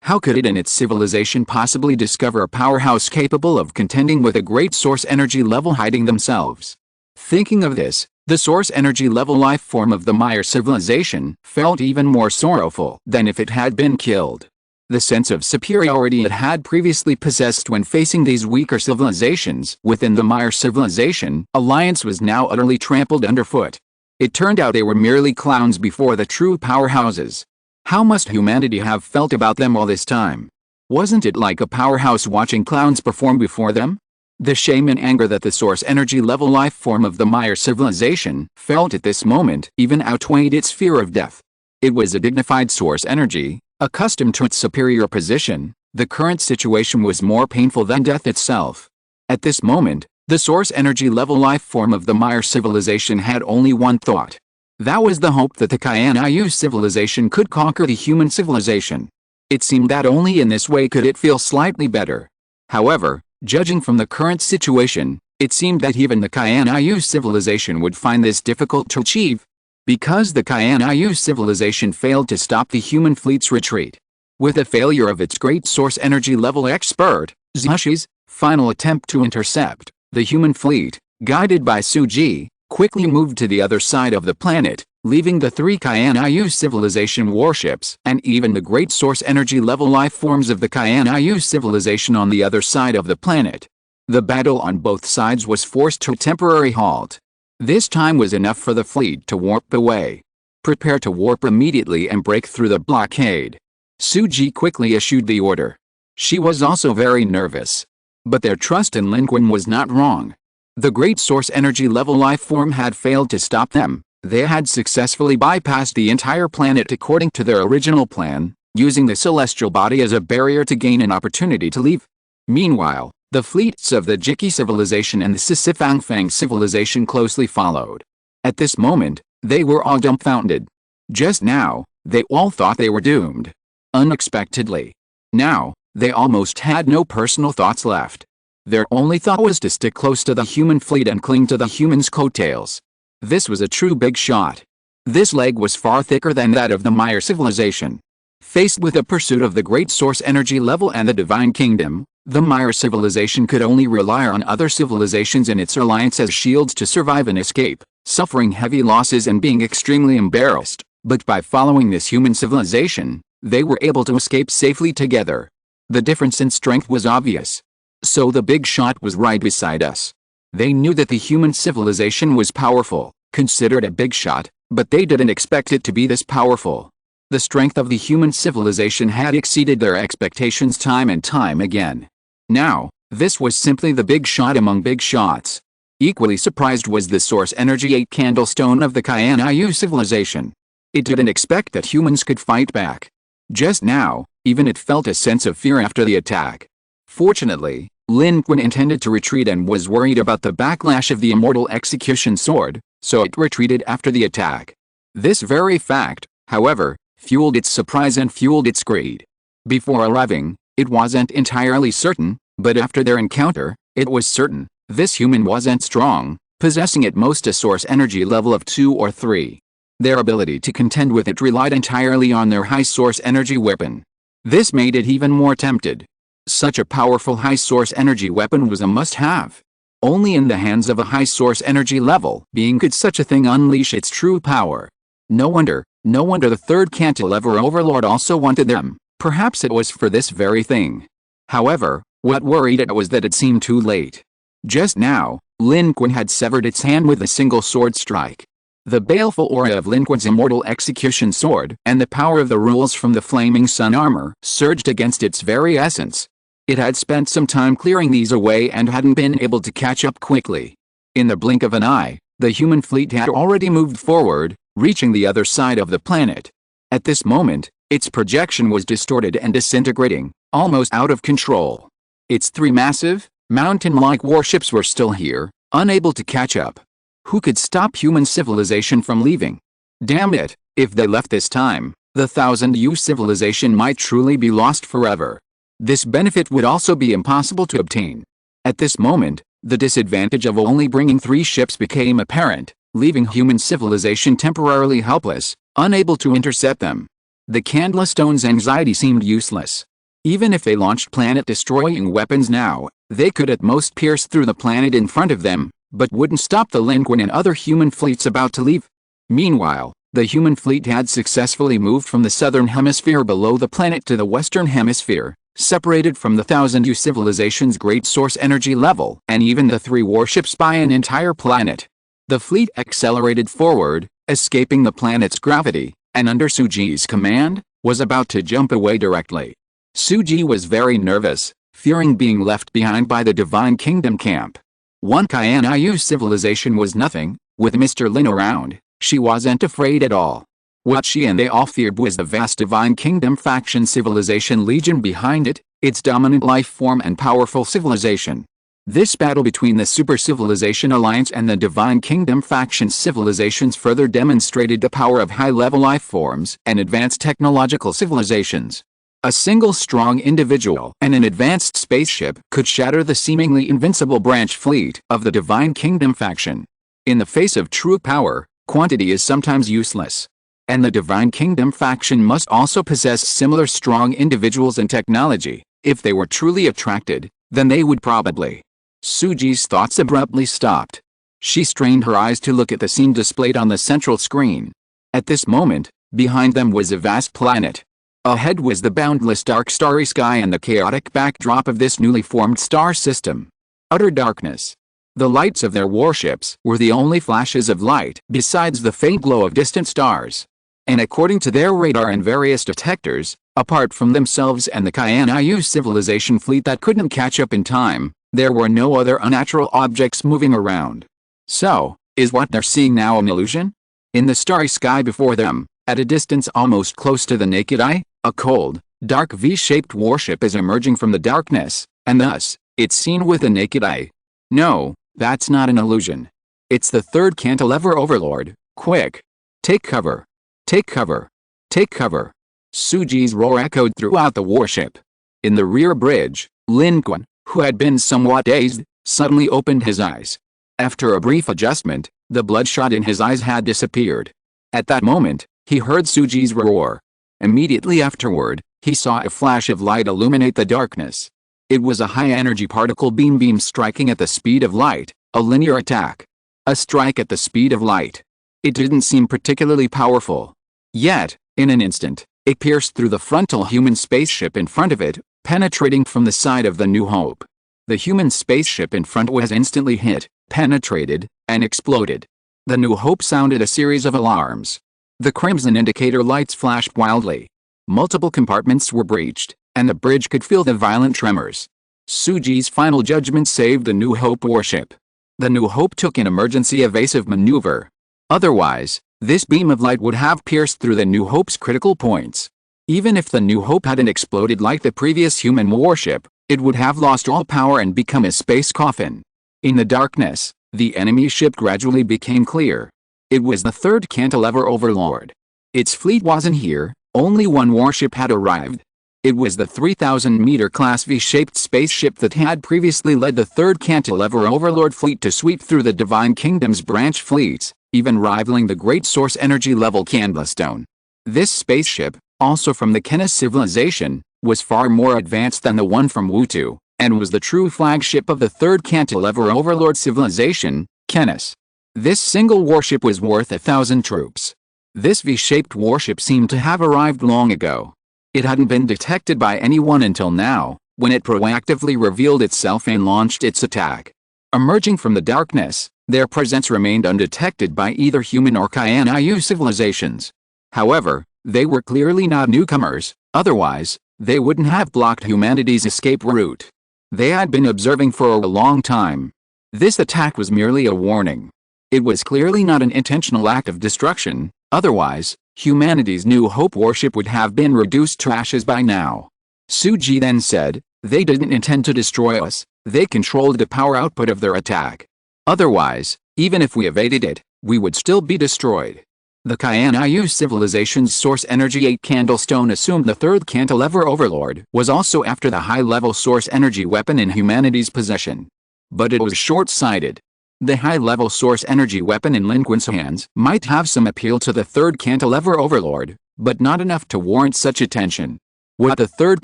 How could it and its civilization possibly discover a powerhouse capable of contending with a great source energy level hiding themselves? Thinking of this, the source energy level life form of the Mir civilization felt even more sorrowful than if it had been killed. The sense of superiority it had previously possessed when facing these weaker civilizations within the Mir civilization alliance was now utterly trampled underfoot. It turned out they were merely clowns before the true powerhouses. How must humanity have felt about them all this time? Wasn't it like a powerhouse watching clowns perform before them? The shame and anger that the source energy level life form of the Mir civilization felt at this moment even outweighed its fear of death. It was a dignified source energy, accustomed to its superior position. The current situation was more painful than death itself. At this moment, the source energy level life form of the Mir civilization had only one thought. That was the hope that the Jinyu civilization could conquer the human civilization. It seemed that only in this way could it feel slightly better. However, judging from the current situation, it seemed that even the Jinyu civilization would find this difficult to achieve, because the Jinyu civilization failed to stop the human fleet's retreat. With the failure of its great source energy level expert, Zushi's final attempt to intercept, the human fleet, guided by Suji, quickly moved to the other side of the planet, leaving the three Jinyu civilization warships and even the great source energy level life forms of the Jinyu civilization on the other side of the planet. The battle on both sides was forced to a temporary halt. This time was enough for the fleet to warp away. Prepare to warp immediately and break through the blockade. Suji quickly issued the order. She was also very nervous. But their trust in Lin Qun was not wrong. The great source energy level life form had failed to stop them. They had successfully bypassed the entire planet according to their original plan, using the celestial body as a barrier to gain an opportunity to leave. Meanwhile, the fleets of the Jiki civilization and the Sisifangfang civilization closely followed. At this moment, they were all dumbfounded. Just now, they all thought they were doomed. Unexpectedly. Now, they almost had no personal thoughts left. Their only thought was to stick close to the human fleet and cling to the humans' coattails. This was a true big shot. This leg was far thicker than that of the Maya civilization. Faced with the pursuit of the great source energy level and the divine kingdom, the Maya civilization could only rely on other civilizations in its alliance as shields to survive and escape, suffering heavy losses and being extremely embarrassed. But by following this human civilization, they were able to escape safely together. The difference in strength was obvious. So the big shot was right beside us. They knew that the human civilization was powerful, considered a big shot, but they didn't expect it to be this powerful. The strength of the human civilization had exceeded their expectations time and time again. Now, this was simply the big shot among big shots. Equally surprised was the source energy 8 candlestone of the Kayanayu civilization. It didn't expect that humans could fight back. Just now, even it felt a sense of fear after the attack. Fortunately, Lin Qun intended to retreat and was worried about the backlash of the immortal execution sword, so it retreated after the attack. This very fact, however, fueled its surprise and fueled its greed. Before arriving, it wasn't entirely certain, but after their encounter, it was certain. This human wasn't strong, possessing at most a source energy level of 2 or 3. Their ability to contend with it relied entirely on their high source energy weapon. This made it even more tempted. Such a powerful high source energy weapon was a must-have. Only in the hands of a high source energy level being could such a thing unleash its true power. No wonder the third cantilever overlord also wanted them. Perhaps it was for this very thing. However, what worried it was that it seemed too late. Just now, Lin Qun had severed its hand with a single sword strike. The baleful aura of Lin Qun's immortal execution sword and the power of the rules from the flaming sun armor surged against its very essence. It had spent some time clearing these away and hadn't been able to catch up quickly. In the blink of an eye, the human fleet had already moved forward, reaching the other side of the planet. At this moment, its projection was distorted and disintegrating, almost out of control. Its 3 massive, mountain-like warships were still here, unable to catch up. Who could stop human civilization from leaving? Damn it, if they left this time, the 1000-year civilization might truly be lost forever. This benefit would also be impossible to obtain. At this moment, the disadvantage of only bringing 3 ships became apparent, leaving human civilization temporarily helpless, unable to intercept them. The Candlestone's anxiety seemed useless. Even if they launched planet-destroying weapons now, they could at most pierce through the planet in front of them, but wouldn't stop the Lin Qun and other human fleets about to leave. Meanwhile, the human fleet had successfully moved from the southern hemisphere below the planet to the western hemisphere, separated from the 1000-year civilization's great source energy level and even the 3 warships by an entire planet. The fleet accelerated forward, escaping the planet's gravity, and under Suji's command, was about to jump away directly. Suji was very nervous, fearing being left behind by the Divine Kingdom camp. One Kayanayu civilization was nothing, with Mr. Lin around, she wasn't afraid at all. What she and they all feared was the vast Divine Kingdom faction civilization legion behind it, its dominant life form and powerful civilization. This battle between the Super Civilization Alliance and the Divine Kingdom faction civilizations further demonstrated the power of high-level life forms and advanced technological civilizations. A single strong individual and an advanced spaceship could shatter the seemingly invincible branch fleet of the Divine Kingdom faction. In the face of true power, quantity is sometimes useless. And the Divine Kingdom faction must also possess similar strong individuals and technology. If they were truly attracted, then they would probably. Suji's thoughts abruptly stopped. She strained her eyes to look at the scene displayed on the central screen. At this moment, behind them was a vast planet. Ahead was the boundless dark starry sky and the chaotic backdrop of this newly formed star system. Utter darkness. The lights of their warships were the only flashes of light besides the faint glow of distant stars. And according to their radar and various detectors, apart from themselves and the Kayanayu civilization fleet that couldn't catch up in time, there were no other unnatural objects moving around. So, is what they're seeing now an illusion? In the starry sky before them, at a distance almost close to the naked eye, a cold, dark V-shaped warship is emerging from the darkness, and thus, it's seen with the naked eye. No, that's not an illusion. It's the third cantilever overlord. Quick! Take cover! Take cover! Take cover! Suji's roar echoed throughout the warship. In the rear bridge, Lin Qun, who had been somewhat dazed, suddenly opened his eyes. After a brief adjustment, the bloodshot in his eyes had disappeared. At that moment, he heard Suji's roar. Immediately afterward, he saw a flash of light illuminate the darkness. It was a high-energy particle beam striking at the speed of light, a linear attack. A strike at the speed of light. It didn't seem particularly powerful. Yet, in an instant, it pierced through the frontal human spaceship in front of it, penetrating from the side of the New Hope. The human spaceship in front was instantly hit, penetrated, and exploded. The New Hope sounded a series of alarms. The crimson indicator lights flashed wildly. Multiple compartments were breached, and the bridge could feel the violent tremors. Suji's final judgment saved the New Hope warship. The New Hope took an emergency evasive maneuver. Otherwise, this beam of light would have pierced through the New Hope's critical points. Even if the New Hope hadn't exploded like the previous human warship, it would have lost all power and become a space coffin. In the darkness, the enemy ship gradually became clear. It was the third cantilever overlord. Its fleet wasn't here, only one warship had arrived. It was the 3,000-meter class V-shaped spaceship that had previously led the third cantilever overlord fleet to sweep through the Divine Kingdom's branch fleets, even rivaling the great source energy level Candlestone. This spaceship, also from the Kenes civilization, was far more advanced than the one from Wutu, and was the true flagship of the third cantilever overlord civilization, Kenes. This single warship was worth 1,000 troops. This V-shaped warship seemed to have arrived long ago. It hadn't been detected by anyone until now, when it proactively revealed itself and launched its attack. Emerging from the darkness, their presence remained undetected by either human or Kainayu civilizations. However, they were clearly not newcomers, otherwise, they wouldn't have blocked humanity's escape route. They had been observing for a long time. This attack was merely a warning. It was clearly not an intentional act of destruction, otherwise, humanity's New Hope warship would have been reduced to ashes by now. Suji then said, they didn't intend to destroy us, they controlled the power output of their attack. Otherwise, even if we evaded it, we would still be destroyed. The Kainayu civilization's source energy 8 Candlestone assumed the third cantilever overlord was also after the high-level source energy weapon in humanity's possession. But it was short-sighted. The high-level source energy weapon in Lin Qun's hands might have some appeal to the third cantilever overlord, but not enough to warrant such attention. What the third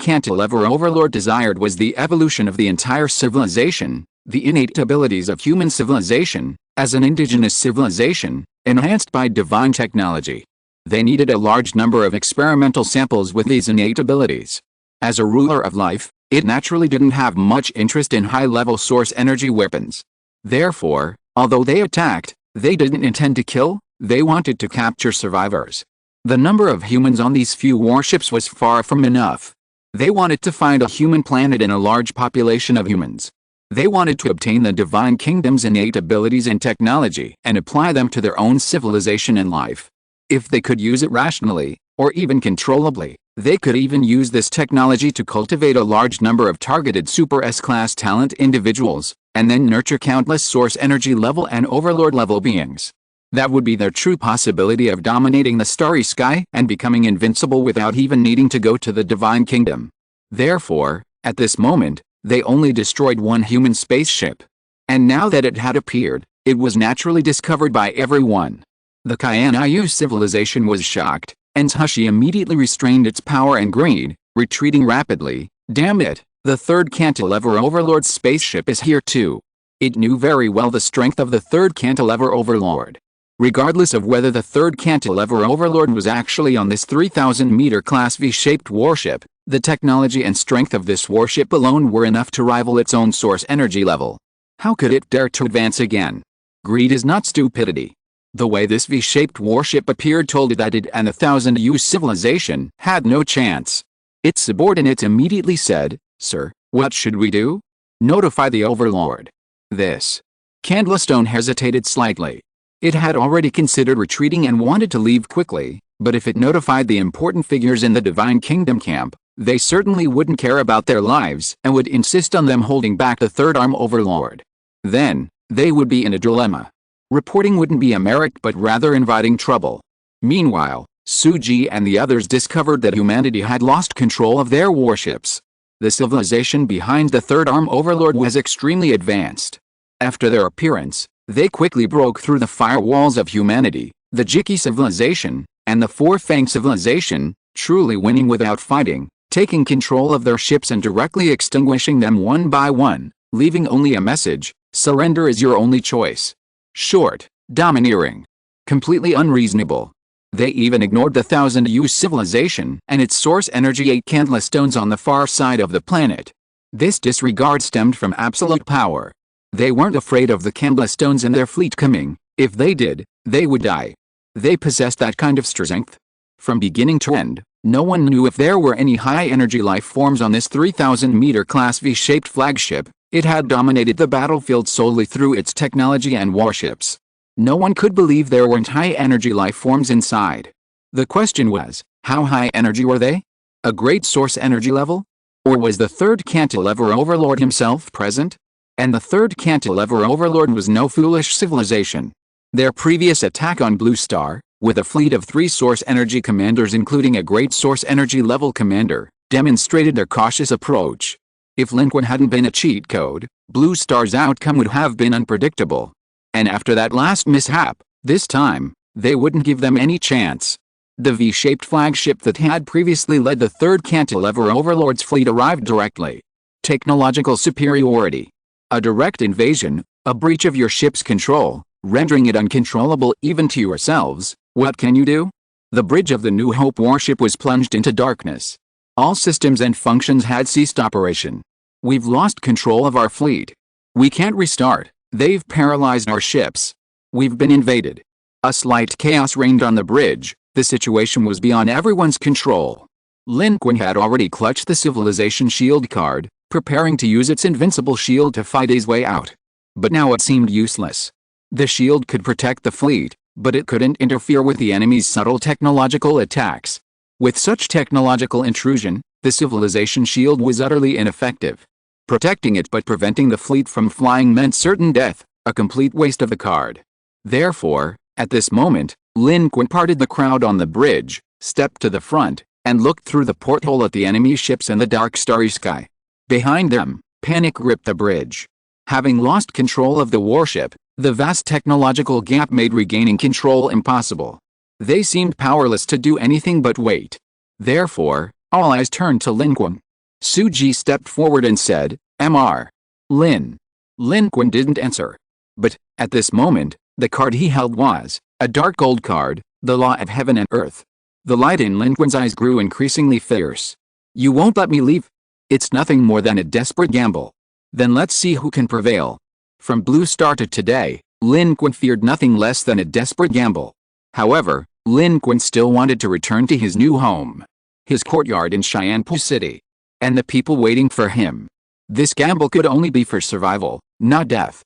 cantilever overlord desired was the evolution of the entire civilization, the innate abilities of human civilization, as an indigenous civilization, enhanced by divine technology. They needed a large number of experimental samples with these innate abilities. As a ruler of life, it naturally didn't have much interest in high-level source energy weapons. Therefore, although they attacked, they didn't intend to kill, they wanted to capture survivors. The number of humans on these few warships was far from enough. They wanted to find a human planet in a large population of humans. They wanted to obtain the Divine Kingdom's innate abilities and technology and apply them to their own civilization and life. If they could use it rationally, or even controllably, they could even use this technology to cultivate a large number of targeted Super S-class talent individuals, and then nurture countless source energy level and overlord level beings. That would be their true possibility of dominating the starry sky and becoming invincible without even needing to go to the Divine Kingdom. Therefore, at this moment, they only destroyed one human spaceship. And now that it had appeared, it was naturally discovered by everyone. The Kainayu civilization was shocked, and Hashi immediately restrained its power and greed, retreating rapidly. Damn it, the third cantilever overlord's spaceship is here too. It knew very well the strength of the third cantilever overlord. Regardless of whether the third cantilever overlord was actually on this 3,000-meter class V-shaped warship, the technology and strength of this warship alone were enough to rival its own source energy level. How could it dare to advance again? Greed is not stupidity. The way this V-shaped warship appeared told it that it and the 1,000-year civilization had no chance. Its subordinates immediately said, "Sir, what should we do?" "Notify the overlord." This. Candlestone hesitated slightly. It had already considered retreating and wanted to leave quickly, but if it notified the important figures in the Divine Kingdom camp, they certainly wouldn't care about their lives and would insist on them holding back the Third Arm Overlord. Then, they would be in a dilemma. Reporting wouldn't be a merit but rather inviting trouble. Meanwhile, Suji and the others discovered that humanity had lost control of their warships. The civilization behind the Third Arm Overlord was extremely advanced. After their appearance, they quickly broke through the firewalls of humanity, the Jiki civilization, and the Four-Fang civilization, truly winning without fighting, taking control of their ships and directly extinguishing them one by one, leaving only a message: surrender is your only choice. Short, domineering, completely unreasonable. They even ignored the Thousand-Year civilization and its source energy 8 candle stones on the far side of the planet. This disregard stemmed from absolute power. They weren't afraid of the candle stones in their fleet coming. If they did, they would die. They possessed that kind of strength. From beginning to end, no one knew if there were any high-energy life forms on this 3,000-meter class V-shaped flagship. It had dominated the battlefield solely through its technology and warships. No one could believe there weren't high-energy life forms inside. The question was, how high energy were they? A great source energy level? Or was the third cantilever overlord himself present? And the third cantilever overlord was no foolish civilization. Their previous attack on Blue Star, with a fleet of 3 source energy commanders including a great source energy level commander, demonstrated their cautious approach. If Lin Qun hadn't been a cheat code, Blue Star's outcome would have been unpredictable. And after that last mishap, this time, they wouldn't give them any chance. The V-shaped flagship that had previously led the third cantilever overlord's fleet arrived directly. Technological superiority. A direct invasion, a breach of your ship's control, rendering it uncontrollable even to yourselves. What can you do? The bridge of the New Hope warship was plunged into darkness. All systems and functions had ceased operation. We've lost control of our fleet. We can't restart. They've paralyzed our ships. We've been invaded. A slight chaos reigned on the bridge. The situation was beyond everyone's control. Lin Qun had already clutched the civilization shield card, preparing to use its invincible shield to fight his way out. But now it seemed useless. The shield could protect the fleet, but it couldn't interfere with the enemy's subtle technological attacks. With such technological intrusion, the civilization shield was utterly ineffective. Protecting it but preventing the fleet from flying meant certain death, a complete waste of the card. Therefore, at this moment, Lin Qun parted the crowd on the bridge, stepped to the front, and looked through the porthole at the enemy ships and the dark starry sky. Behind them, panic gripped the bridge. Having lost control of the warship, the vast technological gap made regaining control impossible. They seemed powerless to do anything but wait. Therefore, all eyes turned to Lin Qun. Suji stepped forward and said, "Mr. Lin." Lin Qun didn't answer. But, at this moment, the card he held was a dark gold card, the law of heaven and earth. The light in Lin Qun's eyes grew increasingly fierce. "You won't let me leave? It's nothing more than a desperate gamble. Then let's see who can prevail." From Blue Star to today, Lin Qun feared nothing less than a desperate gamble. However, Lin Qun still wanted to return to his new home. His courtyard in Xianpu City. And the people waiting for him. This gamble could only be for survival, not death.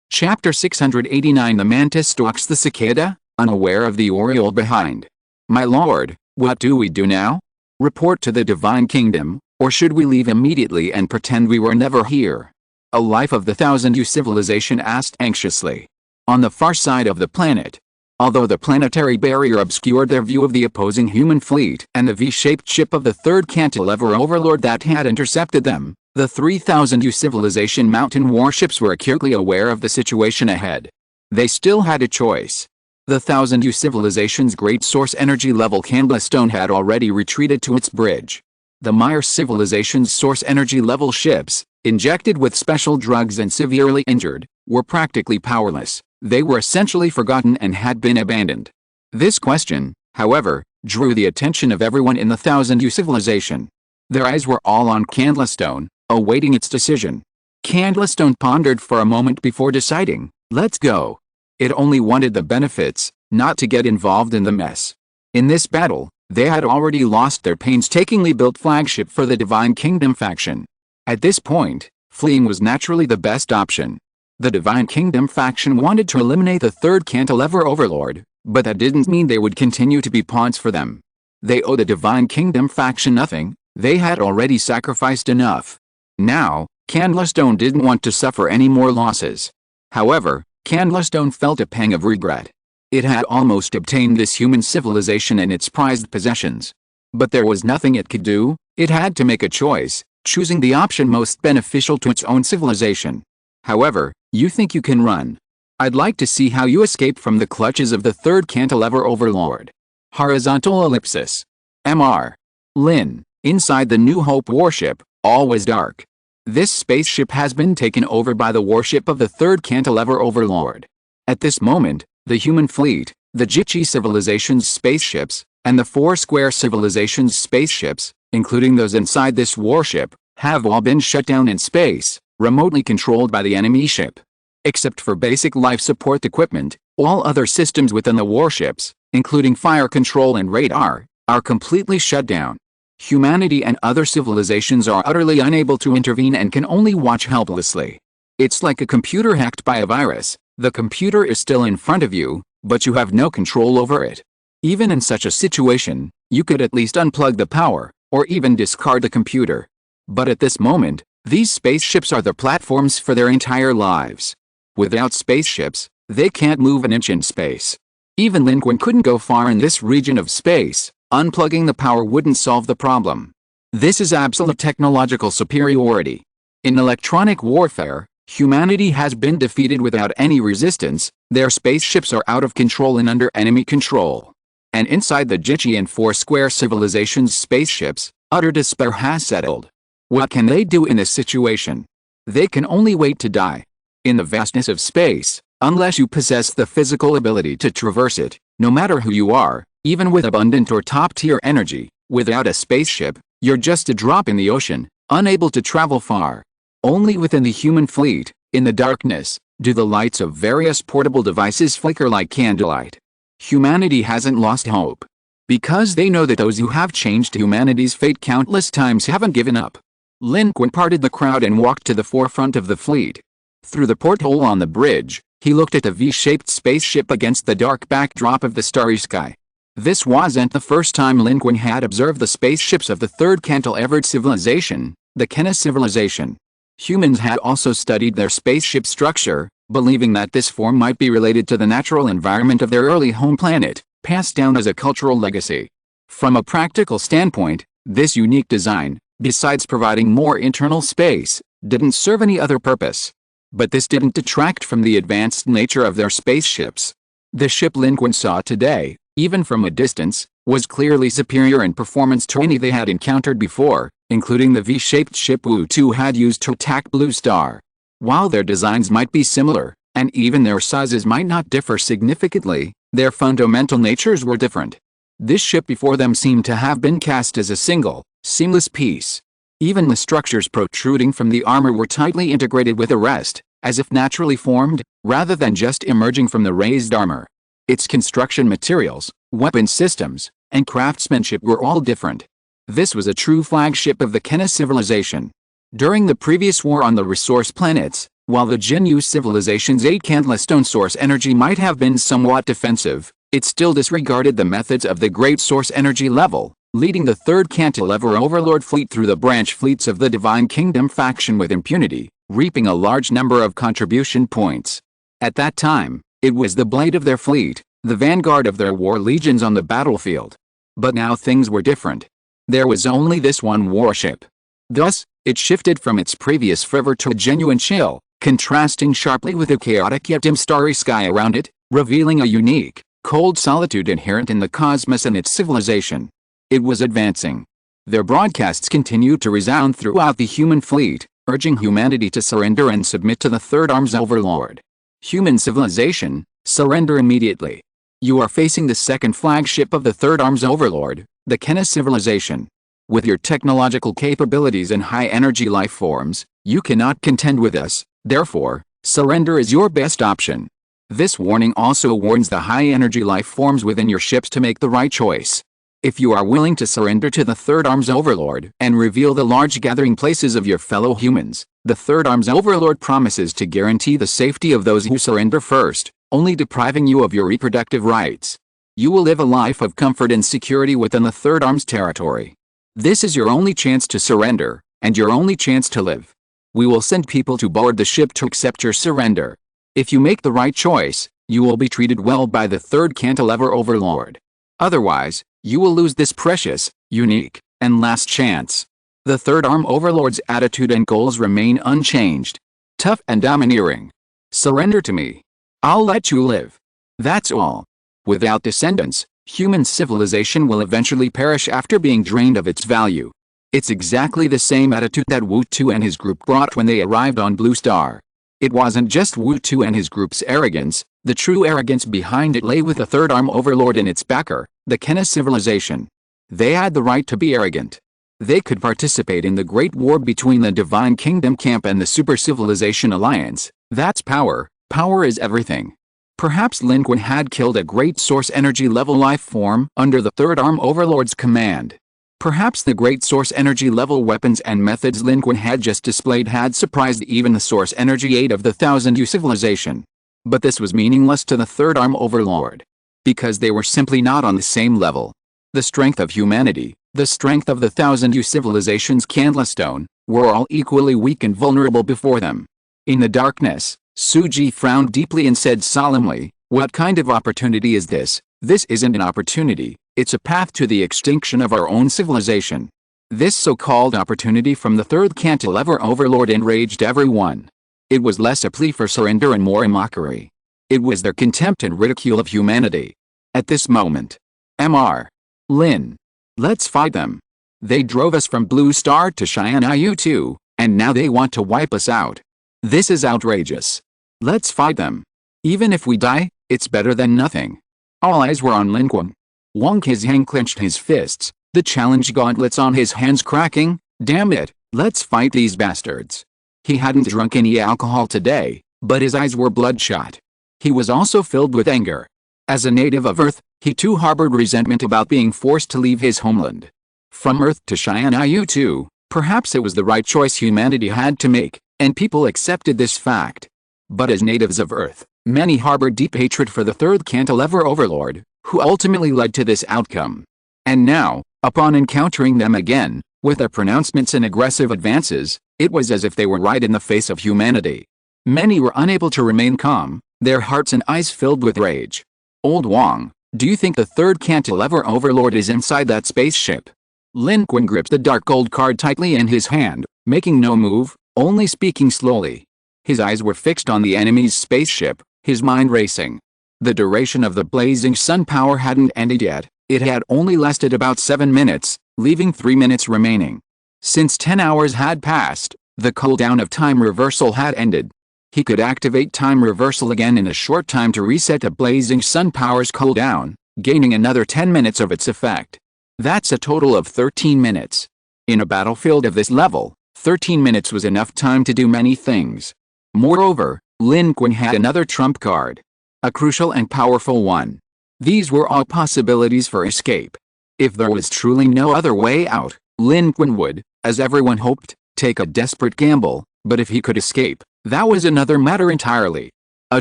Chapter 689. The mantis stalks the cicada, unaware of the oriole behind. "My lord, what do we do now? Report to the Divine Kingdom, or should we leave immediately and pretend we were never here?" A life of the Thousand-Year civilization asked anxiously. On the far side of the planet. Although the planetary barrier obscured their view of the opposing human fleet and the V-shaped ship of the third cantilever overlord that had intercepted them, the 3,000-year civilization mountain warships were acutely aware of the situation ahead. They still had a choice. The 1,000-year civilization's great source energy level candlestone had already retreated to its bridge. The Myers civilization's source energy level ships, injected with special drugs and severely injured, were practically powerless. They were essentially forgotten and had been abandoned. This question, however, drew the attention of everyone in the 1,000-year civilization. Their eyes were all on Candlestone, awaiting its decision. Candlestone pondered for a moment before deciding, "Let's go." It only wanted the benefits, not to get involved in the mess. In this battle, they had already lost their painstakingly built flagship for the Divine Kingdom faction. At this point, fleeing was naturally the best option. The Divine Kingdom faction wanted to eliminate the third cantilever overlord, but that didn't mean they would continue to be pawns for them. They owe the Divine Kingdom faction nothing, they had already sacrificed enough. Now, Candlestone didn't want to suffer any more losses. However, Candlestone felt a pang of regret. It had almost obtained this human civilization and its prized possessions. But there was nothing it could do, it had to make a choice, choosing the option most beneficial to its own civilization. However, you think you can run. I'd like to see how you escape from the clutches of the third cantilever overlord. Horizontal ellipsis. Mr. Lin, inside the New Hope warship, all was dark. This spaceship has been taken over by the warship of the third cantilever overlord. At this moment, the human fleet, the Jichi civilization's spaceships, and the Foursquare civilization's spaceships, including those inside this warship, have all been shut down in space, remotely controlled by the enemy ship. Except for basic life support equipment, all other systems within the warships, including fire control and radar, are completely shut down. Humanity and other civilizations are utterly unable to intervene and can only watch helplessly. It's like a computer hacked by a virus. The computer is still in front of you, but you have no control over it. Even in such a situation, you could at least unplug the power, or even discard the computer. But at this moment, these spaceships are the platforms for their entire lives. Without spaceships, they can't move an inch in space. Even Lin Qun couldn't go far in this region of space. Unplugging the power wouldn't solve the problem. This is absolute technological superiority. In electronic warfare, humanity has been defeated without any resistance, their spaceships are out of control and under enemy control. And inside the Jichi and Foursquare civilization's spaceships, utter despair has settled. What can they do in this situation? They can only wait to die. In the vastness of space, unless you possess the physical ability to traverse it, no matter who you are, even with abundant or top-tier energy, without a spaceship, you're just a drop in the ocean, unable to travel far. Only within the human fleet, in the darkness, do the lights of various portable devices flicker like candlelight. Humanity hasn't lost hope. Because they know that those who have changed humanity's fate countless times haven't given up. Lin Qun parted the crowd and walked to the forefront of the fleet. Through the porthole on the bridge, he looked at the V-shaped spaceship against the dark backdrop of the starry sky. This wasn't the first time Lin Qun had observed the spaceships of the third cantilevered civilization, the Kenna civilization. Humans had also studied their spaceship structure, believing that this form might be related to the natural environment of their early home planet, passed down as a cultural legacy. From a practical standpoint, this unique design, besides providing more internal space, didn't serve any other purpose. But this didn't detract from the advanced nature of their spaceships. The ship Lin Qun saw today, even from a distance, was clearly superior in performance to any they had encountered before, including the V-shaped ship Wu Tu had used to attack Blue Star. While their designs might be similar, and even their sizes might not differ significantly, their fundamental natures were different. This ship before them seemed to have been cast as a single, seamless piece. Even the structures protruding from the armor were tightly integrated with the rest, as if naturally formed, rather than just emerging from the raised armor. Its construction materials, weapon systems, and craftsmanship were all different. This was a true flagship of the Kenna civilization. During the previous war on the resource planets, while the Jinyu civilization's 8 Candlestone source energy might have been somewhat defensive, it still disregarded the methods of the great source energy level, leading the third cantilever overlord fleet through the branch fleets of the Divine Kingdom faction with impunity, reaping a large number of contribution points. At that time, it was the blade of their fleet, the vanguard of their war legions on the battlefield. But now things were different. There was only this one warship. Thus, it shifted from its previous fervor to a genuine chill, contrasting sharply with the chaotic yet dim starry sky around it, revealing a unique, cold solitude inherent in the cosmos and its civilization. It was advancing. Their broadcasts continued to resound throughout the human fleet, urging humanity to surrender and submit to the Third Arm's overlord. Human civilization, surrender immediately. You are facing the second flagship of the Third Arm's overlord, the Kenna civilization. With your technological capabilities and high-energy life forms, you cannot contend with us, therefore, surrender is your best option. This warning also warns the high-energy life forms within your ships to make the right choice. If you are willing to surrender to the Third Arm's overlord and reveal the large gathering places of your fellow humans, The Third Arm's overlord promises to guarantee the safety of those who surrender first, only depriving you of your reproductive rights. You will live a life of comfort and security within the Third Arm's territory. This is your only chance to surrender, and your only chance to live. We will send people to board the ship to accept your surrender. If you make the right choice, you will be treated well by the Third Cantilever Overlord. Otherwise, you will lose this precious, unique, and last chance. The Third Arm Overlord's attitude and goals remain unchanged. Tough and domineering. Surrender to me. I'll let you live. That's all. Without descendants, human civilization will eventually perish after being drained of its value. It's exactly the same attitude that Wu Tu and his group brought when they arrived on Blue Star. It wasn't just Wu Tu and his group's arrogance, the true arrogance behind it lay with the Third Arm Overlord and its backer, the Kenna civilization. They had the right to be arrogant. They could participate in the Great War between the Divine Kingdom Camp and the Super Civilization Alliance. That's power. Power is everything. Perhaps Lin Qun had killed a great source energy level life form under the Third Arm Overlord's command. Perhaps the great source energy level weapons and methods Lin Qun had just displayed had surprised even the source energy 8 of the Thousand Year civilization. But this was meaningless to the Third Arm Overlord. Because they were simply not on the same level. The strength of humanity, the strength of the Thousand Year civilization's Candlestone, were all equally weak and vulnerable before them. In the darkness, Suji frowned deeply and said solemnly, "What kind of opportunity is this? This isn't an opportunity, it's a path to the extinction of our own civilization." This so-called opportunity from the Third Cantilever Overlord enraged everyone. It was less a plea for surrender and more a mockery. It was their contempt and ridicule of humanity. At this moment, Mr. Lin. Let's fight them. They drove us from Blue Star to Cheyenne IU2, and now they want to wipe us out. This is outrageous. Let's fight them. Even if we die, it's better than nothing. All eyes were on Lin Qun. Wang Qizhang clenched his fists, the challenge gauntlets on his hands cracking. Damn it, let's fight these bastards. He hadn't drunk any alcohol today, but his eyes were bloodshot. He was also filled with anger. As a native of Earth, he too harbored resentment about being forced to leave his homeland. From Earth to Cheyenne IU2, perhaps it was the right choice humanity had to make, and people accepted this fact. But as natives of Earth, many harbored deep hatred for the Third Cantilever Overlord, who ultimately led to this outcome. And now, upon encountering them again, with their pronouncements and aggressive advances, it was as if they were right in the face of humanity. Many were unable to remain calm, their hearts and eyes filled with rage. Old Wang, do you think the Third Cantilever Overlord is inside that spaceship? Lin Qun gripped the dark gold card tightly in his hand, making no move, only speaking slowly. His eyes were fixed on the enemy's spaceship, his mind racing. The duration of the blazing sun power hadn't ended yet, it had only lasted about 7 minutes, leaving 3 minutes remaining. Since 10 hours had passed, the cooldown of time reversal had ended. He could activate time reversal again in a short time to reset the blazing sun power's cooldown, gaining another 10 minutes of its effect. That's a total of 13 minutes. In a battlefield of this level, 13 minutes was enough time to do many things. Moreover, Lin Qun had another trump card. A crucial and powerful one. These were all possibilities for escape. If there was truly no other way out, Lin Qun would, as everyone hoped, take a desperate gamble, but if he could escape, that was another matter entirely. A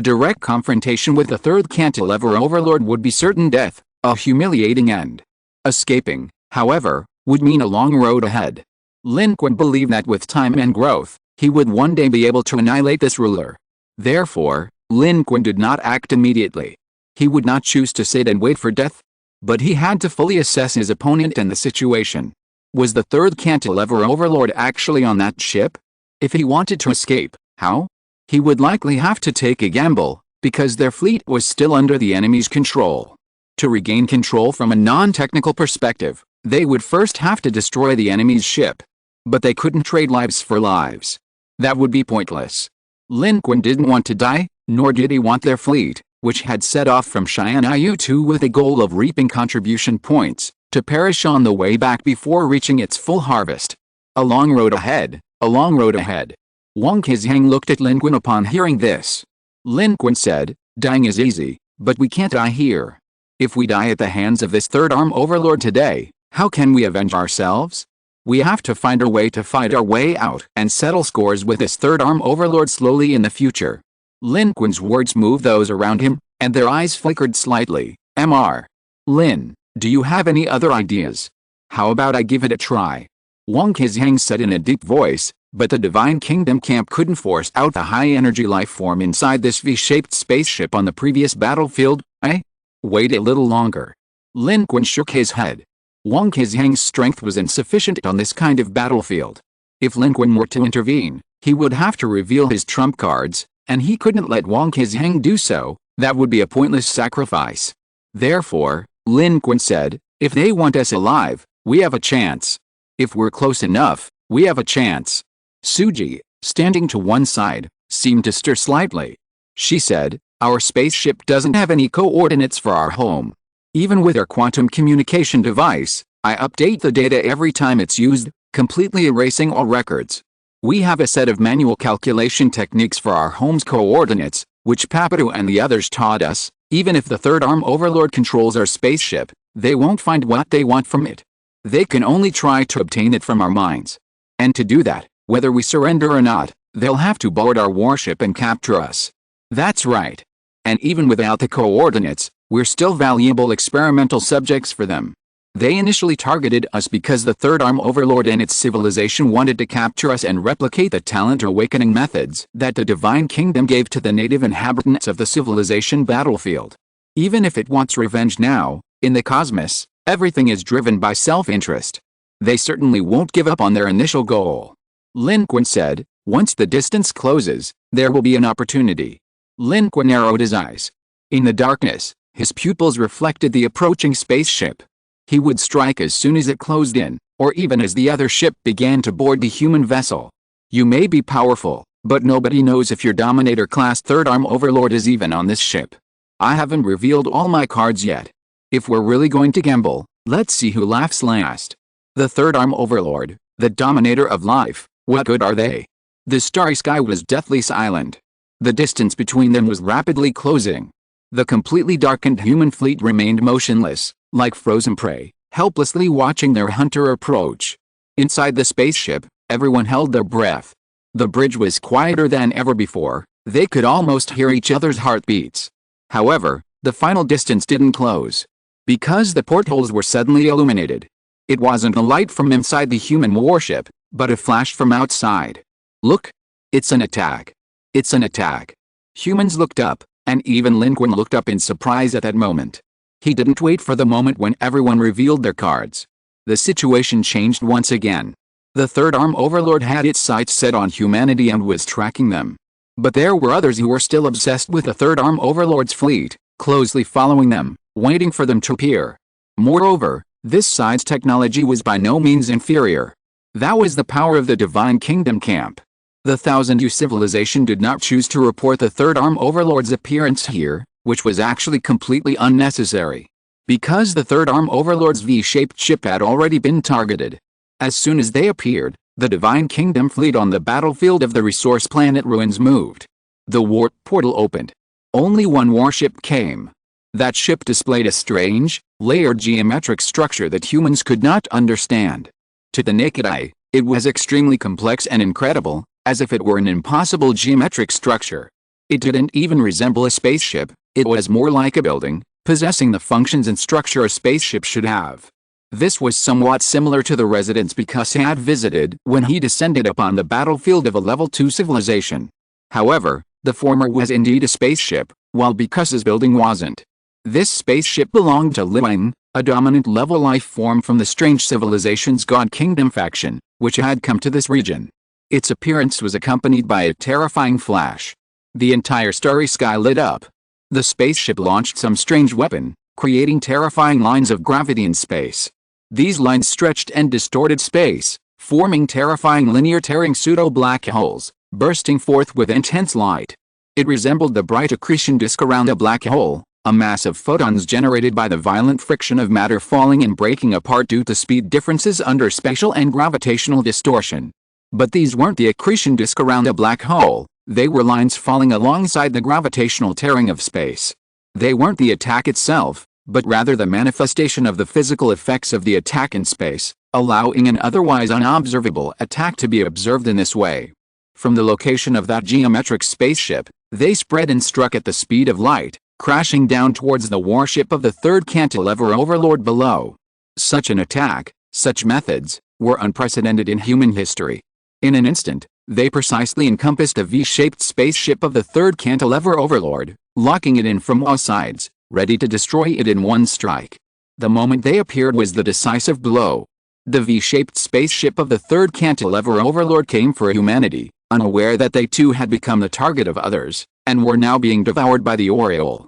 direct confrontation with the Third Cantilever Overlord would be certain death, a humiliating end. Escaping, however, would mean a long road ahead. Lin Qun believed that with time and growth, he would one day be able to annihilate this ruler. Therefore, Lin Qun did not act immediately. He would not choose to sit and wait for death. But he had to fully assess his opponent and the situation. Was the Third Cantilever Overlord actually on that ship? If he wanted to escape, how? He would likely have to take a gamble, because their fleet was still under the enemy's control. To regain control from a non-technical perspective, they would first have to destroy the enemy's ship. But they couldn't trade lives for lives. That would be pointless. Lin Qun didn't want to die, nor did he want their fleet, which had set off from Cheyenne IU2 with the goal of reaping contribution points, to perish on the way back before reaching its full harvest. A long road ahead, a long road ahead. Wang Qizhang looked at Lin Qun upon hearing this. Lin Qun said, "Dying is easy, but we can't die here. If we die at the hands of this Third Arm Overlord today, how can we avenge ourselves? We have to find a way to fight our way out and settle scores with this third arm overlord slowly in the future. Lin Qun's words moved those around him, and their eyes flickered slightly. Mr. Lin, do you have any other ideas? How about I give it a try? Wang Qizhang said in a deep voice, but the Divine Kingdom camp couldn't force out the high-energy life form inside this V-shaped spaceship on the previous battlefield, eh? Wait a little longer. Lin Qun shook his head. Wang Qizhang's strength was insufficient on this kind of battlefield. If Lin Qun were to intervene, he would have to reveal his trump cards, and he couldn't let Wang Qizhang do so. That would be a pointless sacrifice. Therefore, Lin Qun said, if they want us alive, we have a chance. If we're close enough, we have a chance. Suji, standing to one side, seemed to stir slightly. She said, our spaceship doesn't have any coordinates for our home. Even with our quantum communication device, I update the data every time it's used, completely erasing all records. We have a set of manual calculation techniques for our home's coordinates, which Papadu and the others taught us. Even if the third arm overlord controls our spaceship, they won't find what they want from it. They can only try to obtain it from our minds. And to do that, whether we surrender or not, they'll have to board our warship and capture us. That's right. And even without the coordinates, we're still valuable experimental subjects for them. They initially targeted us because the third arm overlord and its civilization wanted to capture us and replicate the talent awakening methods that the Divine Kingdom gave to the native inhabitants of the civilization battlefield. Even if it wants revenge now, in the cosmos, everything is driven by self-interest. They certainly won't give up on their initial goal. Lin Qun said, once the distance closes, there will be an opportunity. Lin Qun narrowed his eyes. In the darkness, his pupils reflected the approaching spaceship. He would strike as soon as it closed in, or even as the other ship began to board the human vessel. You may be powerful, but nobody knows if your Dominator-class third arm overlord is even on this ship. I haven't revealed all my cards yet. If we're really going to gamble, let's see who laughs last. The third arm overlord, the dominator of life, what good are they? The starry sky was deathly silent. The distance between them was rapidly closing. The completely darkened human fleet remained motionless, like frozen prey, helplessly watching their hunter approach. Inside the spaceship, everyone held their breath. The bridge was quieter than ever before. They could almost hear each other's heartbeats. However, the final distance didn't close. Because the portholes were suddenly illuminated. It wasn't a light from inside the human warship, but a flash from outside. Look! It's an attack. It's an attack. Humans looked up, and even Lin Qun looked up in surprise at that moment. He didn't wait for the moment when everyone revealed their cards. The situation changed once again. The third arm overlord had its sights set on humanity and was tracking them. But there were others who were still obsessed with the third arm overlord's fleet, closely following them, waiting for them to appear. Moreover, this side's technology was by no means inferior. That was the power of the Divine Kingdom camp. The Thousand-Year civilization did not choose to report the third arm overlord's appearance here, which was actually completely unnecessary. Because the third arm overlord's V-shaped ship had already been targeted. As soon as they appeared, the Divine Kingdom fleet on the battlefield of the resource planet ruins moved. The warp portal opened. Only one warship came. That ship displayed a strange, layered geometric structure that humans could not understand. To the naked eye, it was extremely complex and incredible, as if it were an impossible geometric structure. It didn't even resemble a spaceship, it was more like a building, possessing the functions and structure a spaceship should have. This was somewhat similar to the residence Picasso had visited when he descended upon the battlefield of a level 2 civilization. However, the former was indeed a spaceship, while Picasso's building wasn't. This spaceship belonged to Lin, a dominant level life form from the strange civilization's God Kingdom faction, which had come to this region. Its appearance was accompanied by a terrifying flash. The entire starry sky lit up. The spaceship launched some strange weapon, creating terrifying lines of gravity in space. These lines stretched and distorted space, forming terrifying linear tearing pseudo-black holes, bursting forth with intense light. It resembled the bright accretion disk around a black hole, a mass of photons generated by the violent friction of matter falling and breaking apart due to speed differences under spatial and gravitational distortion. But these weren't the accretion disk around a black hole, they were lines falling alongside the gravitational tearing of space. They weren't the attack itself, but rather the manifestation of the physical effects of the attack in space. allowing an otherwise unobservable attack to be observed in this way. From the location of that geometric spaceship, they spread and struck at the speed of light, crashing down towards the warship of the third cantilever overlord below. Such an attack, such methods, were unprecedented in human history. In an instant, they precisely encompassed a V-shaped spaceship of the third cantilever overlord, locking it in from all sides, ready to destroy it in one strike. The moment they appeared was the decisive blow. The V-shaped spaceship of the third cantilever overlord came for humanity, unaware that they too had become the target of others, and were now being devoured by the Oriole.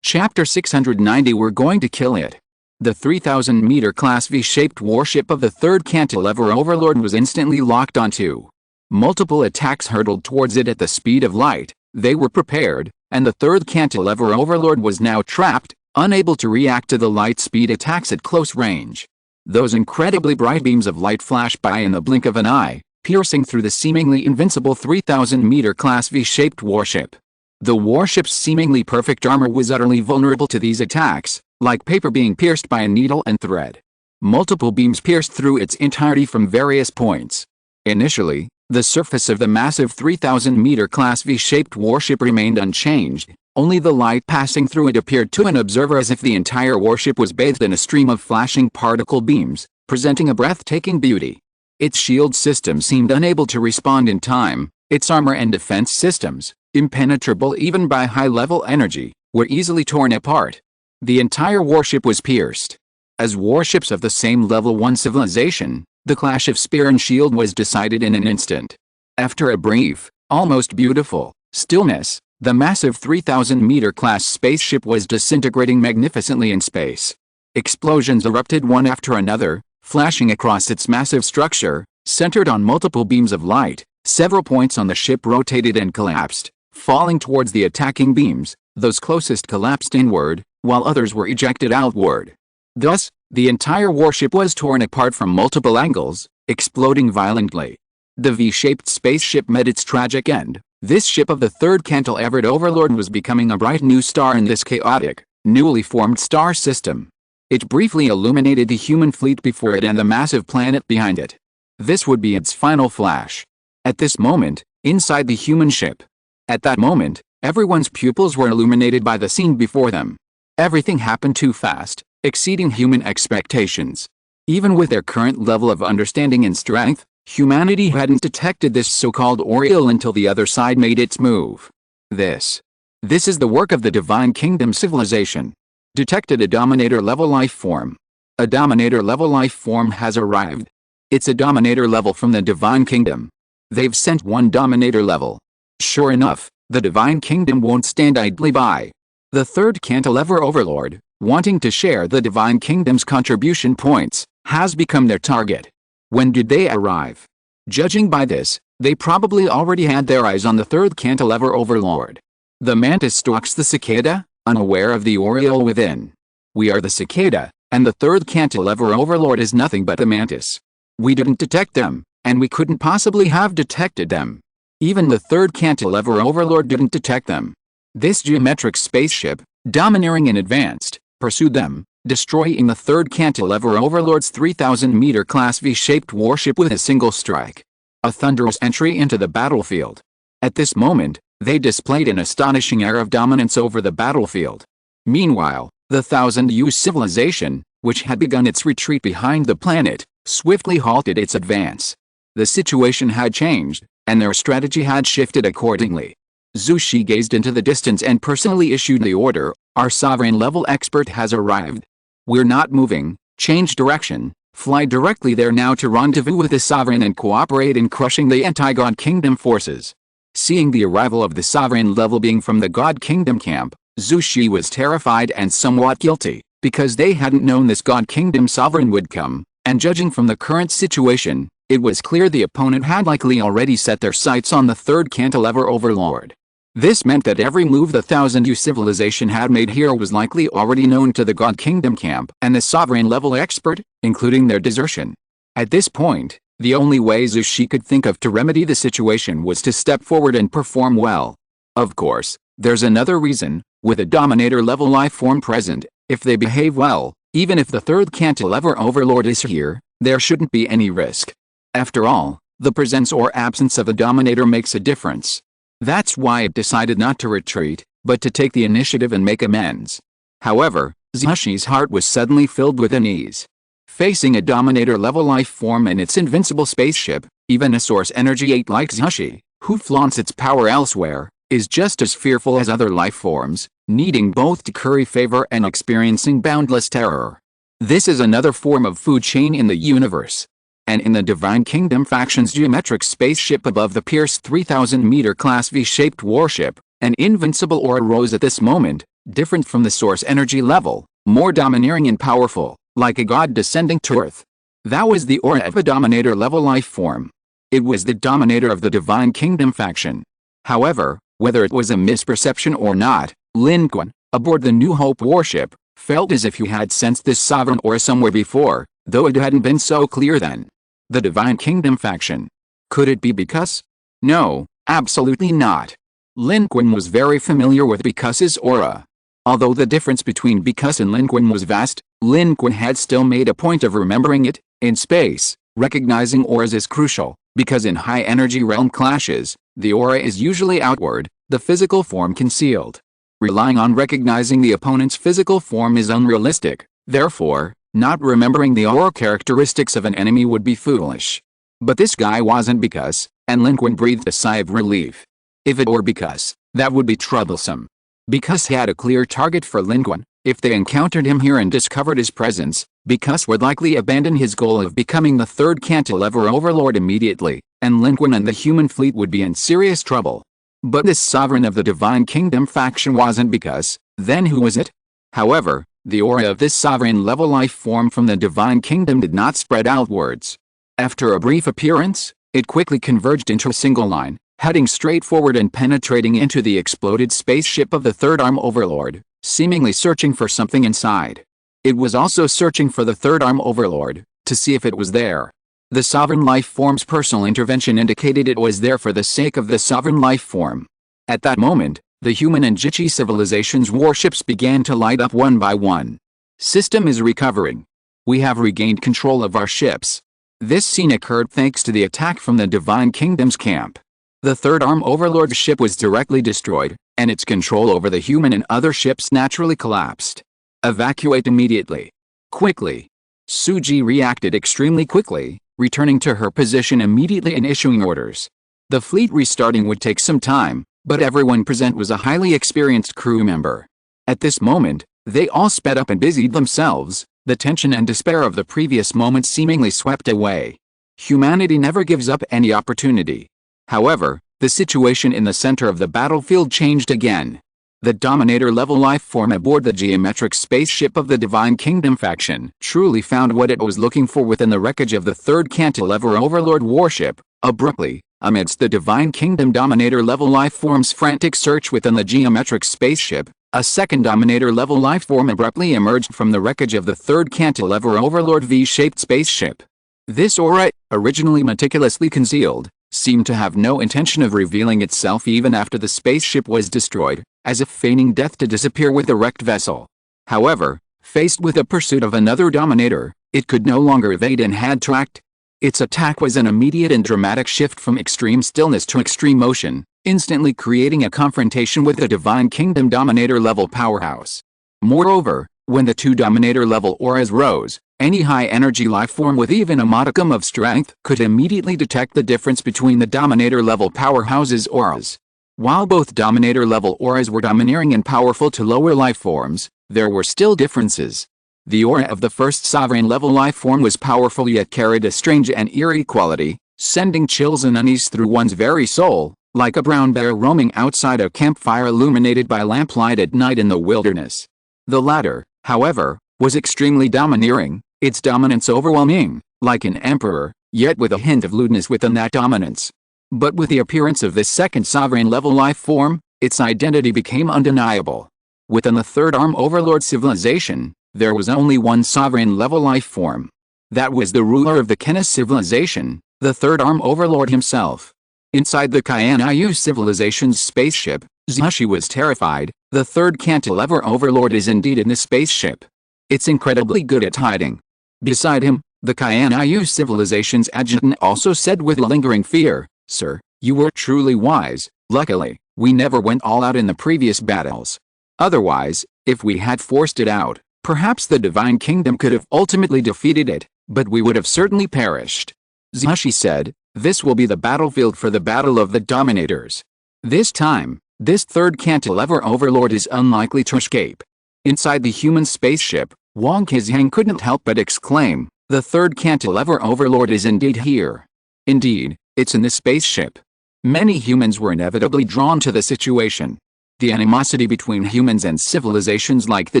Chapter 690. We're going to kill it. The 3,000-meter class V-shaped warship of the third cantilever overlord was instantly locked onto. Multiple attacks hurtled towards it at the speed of light. They were prepared, and the third cantilever overlord was now trapped, unable to react to the light speed attacks at close range. Those incredibly bright beams of light flashed by in the blink of an eye, piercing through the seemingly invincible 3,000-meter class V-shaped warship. The warship's seemingly perfect armor was utterly vulnerable to these attacks, like paper being pierced by a needle and thread. Multiple beams pierced through its entirety from various points. Initially, the surface of the massive 3,000-meter class V-shaped warship remained unchanged. Only the light passing through it appeared to an observer as if the entire warship was bathed in a stream of flashing particle beams, presenting a breathtaking beauty. Its shield system seemed unable to respond in time. Its armor and defense systems, impenetrable even by high-level energy, were easily torn apart. The entire warship was pierced. As warships of the same level 1 civilization, the clash of spear and shield was decided in an instant. After a brief, almost beautiful, stillness, the massive 3,000-meter class spaceship was disintegrating magnificently in space. Explosions erupted one after another, flashing across its massive structure, centered on multiple beams of light. Several points on the ship rotated and collapsed, falling towards the attacking beams. Those closest collapsed inward, while others were ejected outward. Thus, the entire warship was torn apart from multiple angles, exploding violently. The V-shaped spaceship met its tragic end. This ship of the third cantilever overlord was becoming a bright new star in this chaotic, newly formed star system. It briefly illuminated the human fleet before it and the massive planet behind it. This would be its final flash. At this moment, inside the human ship. At that moment, everyone's pupils were illuminated by the scene before them. Everything happened too fast, exceeding human expectations. Even with their current level of understanding and strength, humanity hadn't detected this so-called Oriole until the other side made its move. This is the work of the Divine Kingdom civilization. Detected a Dominator-level life form. A Dominator-level life form has arrived. It's a Dominator level from the Divine Kingdom. They've sent one Dominator level. Sure enough, the Divine Kingdom won't stand idly by. The third cantilever overlord, wanting to share the Divine Kingdom's contribution points, has become their target. When did they arrive? Judging by this, they probably already had their eyes on the third cantilever overlord. The mantis stalks the cicada, unaware of the Oriole within. We are the cicada, and the third cantilever overlord is nothing but the mantis. We didn't detect them, and we couldn't possibly have detected them. Even the third cantilever overlord didn't detect them. This geometric spaceship, domineering and advanced, pursued them, destroying the third cantilever overlord's 3,000-meter class V-shaped warship with a single strike. A thunderous entry into the battlefield. At this moment, they displayed an astonishing air of dominance over the battlefield. Meanwhile, the Thousand-Year civilization, which had begun its retreat behind the planet, swiftly halted its advance. The situation had changed, and their strategy had shifted accordingly. Zhu Shi gazed into the distance and personally issued the order, "Our sovereign-level expert has arrived. We're not moving, change direction, fly directly there now to rendezvous with the sovereign and cooperate in crushing the anti-God Kingdom forces." Seeing the arrival of the sovereign-level being from the God Kingdom camp, Zhu Shi was terrified and somewhat guilty, because they hadn't known this God Kingdom sovereign would come, and judging from the current situation, it was clear the opponent had likely already set their sights on the third cantilever overlord. This meant that every move the Thousand-Year civilization had made here was likely already known to the God Kingdom camp and the sovereign-level expert, including their desertion. At this point, the only way Zhu Shi could think of to remedy the situation was to step forward and perform well. Of course, there's another reason. With a Dominator-level life form present, if they behave well, Even if the third cantilever overlord is here, there shouldn't be any risk. After all, the presence or absence of the Dominator makes a difference. That's why it decided not to retreat, but to take the initiative and make amends. However, Zhashi's heart was suddenly filled with unease. Facing a Dominator-level life form in its invincible spaceship, even a Source Energy 8 like Zhashi, who flaunts its power elsewhere, is just as fearful as other life forms, needing both to curry favor and experiencing boundless terror. This is another form of food chain in the universe. And in the Divine Kingdom faction's geometric spaceship above the Pierce 3000-meter class V-shaped warship, an invincible aura rose at this moment, different from the Source Energy level, more domineering and powerful, like a god descending to Earth. That was the aura of a Dominator-level life form. It was the Dominator of the Divine Kingdom faction. However, whether it was a misperception or not, Lin Qun, aboard the New Hope warship, felt as if he had sensed this sovereign aura somewhere before, though it hadn't been so clear then. The Divine Kingdom faction. Could it be Because? No, absolutely not. Lin Qun was very familiar with Bicus's aura. Although the difference between Bicus and Lin Qun was vast, Lin Qun had still made a point of remembering it. In space, recognizing auras is crucial, because in high-energy realm clashes, the aura is usually outward, the physical form concealed. Relying on recognizing the opponent's physical form is unrealistic, therefore, not remembering the aura characteristics of an enemy would be foolish. But this guy wasn't Bicus, and Lin Qun breathed a sigh of relief. If it were Bicus, that would be troublesome. Bicus had a clear target for Lin Qun. If they encountered him here and discovered his presence, Bicus would likely abandon his goal of becoming the third cantilever overlord immediately, and Lin Qun and the human fleet would be in serious trouble. But this sovereign of the Divine Kingdom faction wasn't Bicus, then who was it? However, the aura of this sovereign-level life form from the Divine Kingdom did not spread outwards. After a brief appearance, it quickly converged into a single line, heading straight forward and penetrating into the exploded spaceship of the Third Arm Overlord, seemingly searching for something inside. It was also searching for the Third Arm Overlord, to see if it was there. The Sovereign Life Form's personal intervention indicated it was there for the sake of the Sovereign Life Form. At that moment, the human and Jichi civilization's warships began to light up one by one. System is recovering. We have regained control of our ships. This scene occurred thanks to the attack from the Divine Kingdom's camp. The Third Arm Overlord's ship was directly destroyed, and its control over the human and other ships naturally collapsed. Evacuate immediately. Quickly. Suji reacted extremely quickly, returning to her position immediately and issuing orders. The fleet restarting would take some time, but everyone present was a highly experienced crew member. At this moment, they all sped up and busied themselves, the tension and despair of the previous moment seemingly swept away. Humanity never gives up any opportunity. However, the situation in the center of the battlefield changed again. The Dominator-level life form aboard the geometric spaceship of the Divine Kingdom faction truly found what it was looking for within the wreckage of the third cantilever Overlord warship. Abruptly, amidst the Divine Kingdom Dominator-level life form's frantic search within the geometric spaceship, a second Dominator-level life form abruptly emerged from the wreckage of the third cantilever Overlord V-shaped spaceship. This aura, originally meticulously concealed, seemed to have no intention of revealing itself even after the spaceship was destroyed, as if feigning death to disappear with the wrecked vessel. However, faced with the pursuit of another Dominator, it could no longer evade and had to act. Its attack was an immediate and dramatic shift from extreme stillness to extreme motion, instantly creating a confrontation with the Divine Kingdom Dominator-level powerhouse. Moreover, when the two Dominator-level auras rose, any high-energy life form with even a modicum of strength could immediately detect the difference between the Dominator-level powerhouse's auras. While both Dominator-level auras were domineering and powerful to lower life forms, there were still differences. The aura of the first sovereign-level life form was powerful yet carried a strange and eerie quality, sending chills and unease through one's very soul, like a brown bear roaming outside a campfire illuminated by lamplight at night in the wilderness. The latter, however, was extremely domineering, its dominance overwhelming, like an emperor, yet with a hint of lewdness within that dominance. But with the appearance of this second sovereign-level life form, its identity became undeniable. Within the Third Arm Overlord civilization, there was only one sovereign-level life form. That was the ruler of the Kenna civilization, the Third Arm Overlord himself. Inside the Kyan-Ayu civilization's spaceship, Zhashi was terrified. The third cantilever Overlord is indeed in the spaceship. It's incredibly good at hiding. Beside him, the Kayaniyu civilization's adjutant also said with lingering fear, "Sir, you were truly wise. Luckily, we never went all out in the previous battles. Otherwise, if we had forced it out, perhaps the Divine Kingdom could have ultimately defeated it, but we would have certainly perished." Zushi said, "This will be the battlefield for the Battle of the Dominators. This time, this third cantilever overlord is unlikely to escape." Inside the human spaceship, Wang Qixiang couldn't help but exclaim, "The third cantilever overlord is indeed here." Indeed, it's in the spaceship. Many humans were inevitably drawn to the situation. The animosity between humans and civilizations like the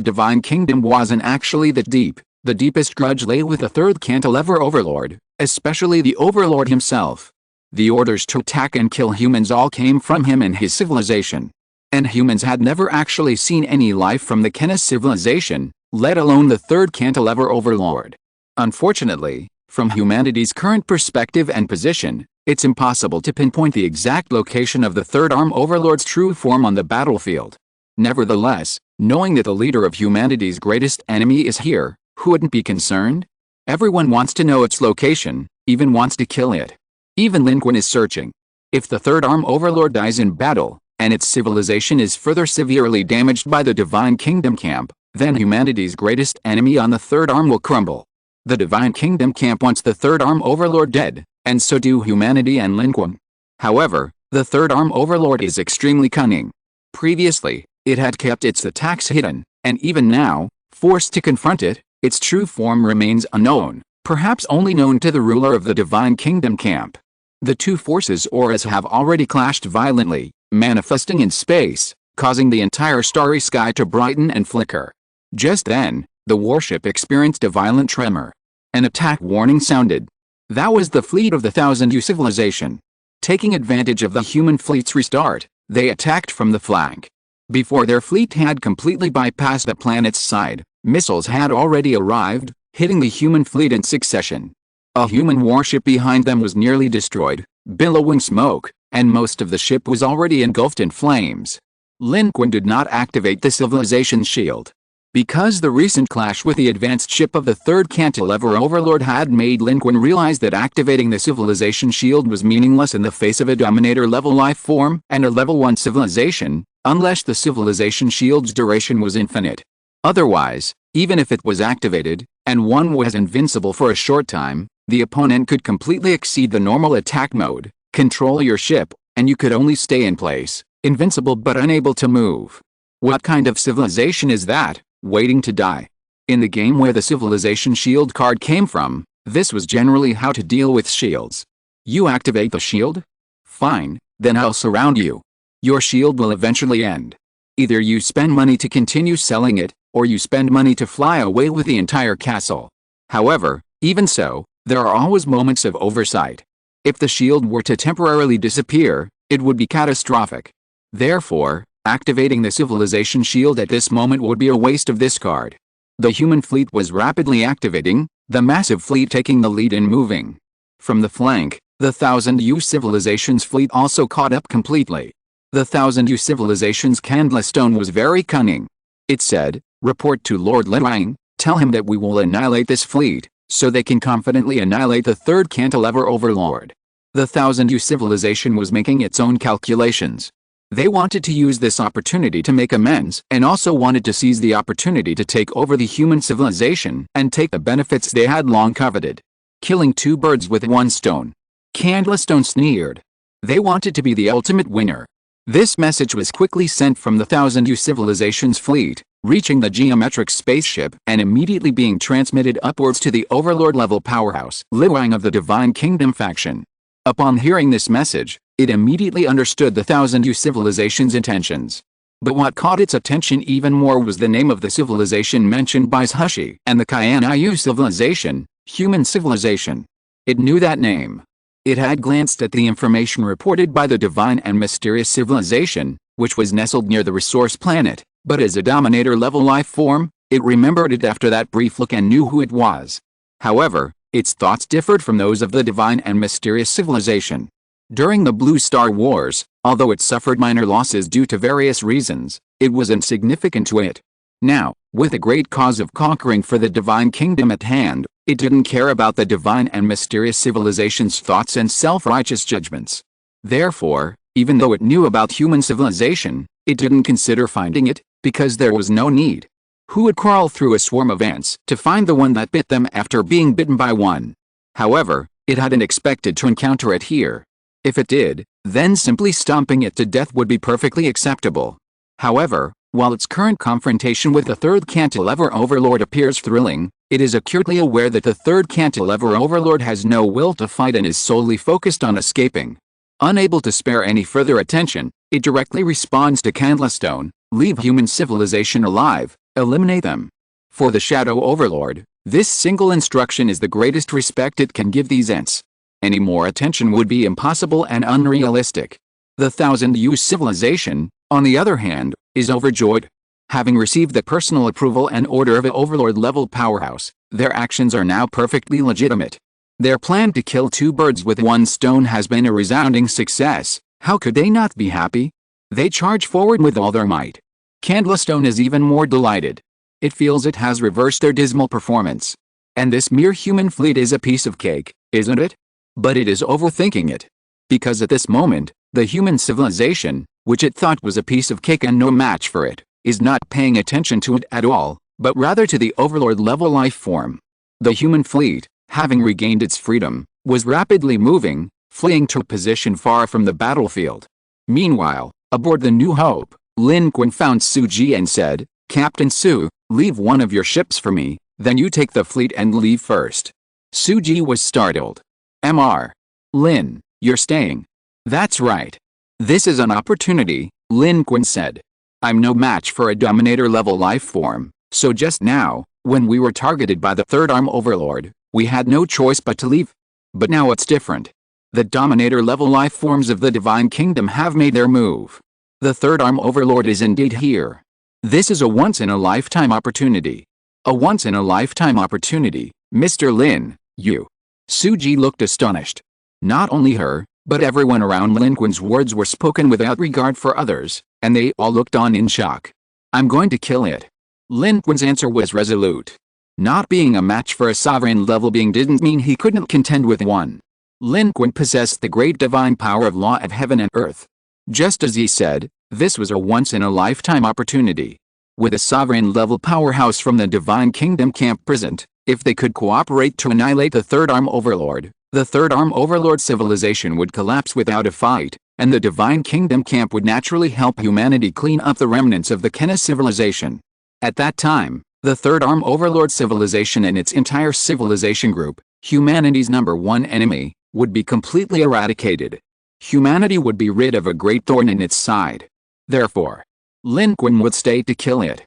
Divine Kingdom wasn't actually that deep. The deepest grudge lay with the third cantilever overlord, especially the overlord himself. The orders to attack and kill humans all came from him and his civilization. And humans had never actually seen any life from the Kenna civilization, let alone the third cantilever overlord. Unfortunately, from humanity's current perspective and position, it's impossible to pinpoint the exact location of the third arm overlord's true form on the battlefield. Nevertheless, knowing that the leader of humanity's greatest enemy is here, who wouldn't be concerned? Everyone wants to know its location, even wants to kill it. Even Lin Qun is searching. If the third arm overlord dies in battle, and its civilization is further severely damaged by the Divine Kingdom camp, then humanity's greatest enemy on the third arm will crumble. The Divine Kingdom camp wants the third arm overlord dead, and so do humanity and Lin Qun. However, the third arm overlord is extremely cunning. Previously, it had kept its attacks hidden, and even now, forced to confront it, its true form remains unknown, perhaps only known to the ruler of the Divine Kingdom camp. The two forces' auras have already clashed violently, manifesting in space, causing the entire starry sky to brighten and flicker. Just then, the warship experienced a violent tremor. An attack warning sounded. That was the fleet of the Thousand Year civilization. Taking advantage of the human fleet's restart, they attacked from the flank. Before their fleet had completely bypassed the planet's side, missiles had already arrived, hitting the human fleet in succession. A human warship behind them was nearly destroyed, billowing smoke, and most of the ship was already engulfed in flames. Lin Qun did not activate the civilization's shield. Because the recent clash with the advanced ship of the third cantilever overlord had made Lin Qun realize that activating the civilization shield was meaningless in the face of a dominator-level life form and a level 1 civilization, unless the civilization shield's duration was infinite. Otherwise, even if it was activated, and one was invincible for a short time, the opponent could completely exceed the normal attack mode, control your ship, and you could only stay in place, invincible but unable to move. What kind of civilization is that, waiting to die? In the game where the civilization shield card came from, this was generally how to deal with shields. You activate the shield? Fine, then I'll surround you. Your shield will eventually end. Either you spend money to continue selling it, or you spend money to fly away with the entire castle. However, even so, there are always moments of oversight. If the shield were to temporarily disappear, it would be catastrophic. Therefore, activating the civilization shield at this moment would be a waste of this card. The human fleet was rapidly activating, the massive fleet taking the lead in moving. From the flank, the Thousand Year civilization's fleet also caught up completely. The Thousand Year civilization's Candlestone was very cunning. It said, "Report to Lord Liang, tell him that we will annihilate this fleet, so they can confidently annihilate the third cantilever overlord." The Thousand Year civilization was making its own calculations. They wanted to use this opportunity to make amends and also wanted to seize the opportunity to take over the human civilization and take the benefits they had long coveted. Killing two birds with one stone. Candlestone sneered. They wanted to be the ultimate winner. This message was quickly sent from the Thousand Year civilization's fleet, reaching the geometric spaceship and immediately being transmitted upwards to the overlord-level powerhouse Liang of the Divine Kingdom faction. Upon hearing this message, it immediately understood the Thousand Year civilization's intentions. But what caught its attention even more was the name of the civilization mentioned by Zushi and the Kayaniyu civilization, human civilization. It knew that name. It had glanced at the information reported by the divine and mysterious civilization, which was nestled near the resource planet, but as a dominator-level life form, it remembered it after that brief look and knew who it was. However, its thoughts differed from those of the divine and mysterious civilization. During the Blue Star Wars, although it suffered minor losses due to various reasons, it was insignificant to it. Now, with a great cause of conquering for the divine kingdom at hand, it didn't care about the divine and mysterious civilization's thoughts and self-righteous judgments. Therefore, even though it knew about human civilization, it didn't consider finding it, because there was no need. Who would crawl through a swarm of ants to find the one that bit them after being bitten by one? However, it hadn't expected to encounter it here. If it did, then simply stomping it to death would be perfectly acceptable. However, while its current confrontation with the third cantilever overlord appears thrilling, it is acutely aware that the third cantilever overlord has no will to fight and is solely focused on escaping. Unable to spare any further attention, it directly responds to Candlestone: leave human civilization alive, eliminate them. For the Shadow Overlord, this single instruction is the greatest respect it can give these ents. Any more attention would be impossible and unrealistic. The Thousand-Year civilization, on the other hand, is overjoyed. Having received the personal approval and order of an overlord-level powerhouse, their actions are now perfectly legitimate. Their plan to kill two birds with one stone has been a resounding success. How could they not be happy? They charge forward with all their might. Candlestone is even more delighted. It feels it has reversed their dismal performance. And this mere human fleet is a piece of cake, isn't it? But it is overthinking it. Because at this moment, the human civilization, which it thought was a piece of cake and no match for it, is not paying attention to it at all, but rather to the overlord-level life form. The human fleet, having regained its freedom, was rapidly moving, fleeing to a position far from the battlefield. Meanwhile, aboard the New Hope, Lin Qun found Suji and said, "Captain Su, leave one of your ships for me, then you take the fleet and leave first." Suji was startled. "Mr. Lin, you're staying?" "That's right. This is an opportunity," Lin Qun said. "I'm no match for a Dominator-level life form, so just now, when we were targeted by the Third Arm Overlord, we had no choice but to leave. But now it's different. The Dominator-level life forms of the Divine Kingdom have made their move. The Third Arm Overlord is indeed here. This is a once-in-a-lifetime opportunity. A once-in-a-lifetime opportunity, Mr. Lin, you." Suji looked astonished. Not only her, but everyone around Lin Qun's words were spoken without regard for others, and they all looked on in shock. "I'm going to kill it." Lin Qun's answer was resolute. Not being a match for a sovereign-level being didn't mean he couldn't contend with one. Lin Qun possessed the great divine power of law of heaven and earth. Just as he said, this was a once-in-a-lifetime opportunity. With a sovereign-level powerhouse from the Divine Kingdom camp present, if they could cooperate to annihilate the Third Arm Overlord, the Third Arm Overlord civilization would collapse without a fight, and the Divine Kingdom camp would naturally help humanity clean up the remnants of the Kenna civilization. At that time, the Third Arm Overlord civilization and its entire civilization group, humanity's #1 enemy, would be completely eradicated. Humanity would be rid of a great thorn in its side. Therefore, Lin Qun would stay to kill it.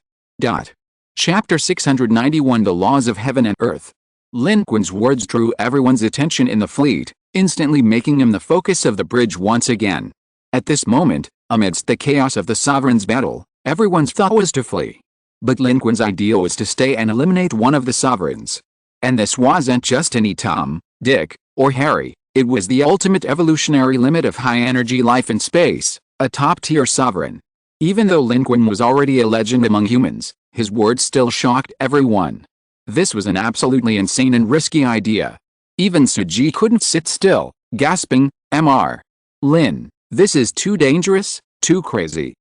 Chapter 691 The Laws of Heaven and Earth. Lin Qun's words drew everyone's attention in the fleet, instantly making him the focus of the bridge once again. At this moment, amidst the chaos of the Sovereign's battle, everyone's thought was to flee. But Lin Qun's idea was to stay and eliminate one of the Sovereigns. And this wasn't just any Tom, Dick, or Harry, it was the ultimate evolutionary limit of high-energy life in space, a top-tier Sovereign. Even though Lin Qun was already a legend among humans, his words still shocked everyone. This was an absolutely insane and risky idea. Even Suji couldn't sit still, gasping, "Mr. Lin, this is too dangerous, too crazy.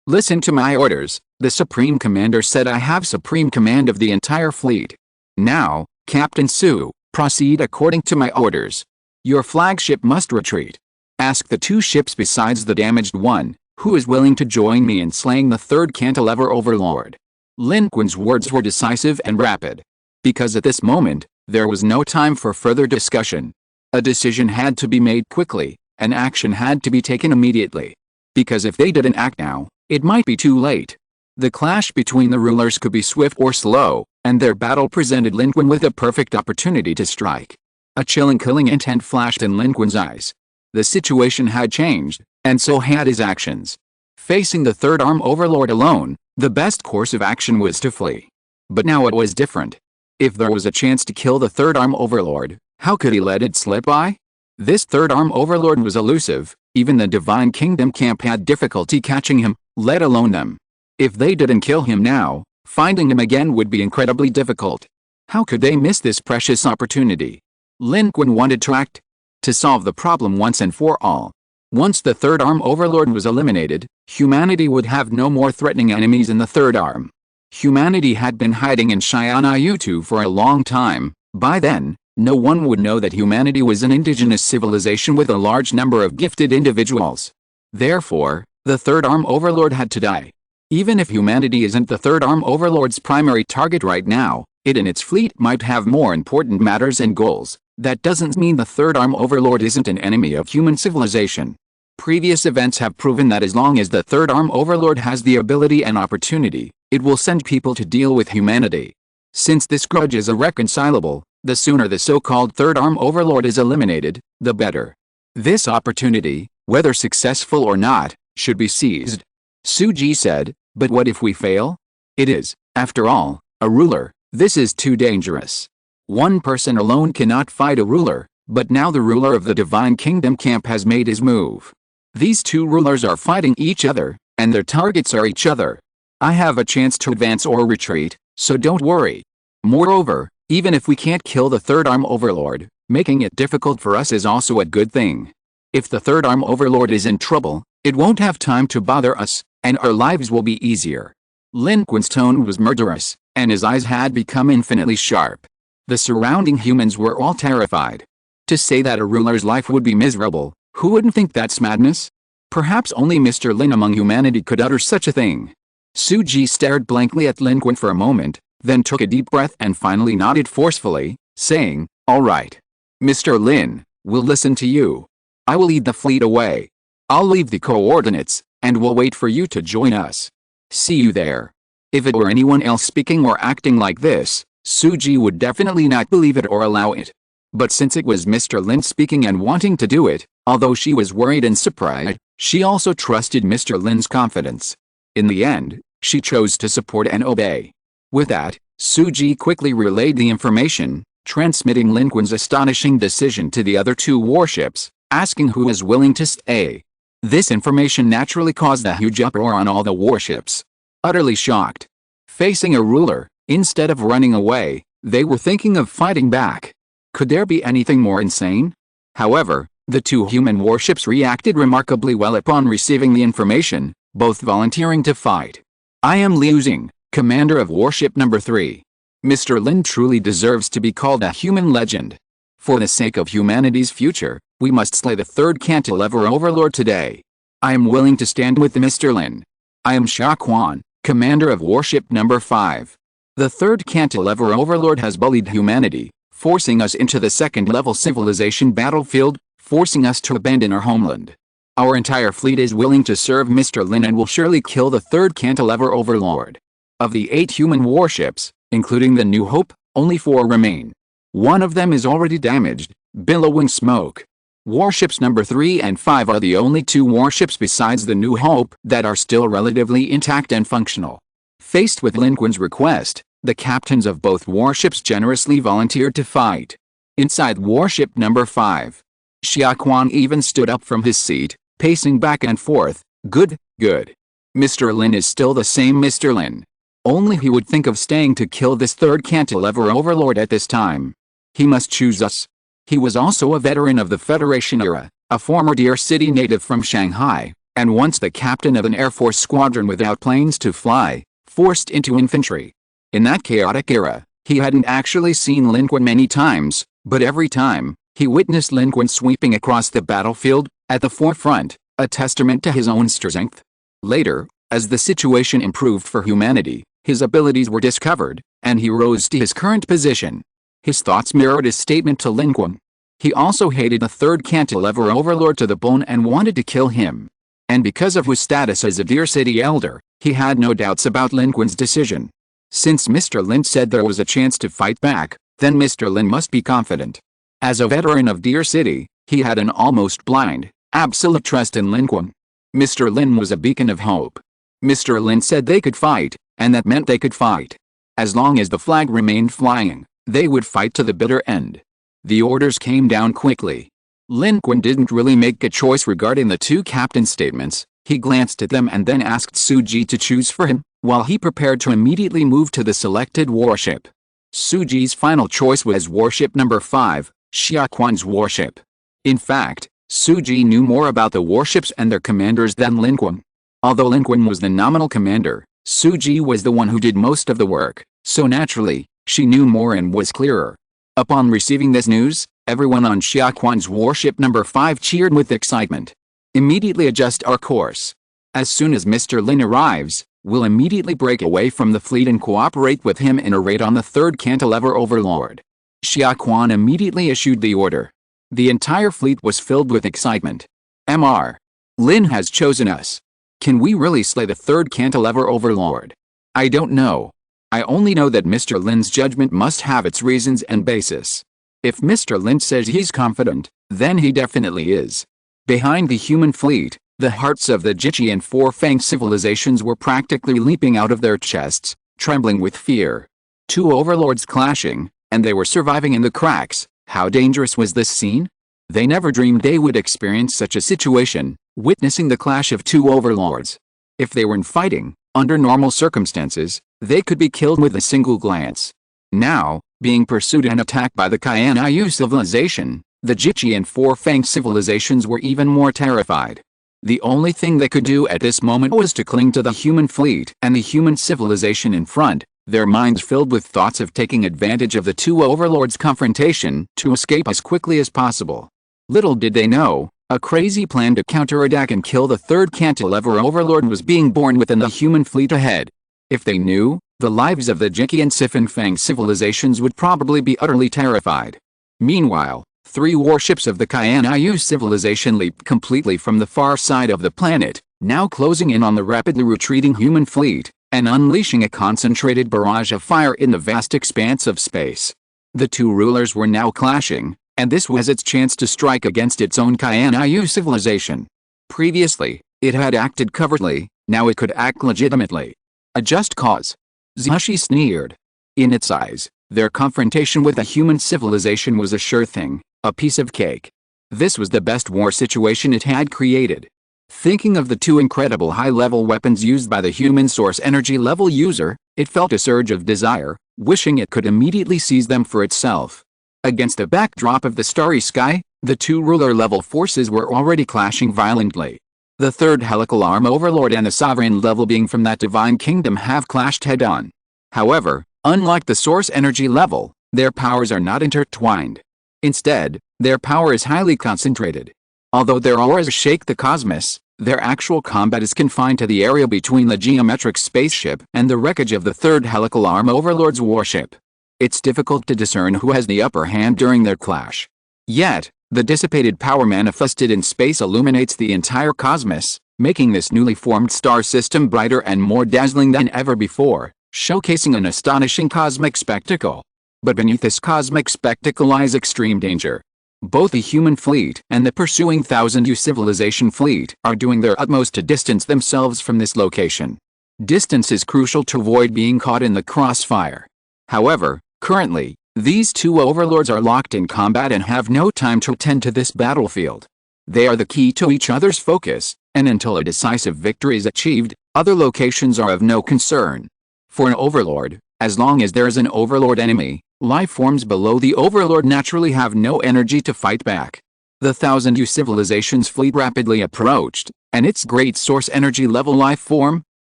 Listen to my orders," the Supreme Commander said. "I have supreme command of the entire fleet. Now, Captain Su, proceed according to my orders. Your flagship must retreat. Ask the two ships besides the damaged one, who is willing to join me in slaying the third cantilever overlord." Lin Qun's words were decisive and rapid. Because at this moment, there was no time for further discussion. A decision had to be made quickly, and action had to be taken immediately. Because if they didn't act now, it might be too late. The clash between the rulers could be swift or slow, and their battle presented Lin Qun with a perfect opportunity to strike. A chilling killing intent flashed in Lin Qun's eyes. The situation had changed, and so had his actions. Facing the Third Arm Overlord alone, the best course of action was to flee. But now it was different. If there was a chance to kill the Third Arm Overlord, how could he let it slip by? This Third Arm Overlord was elusive, even the Divine Kingdom camp had difficulty catching him, let alone them. If they didn't kill him now, finding him again would be incredibly difficult. How could they miss this precious opportunity? Lin Qun wanted to act to solve the problem once and for all. Once the third arm overlord was eliminated, humanity would have no more threatening enemies in the third arm. Humanity had been hiding in Xianyutu for a long time. By then, no one would know that humanity was an indigenous civilization with a large number of gifted individuals. Therefore, the third arm overlord had to die. Even if humanity isn't the third arm overlord's primary target right now, it and its fleet might have more important matters and goals. That doesn't mean the third arm overlord isn't an enemy of human civilization. Previous events have proven that as long as the third arm overlord has the ability and opportunity, it will send people to deal with humanity. Since this grudge is irreconcilable, the sooner the so-called third arm overlord is eliminated, the better. This opportunity, whether successful or not, should be seized. Suji said, but what if we fail? It is, after all, a ruler. This is too dangerous. One person alone cannot fight a ruler, but now the ruler of the Divine Kingdom camp has made his move. These two rulers are fighting each other, and their targets are each other. I have a chance to advance or retreat, so don't worry. Moreover, even if we can't kill the third arm overlord, making it difficult for us is also a good thing. If the third arm overlord is in trouble, it won't have time to bother us, and our lives will be easier. Lin Qun's tone was murderous, and his eyes had become infinitely sharp. The surrounding humans were all terrified. To say that a ruler's life would be miserable, who wouldn't think that's madness? Perhaps only Mr. Lin among humanity could utter such a thing. Suji stared blankly at Lin Qun for a moment, then took a deep breath and finally nodded forcefully, saying, all right. Mr. Lin, we'll listen to you. I will lead the fleet away. I'll leave the coordinates, and we'll wait for you to join us. See you there. If it were anyone else speaking or acting like this, Suji would definitely not believe it or allow it. But since it was Mr. Lin speaking and wanting to do it, although she was worried and surprised, she also trusted Mr. Lin's confidence. In the end, she chose to support and obey. With that, Suji quickly relayed the information, transmitting Lin Qun's astonishing decision to the other two warships, asking who was willing to stay. This information naturally caused a huge uproar on all the warships. Utterly shocked. Facing a ruler, instead of running away, they were thinking of fighting back. Could there be anything more insane? However, the two human warships reacted remarkably well upon receiving the information, both volunteering to fight. I am Liu Xing, commander of warship number 3. Mr. Lin truly deserves to be called a human legend. For the sake of humanity's future, we must slay the third cantilever overlord today. I am willing to stand with Mr. Lin. I am Xia Quan, commander of warship number 5. The third cantilever overlord has bullied humanity, forcing us into the second-level civilization battlefield, forcing us to abandon our homeland. Our entire fleet is willing to serve Mr. Lin and will surely kill the third cantilever overlord. Of the 8 human warships, including the New Hope, only 4 remain. One of them is already damaged, billowing smoke. Warships number 3 and 5 are the only 2 warships besides the New Hope that are still relatively intact and functional. Faced with Lin Qun's request, the captains of both warships generously volunteered to fight. Inside warship number 5, Xia Quan even stood up from his seat, pacing back and forth. Good, good. Mr. Lin is still the same Mr. Lin. Only he would think of staying to kill this third cantilever overlord at this time. He must choose us. He was also a veteran of the Federation era, a former Deer City native from Shanghai, and once the captain of an Air Force squadron without planes to fly, forced into infantry. In that chaotic era, he hadn't actually seen Lin Qun many times, but every time, he witnessed Lin Qun sweeping across the battlefield, at the forefront, a testament to his own strength. Later, as the situation improved for humanity, his abilities were discovered, and he rose to his current position. His thoughts mirrored his statement to Lin Qun. He also hated the third cantilever overlord to the bone and wanted to kill him. And because of his status as a Deer City elder, he had no doubts about Lin Qun's decision. Since Mr. Lin said there was a chance to fight back, then Mr. Lin must be confident. As a veteran of Deer City, he had an almost blind, absolute trust in Lin Qun. Mr. Lin was a beacon of hope. Mr. Lin said they could fight, and that meant they could fight. As long as the flag remained flying, they would fight to the bitter end. The orders came down quickly. Lin Qun didn't really make a choice regarding the two captains' statements. He glanced at them and then asked Suji to choose for him, while he prepared to immediately move to the selected warship. Suji's final choice was warship number 5, Xiaquan's warship. In fact, Suji knew more about the warships and their commanders than Lin Qun. Although Lin Qun was the nominal commander, Suji was the one who did most of the work, so naturally, she knew more and was clearer. Upon receiving this news, everyone on Xiaquan's warship number 5 cheered with excitement. Immediately adjust our course. As soon as Mr. Lin arrives, we'll immediately break away from the fleet and cooperate with him in a raid on the third cantilever overlord. Xiaquan immediately issued the order. The entire fleet was filled with excitement. Mr. Lin has chosen us. Can we really slay the third cantilever overlord? I don't know. I only know that Mr. Lin's judgment must have its reasons and basis. If Mr. Lin says he's confident, then he definitely is. Behind the human fleet, the hearts of the Jiqi and Four Fang civilizations were practically leaping out of their chests, trembling with fear. Two overlords clashing, and they were surviving in the cracks. How dangerous was this scene? They never dreamed they would experience such a situation, witnessing the clash of two overlords. If they weren't fighting, under normal circumstances, they could be killed with a single glance. Now, being pursued and attacked by the Qian civilization, the Jiqi and Four Fang civilizations were even more terrified. The only thing they could do at this moment was to cling to the human fleet and the human civilization in front, their minds filled with thoughts of taking advantage of the two overlords' confrontation to escape as quickly as possible. Little did they know, a crazy plan to counterattack and kill the third cantilever overlord was being born within the human fleet ahead. If they knew, the lives of the Jiqi and Sifan Fang civilizations would probably be utterly terrified. Meanwhile, 3 warships of the Qian civilization leaped completely from the far side of the planet, now closing in on the rapidly retreating human fleet, and unleashing a concentrated barrage of fire in the vast expanse of space. The two rulers were now clashing, and this was its chance to strike against its own Qian civilization. Previously, it had acted covertly, now it could act legitimately. A just cause. Zhashi sneered. In its eyes, their confrontation with a human civilization was a sure thing, a piece of cake. This was the best war situation it had created. Thinking of the 2 incredible high-level weapons used by the human source energy level user, it felt a surge of desire, wishing it could immediately seize them for itself. Against the backdrop of the starry sky, the 2 ruler-level forces were already clashing violently. The third helical arm overlord and the sovereign level being from that divine kingdom have clashed head-on. However, unlike the source energy level, their powers are not intertwined. Instead, their power is highly concentrated. Although their auras shake the cosmos, their actual combat is confined to the area between the geometric spaceship and the wreckage of the third helical arm overlord's warship. It's difficult to discern who has the upper hand during their clash. Yet, the dissipated power manifested in space illuminates the entire cosmos, making this newly formed star system brighter and more dazzling than ever before, showcasing an astonishing cosmic spectacle. But beneath this cosmic spectacle lies extreme danger. Both the human fleet and the pursuing Thousand Year civilization fleet are doing their utmost to distance themselves from this location. Distance is crucial to avoid being caught in the crossfire. However, currently, these 2 overlords are locked in combat and have no time to attend to this battlefield. They are the key to each other's focus, and until a decisive victory is achieved, other locations are of no concern. For an overlord, as long as there is an overlord enemy, life forms below the overlord naturally have no energy to fight back. The Thousand Year civilization's fleet rapidly approached, and its great source energy level life form,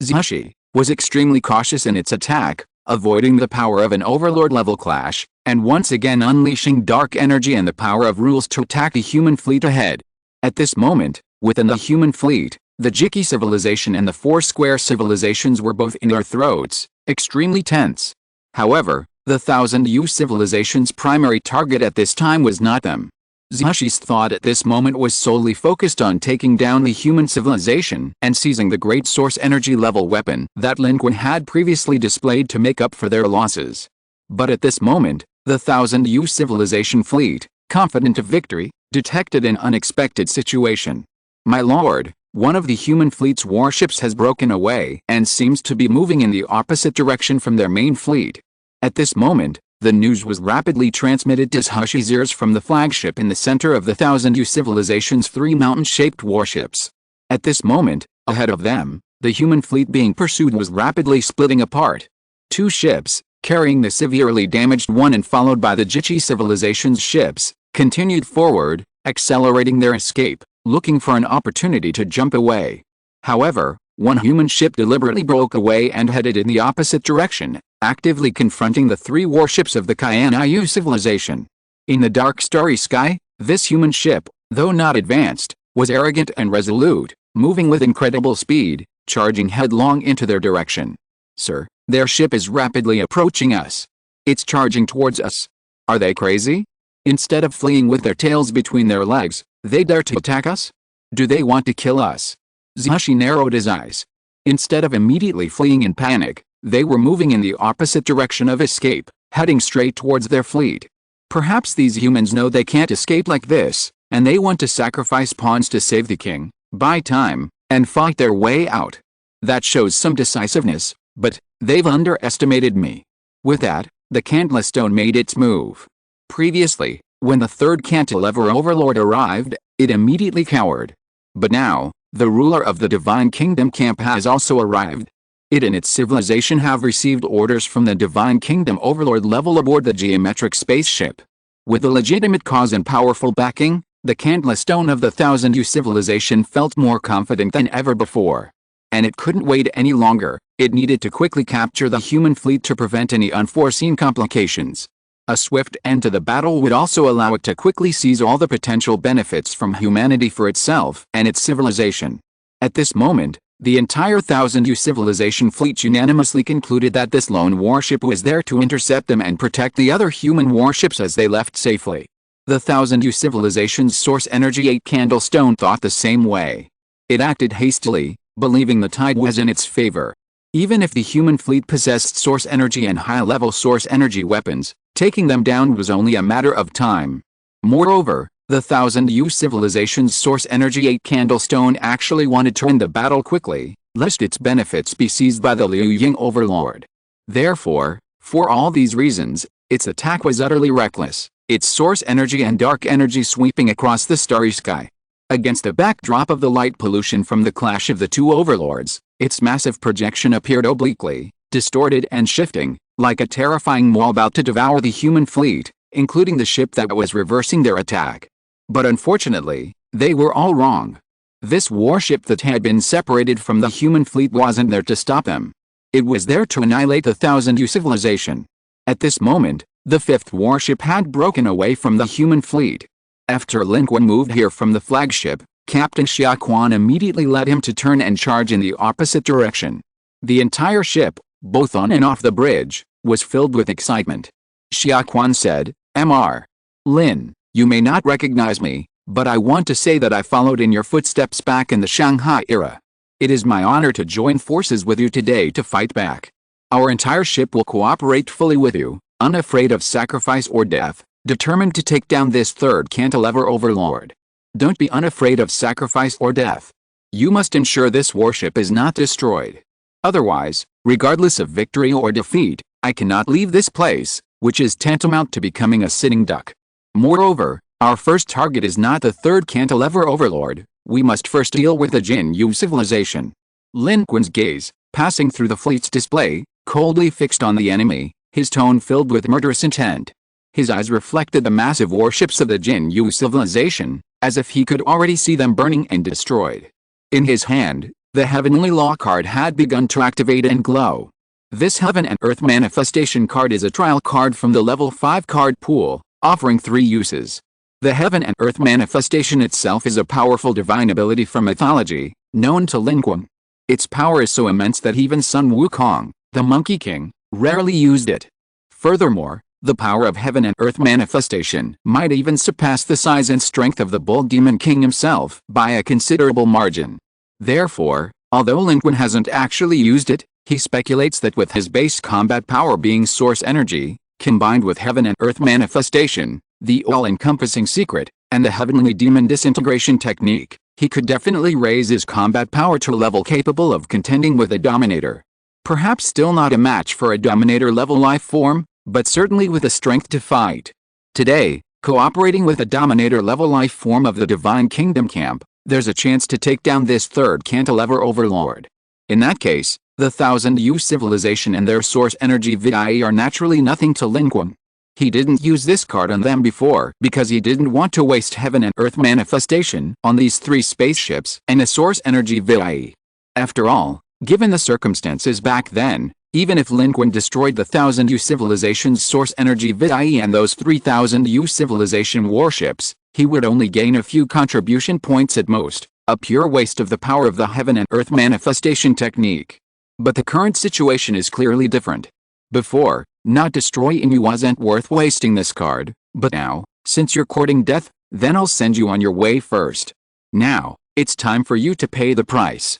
Zhashi, was extremely cautious in its attack, avoiding the power of an overlord level clash, and once again unleashing dark energy and the power of rules to attack the human fleet ahead. At this moment, within the human fleet, the Jiqi civilization and the 4 square civilizations were both in their throats, extremely tense. However, the Thousand Year civilization's primary target at this time was not them. Zhashi's thought at this moment was solely focused on taking down the human civilization and seizing the great source energy level weapon that Lin Qun had previously displayed to make up for their losses. But at this moment, the Thousand Year civilization fleet, confident of victory, detected an unexpected situation. My lord, one of the human fleet's warships has broken away and seems to be moving in the opposite direction from their main fleet. At this moment, The news was rapidly transmitted to Hushi's ears from the flagship in the center of the Thousand Year Civilization's 3 mountain-shaped warships. At this moment, ahead of them, the human fleet being pursued was rapidly splitting apart. 2 ships, carrying the severely damaged one and followed by the Jichi civilization's ships, continued forward, accelerating their escape, looking for an opportunity to jump away. However, one human ship deliberately broke away and headed in the opposite direction, actively confronting the 3 warships of the Kyan-Yu civilization. In the dark starry sky, this human ship, though not advanced, was arrogant and resolute, moving with incredible speed, charging headlong into their direction. "Sir, their ship is rapidly approaching us. It's charging towards us. Are they crazy? Instead of fleeing with their tails between their legs, they dare to attack us? Do they want to kill us?" Hushi narrowed his eyes. Instead of immediately fleeing in panic, they were moving in the opposite direction of escape, heading straight towards their fleet. Perhaps these humans know they can't escape like this, and they want to sacrifice pawns to save the king, buy time, and fight their way out. That shows some decisiveness, but they've underestimated me. With that, the Cantless Stone made its move. Previously, when the 3rd Cantilever Overlord arrived, it immediately cowered. But now, the ruler of the Divine Kingdom camp has also arrived. It and its civilization have received orders from the Divine Kingdom Overlord level aboard the geometric spaceship. With a legitimate cause and powerful backing, the Cantless Stone of the Thousand Year civilization felt more confident than ever before. And it couldn't wait any longer. It needed to quickly capture the human fleet to prevent any unforeseen complications. A swift end to the battle would also allow it to quickly seize all the potential benefits from humanity for itself and its civilization. At this moment, the entire Thousand Year civilization fleet unanimously concluded that this lone warship was there to intercept them and protect the other human warships as they left safely. The Thousand Year civilization's source energy 8 Candlestone thought the same way. It acted hastily, believing the tide was in its favor. Even if the human fleet possessed source energy and high-level source energy weapons, taking them down was only a matter of time. Moreover, the Thousand Year civilization's source energy 8 Candlestone actually wanted to end the battle quickly, lest its benefits be seized by the Liu Ying Overlord. Therefore, for all these reasons, its attack was utterly reckless, its source energy and dark energy sweeping across the starry sky. Against the backdrop of the light pollution from the clash of the 2 overlords, its massive projection appeared obliquely, distorted and shifting, like a terrifying wall about to devour the human fleet, including the ship that was reversing their attack. But unfortunately, they were all wrong. This warship that had been separated from the human fleet wasn't there to stop them. It was there to annihilate the Thousand Year civilization. At this moment, the 5th warship had broken away from the human fleet. After Lin Qun moved here from the flagship, Captain Xia Quan immediately led him to turn and charge in the opposite direction. The entire ship, both on and off the bridge, was filled with excitement. Xia Quan said, "Mr. Lin, you may not recognize me, but I want to say that I followed in your footsteps back in the Shanghai era. It is my honor to join forces with you today to fight back. Our entire ship will cooperate fully with you, unafraid of sacrifice or death, determined to take down this 3rd Cantilever Overlord. Don't be unafraid of sacrifice or death. You must ensure this warship is not destroyed. Otherwise, regardless of victory or defeat, I cannot leave this place, which is tantamount to becoming a sitting duck. Moreover, our first target is not the 3rd Cantilever Overlord. We must first deal with the Jin Yu civilization." Lin Qun's gaze, passing through the fleet's display, coldly fixed on the enemy, his tone filled with murderous intent. His eyes reflected the massive warships of the Jin Yu civilization, as if he could already see them burning and destroyed. In his hand, the Heavenly Law card had begun to activate and glow. This Heaven and Earth Manifestation card is a trial card from the level 5 card pool, offering 3 uses. The Heaven and Earth Manifestation itself is a powerful divine ability from mythology, known to Lin Qun. Its power is so immense that even Sun Wukong, the Monkey King, rarely used it. Furthermore, the power of Heaven and Earth Manifestation might even surpass the size and strength of the Bull Demon King himself by a considerable margin. Therefore, although Lin Qun hasn't actually used it, he speculates that with his base combat power being source energy, combined with Heaven and Earth Manifestation, the all-encompassing secret, and the Heavenly Demon Disintegration technique, he could definitely raise his combat power to a level capable of contending with a Dominator. Perhaps still not a match for a Dominator-level life form, but certainly with the strength to fight. Today, cooperating with a dominator-level life form of the Divine Kingdom camp, there's a chance to take down this third cantilever overlord. In that case, the 1000U civilization and their source energy VIE are naturally nothing to Lin Qun. He didn't use this card on them before because he didn't want to waste heaven and earth manifestation on these 3 spaceships and a source energy VIE. After all, given the circumstances back then, even if Lin Qun destroyed the 1000U civilization's source energy VIE and those 3000U civilization warships, he would only gain a few contribution points at most, a pure waste of the power of the heaven and earth manifestation technique. But the current situation is clearly different. Before, not destroying you wasn't worth wasting this card, but now, since you're courting death, then I'll send you on your way first. Now, it's time for you to pay the price.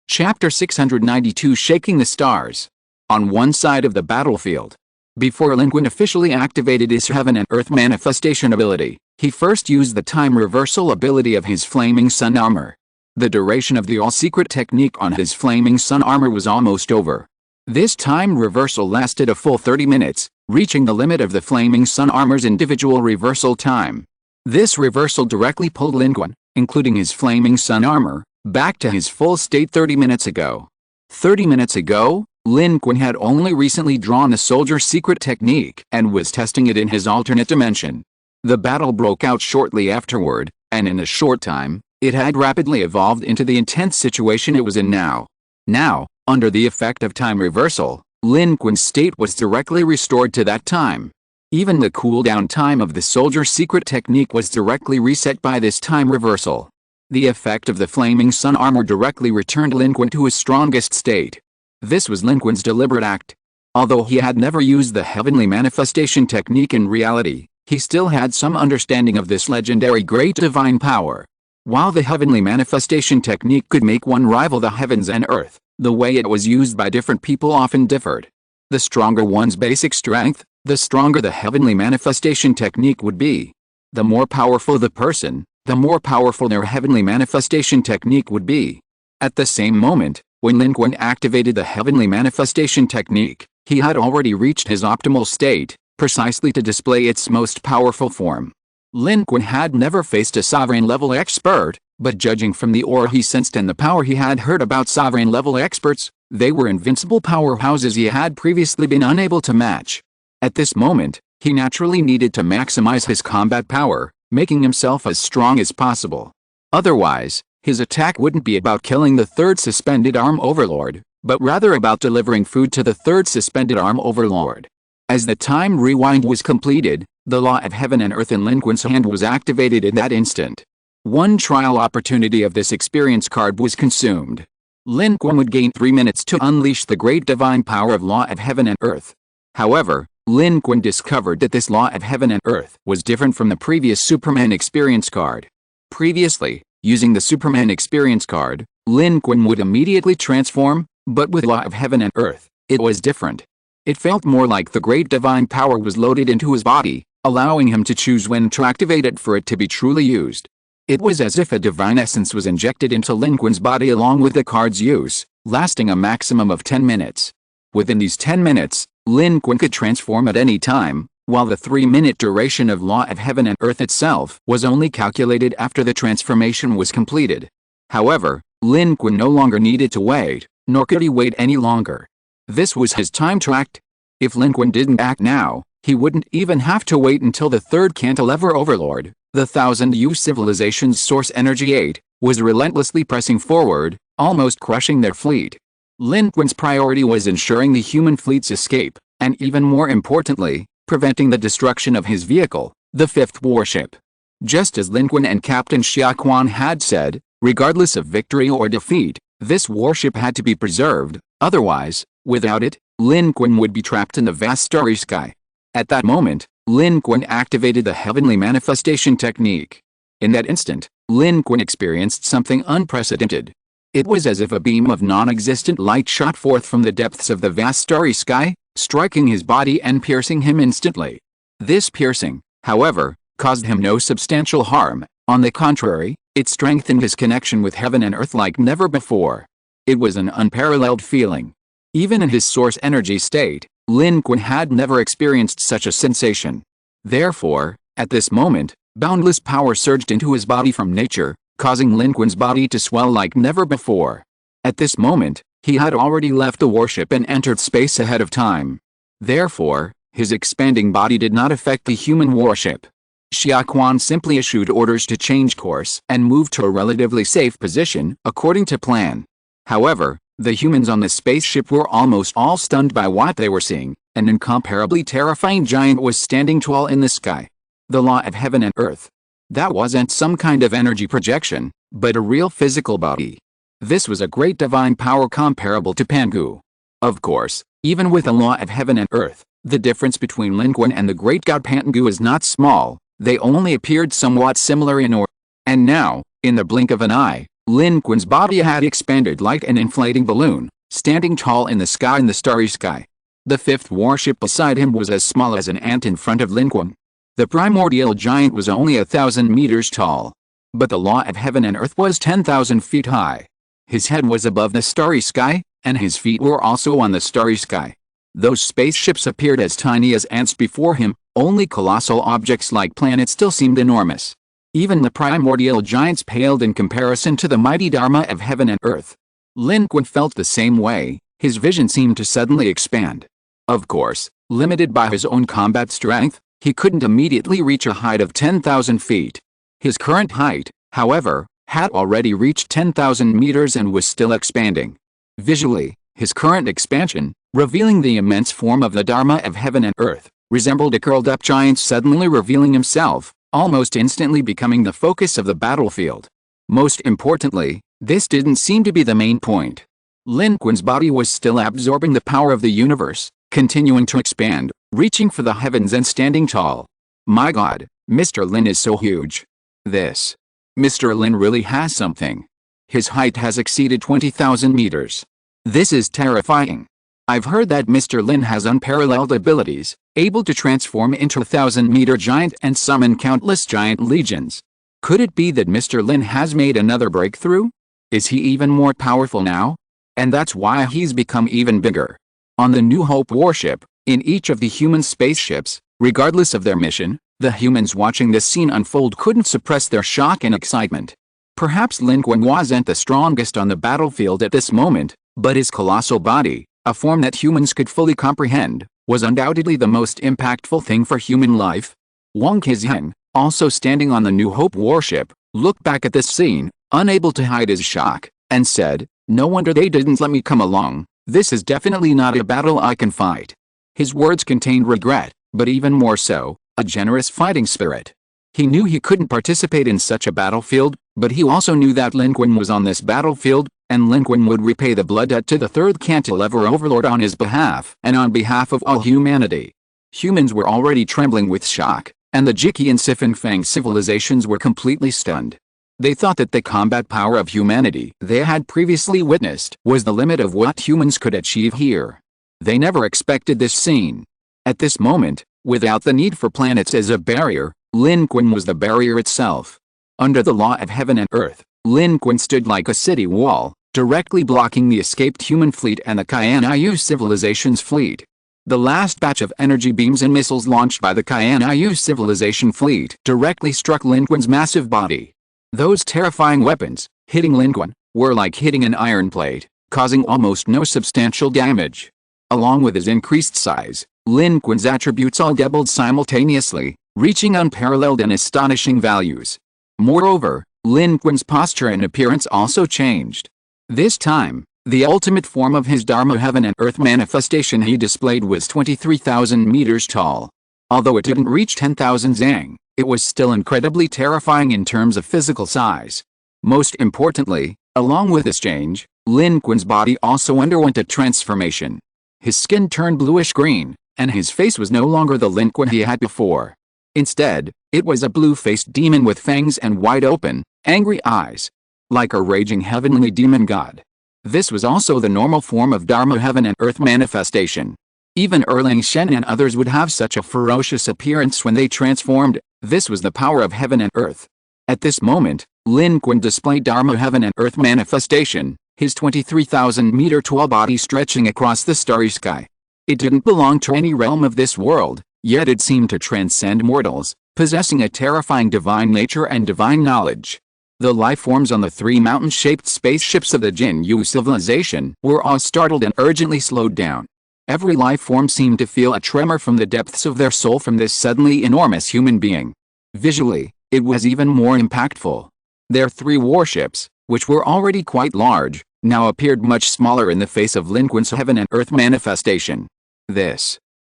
Chapter 692 Shaking the Stars. On one side of the battlefield. Before Lin Qun officially activated his heaven and earth manifestation ability, he first used the time reversal ability of his Flaming Sun armor. The duration of the all-secret technique on his Flaming Sun armor was almost over. This time reversal lasted a full 30 minutes, reaching the limit of the Flaming Sun armor's individual reversal time. This reversal directly pulled Lin Qun, including his Flaming Sun armor, back to his full state 30 minutes ago. 30 minutes ago, Lin Qun had only recently drawn the soldier's secret technique and was testing it in his alternate dimension. The battle broke out shortly afterward, and in a short time, it had rapidly evolved into the intense situation it was in now. Now, under the effect of time reversal, Lin Qun's state was directly restored to that time. Even the cooldown time of the soldier's secret technique was directly reset by this time reversal. The effect of the Flaming Sun armor directly returned Lin Qun to his strongest state. This was Lin Qun's deliberate act. Although he had never used the heavenly manifestation technique in reality, he still had some understanding of this legendary great divine power. While the heavenly manifestation technique could make one rival the heavens and earth, the way it was used by different people often differed. The stronger one's basic strength, the stronger the heavenly manifestation technique would be. The more powerful the person, the more powerful their heavenly manifestation technique would be. At the same moment, when Lin Qun activated the heavenly manifestation technique, he had already reached his optimal state, precisely to display its most powerful form. Lin Qun had never faced a sovereign-level expert, but judging from the aura he sensed and the power he had heard about sovereign-level experts, they were invincible powerhouses he had previously been unable to match. At this moment, he naturally needed to maximize his combat power, making himself as strong as possible. Otherwise, his attack wouldn't be about killing the third suspended arm overlord, but rather about delivering food to the third suspended arm overlord. As the time rewind was completed, the law of heaven and earth in Lin Qun's hand was activated in that instant. One trial opportunity of this experience card was consumed. Lin Qun would gain 3 minutes to unleash the great divine power of law of heaven and earth. However, Lin Qun discovered that this law of heaven and earth was different from the previous Superman experience card. Previously, using the Superman experience card, Lin Qun would immediately transform, but with law of heaven and earth, it was different. It felt more like the great divine power was loaded into his body, allowing him to choose when to activate it for it to be truly used. It was as if a divine essence was injected into Lin Qun's body along with the card's use, lasting a maximum of 10 minutes. Within these 10 minutes, Lin Qun could transform at any time, while the 3-minute duration of law of heaven and earth itself was only calculated after the transformation was completed. However, Lin Qun no longer needed to wait, nor could he wait any longer. This was his time to act. If Lin Qun didn't act now, he wouldn't even have to wait until the third cantilever overlord, the 1000U civilization's source energy 8, was relentlessly pressing forward, almost crushing their fleet. Lin Qun's priority was ensuring the human fleet's escape, and even more importantly, preventing the destruction of his vehicle, the fifth warship. Just as Lin Qun and Captain Xia Quan had said, regardless of victory or defeat, this warship had to be preserved, otherwise, without it, Lin Qun would be trapped in the vast starry sky. At that moment, Lin Qun activated the heavenly manifestation technique. In that instant, Lin Qun experienced something unprecedented. It was as if a beam of non-existent light shot forth from the depths of the vast starry sky, striking his body and piercing him instantly. This piercing, however, caused him no substantial harm. On the contrary, it strengthened his connection with heaven and earth like never before. It was an unparalleled feeling. Even in his source energy state, Lin Qun had never experienced such a sensation. Therefore, at this moment, boundless power surged into his body from nature, causing Lin Qun's body to swell like never before. At this moment, he had already left the warship and entered space ahead of time. Therefore, his expanding body did not affect the human warship. Xia Quan simply issued orders to change course and move to a relatively safe position, according to plan. However, the humans on the spaceship were almost all stunned by what they were seeing. An incomparably terrifying giant was standing tall in the sky. The law of heaven and earth. That wasn't some kind of energy projection, but a real physical body. This was a great divine power comparable to Pangu. Of course, even with the law of heaven and earth, the difference between Lin Qun and the great god Pangu is not small. They only appeared somewhat similar in order. And now, in the blink of an eye, Lin Qun's body had expanded like an inflating balloon, standing tall in the sky in the starry sky. The fifth warship beside him was as small as an ant in front of Lin Qun. The primordial giant was only 1,000 meters tall. But the law of heaven and earth was 10,000 feet high. His head was above the starry sky, and his feet were also on the starry sky. Those spaceships appeared as tiny as ants before him, only colossal objects like planets still seemed enormous. Even the primordial giants paled in comparison to the mighty Dharma of heaven and earth. Lin Qun felt the same way, his vision seemed to suddenly expand. Of course, limited by his own combat strength, he couldn't immediately reach a height of 10,000 feet. His current height, however, had already reached 10,000 meters and was still expanding. Visually, his current expansion, revealing the immense form of the Dharma of heaven and earth, resembled a curled-up giant suddenly revealing himself, almost instantly becoming the focus of the battlefield. Most importantly, this didn't seem to be the main point. Lin Qun's body was still absorbing the power of the universe, continuing to expand, reaching for the heavens and standing tall. My God, Mr. Lin is so huge. This Mr. Lin really has something. His height has exceeded 20,000 meters. This is terrifying. I've heard that Mr. Lin has unparalleled abilities, able to transform into a 1,000-meter giant and summon countless giant legions. Could it be that Mr. Lin has made another breakthrough? Is he even more powerful now? And that's why he's become even bigger. On the New Hope warship, in each of the human spaceships, regardless of their mission, the humans watching this scene unfold couldn't suppress their shock and excitement. Perhaps Lin Qun wasn't the strongest on the battlefield at this moment, but his colossal body, a form that humans could fully comprehend, was undoubtedly the most impactful thing for human life. Wang Qixiang, also standing on the New Hope warship, looked back at this scene, unable to hide his shock, and said, "No wonder they didn't let me come along. This is definitely not a battle I can fight." His words contained regret, but even more so, a generous fighting spirit. He knew he couldn't participate in such a battlefield, but he also knew that Lin Qun was on this battlefield, and Lin Qun would repay the blood debt to the third cantilever overlord on his behalf and on behalf of all humanity. Humans were already trembling with shock, and the Jiki and Sifan Fang civilizations were completely stunned. They thought that the combat power of humanity they had previously witnessed was the limit of what humans could achieve here. They never expected this scene. At this moment, without the need for planets as a barrier, Lin Qun was the barrier itself. Under the law of heaven and earth, Lin Qun stood like a city wall, directly blocking the escaped human fleet and the Cayenne civilization's fleet. The last batch of energy beams and missiles launched by the Cayenne civilization fleet directly struck Lin Qun's massive body. Those terrifying weapons, hitting Lin Qun, were like hitting an iron plate, causing almost no substantial damage. Along with his increased size, Lin Qun's attributes all doubled simultaneously, reaching unparalleled and astonishing values. Moreover, Lin Qun's posture and appearance also changed. This time, the ultimate form of his Dharma heaven and earth manifestation he displayed was 23,000 meters tall. Although it didn't reach 10,000 zang, it was still incredibly terrifying in terms of physical size. Most importantly, along with this change, Lin Qun's body also underwent a transformation. His skin turned bluish-green, and his face was no longer the Lin Qun he had before. Instead, it was a blue-faced demon with fangs and wide-open, angry eyes. Like a raging heavenly demon god. This was also the normal form of Dharma heaven and earth manifestation. Even Erlang Shen and others would have such a ferocious appearance when they transformed. This was the power of heaven and earth. At this moment, Lin Qun displayed Dharma heaven and earth manifestation, his 23,000-meter tall body stretching across the starry sky. It didn't belong to any realm of this world, yet it seemed to transcend mortals, possessing a terrifying divine nature and divine knowledge. The life forms on the 3 mountain-shaped spaceships of the Jinyu civilization were all startled and urgently slowed down. Every life form seemed to feel a tremor from the depths of their soul from this suddenly enormous human being. Visually, it was even more impactful. Their 3 warships, which were already quite large, now appeared much smaller in the face of Lin Qun's heaven and earth manifestation.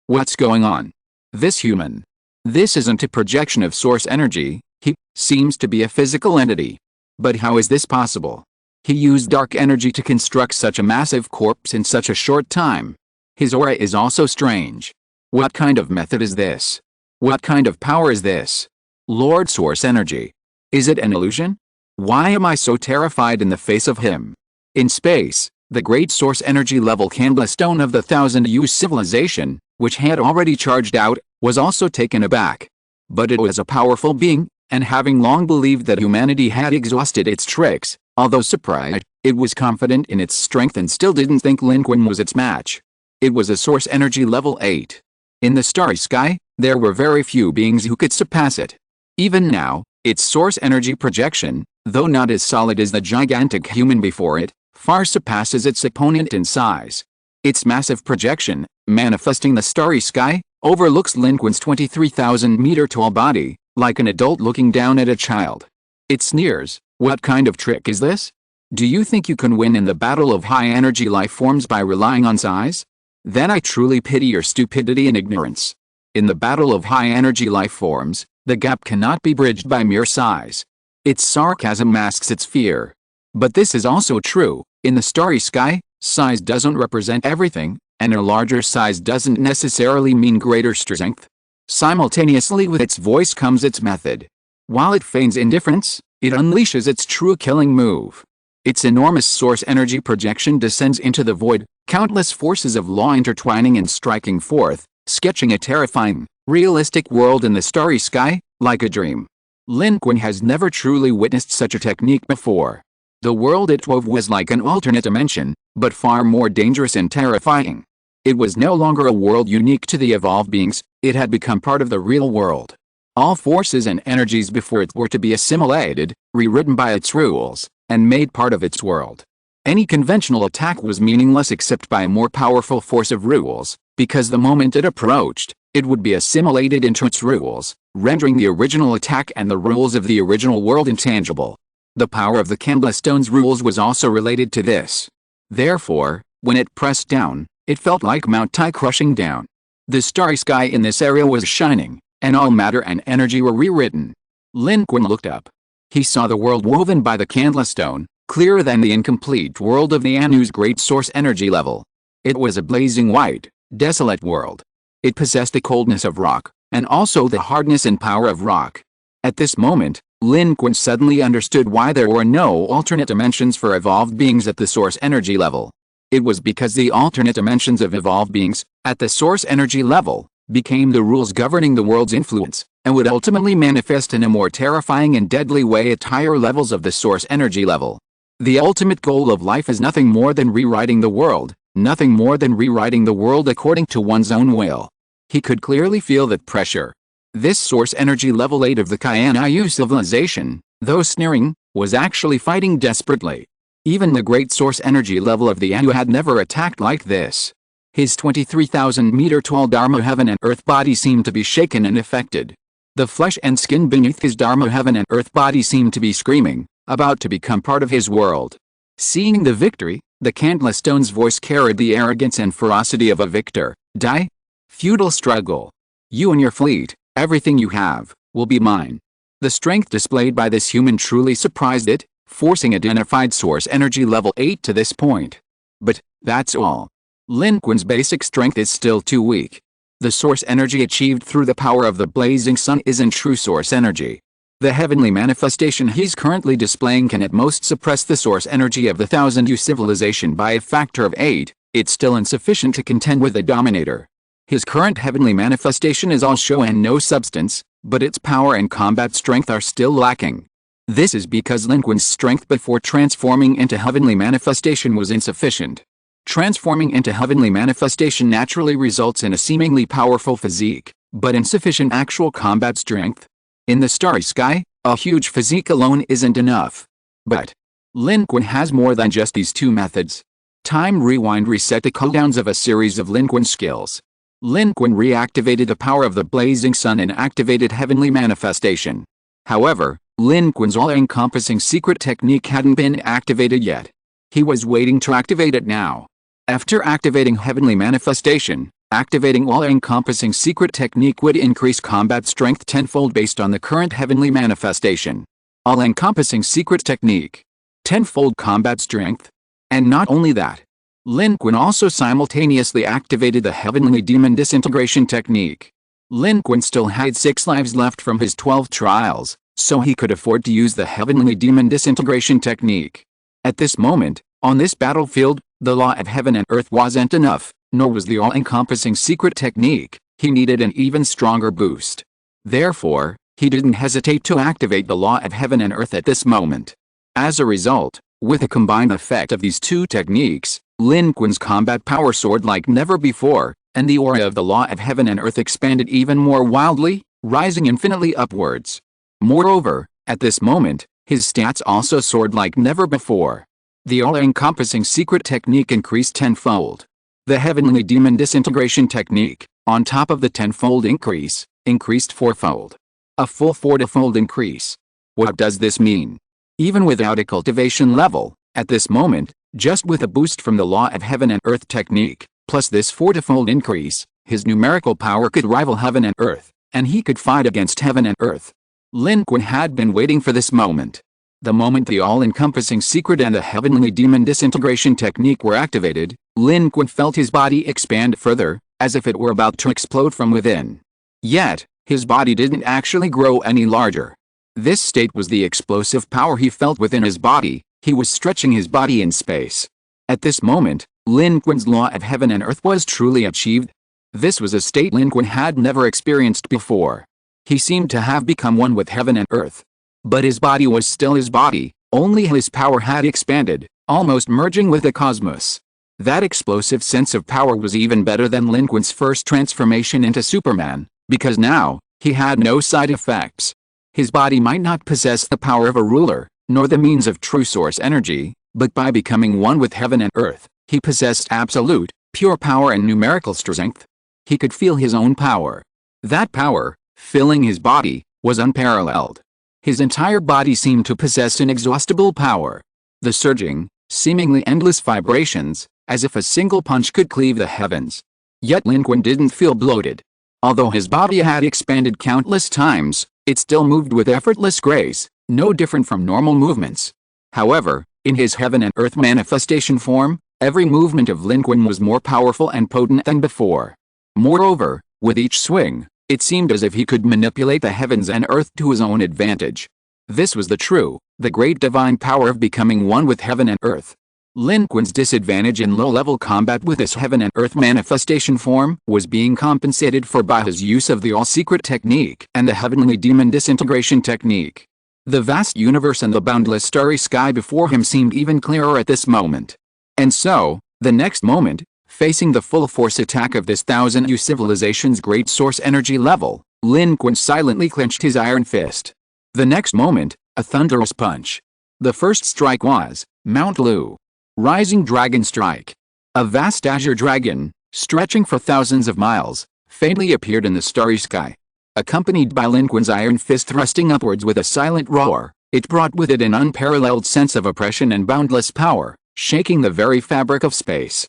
What's going on? This human. This isn't a projection of source energy, he seems to be a physical entity. But how is this possible? He used dark energy to construct such a massive corpse in such a short time. His aura is also strange. What kind of method is this? What kind of power is this? Lord Source Energy. Is it an illusion? Why am I so terrified in the face of him? In space, the great source energy level candlestone of the 1000 civilization, which had already charged out, was also taken aback. But it was a powerful being, and having long believed that humanity had exhausted its tricks, although surprised, it was confident in its strength and still didn't think Lin Qun was its match. It was a source energy level 8. In the starry sky, there were very few beings who could surpass it. Even now, its source energy projection, though not as solid as the gigantic human before it, far surpasses its opponent in size. Its massive projection, manifesting the starry sky, overlooks Lin Qun's 23,000-meter-tall body, like an adult looking down at a child. It sneers, "What kind of trick is this? Do you think you can win in the battle of high-energy life forms by relying on size? Then I truly pity your stupidity and ignorance. In the battle of high-energy life forms, the gap cannot be bridged by mere size." Its sarcasm masks its fear. But this is also true. In the starry sky, size doesn't represent everything, and a larger size doesn't necessarily mean greater strength. Simultaneously with its voice comes its method. While it feigns indifference, it unleashes its true killing move. Its enormous source energy projection descends into the void, countless forces of law intertwining and striking forth, sketching a terrifying, realistic world in the starry sky, like a dream. Lin Qun has never truly witnessed such a technique before. The world it wove was like an alternate dimension, but far more dangerous and terrifying. It was no longer a world unique to the evolved beings, it had become part of the real world. All forces and energies before it were to be assimilated, rewritten by its rules, and made part of its world. Any conventional attack was meaningless except by a more powerful force of rules, because the moment it approached, it would be assimilated into its rules, rendering the original attack and the rules of the original world intangible. The power of the candlestone's rules was also related to this. Therefore, when it pressed down, it felt like Mount Tai crushing down. The starry sky in this area was shining, and all matter and energy were rewritten. Lin Qun looked up. He saw the world woven by the candlestone, clearer than the incomplete world of the Anu's great source energy level. It was a blazing white, desolate world. It possessed the coldness of rock, and also the hardness and power of rock. At this moment, Lin Qun suddenly understood why there were no alternate dimensions for evolved beings at the source energy level. It was because the alternate dimensions of evolved beings, at the source energy level, became the rules governing the world's influence, and would ultimately manifest in a more terrifying and deadly way at higher levels of the source energy level. The ultimate goal of life is nothing more than rewriting the world, nothing more than rewriting the world according to one's own will. He could clearly feel that pressure. This source energy level 8 of the Kyan-Yu civilization, though sneering, was actually fighting desperately. Even the great source energy level of the Anu had never attacked like this. His 23,000-meter-tall Dharma heaven and earth body seemed to be shaken and affected. The flesh and skin beneath his Dharma heaven and earth body seemed to be screaming, about to become part of his world. Seeing the victory, the candlestone's voice carried the arrogance and ferocity of a victor. Die? Futile struggle. You and your fleet, everything you have, will be mine. The strength displayed by this human truly surprised it, forcing identified source energy level 8 to this point. But, that's all. Lin Qun's basic strength is still too weak. The source energy achieved through the power of the blazing sun isn't true source energy. The heavenly manifestation he's currently displaying can at most suppress the source energy of the 1000 civilization by a factor of 8, it's still insufficient to contend with the Dominator. His current heavenly manifestation is all show and no substance, but its power and combat strength are still lacking. This is because Lin Qun's strength before transforming into heavenly manifestation was insufficient. Transforming into heavenly manifestation naturally results in a seemingly powerful physique, but insufficient actual combat strength. In the starry sky, a huge physique alone isn't enough. But Lin Qun has more than just these two methods. Time rewind reset the cooldowns of a series of Lin Qun skills. Lin Qun reactivated the power of the blazing sun and activated heavenly manifestation. However, Lin Qun's all-encompassing secret technique hadn't been activated yet. He was waiting to activate it now. After activating heavenly manifestation, activating all-encompassing secret technique would increase combat strength tenfold based on the current heavenly manifestation. All-encompassing secret technique. Tenfold combat strength. And not only that. Lin Qun also simultaneously activated the heavenly demon disintegration technique. Lin Qun still had 6 lives left from his 12 trials, so he could afford to use the heavenly demon disintegration technique. At this moment, on this battlefield, the law of heaven and earth wasn't enough, nor was the all-encompassing secret technique. He needed an even stronger boost. Therefore, he didn't hesitate to activate the law of heaven and earth at this moment. As a result, with the combined effect of these two techniques, Lin Qun's combat power soared like never before, and the aura of the law of heaven and earth expanded even more wildly, rising infinitely upwards. Moreover, at this moment, his stats also soared like never before. The all-encompassing secret technique increased tenfold. The heavenly demon disintegration technique, on top of the tenfold increase, increased fourfold. A full 40-fold increase. What does this mean? Even without a cultivation level, at this moment, just with a boost from the law of heaven and earth technique, plus this 40-fold increase, his numerical power could rival heaven and earth, and he could fight against heaven and earth. Lin Qun had been waiting for this moment. The moment the all-encompassing secret and the heavenly demon disintegration technique were activated, Lin Qun felt his body expand further, as if it were about to explode from within. Yet, his body didn't actually grow any larger. This state was the explosive power he felt within his body. He was stretching his body in space. At this moment, Lin Qun's law of heaven and earth was truly achieved. This was a state Lin Qun had never experienced before. He seemed to have become one with heaven and earth. But his body was still his body, only his power had expanded, almost merging with the cosmos. That explosive sense of power was even better than Lin Qun's first transformation into Superman, because now, he had no side effects. His body might not possess the power of a ruler, nor the means of true source energy, but by becoming one with heaven and earth, he possessed absolute, pure power and numerical strength. He could feel his own power. That power, filling his body, was unparalleled. His entire body seemed to possess inexhaustible power. The surging, seemingly endless vibrations, as if a single punch could cleave the heavens. Yet Lin Qun didn't feel bloated. Although his body had expanded countless times, it still moved with effortless grace, no different from normal movements. However, in his heaven and earth manifestation form, every movement of Lin Qun was more powerful and potent than before. Moreover, with each swing, it seemed as if he could manipulate the heavens and earth to his own advantage. This was the great divine power of becoming one with heaven and earth. Lin Qun's disadvantage in low-level combat with his heaven and earth manifestation form was being compensated for by his use of the all-secret technique and the heavenly demon disintegration technique. The vast universe and the boundless starry sky before him seemed even clearer at this moment. And so, the next moment, facing the full-force attack of this 1000-year civilization's great source energy level, Lin Qun silently clenched his iron fist. The next moment, a thunderous punch. The first strike was Mount Lu. Rising Dragon Strike. A vast azure dragon, stretching for thousands of miles, faintly appeared in the starry sky. Accompanied by Lin Qun's iron fist thrusting upwards with a silent roar, it brought with it an unparalleled sense of oppression and boundless power, shaking the very fabric of space.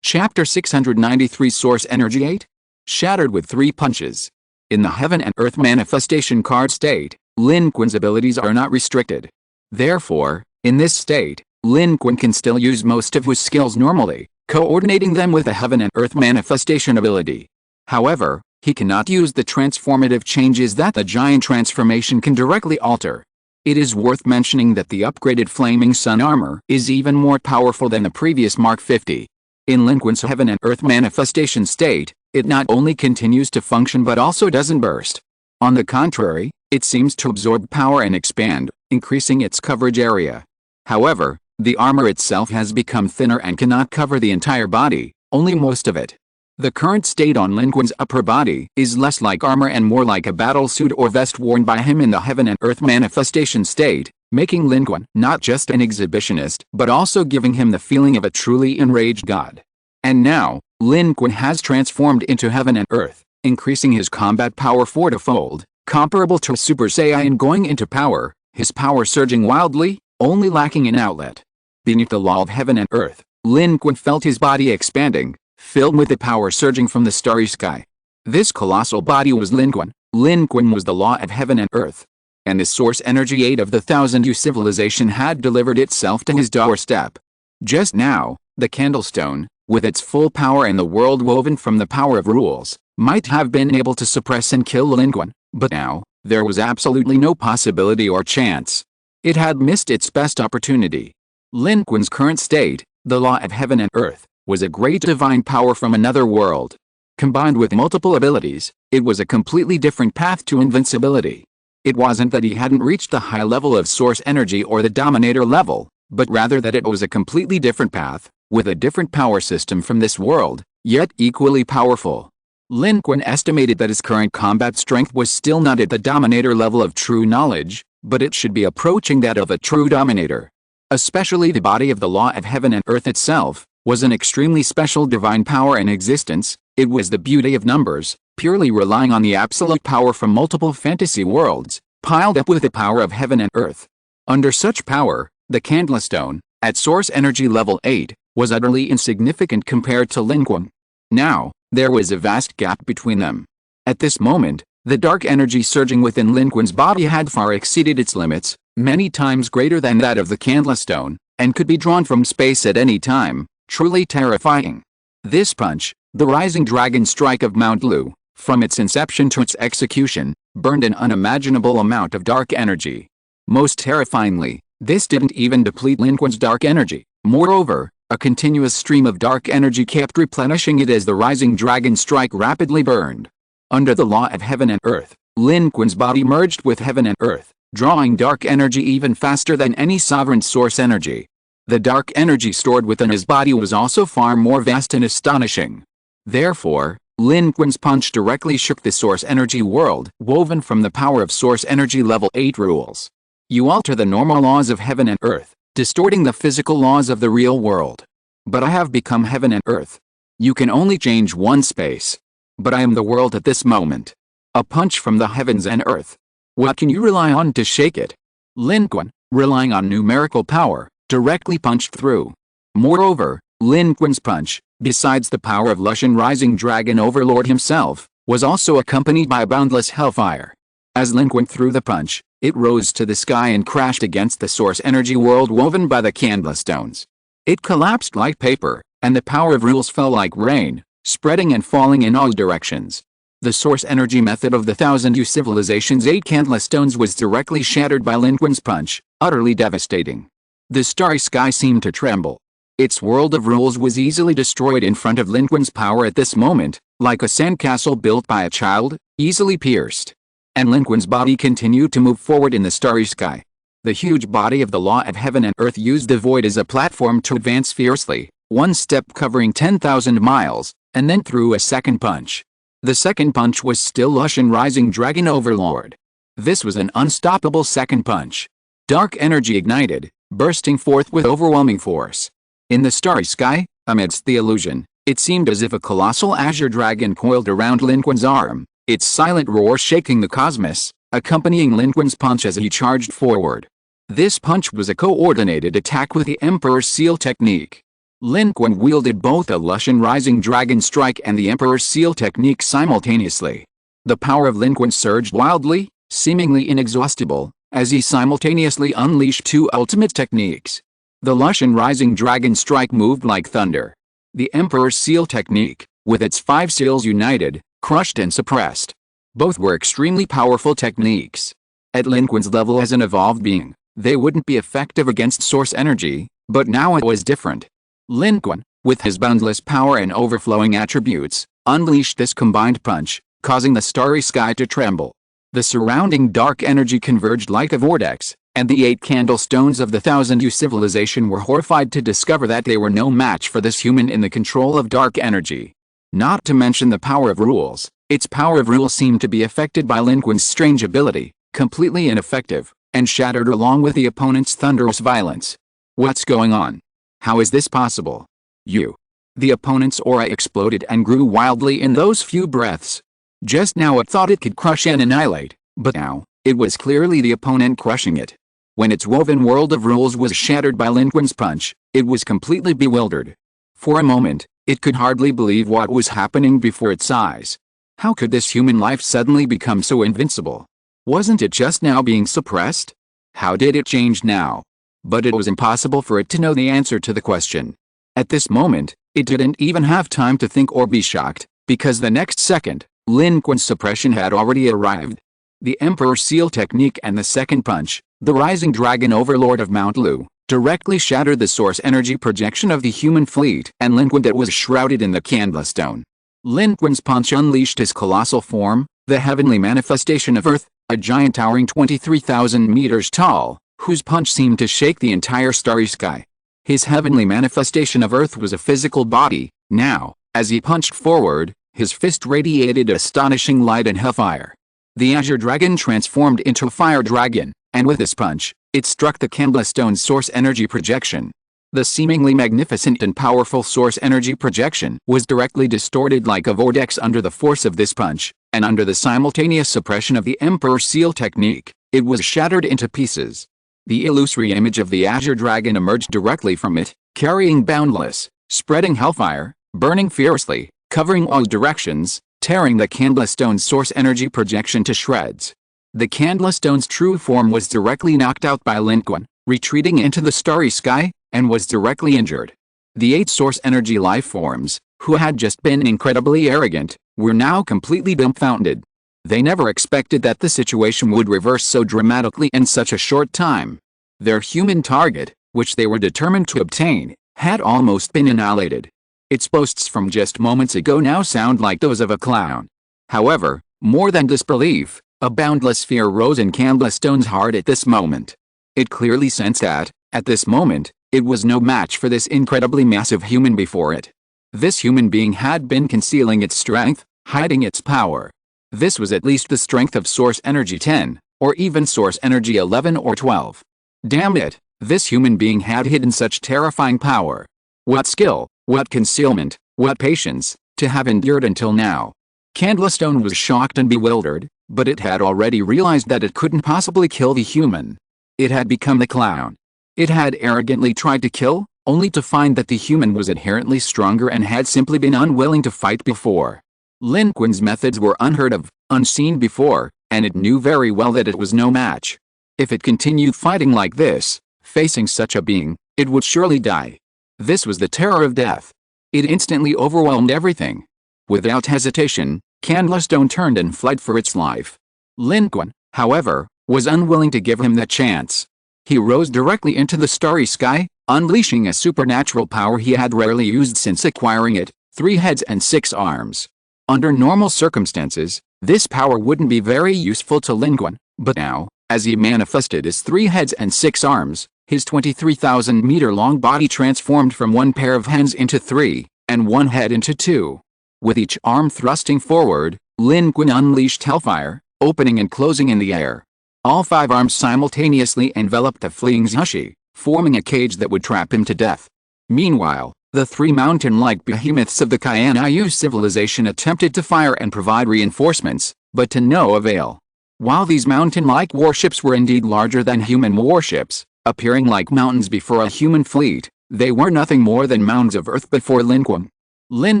Chapter 693 Source Energy 8? Shattered with 3 punches. In the Heaven and Earth Manifestation card state, Lin Qun's abilities are not restricted. Therefore, in this state, Lin Qun can still use most of his skills normally, coordinating them with the Heaven and Earth Manifestation ability. However, he cannot use the transformative changes that the giant transformation can directly alter. It is worth mentioning that the upgraded Flaming Sun armor is even more powerful than the previous Mark 50. In Lin Qun's Heaven and Earth Manifestation state, it not only continues to function but also doesn't burst. On the contrary, it seems to absorb power and expand, increasing its coverage area. However, The armor itself has become thinner and cannot cover the entire body, only most of it. The current state on Lin Qun's upper body is less like armor and more like a battle suit or vest worn by him in the heaven and earth manifestation state, making Lin Qun not just an exhibitionist but also giving him the feeling of a truly enraged god. And now, Lin Qun has transformed into heaven and earth, increasing his combat power fourfold, comparable to a Super Saiyan going into power, his power surging wildly, only lacking an outlet. Beneath the law of heaven and earth, Lin Qun felt his body expanding, filled with the power surging from the starry sky. This colossal body was Lin Qun. Lin Qun was the law of heaven and earth. And the source energy 8 of the 1000-year civilization had delivered itself to his doorstep. Just now, the candlestone, with its full power and the world woven from the power of rules, might have been able to suppress and kill Lin Qun, but now, there was absolutely no possibility or chance. It had missed its best opportunity. Lin Qun's current state, the law of heaven and earth, was a great divine power from another world. Combined with multiple abilities, it was a completely different path to invincibility. It wasn't that he hadn't reached the high level of source energy or the dominator level, but rather that it was a completely different path, with a different power system from this world, yet equally powerful. Lin Qun estimated that his current combat strength was still not at the dominator level of true knowledge, but it should be approaching that of a true dominator. Especially the body of the law of heaven and earth itself was an extremely special divine power in existence. It was the beauty of numbers, purely relying on the absolute power from multiple fantasy worlds, piled up with the power of heaven and earth. Under such power, the candlestone, at source energy level 8, was utterly insignificant compared to Lin Qun. Now, there was a vast gap between them. At this moment, the dark energy surging within Lin Qun's body had far exceeded its limits, many times greater than that of the candlestone, and could be drawn from space at any time, truly terrifying. This punch, the rising dragon strike of Mount Lu, from its inception to its execution, burned an unimaginable amount of dark energy. Most terrifyingly, this didn't even deplete Lin Qun's dark energy. Moreover, a continuous stream of dark energy kept replenishing it as the rising dragon strike rapidly burned. Under the law of heaven and earth, Lin Qun's body merged with heaven and earth, drawing dark energy even faster than any sovereign source energy. The dark energy stored within his body was also far more vast and astonishing. Therefore, Lin Qun's punch directly shook the source energy world woven from the power of source energy level 8 rules. You alter the normal laws of heaven and earth, distorting the physical laws of the real world. But I have become heaven and earth. You can only change one space. But I am the world at this moment. A punch from the heavens and earth. What can you rely on to shake it? Lin Qun, relying on numerical power, directly punched through. Moreover, Lin Qun's punch, besides the power of Lushan Rising Dragon Overlord himself, was also accompanied by boundless hellfire. As Lin Qun threw the punch, it rose to the sky and crashed against the source energy world woven by the candlestones. It collapsed like paper, and the power of rules fell like rain, spreading and falling in all directions. The source energy method of the 1000-year civilization's 8 candlestones was directly shattered by Lin Qun's punch, utterly devastating. The starry sky seemed to tremble. Its world of rules was easily destroyed in front of Lin Qun's power at this moment, like a sandcastle built by a child, easily pierced. And Lin Qun's body continued to move forward in the starry sky. The huge body of the law of heaven and earth used the void as a platform to advance fiercely, one step covering 10,000 miles, and then threw a second punch. The second punch was still Lushan Rising Dragon Overlord. This was an unstoppable second punch. Dark energy ignited, bursting forth with overwhelming force. In the starry sky, amidst the illusion, it seemed as if a colossal azure dragon coiled around Lin Qun's arm, its silent roar shaking the cosmos, accompanying Lin Qun's punch as he charged forward. This punch was a coordinated attack with the Emperor's Seal technique. Lin Qun wielded both a Lushan Rising Dragon Strike and the Emperor's Seal technique simultaneously. The power of Lin Qun surged wildly, seemingly inexhaustible, as he simultaneously unleashed 2 ultimate techniques. The Lushan Rising Dragon Strike moved like thunder. The Emperor's Seal technique, with its 5 seals united, crushed and suppressed. Both were extremely powerful techniques. At Lin Qun's level as an evolved being, they wouldn't be effective against source energy, but now it was different. Lin Qun, with his boundless power and overflowing attributes, unleashed this combined punch, causing the starry sky to tremble. The surrounding dark energy converged like a vortex, And the 8 candlestones of the Thousand Year civilization were horrified to discover that they were no match for this human in the control of dark energy. Not to mention the power of rules. Its power of rule seemed to be affected by Lin Qun's strange ability, completely ineffective, and shattered along with the opponent's thunderous violence. What's going on? How is this possible? The opponent's aura exploded and grew wildly in those few breaths. Just now it thought it could crush and annihilate, but now, it was clearly the opponent crushing it. When its woven world of rules was shattered by Lin Qun's punch, it was completely bewildered. For a moment, it could hardly believe what was happening before its eyes. How could this human life suddenly become so invincible? Wasn't it just now being suppressed? How did it change now? But it was impossible for it to know the answer to the question. At this moment, it didn't even have time to think or be shocked, because the next second, Lin Qun's suppression had already arrived. The Emperor Seal technique and the second punch, the Rising Dragon Overlord of Mount Lu, directly shattered the source energy projection of the human fleet and Lin Qun that was shrouded in the candlestone. Lin Qun's punch unleashed his colossal form, the heavenly manifestation of Earth, a giant towering 23,000 meters tall, whose punch seemed to shake the entire starry sky. His heavenly manifestation of Earth was a physical body. Now, as he punched forward, his fist radiated astonishing light and hellfire. The Azure Dragon transformed into a fire dragon, and with this punch, it struck the candlestone's source energy projection. The seemingly magnificent and powerful source energy projection was directly distorted like a vortex under the force of this punch, and under the simultaneous suppression of the Emperor Seal technique, it was shattered into pieces. The illusory image of the Azure Dragon emerged directly from it, carrying boundless, spreading hellfire, burning fiercely, covering all directions, tearing the candlestone's source energy projection to shreds. The candlestone's true form was directly knocked out by Lin Qun, retreating into the starry sky, and was directly injured. The 8 source energy life forms, who had just been incredibly arrogant, were now completely dumbfounded. They never expected that the situation would reverse so dramatically in such a short time. Their human target, which they were determined to obtain, had almost been annihilated. Its boasts from just moments ago now sound like those of a clown. However, more than disbelief, a boundless fear rose in Candlestone's heart at this moment. It clearly sensed that, at this moment, it was no match for this incredibly massive human before it. This human being had been concealing its strength, hiding its power. This was at least the strength of Source Energy 10, or even Source Energy 11 or 12. Damn it, this human being had hidden such terrifying power. What skill, what concealment, what patience, to have endured until now. Candlestone was shocked and bewildered, but it had already realized that it couldn't possibly kill the human. It had become the clown. It had arrogantly tried to kill, only to find that the human was inherently stronger and had simply been unwilling to fight before. Lin Qun's methods were unheard of, unseen before, and it knew very well that it was no match. If it continued fighting like this, facing such a being, it would surely die. This was the terror of death. It instantly overwhelmed everything. Without hesitation, Candlestone turned and fled for its life. Lin Qun, however, was unwilling to give him that chance. He rose directly into the starry sky, unleashing a supernatural power he had rarely used since acquiring it, 3 heads and 6 arms. Under normal circumstances, this power wouldn't be very useful to Lin Qun, but now, as he manifested his 3 heads and 6 arms, his 23,000-meter-long body transformed from 1 pair of hands into 3, and 1 head into 2. With each arm thrusting forward, Lin Qun unleashed hellfire, opening and closing in the air. All 5 arms simultaneously enveloped the fleeing Zushi, forming a cage that would trap him to death. Meanwhile, the 3 mountain-like behemoths of the Qianyu civilization attempted to fire and provide reinforcements, but to no avail. While these mountain-like warships were indeed larger than human warships, appearing like mountains before a human fleet, they were nothing more than mounds of earth before Lin Qun. Lin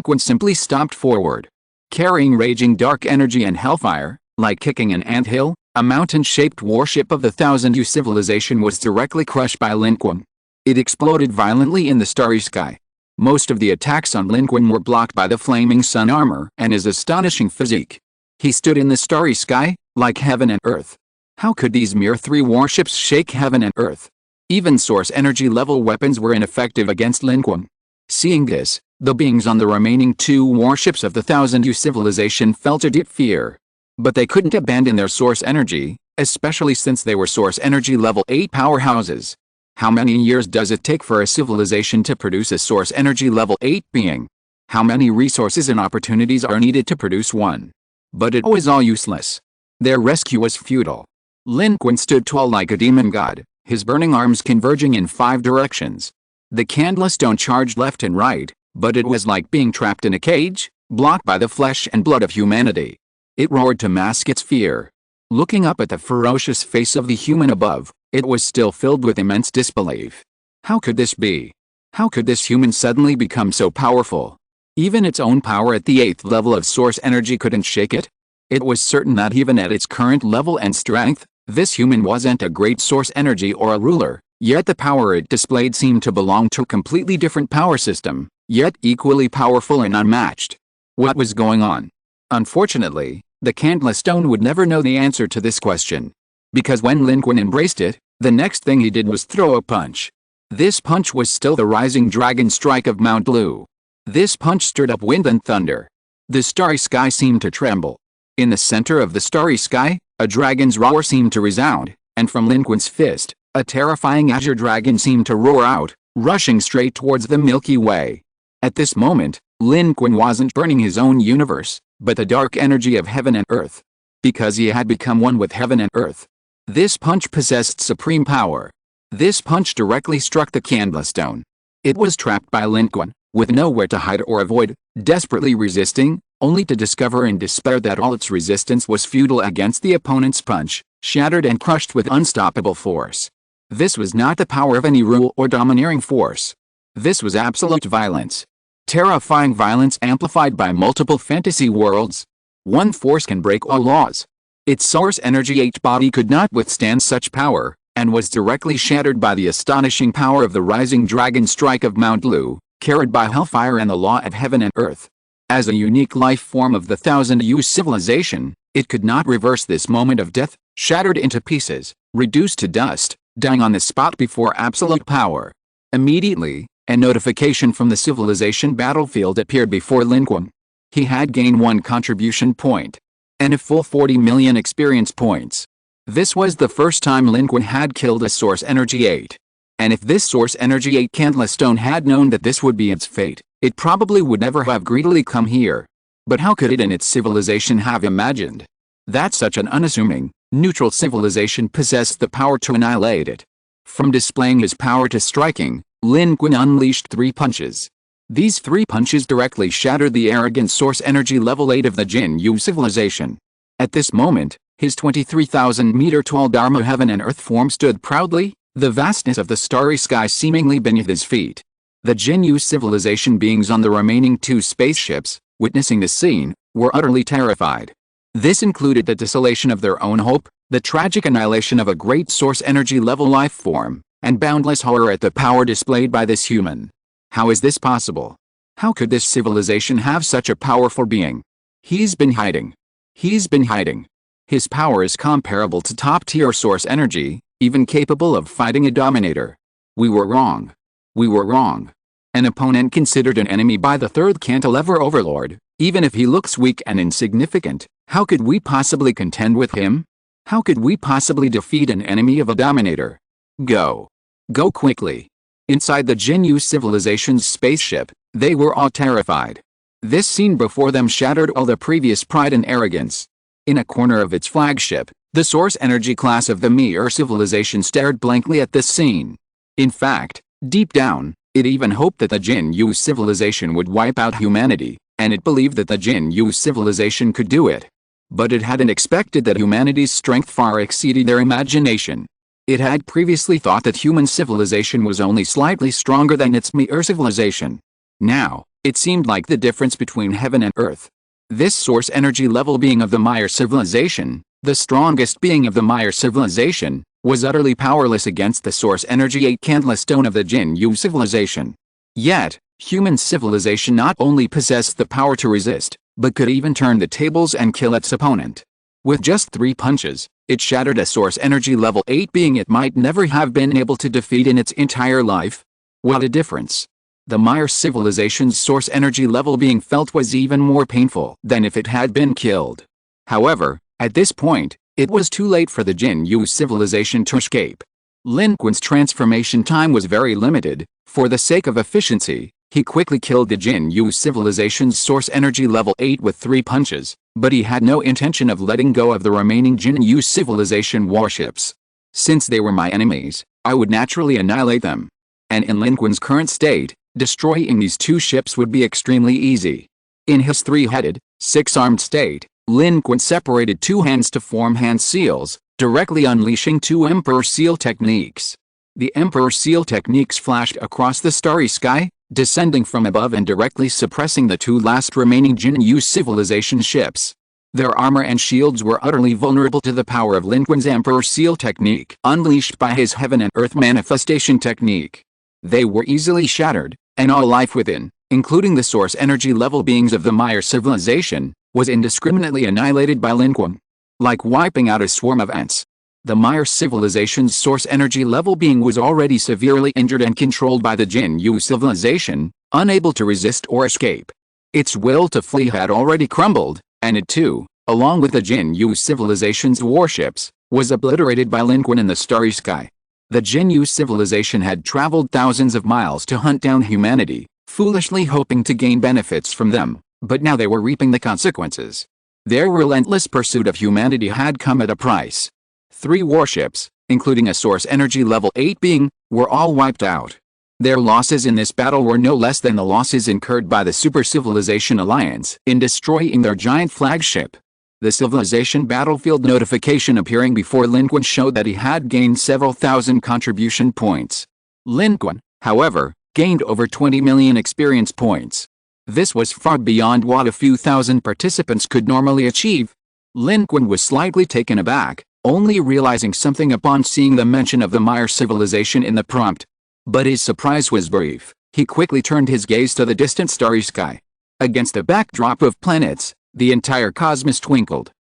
Qun simply stomped forward. Carrying raging dark energy and hellfire, like kicking an anthill, a mountain-shaped warship of the Thousand Year civilization was directly crushed by Lin Qun. It exploded violently in the starry sky. Most of the attacks on Lin Qun were blocked by the flaming sun armor and his astonishing physique. He stood in the starry sky, like heaven and earth. How could these mere 3 warships shake heaven and earth? Even source energy level weapons were ineffective against Lin Qun. Seeing this, the beings on the remaining 2 warships of the Thousand Year civilization felt a deep fear. But they couldn't abandon their source energy, especially since they were source energy level 8 powerhouses. How many years does it take for a civilization to produce a source energy level 8 being? How many resources and opportunities are needed to produce one? But it was all useless. Their rescue was futile. Lin Qun stood tall like a demon god, his burning arms converging in 5 directions. The candlestone charged left and right, but it was like being trapped in a cage, blocked by the flesh and blood of humanity. It roared to mask its fear. Looking up at the ferocious face of the human above, it was still filled with immense disbelief. How could this be? How could this human suddenly become so powerful? Even its own power at the 8th level of source energy couldn't shake it. It was certain that even at its current level and strength, this human wasn't a great source energy or a ruler, yet the power it displayed seemed to belong to a completely different power system, yet equally powerful and unmatched. What was going on? Unfortunately, the candlestone would never know the answer to this question. Because when Lin Qun embraced it, the next thing he did was throw a punch. This punch was still the rising dragon strike of Mount Lu. This punch stirred up wind and thunder. The starry sky seemed to tremble. In the center of the starry sky, a dragon's roar seemed to resound, and from Lin Qun's fist, a terrifying azure dragon seemed to roar out, rushing straight towards the Milky Way. At this moment, Lin Qun wasn't burning his own universe, but the dark energy of heaven and earth. Because he had become one with heaven and earth. This punch possessed supreme power. This punch directly struck the candlestone. It was trapped by Lin Qun, with nowhere to hide or avoid, desperately resisting, only to discover in despair that all its resistance was futile against the opponent's punch, shattered and crushed with unstoppable force. This was not the power of any rule or domineering force. This was absolute violence. Terrifying violence amplified by multiple fantasy worlds. One force can break all laws. Its source energy 8 body could not withstand such power, and was directly shattered by the astonishing power of the rising dragon strike of Mount Lu, carried by hellfire and the law of heaven and earth. As a unique life form of the 1000-year civilization, it could not reverse this moment of death, shattered into pieces, reduced to dust, dying on the spot before absolute power. Immediately, a notification from the civilization battlefield appeared before Lin Qun. He had gained 1 contribution point. And a full 40 million experience points. This was the first time Lin Qun had killed a source energy 8. And if this source energy 8 candlestone had known that this would be its fate, it probably would never have greedily come here. But how could it in its civilization have imagined that such an unassuming, neutral civilization possessed the power to annihilate it? From displaying his power to striking, Lin Qun unleashed 3 punches. These 3 punches directly shattered the arrogant source energy level 8 of the Jin Yu civilization. At this moment, his 23,000-meter-tall Dharma heaven and earth form stood proudly, the vastness of the starry sky seemingly beneath his feet. The Jin Yu civilization beings on the remaining 2 spaceships, witnessing the scene, were utterly terrified. This included the desolation of their own hope, the tragic annihilation of a great source energy level life form, and boundless horror at the power displayed by this human. How is this possible? How could this civilization have such a powerful being? He's been hiding. He's been hiding. His power is comparable to top-tier source energy, even capable of fighting a dominator. We were wrong. We were wrong. An opponent considered an enemy by the 3rd cantilever overlord, even if he looks weak and insignificant, how could we possibly contend with him? How could we possibly defeat an enemy of a dominator? Go. Go quickly. Inside the Jin Yu civilization's spaceship, they were all terrified. This scene before them shattered all the previous pride and arrogance. In a corner of its flagship, the source energy class of the Mir civilization stared blankly at this scene. In fact, deep down, it even hoped that the Jin Yu civilization would wipe out humanity, and it believed that the Jin Yu civilization could do it. But it hadn't expected that humanity's strength far exceeded their imagination. It had previously thought that human civilization was only slightly stronger than its Mir civilization. Now, it seemed like the difference between heaven and earth. This source energy level being of the Mir civilization, the strongest being of the Mir civilization, was utterly powerless against the source energy 8 candlestone of the Jin Yu civilization. Yet, human civilization not only possessed the power to resist, but could even turn the tables and kill its opponent. With just 3 punches, it shattered a source energy level 8 being it might never have been able to defeat in its entire life. What a difference! The Mir civilization's source energy level being felt was even more painful than if it had been killed. However, at this point, it was too late for the Jin Yu civilization to escape. Lin Qun's transformation time was very limited. For the sake of efficiency, he quickly killed the Jin Yu civilization's source energy level 8 with 3 punches, but he had no intention of letting go of the remaining Jin Yu civilization warships. Since they were my enemies, I would naturally annihilate them. And in Lin Qun's current state, destroying these 2 ships would be extremely easy. In his 3-headed, 6-armed state, Lin Qun separated 2 hands to form hand seals, directly unleashing 2 Emperor Seal techniques. The Emperor Seal techniques flashed across the starry sky, descending from above and directly suppressing the 2 last remaining Jin Yu civilization ships. Their armor and shields were utterly vulnerable to the power of Lin Qun's Emperor Seal technique, unleashed by his Heaven and Earth manifestation technique. They were easily shattered, and all life within, including the source energy level beings of the Maya civilization, was indiscriminately annihilated by Lin Qun. Like wiping out a swarm of ants. The Maya civilization's source energy level being was already severely injured and controlled by the Jin Yu civilization, unable to resist or escape. Its will to flee had already crumbled, and it too, along with the Jin Yu civilization's warships, was obliterated by Lin Qun in the starry sky. The Jin Yu civilization had traveled thousands of miles to hunt down humanity, foolishly hoping to gain benefits from them, but now they were reaping the consequences. Their relentless pursuit of humanity had come at a price. 3 warships, including a source energy level 8 being, were all wiped out. Their losses in this battle were no less than the losses incurred by the Super Civilization Alliance in destroying their giant flagship. The civilization battlefield notification appearing before Lin Qun showed that he had gained several thousand contribution points. Lin Qun, however, gained over 20 million experience points. This was far beyond what a few thousand participants could normally achieve. Lin Qun was slightly taken aback, only realizing something upon seeing the mention of the Maya civilization in the prompt. But his surprise was brief. He quickly turned his gaze to the distant starry sky. Against a backdrop of planets, the entire cosmos twinkled.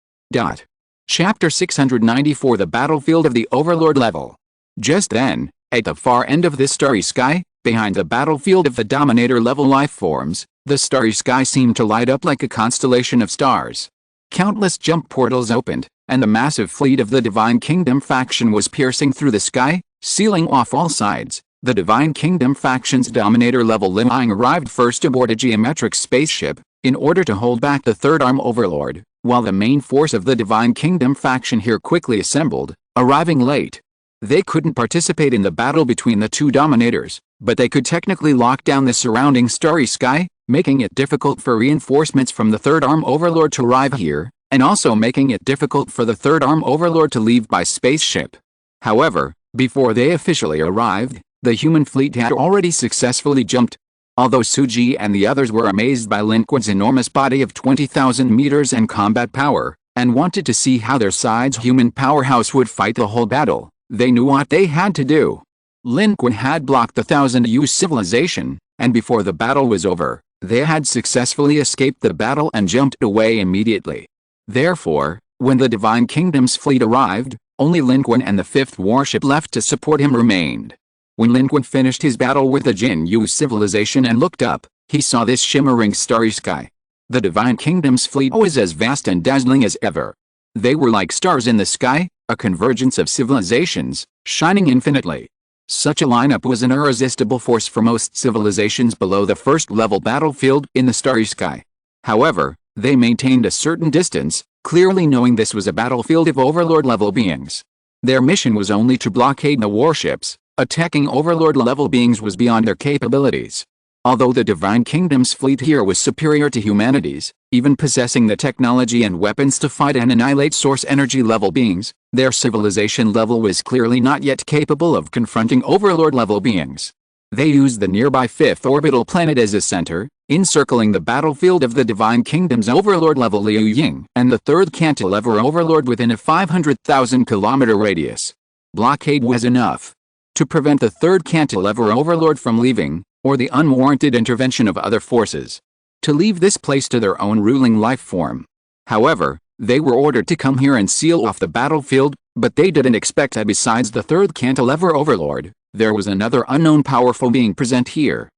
Chapter 694 The Battlefield of the Overlord Level. Just then, at the far end of this starry sky, behind the battlefield of the Dominator level life forms, the starry sky seemed to light up like a constellation of stars. Countless jump portals opened, and the massive fleet of the Divine Kingdom faction was piercing through the sky, sealing off all sides. The Divine Kingdom faction's Dominator level Lin Qun arrived first aboard a geometric spaceship, in order to hold back the Third Arm Overlord, while the main force of the Divine Kingdom faction here quickly assembled, arriving late. They couldn't participate in the battle between the 2 Dominators, but they could technically lock down the surrounding starry sky, making it difficult for reinforcements from the Third Arm Overlord to arrive here, and also making it difficult for the Third Arm Overlord to leave by spaceship. However, before they officially arrived, the human fleet had already successfully jumped. Although Suji and the others were amazed by Lin Qun's enormous body of 20,000 meters and combat power, and wanted to see how their side's human powerhouse would fight the whole battle, they knew what they had to do. Lin Qun had blocked the 1,000 Yu civilization, and before the battle was over, they had successfully escaped the battle and jumped away immediately. Therefore, when the Divine Kingdom's fleet arrived, only Lin Qun and the 5th warship left to support him remained. When Lin Qun finished his battle with the Jin Yu civilization and looked up, he saw this shimmering starry sky. The Divine Kingdom's fleet was as vast and dazzling as ever. They were like stars in the sky, a convergence of civilizations, shining infinitely. Such a lineup was an irresistible force for most civilizations below the first-level battlefield in the starry sky. However, they maintained a certain distance, clearly knowing this was a battlefield of Overlord-level beings. Their mission was only to blockade the warships. Attacking Overlord-level beings was beyond their capabilities. Although the Divine Kingdom's fleet here was superior to humanity's, even possessing the technology and weapons to fight and annihilate source energy-level beings, their civilization level was clearly not yet capable of confronting Overlord-level beings. They used the nearby 5th orbital planet as a center, encircling the battlefield of the Divine Kingdom's Overlord-level Liu Ying and the 3rd Cantilever Overlord within a 500,000-kilometer radius. Blockade was enough to prevent the 3rd Cantilever Overlord from leaving, or the unwarranted intervention of other forces. To leave this place to their own ruling life form. However, they were ordered to come here and seal off the battlefield, but they didn't expect that besides the 3rd Cantilever Overlord, there was another unknown powerful being present here.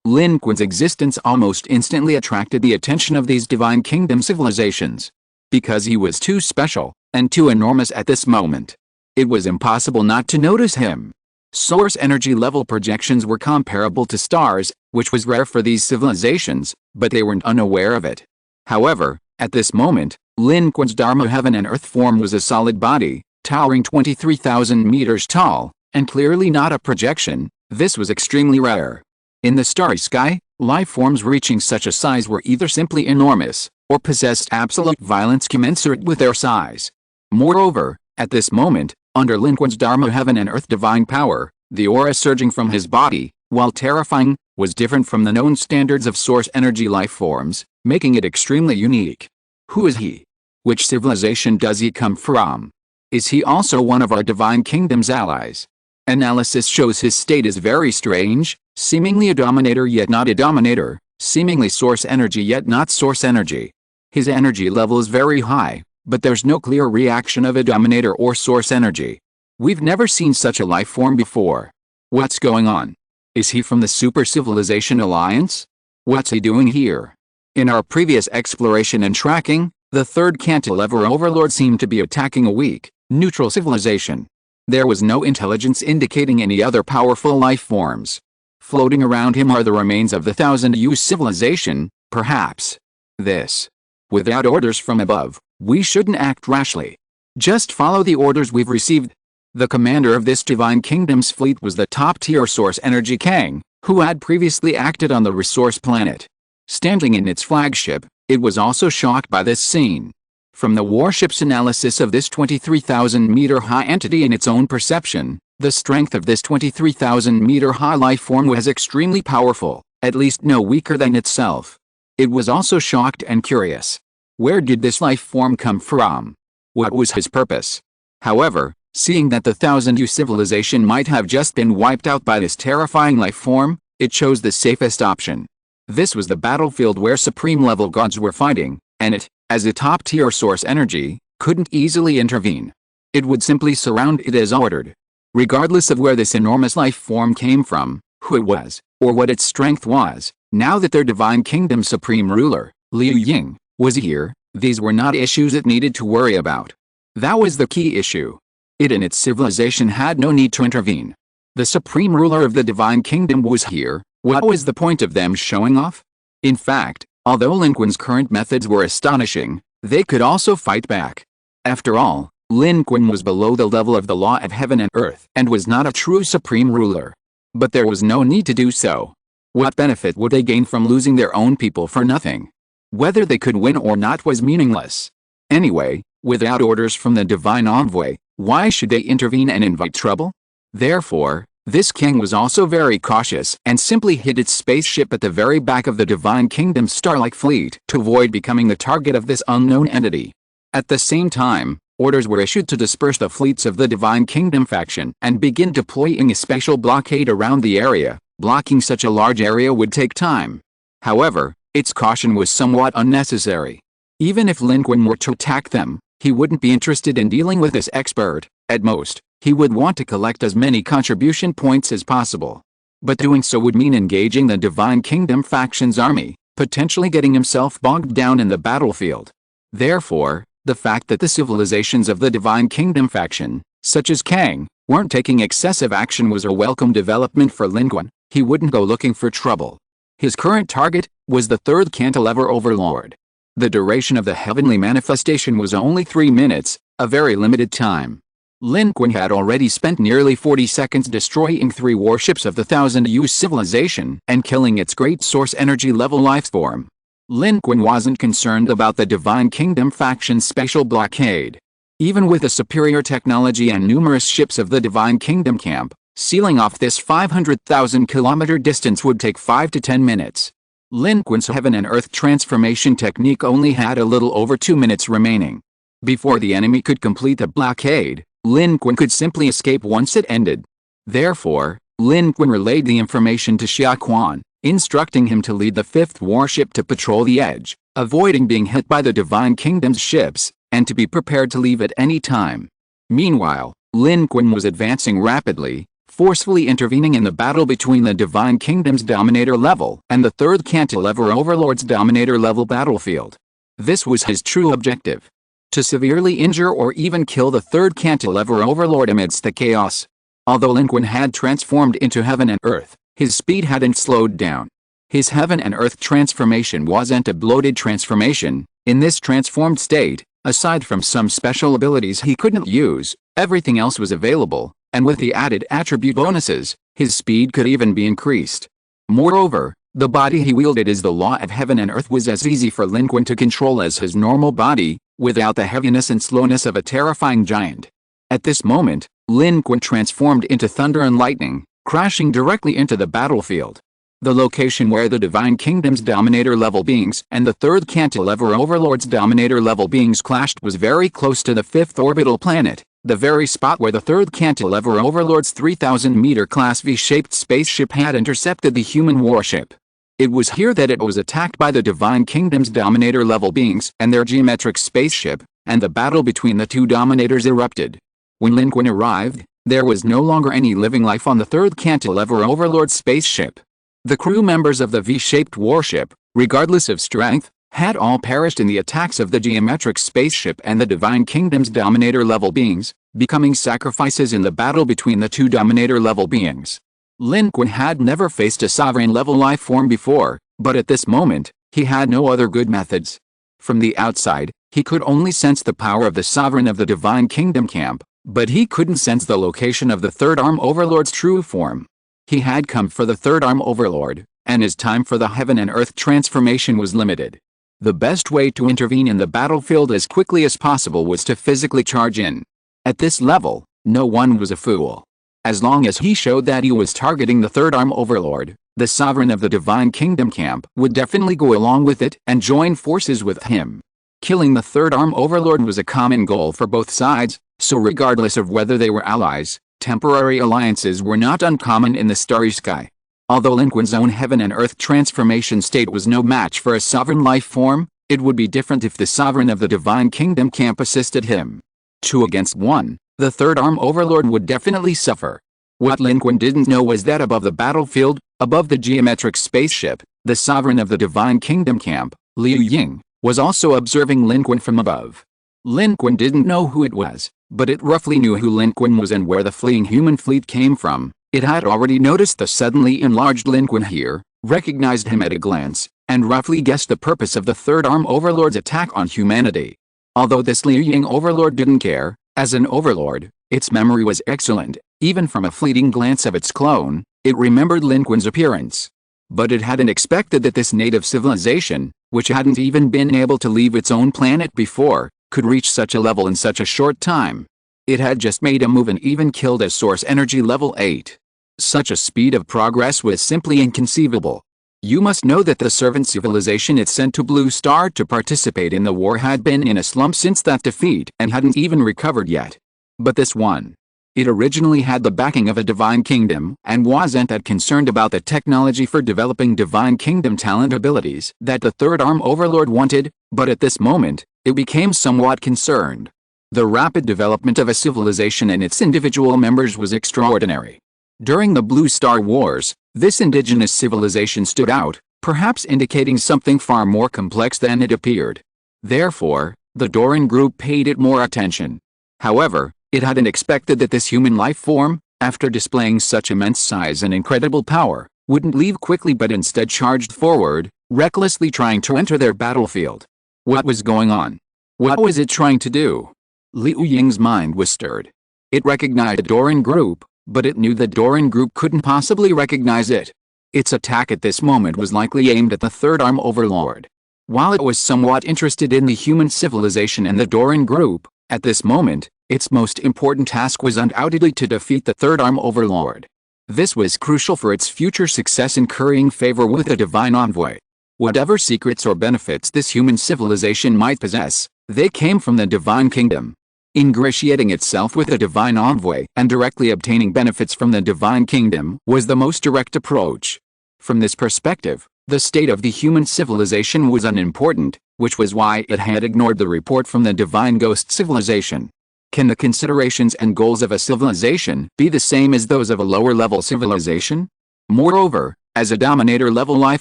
Lin Qun's existence almost instantly attracted the attention of these Divine Kingdom civilizations. Because he was too special, and too enormous at this moment. It was impossible not to notice him. Source energy level projections were comparable to stars, which was rare for these civilizations, but they weren't unaware of it. However, at this moment, Lin Qun's Dharma heaven and earth form was a solid body, towering 23,000 meters tall, and clearly not a projection. This was extremely rare. In the starry sky, life forms reaching such a size were either simply enormous, or possessed absolute violence commensurate with their size. Moreover, at this moment, under Lin Qun's Dharma heaven and earth divine power, the aura surging from his body, while terrifying, was different from the known standards of source energy life forms, making it extremely unique. Who is he? Which civilization does he come from? Is he also one of our divine kingdom's allies? Analysis shows his state is very strange, seemingly a dominator yet not a dominator, seemingly source energy yet not source energy. His energy level is very high, but there's no clear reaction of a dominator or source energy. We've never seen such a life form before. What's going on? Is he from the Super Civilization Alliance? What's he doing here? In our previous exploration and tracking, the third cantilever overlord seemed to be attacking a weak, neutral civilization. There was no intelligence indicating any other powerful life forms. Floating around him are the remains of the 1000 civilization, perhaps. This. Without orders from above, we shouldn't act rashly. Just follow the orders we've received. The commander of this divine kingdom's fleet was the top-tier source energy Kang, who had previously acted on the resource planet. Standing in its flagship, it was also shocked by this scene. From the warship's analysis of this 23,000-meter-high entity in its own perception, the strength of this 23,000-meter-high life form was extremely powerful, at least no weaker than itself. It was also shocked and curious. Where did this life form come from? What was his purpose? However, seeing that the 1000 civilization might have just been wiped out by this terrifying life form, it chose the safest option. This was the battlefield where supreme-level gods were fighting, and it, as a top-tier source energy, couldn't easily intervene. It would simply surround it as ordered. Regardless of where this enormous life form came from, who it was, or what its strength was, now that their divine kingdom's supreme ruler, Liu Ying, was here, these were not issues it needed to worry about. That was the key issue. It and its civilization had no need to intervene. The supreme ruler of the divine kingdom was here. What was the point of them showing off? In fact, although Lin Qun's current methods were astonishing, they could also fight back. After all, Lin Qun was below the level of the law of heaven and earth and was not a true supreme ruler. But there was no need to do so. What benefit would they gain from losing their own people for nothing? Whether they could win or not was meaningless. Anyway, without orders from the divine envoy, why should they intervene and invite trouble? Therefore, this king was also very cautious and simply hid its spaceship at the very back of the divine kingdom's starlike fleet to avoid becoming the target of this unknown entity. At the same time, orders were issued to disperse the fleets of the divine kingdom faction and begin deploying a special blockade around the area. Blocking such a large area would take time. However, its caution was somewhat unnecessary. Even if Lin Qun were to attack them, he wouldn't be interested in dealing with this expert. At most, he would want to collect as many contribution points as possible. But doing so would mean engaging the Divine Kingdom faction's army, potentially getting himself bogged down in the battlefield. Therefore, the fact that the civilizations of the Divine Kingdom faction, such as Kang, weren't taking excessive action was a welcome development for Lin Qun. He wouldn't go looking for trouble. His current target was the third cantilever overlord. The duration of the heavenly manifestation was only 3 minutes, a very limited time. Lin Qun had already spent nearly 40 seconds destroying 3 warships of the 1000 civilization and killing its great source energy level life form. Lin Qun wasn't concerned about the Divine Kingdom faction's special blockade. Even with the superior technology and numerous ships of the Divine Kingdom camp, sealing off this 500,000-kilometer distance would take 5 to 10 minutes. Lin Qun's heaven and earth transformation technique only had a little over 2 minutes remaining. Before the enemy could complete the blockade, Lin Qun could simply escape once it ended. Therefore, Lin Qun relayed the information to Xia Quan, instructing him to lead the 5th warship to patrol the edge, avoiding being hit by the Divine Kingdom's ships, and to be prepared to leave at any time. Meanwhile, Lin Qun was advancing rapidly, forcefully intervening in the battle between the Divine Kingdom's Dominator level and the 3rd Cantilever Overlord's Dominator level battlefield. This was his true objective. to severely injure or even kill the third cantilever overlord amidst the chaos. Although Lin Qun had transformed into heaven and earth, his speed hadn't slowed down. His heaven and earth transformation wasn't a bloated transformation. In this transformed state, aside from some special abilities he couldn't use, everything else was available, and with the added attribute bonuses, his speed could even be increased. Moreover, the body he wielded as the law of heaven and earth was as easy for Lin Qun to control as his normal body, without the heaviness and slowness of a terrifying giant. At this moment, Lin Qun transformed into thunder and lightning, crashing directly into the battlefield. The location where the Divine Kingdom's Dominator-level beings and the third cantilever overlord's Dominator-level beings clashed was very close to the fifth orbital planet, the very spot where the third cantilever overlord's 3,000-meter class V-shaped spaceship had intercepted the human warship. It was here that it was attacked by the Divine Kingdom's Dominator-level beings and their geometric spaceship, and the battle between the two Dominators erupted. When Lin Qun arrived, there was no longer any living life on the third cantilever overlord's spaceship. The crew members of the V-shaped warship, regardless of strength, had all perished in the attacks of the geometric spaceship and the Divine Kingdom's Dominator-level beings, becoming sacrifices in the battle between the two Dominator-level beings. Lin Qun had never faced a sovereign-level life form before, but at this moment, he had no other good methods. From the outside, he could only sense the power of the sovereign of the Divine Kingdom camp, but he couldn't sense the location of the Third Arm Overlord's true form. He had come for the Third Arm Overlord, and his time for the heaven and earth transformation was limited. The best way to intervene in the battlefield as quickly as possible was to physically charge in. At this level, no one was a fool. As long as he showed that he was targeting the Third Arm Overlord, the sovereign of the Divine Kingdom camp would definitely go along with it and join forces with him. Killing the Third Arm Overlord was a common goal for both sides, so regardless of whether they were allies, temporary alliances were not uncommon in the starry sky. Although Lin Qun's own heaven and earth transformation state was no match for a sovereign life form, it would be different if the sovereign of the Divine Kingdom camp assisted him. 2 against 1, the Third Arm Overlord would definitely suffer. What Lin Qun didn't know was that above the battlefield, above the geometric spaceship, the sovereign of the Divine Kingdom camp, Liu Ying, was also observing Lin Qun from above. Lin Qun didn't know who it was, but it roughly knew who Lin Qun was and where the fleeing human fleet came from. It had already noticed the suddenly enlarged Lin Qun here, recognized him at a glance, and roughly guessed the purpose of the Third Arm Overlord's attack on humanity. Although this Liu Ying Overlord didn't care, as an Overlord, its memory was excellent. Even from a fleeting glance of its clone, it remembered Lin Qun's appearance. But it hadn't expected that this native civilization, which hadn't even been able to leave its own planet before, could reach such a level in such a short time. It had just made a move and even killed a source energy level 8. Such a speed of progress was simply inconceivable. You must know that the servant civilization it sent to Blue Star to participate in the war had been in a slump since that defeat and hadn't even recovered yet. But this one. It originally had the backing of a Divine Kingdom and wasn't that concerned about the technology for developing Divine Kingdom talent abilities that the Third Arm Overlord wanted, but at this moment, it became somewhat concerned. The rapid development of a civilization and its individual members was extraordinary. During the Blue Star Wars, this indigenous civilization stood out, perhaps indicating something far more complex than it appeared. Therefore, the Doran group paid it more attention. However, it hadn't expected that this human life form, after displaying such immense size and incredible power, wouldn't leave quickly but instead charged forward, recklessly trying to enter their battlefield. What was going on? What was it trying to do? Liu Ying's mind was stirred. It recognized the Doran group, but it knew the Doran group couldn't possibly recognize it. Its attack at this moment was likely aimed at the Third Arm Overlord. While it was somewhat interested in the human civilization and the Doran group, at this moment, its most important task was undoubtedly to defeat the Third Arm Overlord. This was crucial for its future success in currying favor with a divine envoy. Whatever secrets or benefits this human civilization might possess, they came from the Divine Kingdom. Ingratiating itself with a divine envoy and directly obtaining benefits from the Divine Kingdom was the most direct approach. From this perspective, the state of the human civilization was unimportant, which was why it had ignored the report from the Divine Ghost civilization. Can the considerations and goals of a civilization be the same as those of a lower-level civilization? Moreover, as a Dominator-level life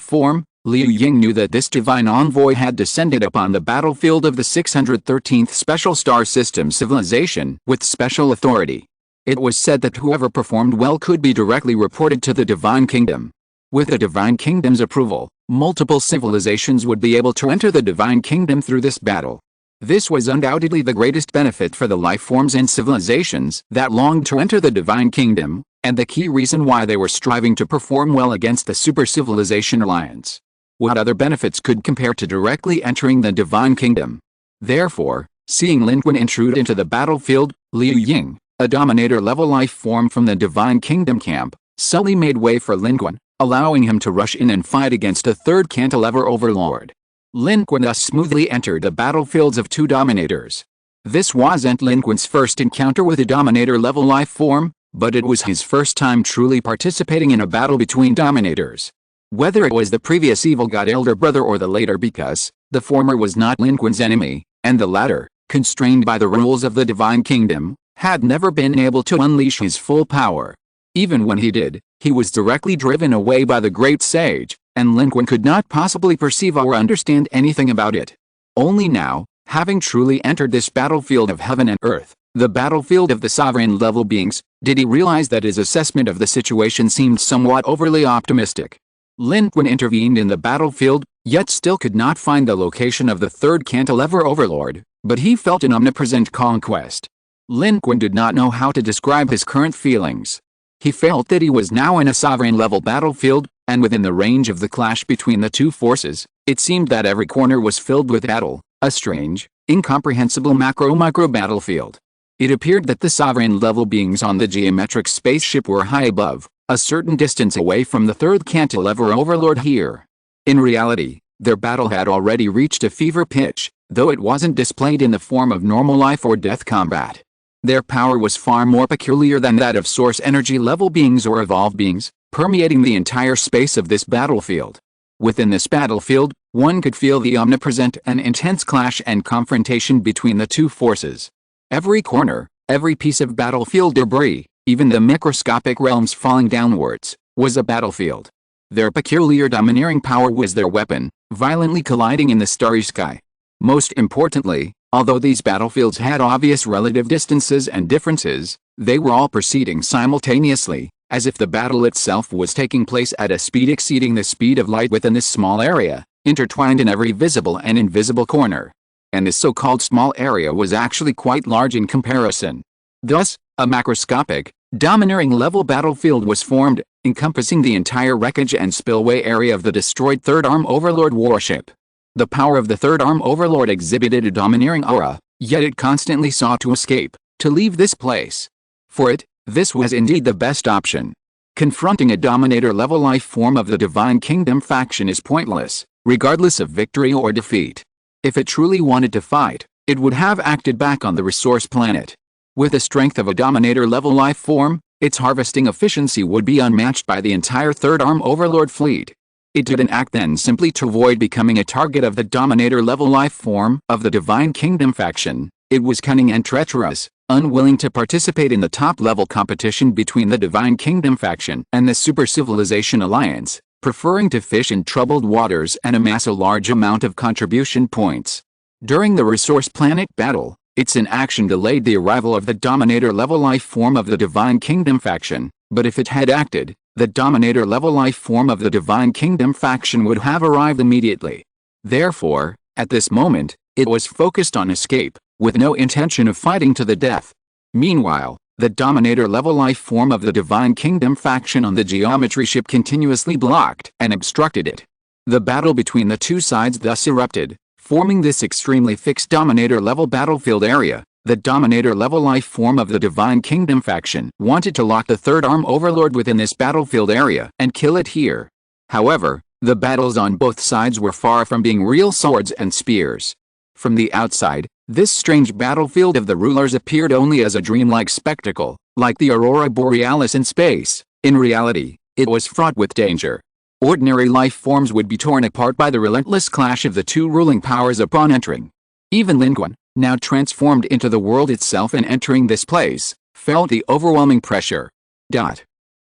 form, Liu Ying knew that this divine envoy had descended upon the battlefield of the 613th Special Star System civilization with special authority. It was said that whoever performed well could be directly reported to the Divine Kingdom. With the Divine Kingdom's approval, multiple civilizations would be able to enter the Divine Kingdom through this battle. This was undoubtedly the greatest benefit for the life forms and civilizations that longed to enter the Divine Kingdom, and the key reason why they were striving to perform well against the Super Civilization Alliance. What other benefits could compare to directly entering the Divine Kingdom? Therefore, seeing Lin Qun intrude into the battlefield, Liu Ying, a Dominator-level life form from the Divine Kingdom camp, subtly made way for Lin Qun, allowing him to rush in and fight against a third Cantilever Overlord. Lin Qun thus smoothly entered the battlefields of two Dominators. This wasn't Lin Qun's first encounter with a Dominator-level life form, but it was his first time truly participating in a battle between Dominators. Whether it was the previous evil god elder brother or the later, because the former was not Lin Qun's enemy, and the latter, constrained by the rules of the Divine Kingdom, had never been able to unleash his full power. Even when he did, he was directly driven away by the Great Sage, and Lin Qun could not possibly perceive or understand anything about it. Only now, having truly entered this battlefield of heaven and earth, the battlefield of the sovereign-level beings, did he realize that his assessment of the situation seemed somewhat overly optimistic. Lin Qun intervened in the battlefield, yet still could not find the location of the third Cantilever Overlord, but he felt an omnipresent conquest. Lin Qun did not know how to describe his current feelings. He felt that he was now in a sovereign-level battlefield, and within the range of the clash between the two forces, it seemed that every corner was filled with battle, a strange, incomprehensible macro-micro battlefield. It appeared that the sovereign-level beings on the geometric spaceship were high above, a certain distance away from the third Cantilever Overlord here. In reality, their battle had already reached a fever pitch, though it wasn't displayed in the form of normal life or death combat. Their power was far more peculiar than that of source energy level beings or evolved beings, permeating the entire space of this battlefield. Within this battlefield, one could feel the omnipresent and intense clash and confrontation between the two forces. Every corner, every piece of battlefield debris, even the microscopic realms falling downwards, was a battlefield. Their peculiar domineering power was their weapon, violently colliding in the starry sky. Most importantly, although these battlefields had obvious relative distances and differences, they were all proceeding simultaneously, as if the battle itself was taking place at a speed exceeding the speed of light within this small area, intertwined in every visible and invisible corner. And this so-called small area was actually quite large in comparison. Thus, a macroscopic, domineering-level battlefield was formed, encompassing the entire wreckage and spillway area of the destroyed Third Arm Overlord warship. The power of the Third Arm Overlord exhibited a domineering aura, yet it constantly sought to escape, to leave this place. For it, this was indeed the best option. Confronting a Dominator-level life form of the Divine Kingdom faction is pointless, regardless of victory or defeat. If it truly wanted to fight, it would have acted back on the resource planet. With the strength of a Dominator-level life form, its harvesting efficiency would be unmatched by the entire Third Arm Overlord fleet. It didn't act then simply to avoid becoming a target of the Dominator-level life form of the Divine Kingdom faction. It was cunning and treacherous, unwilling to participate in the top-level competition between the Divine Kingdom faction and the Super Civilization Alliance, preferring to fish in troubled waters and amass a large amount of contribution points. During the resource planet battle, its inaction delayed the arrival of the Dominator-level life form of the Divine Kingdom faction, but if it had acted, the Dominator-level life form of the Divine Kingdom faction would have arrived immediately. Therefore, at this moment, it was focused on escape, with no intention of fighting to the death. Meanwhile, the Dominator-level life form of the Divine Kingdom faction on the geometry ship continuously blocked and obstructed it. The battle between the two sides thus erupted, forming this extremely fixed Dominator-level battlefield area. The Dominator-level life form of the Divine Kingdom faction wanted to lock the Third Arm Overlord within this battlefield area and kill it here. However, the battles on both sides were far from being real swords and spears. From the outside, this strange battlefield of the rulers appeared only as a dreamlike spectacle, like the aurora borealis in space. In reality, it was fraught with danger. Ordinary life forms would be torn apart by the relentless clash of the two ruling powers upon entering. Even Lin Qun, now transformed into the world itself and entering this place, felt the overwhelming pressure.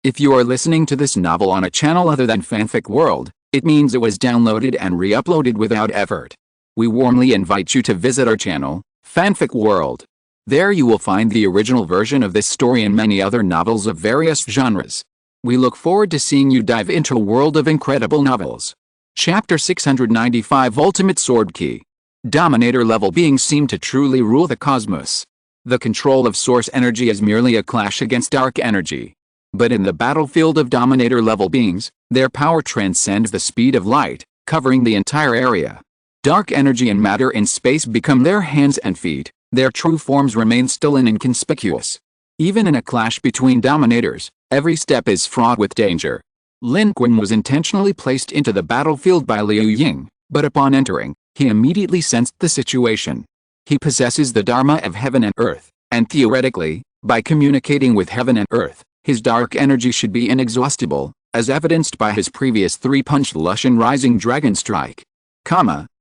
If you are listening to this novel on a channel other than Fanfic World, It means it was downloaded and re-uploaded without effort. We warmly invite you to visit our channel, Fanfic World. There you will find the original version of this story and many other novels of various genres. We look forward to seeing you dive into a world of incredible novels. Chapter 695 Ultimate Sword Key. Dominator-level beings seem to truly rule the cosmos. The control of source energy is merely a clash against dark energy. But in the battlefield of Dominator-level beings, their power transcends the speed of light, covering the entire area. Dark energy and matter in space become their hands and feet. Their true forms remain still and inconspicuous. Even in a clash between dominators, every step is fraught with danger. Lin Qun was intentionally placed into the battlefield by Liu Ying, but upon entering, he immediately sensed the situation. He possesses the Dharma of heaven and earth, and theoretically, by communicating with heaven and earth, his dark energy should be inexhaustible, as evidenced by his previous 3-punch Lushan Rising Dragon Strike.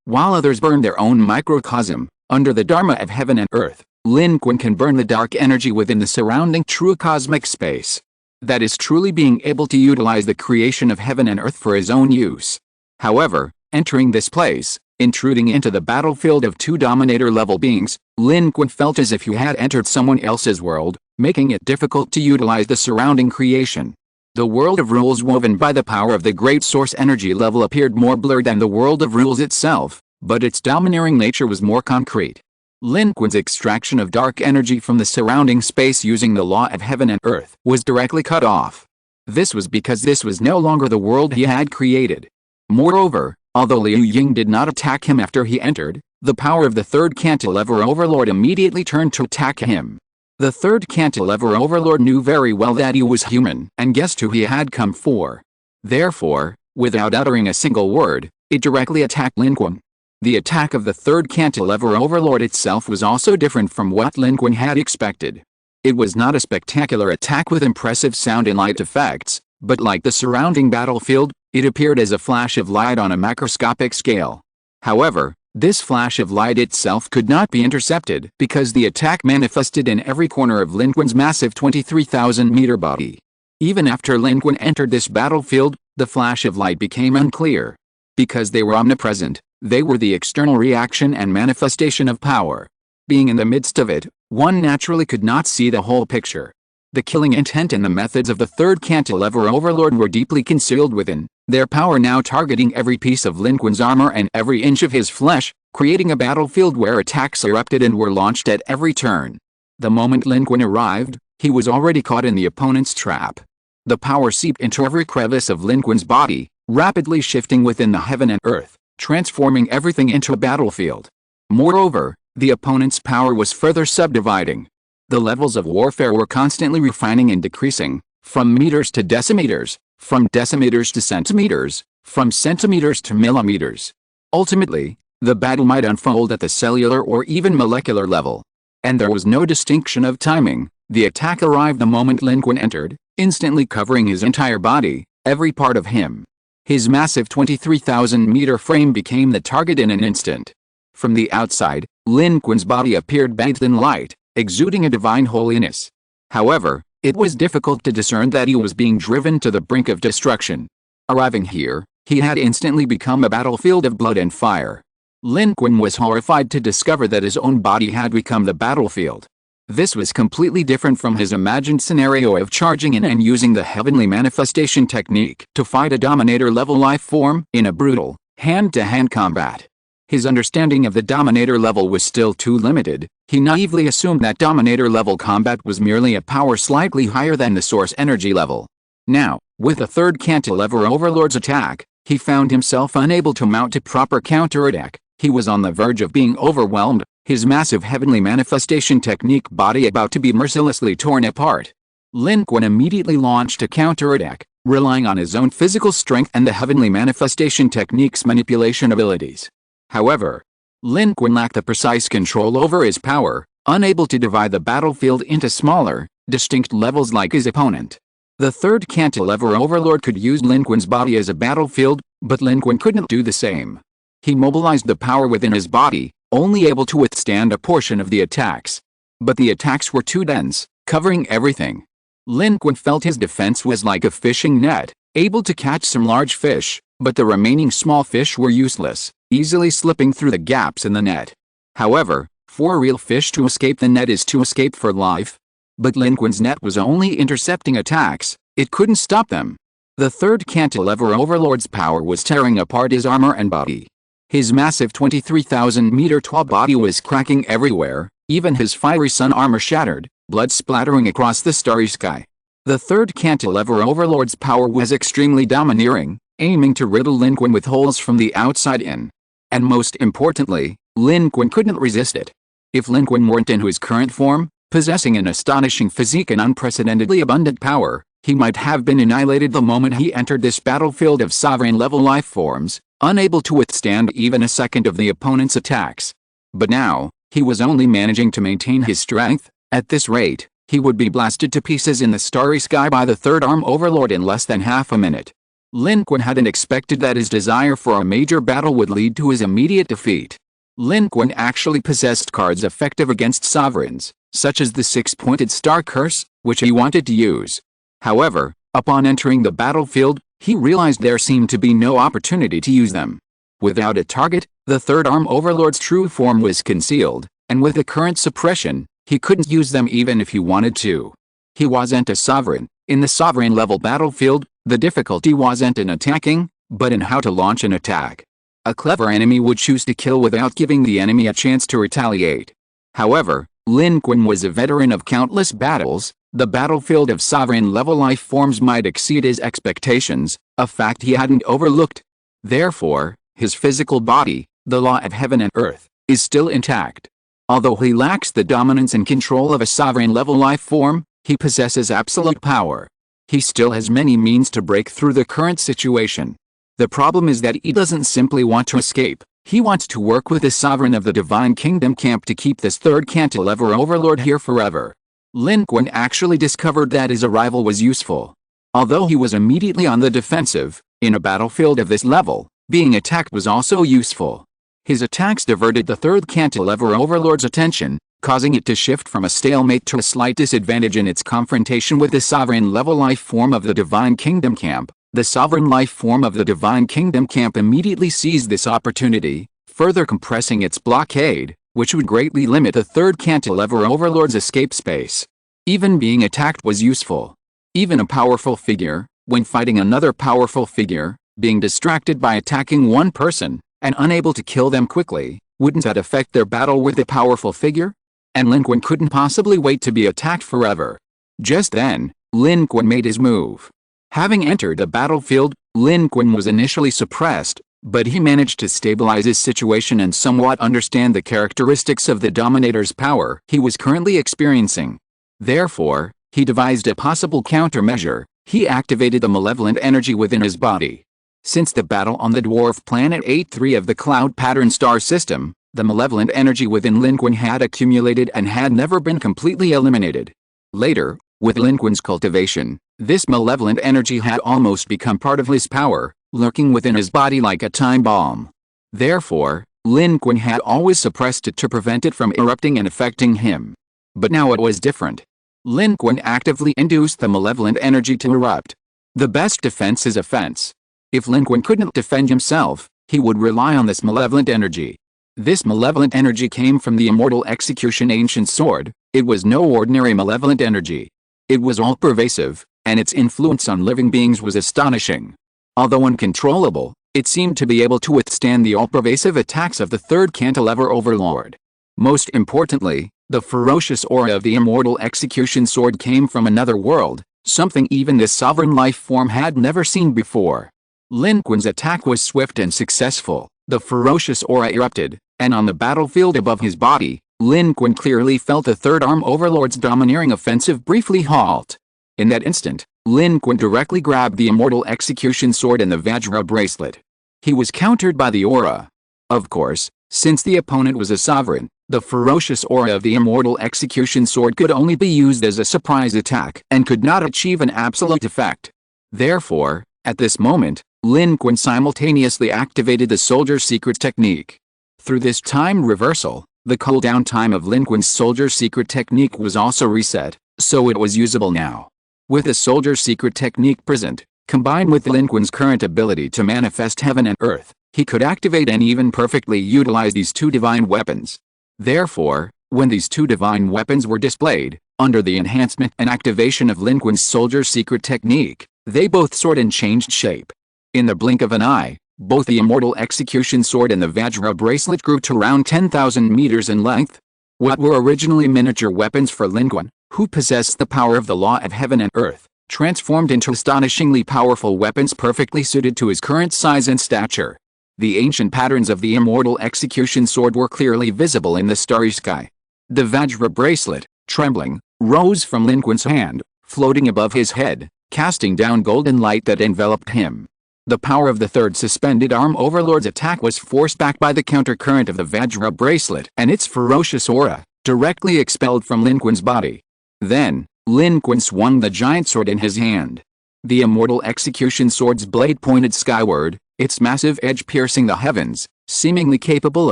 While others burn their own microcosm, under the Dharma of heaven and earth, Lin Qun can burn the dark energy within the surrounding true cosmic space. That is truly being able to utilize the creation of heaven and earth for his own use. However, entering this place, intruding into the battlefield of two dominator-level beings, Lin Qun felt as if he had entered someone else's world, making it difficult to utilize the surrounding creation. The world of rules woven by the power of the great source energy level appeared more blurred than the world of rules itself, but its domineering nature was more concrete. Lin Qun's extraction of dark energy from the surrounding space using the law of heaven and earth was directly cut off. This was because this was no longer the world he had created. Moreover, although Liu Ying did not attack him after he entered, the power of the third cantilever overlord immediately turned to attack him. The third cantilever overlord knew very well that he was human and guessed who he had come for. Therefore, without uttering a single word, it directly attacked Lin Qun. The attack of the third cantilever overlord itself was also different from what Lin Qun had expected. It was not a spectacular attack with impressive sound and light effects, but like the surrounding battlefield, it appeared as a flash of light on a macroscopic scale. However, this flash of light itself could not be intercepted because the attack manifested in every corner of Lin Qun's massive 23,000-meter body. Even after Lin Qun entered this battlefield, the flash of light became unclear. Because they were omnipresent, they were the external reaction and manifestation of power. Being in the midst of it, one naturally could not see the whole picture. The killing intent and the methods of the third cantilever overlord were deeply concealed within, their power now targeting every piece of Lin Qun's armor and every inch of his flesh, creating a battlefield where attacks erupted and were launched at every turn. The moment Lin Qun arrived, he was already caught in the opponent's trap. The power seeped into every crevice of Lin Qun's body, rapidly shifting within the heaven and earth, transforming everything into a battlefield. Moreover, the opponent's power was further subdividing. The levels of warfare were constantly refining and decreasing, from meters to decimeters, from decimeters to centimeters, from centimeters to millimeters. Ultimately, the battle might unfold at the cellular or even molecular level. And there was no distinction of timing. The attack arrived the moment Lin Qun entered, instantly covering his entire body, every part of him. His massive 23,000-meter frame became the target in an instant. From the outside, Lin Qun's body appeared bathed in light, exuding a divine holiness. However, it was difficult to discern that he was being driven to the brink of destruction. Arriving here, he had instantly become a battlefield of blood and fire. Lin Qun was horrified to discover that his own body had become the battlefield. This was completely different from his imagined scenario of charging in and using the heavenly manifestation technique to fight a dominator-level life form in a brutal, hand-to-hand combat. His understanding of the dominator level was still too limited. He naively assumed that dominator-level combat was merely a power slightly higher than the source energy level. Now, with the third cantilever overlord's attack, he found himself unable to mount a proper counterattack. He was on the verge of being overwhelmed, his massive heavenly manifestation technique body about to be mercilessly torn apart. Lin Qun immediately launched a counterattack, relying on his own physical strength and the heavenly manifestation technique's manipulation abilities. However, Lin Qun lacked the precise control over his power, unable to divide the battlefield into smaller, distinct levels like his opponent. The third cantilever overlord could use Lin Qun's body as a battlefield, but Lin Qun couldn't do the same. He mobilized the power within his body, only able to withstand a portion of the attacks. But the attacks were too dense, covering everything. Lin Qun felt his defense was like a fishing net, able to catch some large fish, But the remaining small fish were useless, easily slipping through the gaps in the net. However, for a real fish to escape the net is to escape for life. But Lin Qun's net was only intercepting attacks, it couldn't stop them. The third cantilever overlord's power was tearing apart his armor and body. His massive 23,000-meter tall body was cracking everywhere, even his fiery sun armor shattered, blood splattering across the starry sky. The third cantilever overlord's power was extremely domineering, aiming to riddle Lin Qun with holes from the outside in. And most importantly, Lin Qun couldn't resist it. If Lin Qun weren't in his current form, possessing an astonishing physique and unprecedentedly abundant power, he might have been annihilated the moment he entered this battlefield of sovereign-level life forms, unable to withstand even a second of the opponent's attacks. But now, he was only managing to maintain his strength. At this rate, he would be blasted to pieces in the starry sky by the third arm overlord in less than half a minute. Lin Qun hadn't expected that his desire for a major battle would lead to his immediate defeat. Lin Qun actually possessed cards effective against sovereigns, such as the six-pointed star curse, which he wanted to use. However, upon entering the battlefield, he realized there seemed to be no opportunity to use them. Without a target, the third arm overlord's true form was concealed, and with the current suppression, he couldn't use them even if he wanted to. He wasn't a sovereign. In the sovereign-level battlefield, the difficulty wasn't in attacking, but in how to launch an attack. A clever enemy would choose to kill without giving the enemy a chance to retaliate. However, Lin Qun was a veteran of countless battles. The battlefield of sovereign-level life forms might exceed his expectations, a fact he hadn't overlooked. Therefore, his physical body, the law of heaven and earth, is still intact. Although he lacks the dominance and control of a sovereign-level life form, he possesses absolute power. He still has many means to break through the current situation. The problem is that he doesn't simply want to escape. He wants to work with the sovereign of the Divine Kingdom camp to keep this third cantilever overlord here forever. Lin Qun actually discovered that his arrival was useful. Although he was immediately on the defensive, in a battlefield of this level, being attacked was also useful. His attacks diverted the third cantilever overlord's attention, causing it to shift from a stalemate to a slight disadvantage in its confrontation with the sovereign-level life form of the Divine Kingdom camp. The sovereign life form of the Divine Kingdom camp immediately seized this opportunity, further compressing its blockade, which would greatly limit the third cantilever overlord's escape space. Even being attacked was useful. Even a powerful figure, when fighting another powerful figure, being distracted by attacking one person, and unable to kill them quickly, wouldn't that affect their battle with the powerful figure? And Lin Qun couldn't possibly wait to be attacked forever. Just then, Lin Qun made his move. Having entered the battlefield, Lin Qun was initially suppressed, but he managed to stabilize his situation and somewhat understand the characteristics of the Dominator's power he was currently experiencing. Therefore, he devised a possible countermeasure. He activated the malevolent energy within his body. Since the battle on the dwarf planet 8-3 of the Cloud Pattern star system, the malevolent energy within Lin Qun had accumulated and had never been completely eliminated. Later, with Lin Qun's cultivation, this malevolent energy had almost become part of his power, lurking within his body like a time bomb. Therefore, Lin Qun had always suppressed it to prevent it from erupting and affecting him. But now it was different. Lin Qun actively induced the malevolent energy to erupt. The best defense is offense. If Lin Qun couldn't defend himself, he would rely on this malevolent energy. This malevolent energy came from the immortal execution ancient sword. It was no ordinary malevolent energy. It was all-pervasive, and its influence on living beings was astonishing. Although uncontrollable, it seemed to be able to withstand the all-pervasive attacks of the third cantilever overlord. Most importantly, the ferocious aura of the immortal execution sword came from another world, something even this sovereign life form had never seen before. Lin Qun's attack was swift and successful. The ferocious aura erupted, and on the battlefield above his body, Lin Qun clearly felt the third arm overlord's domineering offensive briefly halt. In that instant, Lin Qun directly grabbed the immortal execution sword and the Vajra bracelet. He was countered by the aura. Of course, since the opponent was a sovereign, the ferocious aura of the immortal execution sword could only be used as a surprise attack and could not achieve an absolute effect. Therefore, at this moment, Lin Qun simultaneously activated the soldier's secret technique. Through this time reversal, the cooldown time of Lin Qun's soldier's secret technique was also reset, so it was usable now. With the soldier's secret technique present, Combined with Lin Qun's current ability to manifest heaven and earth, he could activate and even perfectly utilize these two divine weapons. Therefore, when these two divine weapons were displayed, under the enhancement and activation of Lin Qun's soldier secret technique, they both soared and changed shape. In the blink of an eye, both the immortal execution sword and the Vajra bracelet grew to around 10,000 meters in length. What were originally miniature weapons for Lin Qun, who possessed the power of the law of heaven and earth, transformed into astonishingly powerful weapons perfectly suited to his current size and stature. The ancient patterns of the immortal execution sword were clearly visible in the starry sky. The Vajra bracelet, trembling, rose from Lin Qun's hand, floating above his head, casting down golden light that enveloped him. The power of the third suspended arm overlord's attack was forced back by the countercurrent of the Vajra bracelet and its ferocious aura, directly expelled from Lin Qun's body. Then, Lin Qun swung the giant sword in his hand. The immortal execution sword's blade pointed skyward, its massive edge piercing the heavens, seemingly capable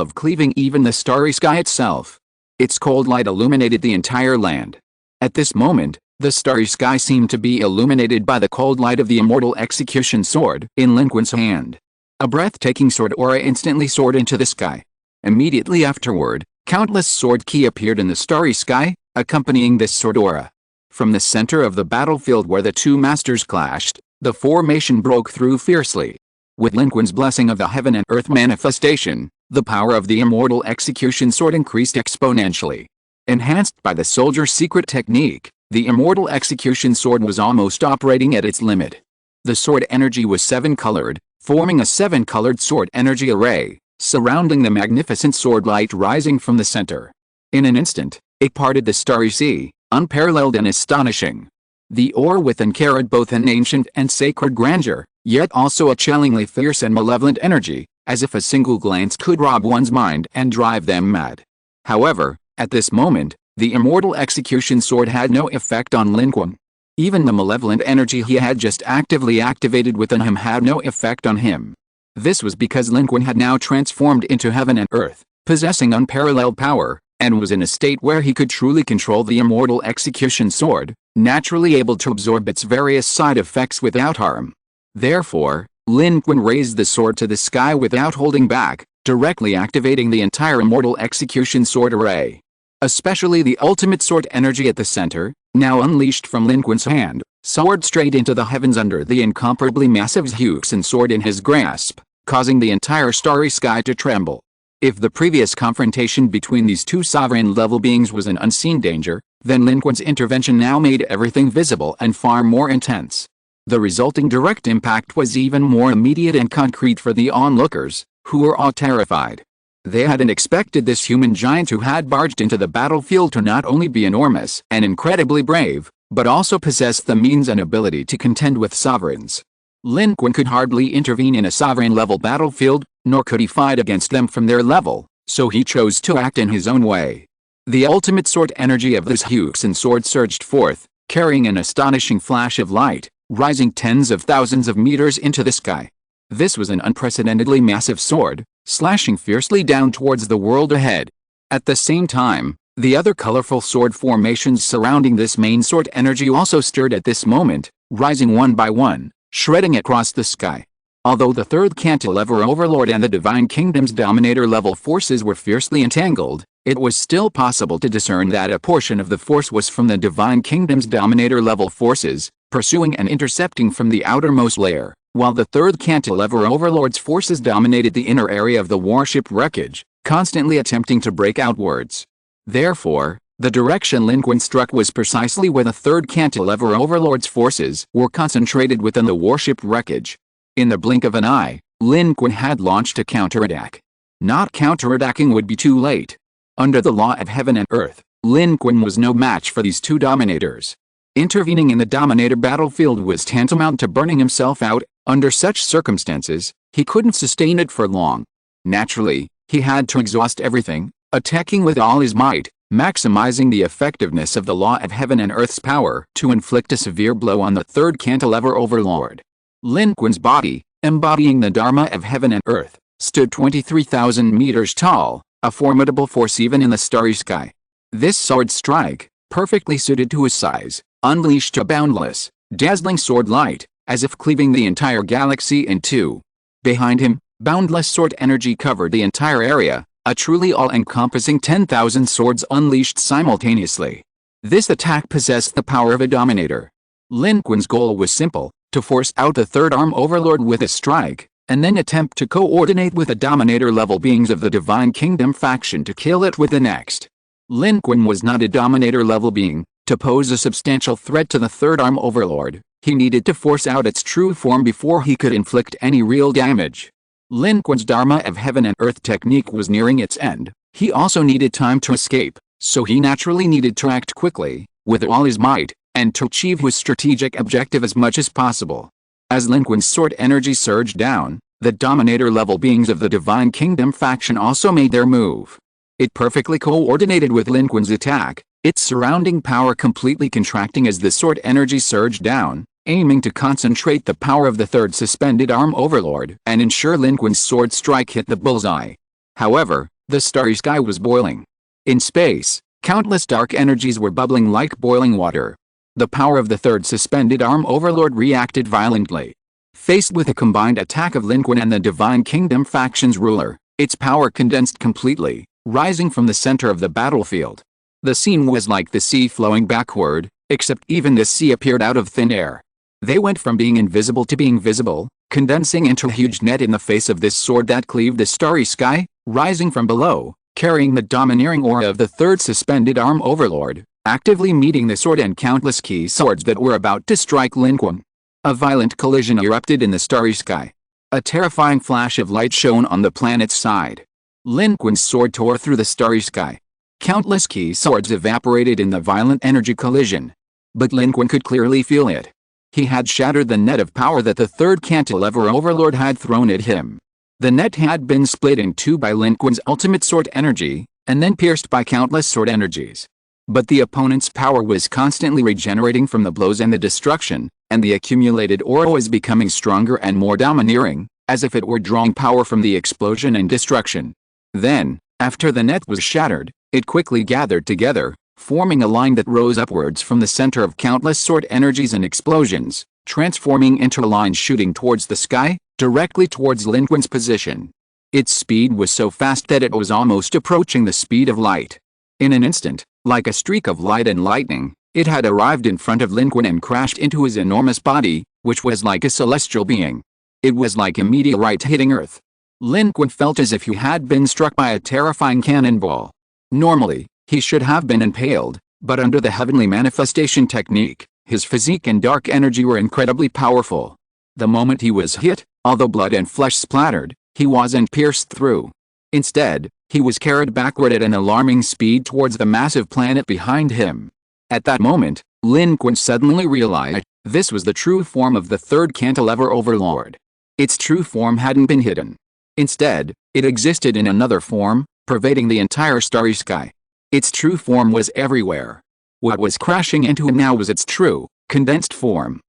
of cleaving even the starry sky itself. Its cold light illuminated the entire land. At this moment, the starry sky seemed to be illuminated by the cold light of the immortal execution sword in Lin Qun's hand. A breathtaking sword aura instantly soared into the sky. Immediately afterward, countless sword ki appeared in the starry sky, accompanying this sword aura. From the center of the battlefield where the two masters clashed, the formation broke through fiercely. With Lin Qun's blessing of the heaven and earth manifestation, the power of the immortal execution sword increased exponentially. Enhanced by the soldier's secret technique, the immortal execution sword was almost operating at its limit. The sword energy was seven-colored, forming a seven-colored sword energy array, surrounding the magnificent sword light rising from the center. In an instant, it parted the starry sea, unparalleled and astonishing. The ore within carried both an ancient and sacred grandeur, yet also a chillingly fierce and malevolent energy, as if a single glance could rob one's mind and drive them mad. However, at this moment, the immortal execution sword had no effect on Lin Qun. Even the malevolent energy he had just actively activated within him had no effect on him. This was because Lin Qun had now transformed into heaven and earth, possessing unparalleled power, and was in a state where he could truly control the immortal execution sword, naturally able to absorb its various side effects without harm. Therefore, Lin Qun raised the sword to the sky without holding back, directly activating the entire immortal execution sword array. Especially the ultimate sword energy at the center, now unleashed from Lin Qun's hand, soared straight into the heavens under the incomparably massive Huxin sword in his grasp, causing the entire starry sky to tremble. If the previous confrontation between these two sovereign-level beings was an unseen danger, then Lin Qun's intervention now made everything visible and far more intense. The resulting direct impact was even more immediate and concrete for the onlookers, who were all terrified. They hadn't expected this human giant who had barged into the battlefield to not only be enormous and incredibly brave, but also possess the means and ability to contend with sovereigns. Lin Qun could hardly intervene in a sovereign-level battlefield, nor could he fight against them from their level, so he chose to act in his own way. The ultimate sword energy of this Huxin sword surged forth, carrying an astonishing flash of light, rising tens of thousands of meters into the sky. This was an unprecedentedly massive sword, slashing fiercely down towards the world ahead. At the same time, the other colorful sword formations surrounding this main sword energy also stirred at this moment, rising one by one, shredding across the sky. Although the third cantilever overlord and the divine kingdom's dominator level forces were fiercely entangled, it was still possible to discern that a portion of the force was from the divine kingdom's dominator level forces, pursuing and intercepting from the outermost layer, while the third cantilever overlord's forces dominated the inner area of the warship wreckage, constantly attempting to break outwards. Therefore, the direction Lin Qun struck was precisely where the third cantilever overlord's forces were concentrated within the warship wreckage. In the blink of an eye, Lin Qun had launched a counterattack. Not counterattacking would be too late. Under the law of heaven and earth, Lin Qun was no match for these two dominators. Intervening in the dominator battlefield was tantamount to burning himself out. Under such circumstances, he couldn't sustain it for long. Naturally, he had to exhaust everything, attacking with all his might, maximizing the effectiveness of the law of heaven and earth's power to inflict a severe blow on the third cantilever overlord. Lin Qun's body, embodying the Dharma of heaven and earth, stood 23,000 meters tall, a formidable force even in the starry sky. This sword strike, perfectly suited to his size, unleashed a boundless, dazzling sword light, as if cleaving the entire galaxy in two. Behind him, boundless sword energy covered the entire area, a truly all-encompassing 10,000 swords unleashed simultaneously. This attack possessed the power of a dominator. Lin Qun's goal was simple: to force out the third arm overlord with a strike, and then attempt to coordinate with the dominator-level beings of the Divine Kingdom faction to kill it with the next. Lin Qun was not a dominator-level being. To pose a substantial threat to the third arm overlord, he needed to force out its true form before he could inflict any real damage. Lin Qun's Dharma of Heaven and Earth technique was nearing its end. He also needed time to escape, so he naturally needed to act quickly, with all his might, and to achieve his strategic objective as much as possible. As Lin Qun's sword energy surged down, the dominator-level beings of the Divine Kingdom faction also made their move. It perfectly coordinated with Lin Qun's attack, its surrounding power completely contracting as the sword energy surged down, aiming to concentrate the power of the third suspended arm overlord and ensure Lin Qun's sword strike hit the bullseye. However, the starry sky was boiling. In space, countless dark energies were bubbling like boiling water. The power of the third suspended arm overlord reacted violently. Faced with a combined attack of Lin Qun and the Divine Kingdom faction's ruler, its power condensed completely, rising from the center of the battlefield. The scene was like the sea flowing backward, except even this sea appeared out of thin air. They went from being invisible to being visible, condensing into a huge net in the face of this sword that cleaved the starry sky, rising from below, carrying the domineering aura of the third suspended arm overlord, actively meeting the sword and countless key swords that were about to strike Lin Qun. A violent collision erupted in the starry sky. A terrifying flash of light shone on the planet's side. Lin Qun's sword tore through the starry sky. Countless key swords evaporated in the violent energy collision. But Lin Qun could clearly feel it. He had shattered the net of power that the third cantilever overlord had thrown at him. The net had been split in two by Lin Qun's ultimate sword energy, and then pierced by countless sword energies. But the opponent's power was constantly regenerating from the blows and the destruction, and the accumulated aura was becoming stronger and more domineering, as if it were drawing power from the explosion and destruction. Then, after the net was shattered, it quickly gathered together, forming a line that rose upwards from the center of countless sword energies and explosions, transforming into a line shooting towards the sky, directly towards Lin Qun's position. Its speed was so fast that it was almost approaching the speed of light. In an instant, like a streak of light and lightning, it had arrived in front of Lin Qun and crashed into his enormous body, which was like a celestial being. It was like a meteorite hitting Earth. Lin Qun felt as if he had been struck by a terrifying cannonball. Normally, he should have been impaled, but under the heavenly manifestation technique, his physique and dark energy were incredibly powerful. The moment he was hit, although blood and flesh splattered, he wasn't pierced through. Instead, he was carried backward at an alarming speed towards the massive planet behind him. At that moment, Lin Qun suddenly realized this was the true form of the third cantilever overlord. Its true form hadn't been hidden. Instead, it existed in another form, pervading the entire starry sky. Its true form was everywhere. What was crashing into him now was its true, condensed form.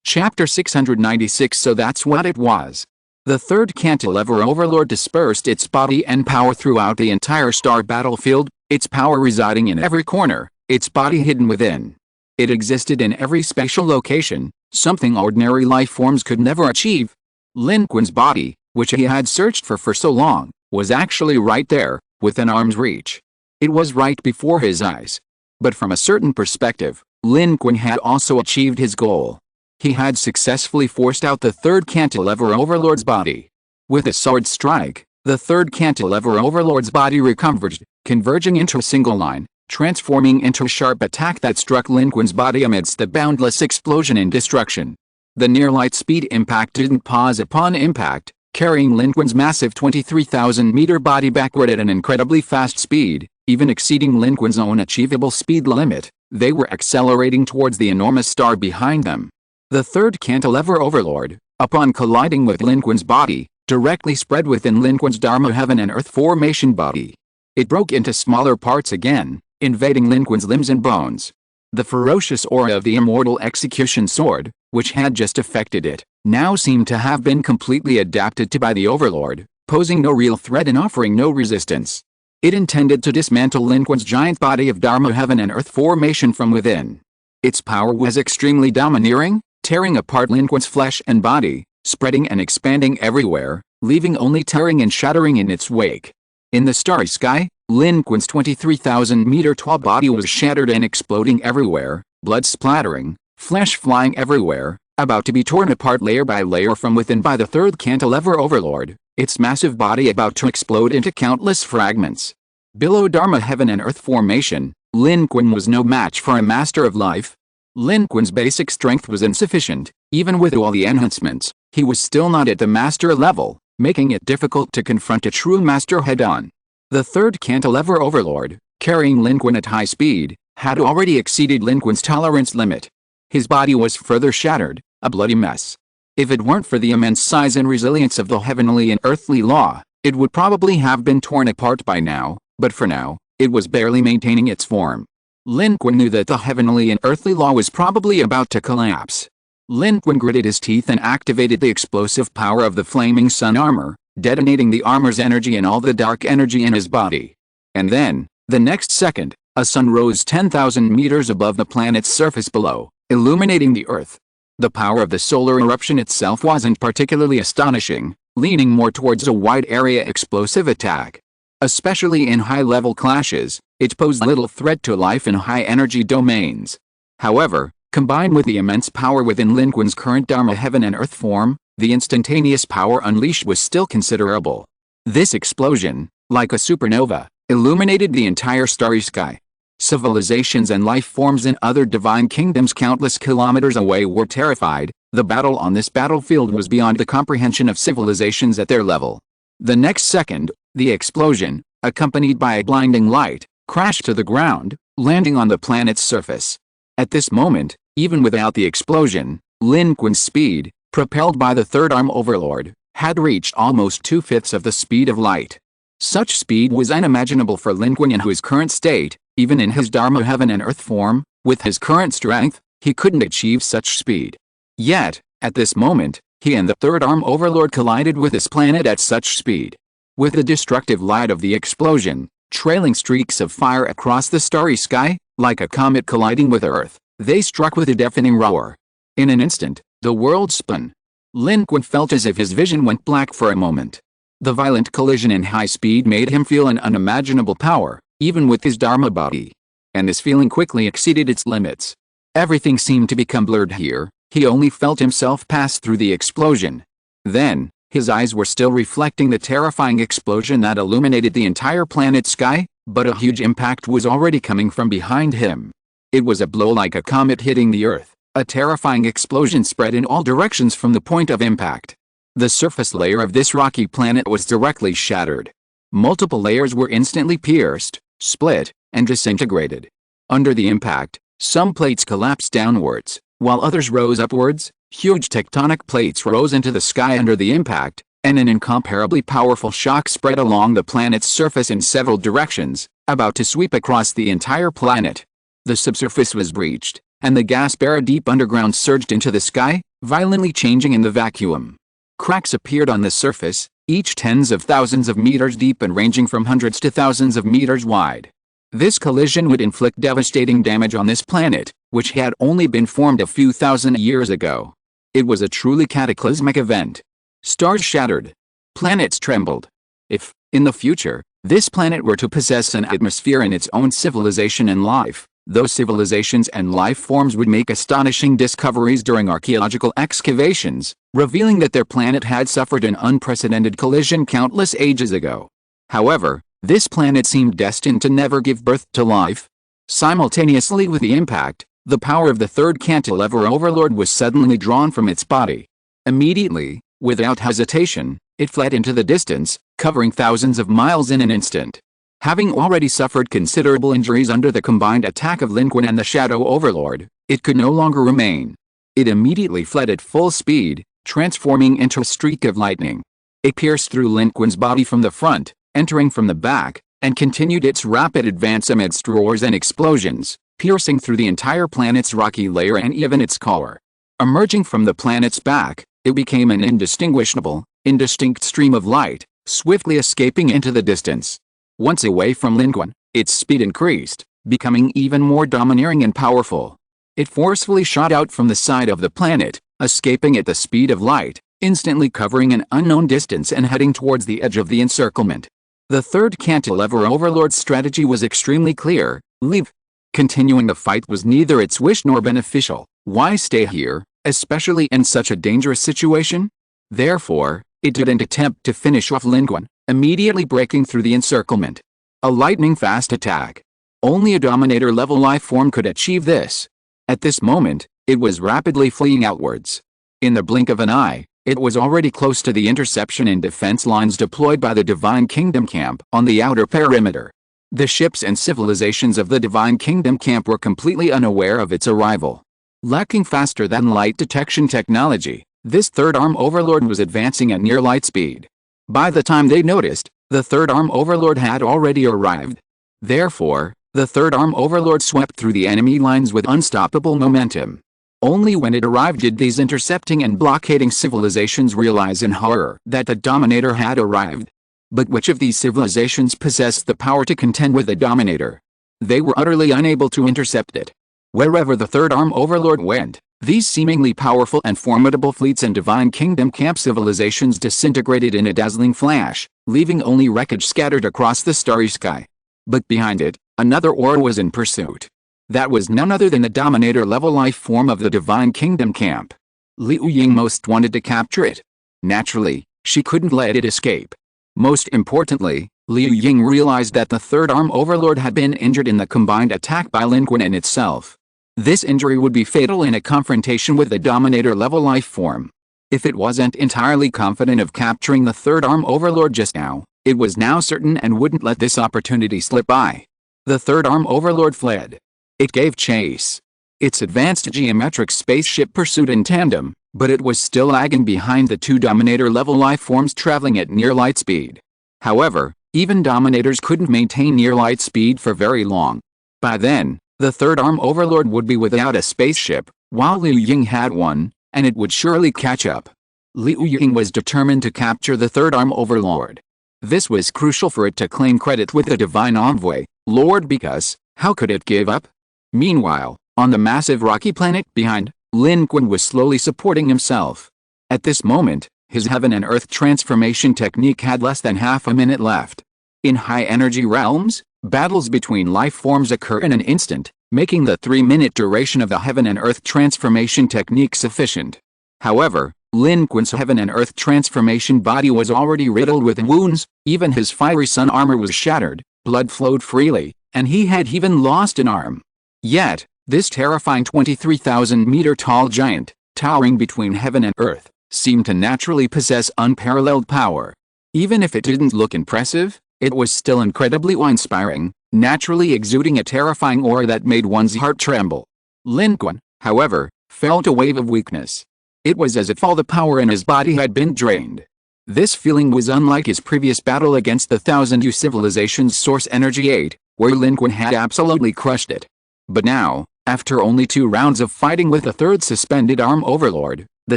Chapter 696. So that's what it was. The third cantilever overlord dispersed its body and power throughout the entire star battlefield, its power residing in every corner, its body hidden within. It existed in every spatial location, something ordinary life forms could never achieve. Lin Qun's body, which he had searched for so long, was actually right there, within arm's reach. It was right before his eyes. But from a certain perspective, Lin Qun had also achieved his goal. He had successfully forced out the third cantilever overlord's body. With a sword strike, the third cantilever overlord's body reconverged, converging into a single line, transforming into a sharp attack that struck Lin Qun's body amidst the boundless explosion and destruction. The near-light speed impact didn't pause upon impact, carrying Lin Qun's massive 23,000-meter body backward at an incredibly fast speed, even exceeding Lin Qun's own achievable speed limit. They were accelerating towards the enormous star behind them. The third cantilever overlord, upon colliding with Lin Qun's body, directly spread within Lin Qun's Dharma Heaven and Earth formation body. It broke into smaller parts again, invading Lin Qun's limbs and bones. The ferocious aura of the immortal execution sword, which had just affected it, now seemed to have been completely adapted to by the overlord, posing no real threat and offering no resistance. It intended to dismantle Lin Qun's giant body of Dharma Heaven and Earth formation from within. Its power was extremely domineering, tearing apart Lin Qun's flesh and body, spreading and expanding everywhere, leaving only tearing and shattering in its wake. In the starry sky, Lin Qun's 23,000-meter tall body was shattered and exploding everywhere, blood splattering, flesh flying everywhere, about to be torn apart layer by layer from within by the third cantilever overlord, its massive body about to explode into countless fragments. Below Dharma heaven and earth formation, Lin Qun was no match for a master of life. Lin Qun's basic strength was insufficient. Even with all the enhancements, he was still not at the master level, making it difficult to confront a true master head-on. The third cantilever overlord, carrying Lin Qun at high speed, had already exceeded Lin Qun's tolerance limit. His body was further shattered, a bloody mess. If it weren't for the immense size and resilience of the heavenly and earthly law, it would probably have been torn apart by now, but for now, it was barely maintaining its form. Lin Qun knew that the heavenly and earthly law was probably about to collapse. Lin Qun gritted his teeth and activated the explosive power of the flaming sun armor, detonating the armor's energy and all the dark energy in his body. And then, the next second, a sun rose 10,000 meters above the planet's surface below, illuminating the Earth. The power of the solar eruption itself wasn't particularly astonishing, leaning more towards a wide-area explosive attack. Especially in high-level clashes, it posed little threat to life in high-energy domains. However, combined with the immense power within Lin Qun's current Dharma heaven and earth form, the instantaneous power unleashed was still considerable. This explosion, like a supernova, illuminated the entire starry sky. Civilizations and life forms in other divine kingdoms countless kilometers away were terrified. The battle on this battlefield was beyond the comprehension of civilizations at their level. The next second, the explosion, accompanied by a blinding light, crashed to the ground, landing on the planet's surface. At this moment, even without the explosion, Lin Qun's speed, propelled by the third arm overlord, had reached almost 2/5 of the speed of light. Such speed was unimaginable for Lin Qun in his current state. Even in his Dharma heaven and earth form, with his current strength, he couldn't achieve such speed. Yet, at this moment, he and the third arm overlord collided with this planet at such speed. With the destructive light of the explosion, trailing streaks of fire across the starry sky, like a comet colliding with Earth, they struck with a deafening roar. In an instant, the world spun. Lin Qun felt as if his vision went black for a moment. The violent collision in high speed made him feel an unimaginable power, even with his Dharma body. And this feeling quickly exceeded its limits. Everything seemed to become blurred here. He only felt himself pass through the explosion. Then, his eyes were still reflecting the terrifying explosion that illuminated the entire planet's sky, but a huge impact was already coming from behind him. It was a blow like a comet hitting the Earth. A terrifying explosion spread in all directions from the point of impact. The surface layer of this rocky planet was directly shattered. Multiple layers were instantly pierced, split, and disintegrated. Under the impact, some plates collapsed downwards, while others rose upwards. Huge tectonic plates rose into the sky under the impact, and an incomparably powerful shock spread along the planet's surface in several directions, about to sweep across the entire planet. The subsurface was breached, and the gas buried deep underground surged into the sky, violently changing in the vacuum. Cracks appeared on the surface, each tens of thousands of meters deep and ranging from hundreds to thousands of meters wide. This collision would inflict devastating damage on this planet, which had only been formed a few thousand years ago. It was a truly cataclysmic event. Stars shattered. Planets trembled. If, in the future, this planet were to possess an atmosphere in its own civilization and life, those civilizations and life forms would make astonishing discoveries during archaeological excavations, revealing that their planet had suffered an unprecedented collision countless ages ago. However, this planet seemed destined to never give birth to life. Simultaneously with the impact, the power of the third cantilever overlord was suddenly drawn from its body. Immediately, without hesitation, it fled into the distance, covering thousands of miles in an instant. Having already suffered considerable injuries under the combined attack of Lin Qun and the Shadow Overlord, it could no longer remain. It immediately fled at full speed, transforming into a streak of lightning. It pierced through Lin Qun's body from the front, entering from the back, and continued its rapid advance amidst roars and explosions, piercing through the entire planet's rocky layer and even its core. Emerging from the planet's back, it became an indistinct stream of light, swiftly escaping into the distance. Once away from Lin Qun, its speed increased, becoming even more domineering and powerful. It forcefully shot out from the side of the planet, escaping at the speed of light, instantly covering an unknown distance and heading towards the edge of the encirclement. The third cantilever overlord's strategy was extremely clear: leave. Continuing the fight was neither its wish nor beneficial. Why stay here, especially in such a dangerous situation? Therefore, it didn't attempt to finish off Lin Qun, immediately breaking through the encirclement. A lightning-fast attack. Only a Dominator-level life form could achieve this. At this moment, it was rapidly fleeing outwards. In the blink of an eye, it was already close to the interception and defense lines deployed by the Divine Kingdom camp on the outer perimeter. The ships and civilizations of the Divine Kingdom camp were completely unaware of its arrival. Lacking faster-than-light detection technology, this third arm overlord was advancing at near light speed. By the time they noticed, the third arm overlord had already arrived. Therefore, the third arm overlord swept through the enemy lines with unstoppable momentum. Only when it arrived did these intercepting and blockading civilizations realize in horror that the Dominator had arrived. But which of these civilizations possessed the power to contend with the Dominator? They were utterly unable to intercept it. Wherever the third arm overlord went, these seemingly powerful and formidable fleets and Divine Kingdom camp civilizations disintegrated in a dazzling flash, leaving only wreckage scattered across the starry sky. But behind it, another ore was in pursuit. That was none other than the Dominator-level life form of the Divine Kingdom camp. Liu Ying most wanted to capture it. Naturally, she couldn't let it escape. Most importantly, Liu Ying realized that the third arm overlord had been injured in the combined attack by Lin Qun and itself. This injury would be fatal in a confrontation with the Dominator-level life form. If it wasn't entirely confident of capturing the third arm overlord just now, it was now certain and wouldn't let this opportunity slip by. The third arm overlord fled. It gave chase. Its advanced geometric spaceship pursued in tandem, but it was still lagging behind the two Dominator-level life forms traveling at near light speed. However, even Dominators couldn't maintain near light speed for very long. By then, the third arm overlord would be without a spaceship, while Liu Ying had one, and it would surely catch up. Liu Ying was determined to capture the third arm overlord. This was crucial for it to claim credit with the Divine Envoy, Lord, because how could it give up? Meanwhile, on the massive rocky planet behind, Lin Qun was slowly supporting himself. At this moment, his heaven and earth transformation technique had less than half a minute left. In high-energy realms, battles between life forms occur in an instant, making the 3-minute duration of the heaven and earth transformation technique sufficient. However, Lin Qun's heaven and earth transformation body was already riddled with wounds, even his fiery sun armor was shattered, blood flowed freely, and he had even lost an arm. Yet, this terrifying 23,000-meter-tall giant, towering between heaven and earth, seemed to naturally possess unparalleled power. Even if it didn't look impressive, it was still incredibly awe-inspiring, naturally exuding a terrifying aura that made one's heart tremble. Lin Qun, however, felt a wave of weakness. It was as if all the power in his body had been drained. This feeling was unlike his previous battle against the Thousand Year Civilization's Source Energy 8, where Lin Qun had absolutely crushed it. But now, after only 2 rounds of fighting with the third suspended arm overlord, the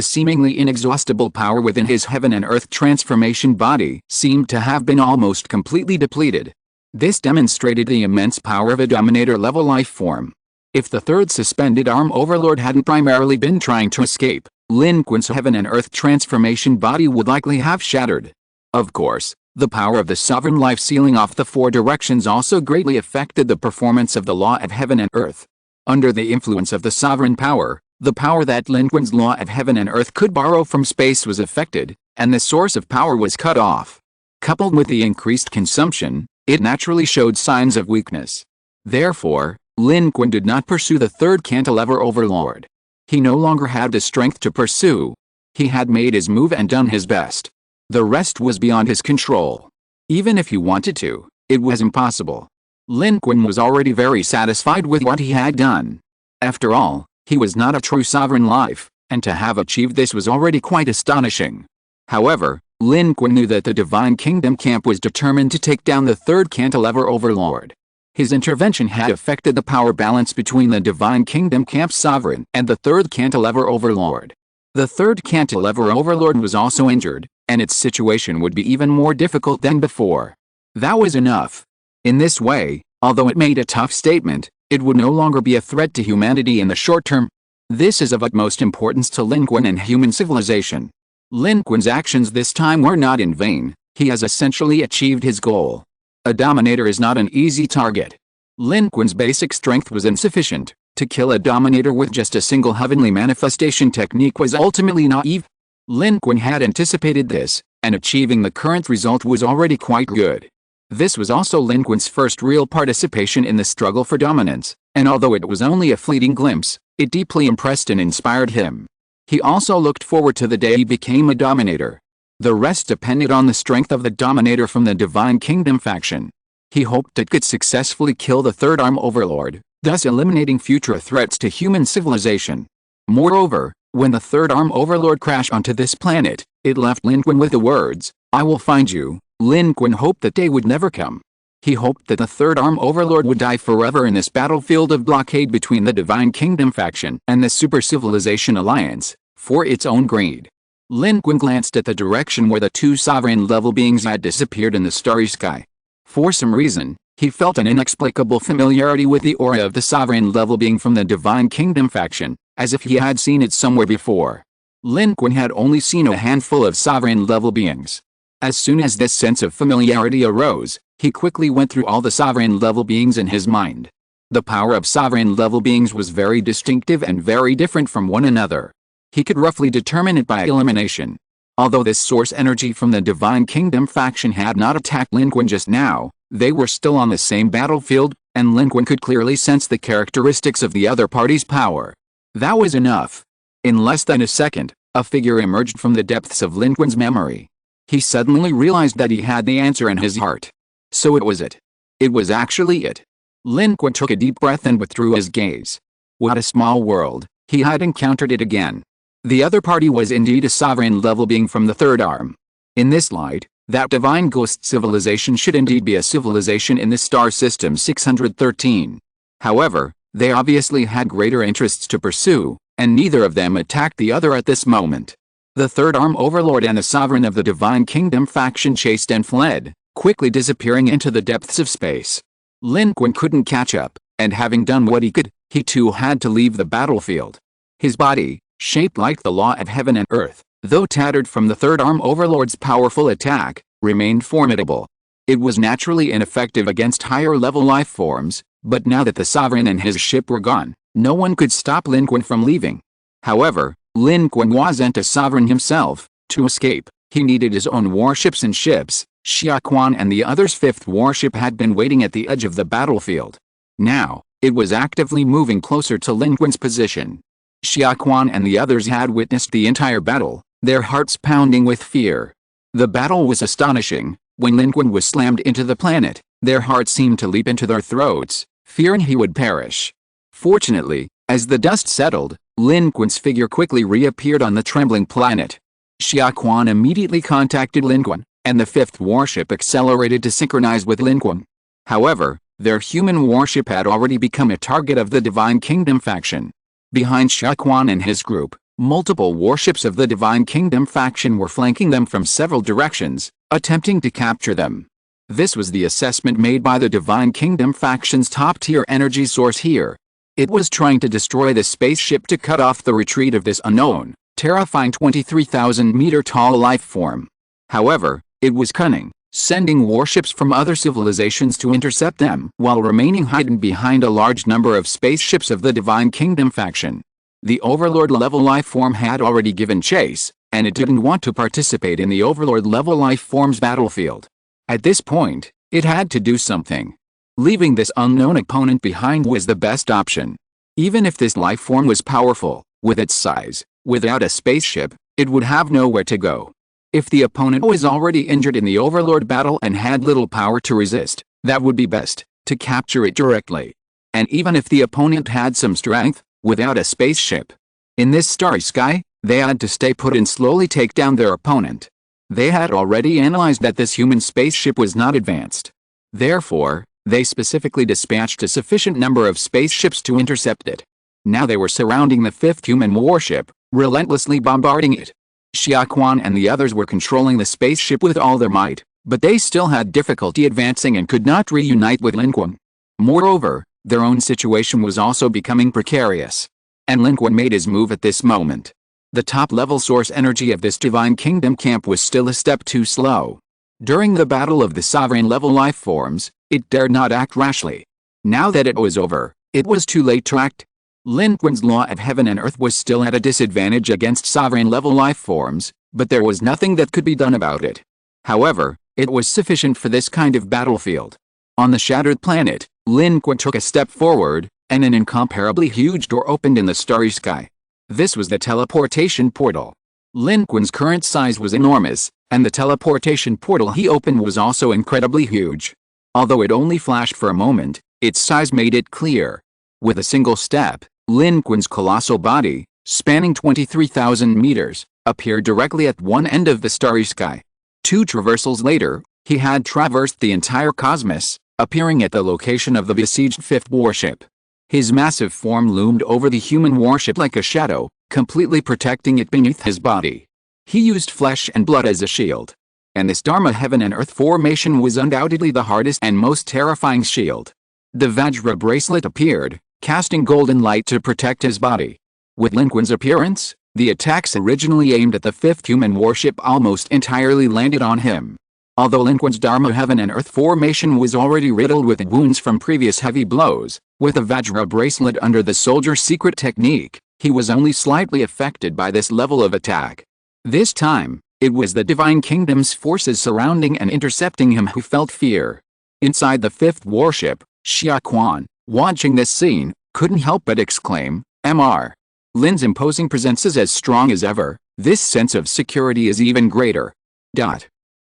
seemingly inexhaustible power within his heaven and earth transformation body seemed to have been almost completely depleted. This demonstrated the immense power of a Dominator-level life form. If the third suspended arm overlord hadn't primarily been trying to escape, Lin Qun's heaven and earth transformation body would likely have shattered. Of course, the power of the sovereign life sealing off the 4 directions also greatly affected the performance of the law of heaven and earth. Under the influence of the sovereign power, the power that Lin Qun's law of heaven and earth could borrow from space was affected, and the source of power was cut off. Coupled with the increased consumption, it naturally showed signs of weakness. Therefore, Lin Qun did not pursue the third cantilever overlord. He no longer had the strength to pursue. He had made his move and done his best. The rest was beyond his control. Even if he wanted to, it was impossible. Lin Qun was already very satisfied with what he had done. After all, he was not a true sovereign life, and to have achieved this was already quite astonishing. However, Lin Qun knew that the Divine Kingdom camp was determined to take down the third cantilever overlord. His intervention had affected the power balance between the Divine Kingdom camp sovereign and the third cantilever overlord. The third cantilever overlord was also injured, and its situation would be even more difficult than before. That was enough. In this way, although it made a tough statement, It would no longer be a threat to humanity in the short term. This is of utmost importance to Lin Qun and human civilization. Lin Qun's actions this time were not in vain. He has essentially achieved his goal. A dominator is not an easy target. Lin Qun's basic strength was insufficient. To kill a dominator with just a single heavenly manifestation technique was ultimately naive. Lin Qun had anticipated this, and achieving the current result was already quite good. This was also Lin Qun's first real participation in the struggle for dominance, and although it was only a fleeting glimpse, it deeply impressed and inspired him. He also looked forward to the day he became a dominator. The rest depended on the strength of the dominator from the Divine Kingdom faction. He hoped it could successfully kill the Third Arm Overlord, thus eliminating future threats to human civilization. Moreover, when the Third Arm Overlord crashed onto this planet, it left Lin Qun with the words, "I will find you." Lin Qun hoped that day would never come. He hoped that the Third Arm Overlord would die forever in this battlefield of blockade between the Divine Kingdom faction and the Super Civilization Alliance, for its own greed. Lin Qun glanced at the direction where the two sovereign-level beings had disappeared in the starry sky. For some reason, he felt an inexplicable familiarity with the aura of the sovereign-level being from the Divine Kingdom faction, as if he had seen it somewhere before. Lin Qun had only seen a handful of sovereign-level beings. As soon as this sense of familiarity arose, he quickly went through all the sovereign-level beings in his mind. The power of sovereign-level beings was very distinctive and very different from one another. He could roughly determine it by elimination. Although this source energy from the Divine Kingdom faction had not attacked Lin Qun just now, they were still on the same battlefield, and Lin Qun could clearly sense the characteristics of the other party's power. That was enough. In less than a second, a figure emerged from the depths of Lin Qun's memory. He suddenly realized that he had the answer in his heart. So it was it. It was actually it. Lin Qun took a deep breath and withdrew his gaze. What a small world, he had encountered it again. The other party was indeed a sovereign-level being from the Third Arm. In this light, that divine ghost civilization should indeed be a civilization in the star system 613. However, they obviously had greater interests to pursue, and neither of them attacked the other at this moment. The Third Arm Overlord and the Sovereign of the Divine Kingdom faction chased and fled, quickly disappearing into the depths of space. Lin Qun couldn't catch up, and having done what he could, he too had to leave the battlefield. His body, shaped like the law of heaven and earth, though tattered from the Third Arm Overlord's powerful attack, remained formidable. It was naturally ineffective against higher-level life forms, but now that the Sovereign and his ship were gone, no one could stop Lin Qun from leaving. However, Lin Qun wasn't a sovereign himself. To escape, he needed his own warships and ships. Xia Quan and the other's fifth warship had been waiting at the edge of the battlefield. Now, it was actively moving closer to Lin Qun's position. Xia Quan and the others had witnessed the entire battle, their hearts pounding with fear. The battle was astonishing. When Lin Qun was slammed into the planet, their hearts seemed to leap into their throats, fearing he would perish. Fortunately, as the dust settled, Lin Qun's figure quickly reappeared on the trembling planet. Xia Quan immediately contacted Lin Qun, and the fifth warship accelerated to synchronize with Lin Qun. However, their human warship had already become a target of the Divine Kingdom faction. Behind Xia Quan and his group, multiple warships of the Divine Kingdom faction were flanking them from several directions, attempting to capture them. This was the assessment made by the Divine Kingdom faction's top-tier energy source here. It was trying to destroy the spaceship to cut off the retreat of this unknown, terrifying 23,000-meter-tall life form. However, it was cunning, sending warships from other civilizations to intercept them while remaining hidden behind a large number of spaceships of the Divine Kingdom faction. The Overlord-level life form had already given chase, and it didn't want to participate in the Overlord-level life form's battlefield. At this point, it had to do something. Leaving this unknown opponent behind was the best option. Even if this life form was powerful, with its size, without a spaceship, it would have nowhere to go. If the opponent was already injured in the Overlord battle and had little power to resist, that would be best, to capture it directly. And even if the opponent had some strength, without a spaceship, in this starry sky, they had to stay put and slowly take down their opponent. They had already analyzed that this human spaceship was not advanced. Therefore, they specifically dispatched a sufficient number of spaceships to intercept it. Now they were surrounding the fifth human warship, relentlessly bombarding it. Xia Quan and the others were controlling the spaceship with all their might, but they still had difficulty advancing and could not reunite with Lin Qun. Moreover, Their own situation was also becoming precarious. And Lin Qun made his move at this moment. The top-level source energy of this Divine Kingdom camp was still a step too slow. During the battle of the sovereign-level life forms, it dared not act rashly. Now that it was over, it was too late to act. Lin Qun's law of heaven and earth was still at a disadvantage against sovereign-level life forms, but there was nothing that could be done about it. However, it was sufficient for this kind of battlefield. On the shattered planet, Lin Qun took a step forward, and an incomparably huge door opened in the starry sky. This was the teleportation portal. Lin Qun's current size was enormous, and the teleportation portal he opened was also incredibly huge. Although it only flashed for a moment, its size made it clear. With a single step, Lin Qun's colossal body, spanning 23,000 meters, appeared directly at one end of the starry sky. 2 traversals later, he had traversed the entire cosmos, appearing at the location of the besieged 5th warship. His massive form loomed over the human warship like a shadow, completely protecting it beneath his body. He used flesh and blood as a shield. And this Dharma heaven and earth formation was undoubtedly the hardest and most terrifying shield. The Vajra bracelet appeared, casting golden light to protect his body. With Lin Qun's appearance, the attacks originally aimed at the 5th human warship almost entirely landed on him. Although Lin Qun's Dharma heaven and earth formation was already riddled with wounds from previous heavy blows, with a Vajra bracelet under the soldier's secret technique, he was only slightly affected by this level of attack. This time, it was the Divine Kingdom's forces surrounding and intercepting him who felt fear. Inside the 5th warship, Xia Quan, watching this scene, couldn't help but exclaim, "Mr. Lin's imposing presence is as strong as ever, this sense of security is even greater."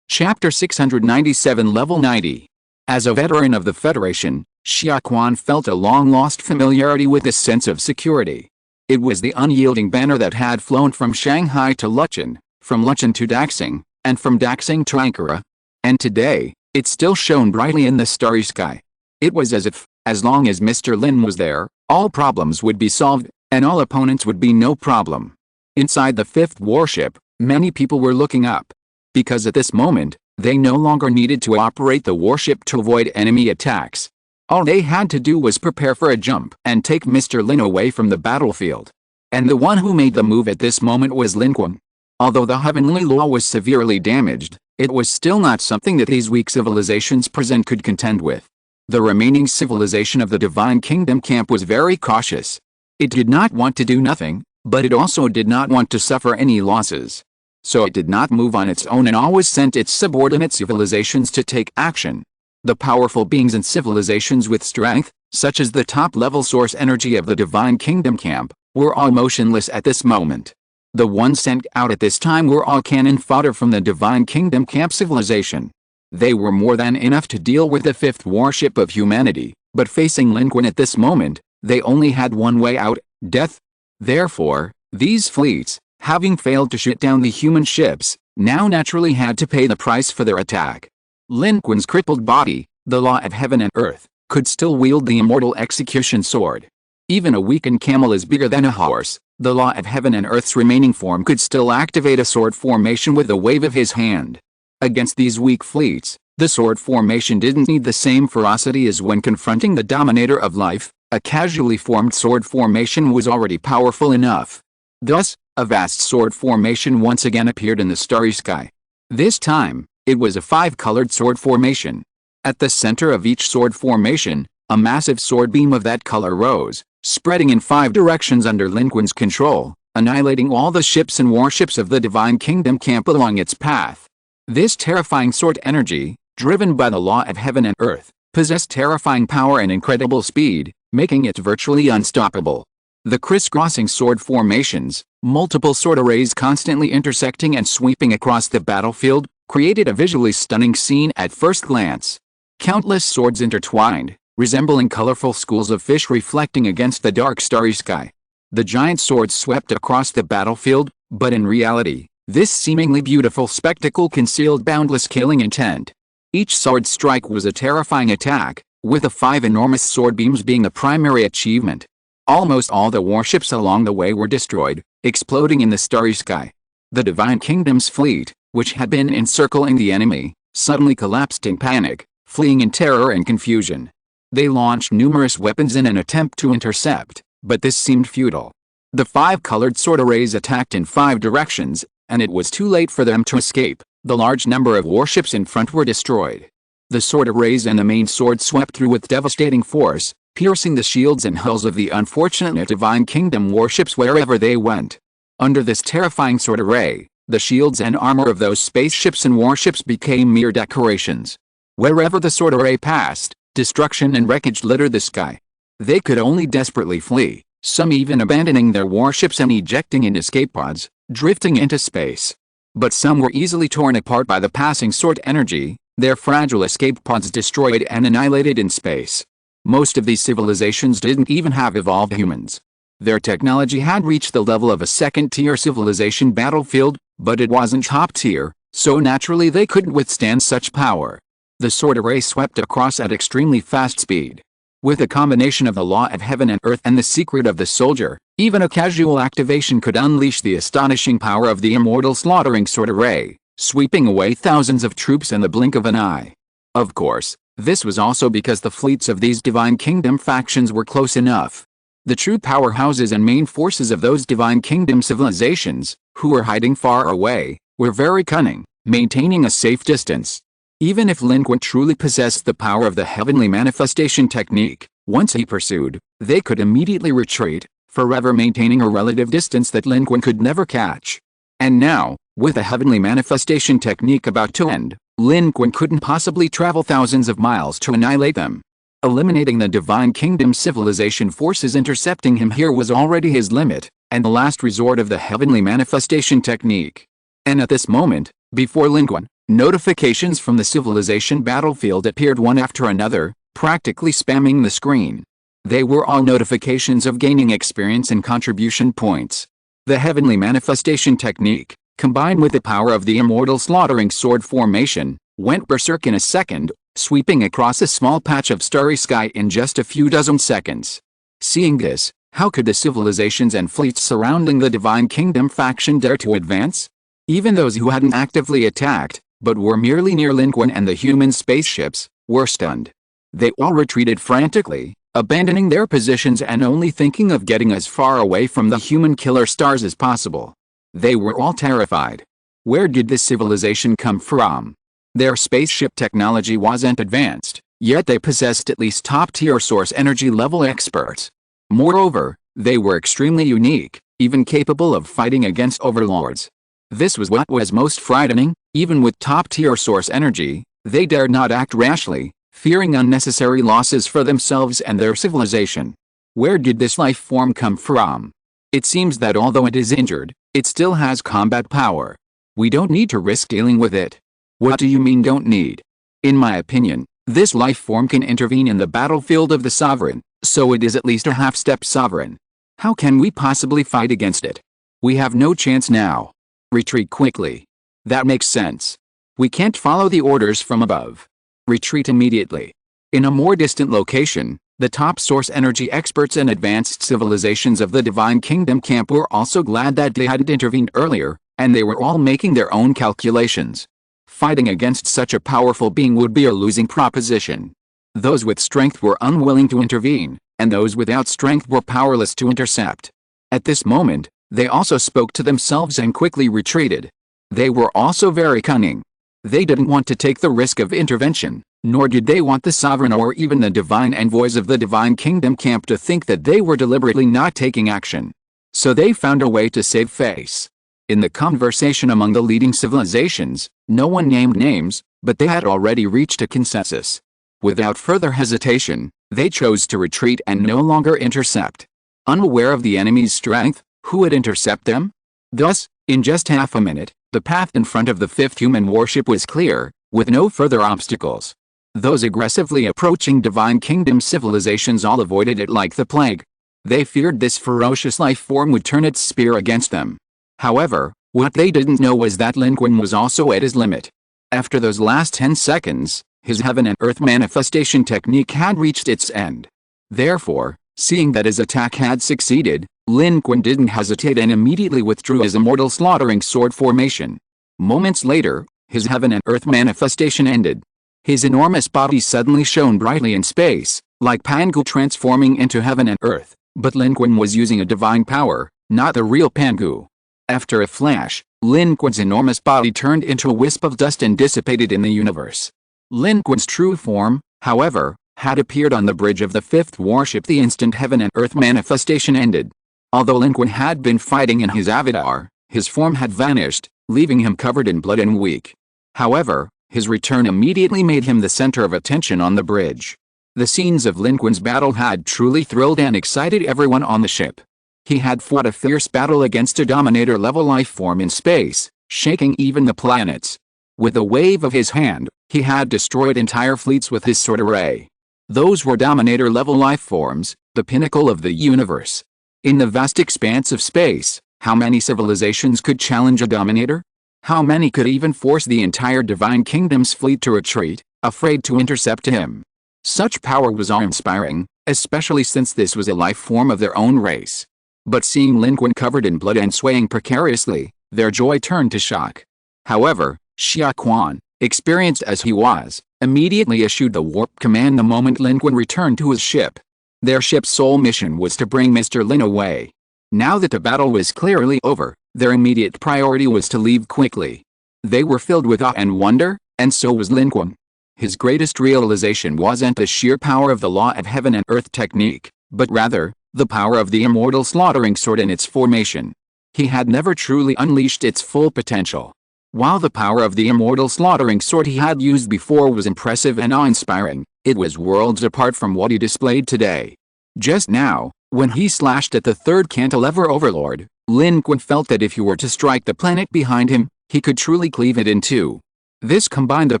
Chapter 697 Level 90. As a veteran of the Federation, Xia Quan felt a long-lost familiarity with this sense of security. It was the unyielding banner that had flown from Shanghai to Luchun, from Luchun to Daxing, and from Daxing to Ankara. And today, it still shone brightly in the starry sky. It was as if, as long as Mr. Lin was there, all problems would be solved, and all opponents would be no problem. Inside the 5th warship, many people were looking up. Because at this moment, they no longer needed to operate the warship to avoid enemy attacks. All they had to do was prepare for a jump and take Mr. Lin away from the battlefield. And the one who made the move at this moment was Lin Qun. Although the heavenly law was severely damaged, it was still not something that these weak civilizations present could contend with. The remaining civilization of the Divine Kingdom camp was very cautious. It did not want to do nothing, but it also did not want to suffer any losses. So it did not move on its own and always sent its subordinate civilizations to take action. The powerful beings and civilizations with strength, such as the top-level source energy of the Divine Kingdom camp, were all motionless at this moment. The ones sent out at this time were all cannon fodder from the Divine Kingdom camp civilization. They were more than enough to deal with the 5th warship of humanity, but facing Lin Qun at this moment, they only had one way out, death. Therefore, these fleets, having failed to shoot down the human ships, now naturally had to pay the price for their attack. Lin Qun's crippled body, the law of heaven and earth, could still wield the immortal execution sword. Even a weakened camel is bigger than a horse. The law of heaven and earth's remaining form could still activate a sword formation with a wave of his hand. Against these weak fleets, the sword formation didn't need the same ferocity as when confronting the dominator of life. A casually formed sword formation was already powerful enough. Thus, a vast sword formation once again appeared in the starry sky. This time, it was a 5-colored sword formation. At the center of each sword formation, a massive sword beam of that color rose, spreading in 5 directions under Lin Qun's control, annihilating all the ships and warships of the Divine Kingdom camp along its path. This terrifying sword energy, driven by the law of heaven and earth, possessed terrifying power and incredible speed, making it virtually unstoppable. The crisscrossing sword formations, multiple sword arrays constantly intersecting and sweeping across the battlefield, created a visually stunning scene at first glance. Countless swords intertwined, resembling colorful schools of fish reflecting against the dark starry sky. The giant swords swept across the battlefield, but in reality, this seemingly beautiful spectacle concealed boundless killing intent. Each sword strike was a terrifying attack, with the 5 enormous sword beams being the primary achievement. Almost all the warships along the way were destroyed, exploding in the starry sky. The Divine Kingdom's fleet, which had been encircling the enemy, suddenly collapsed in panic, fleeing in terror and confusion. They launched numerous weapons in an attempt to intercept, but this seemed futile. The 5 colored sword arrays attacked in 5 directions, and it was too late for them to escape. The large number of warships in front were destroyed. The sword arrays and the main sword swept through with devastating force, piercing the shields and hulls of the unfortunate Divine Kingdom warships wherever they went. Under this terrifying sword array, the shields and armor of those spaceships and warships became mere decorations. Wherever the sword array passed, destruction and wreckage littered the sky. They could only desperately flee, some even abandoning their warships and ejecting in escape pods, drifting into space. But some were easily torn apart by the passing sword energy, their fragile escape pods destroyed and annihilated in space. Most of these civilizations didn't even have evolved humans. Their technology had reached the level of a second-tier civilization battlefield, but it wasn't top-tier, so naturally they couldn't withstand such power. The sword array swept across at extremely fast speed. With a combination of the law of heaven and earth and the secret of the soldier, even a casual activation could unleash the astonishing power of the immortal slaughtering sword array, sweeping away thousands of troops in the blink of an eye. Of course, this was also because the fleets of these Divine Kingdom factions were close enough. The true powerhouses and main forces of those Divine Kingdom civilizations, who were hiding far away, were very cunning, maintaining a safe distance. Even if Lin Qun truly possessed the power of the heavenly manifestation technique, once he pursued, they could immediately retreat, forever maintaining a relative distance that Lin Qun could never catch. And now, with the heavenly manifestation technique about to end, Lin Qun couldn't possibly travel thousands of miles to annihilate them. Eliminating the Divine Kingdom civilization forces intercepting him here was already his limit, and the last resort of the heavenly manifestation technique. And at this moment, before Lin Qun, notifications from the civilization battlefield appeared one after another, practically spamming the screen. They were all notifications of gaining experience and contribution points. The heavenly manifestation technique, combined with the power of the immortal slaughtering sword formation, went berserk in a second, sweeping across a small patch of starry sky in just a few dozen seconds. Seeing this, how could the civilizations and fleets surrounding the Divine Kingdom faction dare to advance? Even those who hadn't actively attacked, but were merely near Lin Qun and the human spaceships, were stunned. They all retreated frantically, abandoning their positions and only thinking of getting as far away from the human killer stars as possible. They were all terrified. Where did this civilization come from? Their spaceship technology wasn't advanced, yet they possessed at least top-tier source energy level experts. Moreover, they were extremely unique, even capable of fighting against overlords. This was what was most frightening. Even with top-tier source energy, they dared not act rashly, fearing unnecessary losses for themselves and their civilization. Where did this life form come from? It seems that although it is injured, it still has combat power. We don't need to risk dealing with it. What do you mean don't need? In my opinion, this life form can intervene in the battlefield of the sovereign, so it is at least a half-step sovereign. How can we possibly fight against it? We have no chance now. Retreat quickly. That makes sense. We can't follow the orders from above. Retreat immediately. In a more distant location, the top source energy experts and advanced civilizations of the Divine Kingdom camp were also glad that they hadn't intervened earlier, and they were all making their own calculations. Fighting against such a powerful being would be a losing proposition. Those with strength were unwilling to intervene, and those without strength were powerless to intercept. At this moment, they also spoke to themselves and quickly retreated. They were also very cunning. They didn't want to take the risk of intervention, nor did they want the sovereign or even the divine envoys of the Divine Kingdom camp to think that they were deliberately not taking action. So they found a way to save face. In the conversation among the leading civilizations, no one named names, but they had already reached a consensus. Without further hesitation, they chose to retreat and no longer intercept. Unaware of the enemy's strength, who would intercept them? Thus, in just half a minute, the path in front of the fifth human warship was clear, with no further obstacles. Those aggressively approaching Divine Kingdom civilizations all avoided it like the plague. They feared this ferocious life form would turn its spear against them. However, what they didn't know was that Lin Qun was also at his limit. After those last 10 seconds, his heaven and earth manifestation technique had reached its end. Therefore, seeing that his attack had succeeded, Lin Qun didn't hesitate and immediately withdrew his immortal slaughtering sword formation. Moments later, his heaven and earth manifestation ended. His enormous body suddenly shone brightly in space, like Pangu transforming into heaven and earth, but Lin Qun was using a divine power, not the real Pangu. After a flash, Lin Qun's enormous body turned into a wisp of dust and dissipated in the universe. Lin Qun's true form, however, had appeared on the bridge of the fifth warship the instant heaven and earth manifestation ended. Although Lin Qun had been fighting in his avatar, his form had vanished, leaving him covered in blood and weak. However, his return immediately made him the center of attention on the bridge. The scenes of Lin Qun's battle had truly thrilled and excited everyone on the ship. He had fought a fierce battle against a Dominator-level life form in space, shaking even the planets. With a wave of his hand, he had destroyed entire fleets with his sword array. Those were Dominator-level life forms, the pinnacle of the universe. In the vast expanse of space, how many civilizations could challenge a Dominator? How many could even force the entire Divine Kingdom's fleet to retreat, afraid to intercept him? Such power was awe-inspiring, especially since this was a life form of their own race. But seeing Lin Qun covered in blood and swaying precariously, their joy turned to shock. However, Xia Quan, experienced as he was, immediately issued the warp command the moment Lin Qun returned to his ship. Their ship's sole mission was to bring Mr. Lin away. Now that the battle was clearly over, their immediate priority was to leave quickly. They were filled with awe and wonder, and so was Lin Qun. His greatest realization wasn't the sheer power of the law of heaven and earth technique, but rather, the power of the immortal slaughtering sword in its formation. He had never truly unleashed its full potential. While the power of the immortal slaughtering sword he had used before was impressive and awe-inspiring, it was worlds apart from what he displayed today. Just now, when he slashed at the third cantilever overlord, Lin Qun felt that if he were to strike the planet behind him, he could truly cleave it in two. This combined the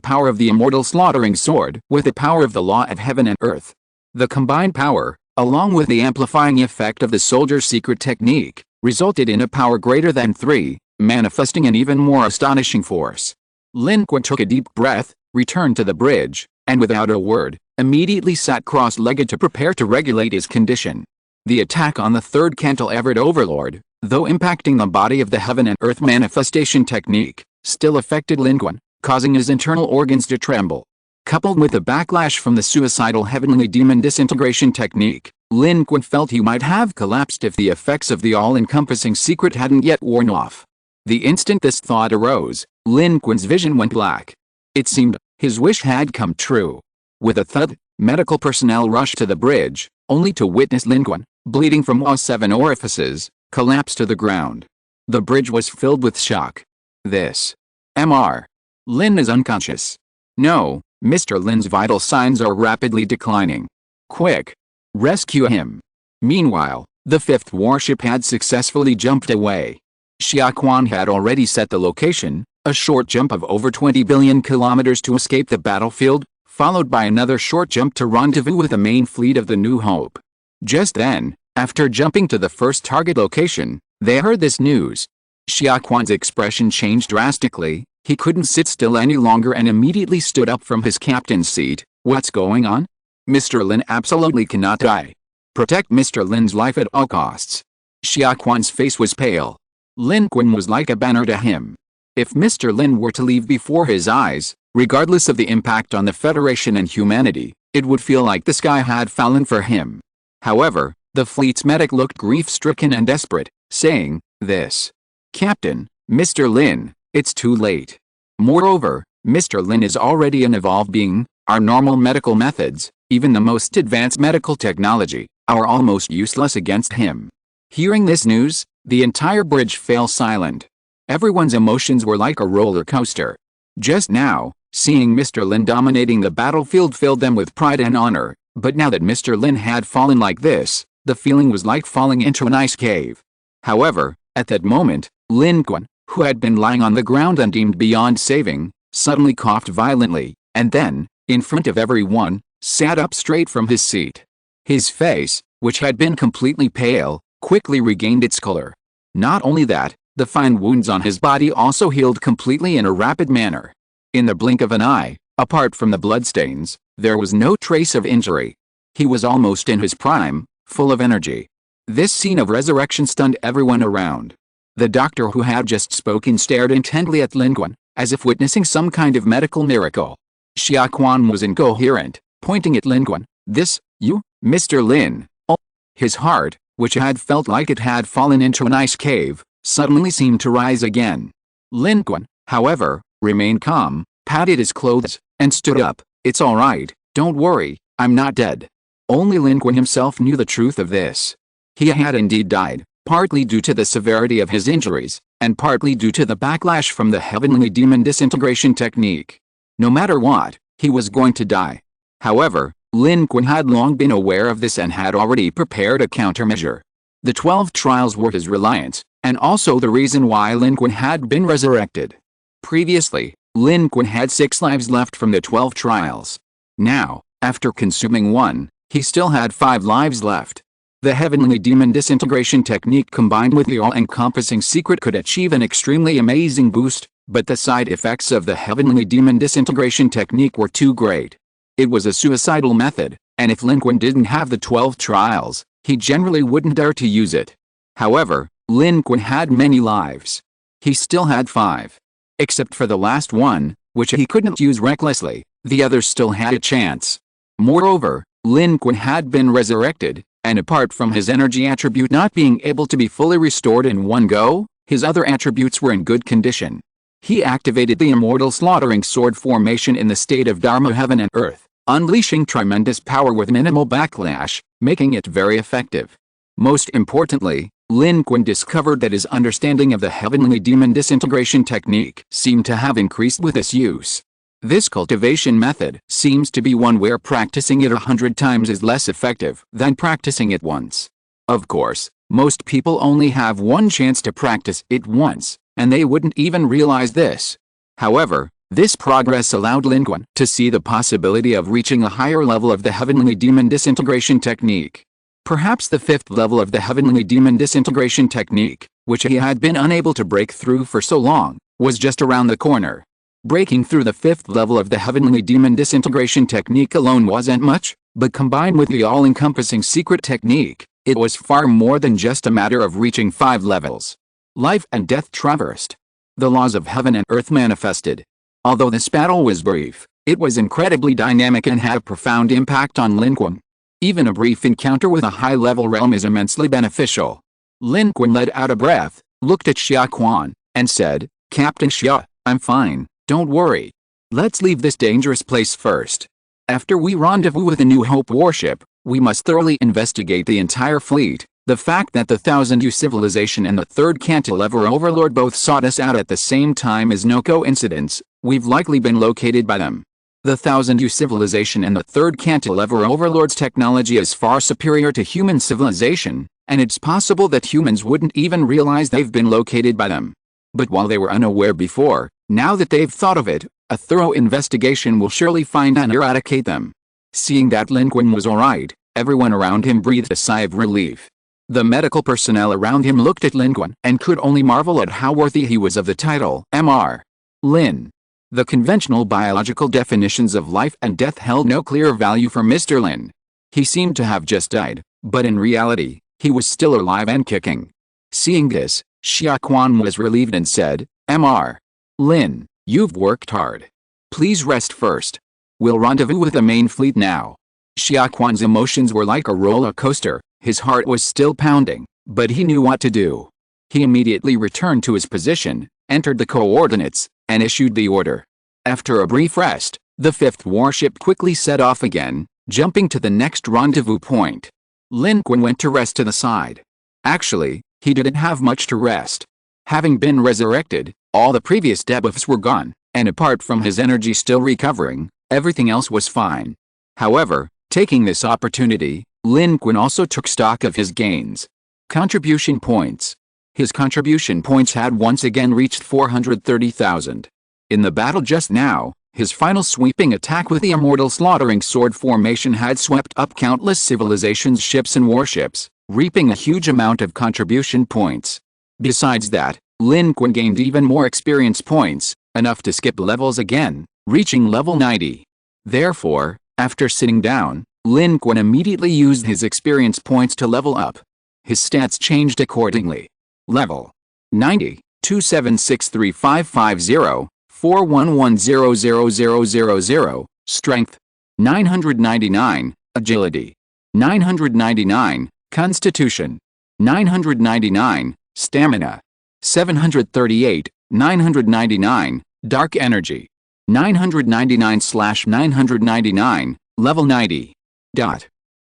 power of the immortal slaughtering sword with the power of the law of heaven and earth. The combined power, along with the amplifying effect of the soldier's secret technique, resulted in a power greater than 3, manifesting an even more astonishing force. Lin Qun took a deep breath, returned to the bridge, and without a word, immediately sat cross-legged to prepare to regulate his condition. The attack on the third cantilevered overlord, though impacting the body of the heaven and earth manifestation technique, still affected Lin Qun, causing his internal organs to tremble. Coupled with the backlash from the suicidal heavenly demon disintegration technique, Lin Qun felt he might have collapsed if the effects of the all-encompassing secret hadn't yet worn off. The instant this thought arose, Lin Qun's vision went black. It seemed his wish had come true. With a thud, medical personnel rushed to the bridge, only to witness Lin Qun, bleeding from all 7 orifices, collapse to the ground. The bridge was filled with shock. This. Mr. Lin is unconscious. No, Mr. Lin's vital signs are rapidly declining. Quick! Rescue him. Meanwhile, the fifth warship had successfully jumped away. Xia Quan had already set the location, a short jump of over 20 billion kilometers to escape the battlefield, followed by another short jump to rendezvous with the main fleet of the New Hope. Just then, after jumping to the first target location, they heard this news. Xia Quan's expression changed drastically. He couldn't sit still any longer and immediately stood up from his captain's seat. What's going on? Mr. Lin absolutely cannot die. Protect Mr. Lin's life at all costs. Xia Quan's face was pale. Lin Qun was like a banner to him. If Mr. Lin were to leave before his eyes, regardless of the impact on the Federation and humanity, it would feel like the sky had fallen for him. However, the fleet's medic looked grief-stricken and desperate, saying, "This. Captain, Mr. Lin, it's too late. Moreover, Mr. Lin is already an evolved being. Our normal medical methods, even the most advanced medical technology, are almost useless against him." Hearing this news, the entire bridge fell silent. Everyone's emotions were like a roller coaster. Just now, seeing Mr. Lin dominating the battlefield filled them with pride and honor, but now that Mr. Lin had fallen like this, the feeling was like falling into an ice cave. However, at that moment, Lin Qun, who had been lying on the ground and deemed beyond saving, suddenly coughed violently, and then, in front of everyone, sat up straight from his seat. His face, which had been completely pale, quickly regained its color. Not only that, the fine wounds on his body also healed completely in a rapid manner. In the blink of an eye, apart from the bloodstains, there was no trace of injury. He was almost in his prime, full of energy. This scene of resurrection stunned everyone around. The doctor who had just spoken stared intently at Lin Qun, as if witnessing some kind of medical miracle. Xia Quan was incoherent, pointing at Lin Qun, This, you, Mr. Lin? Oh. His heart, which had felt like it had fallen into an ice cave, suddenly seemed to rise again. Lin Qun, however, remained calm, patted his clothes, and stood up. It's all right, don't worry, I'm not dead. Only Lin Qun himself knew the truth of this. He had indeed died, partly due to the severity of his injuries, and partly due to the backlash from the heavenly demon disintegration technique. No matter what, he was going to die. However, Lin Qun had long been aware of this and had already prepared a countermeasure. The 12 trials were his reliance, and also the reason why Lin Qun had been resurrected. Previously, Lin Qun had 6 lives left from the 12 trials. Now, after consuming one, he still had 5 lives left. The heavenly demon disintegration technique combined with the all-encompassing secret could achieve an extremely amazing boost, but the side effects of the heavenly demon disintegration technique were too great. It was a suicidal method, and if Lin Qun didn't have the 12 trials, he generally wouldn't dare to use it. However, Lin Qun had many lives. He still had 5. Except for the last one, which he couldn't use recklessly, the others still had a chance. Moreover, Lin Qun had been resurrected, and apart from his energy attribute not being able to be fully restored in one go, his other attributes were in good condition. He activated the immortal slaughtering sword formation in the state of Dharma heaven and earth, unleashing tremendous power with minimal backlash, making it very effective. Most importantly, Lin Qun discovered that his understanding of the heavenly demon disintegration technique seemed to have increased with its use. This cultivation method seems to be one where practicing it 100 times is less effective than practicing it once. Of course, most people only have one chance to practice it once, and they wouldn't even realize this. However, this progress allowed Lin Qun to see the possibility of reaching a higher level of the heavenly demon disintegration technique. Perhaps the 5th level of the heavenly demon disintegration technique, which he had been unable to break through for so long, was just around the corner. Breaking through the 5th level of the heavenly demon disintegration technique alone wasn't much, but combined with the all-encompassing secret technique, it was far more than just a matter of reaching 5 levels. Life and death traversed. The laws of heaven and earth manifested. Although this battle was brief, it was incredibly dynamic and had a profound impact on Lin Qun. Even a brief encounter with a high-level realm is immensely beneficial. Lin Qun let out a breath, looked at Xia Quan, and said, "Captain Xia, I'm fine. Don't worry. Let's leave this dangerous place first. After we rendezvous with the New Hope warship, we must thoroughly investigate the entire fleet. The fact that the Thousand Year Civilization and the Third Cantilever Overlord both sought us out at the same time is no coincidence. We've likely been located by them. The Thousand Year Civilization and the Third Cantilever Overlord's technology is far superior to human civilization, and it's possible that humans wouldn't even realize they've been located by them. But while they were unaware before, now that they've thought of it, a thorough investigation will surely find and eradicate them." Seeing that Lin Qun was alright, everyone around him breathed a sigh of relief. The medical personnel around him looked at Lin Qun and could only marvel at how worthy he was of the title Mr. Lin. The conventional biological definitions of life and death held no clear value for Mr. Lin. He seemed to have just died, but in reality, he was still alive and kicking. Seeing this, Xia Quan was relieved and said, "Mr. Lin, you've worked hard. Please rest first. We'll rendezvous with the main fleet now." Xia Quan's emotions were like a roller coaster. His heart was still pounding, but he knew what to do. He immediately returned to his position, entered the coordinates, and issued the order. After a brief rest, the 5th warship quickly set off again, jumping to the next rendezvous point. Lin Qun went to rest to the side. Actually, he didn't have much to rest. Having been resurrected, all the previous debuffs were gone, and apart from his energy still recovering, everything else was fine. However, taking this opportunity, Lin Qun also took stock of his gains. Contribution points. His contribution points had once again reached 430,000. In the battle just now, his final sweeping attack with the immortal slaughtering sword formation had swept up countless civilizations' ships and warships, reaping a huge amount of contribution points. Besides that, Lin Qun gained even more experience points, enough to skip levels again, reaching level 90. Therefore, after sitting down, Lin Qun immediately used his experience points to level up. His stats changed accordingly. Level 90, 2763550, 411000000, Strength 999, agility. 999, constitution. 999, stamina. 738, 999, dark energy. 999/999, level 90.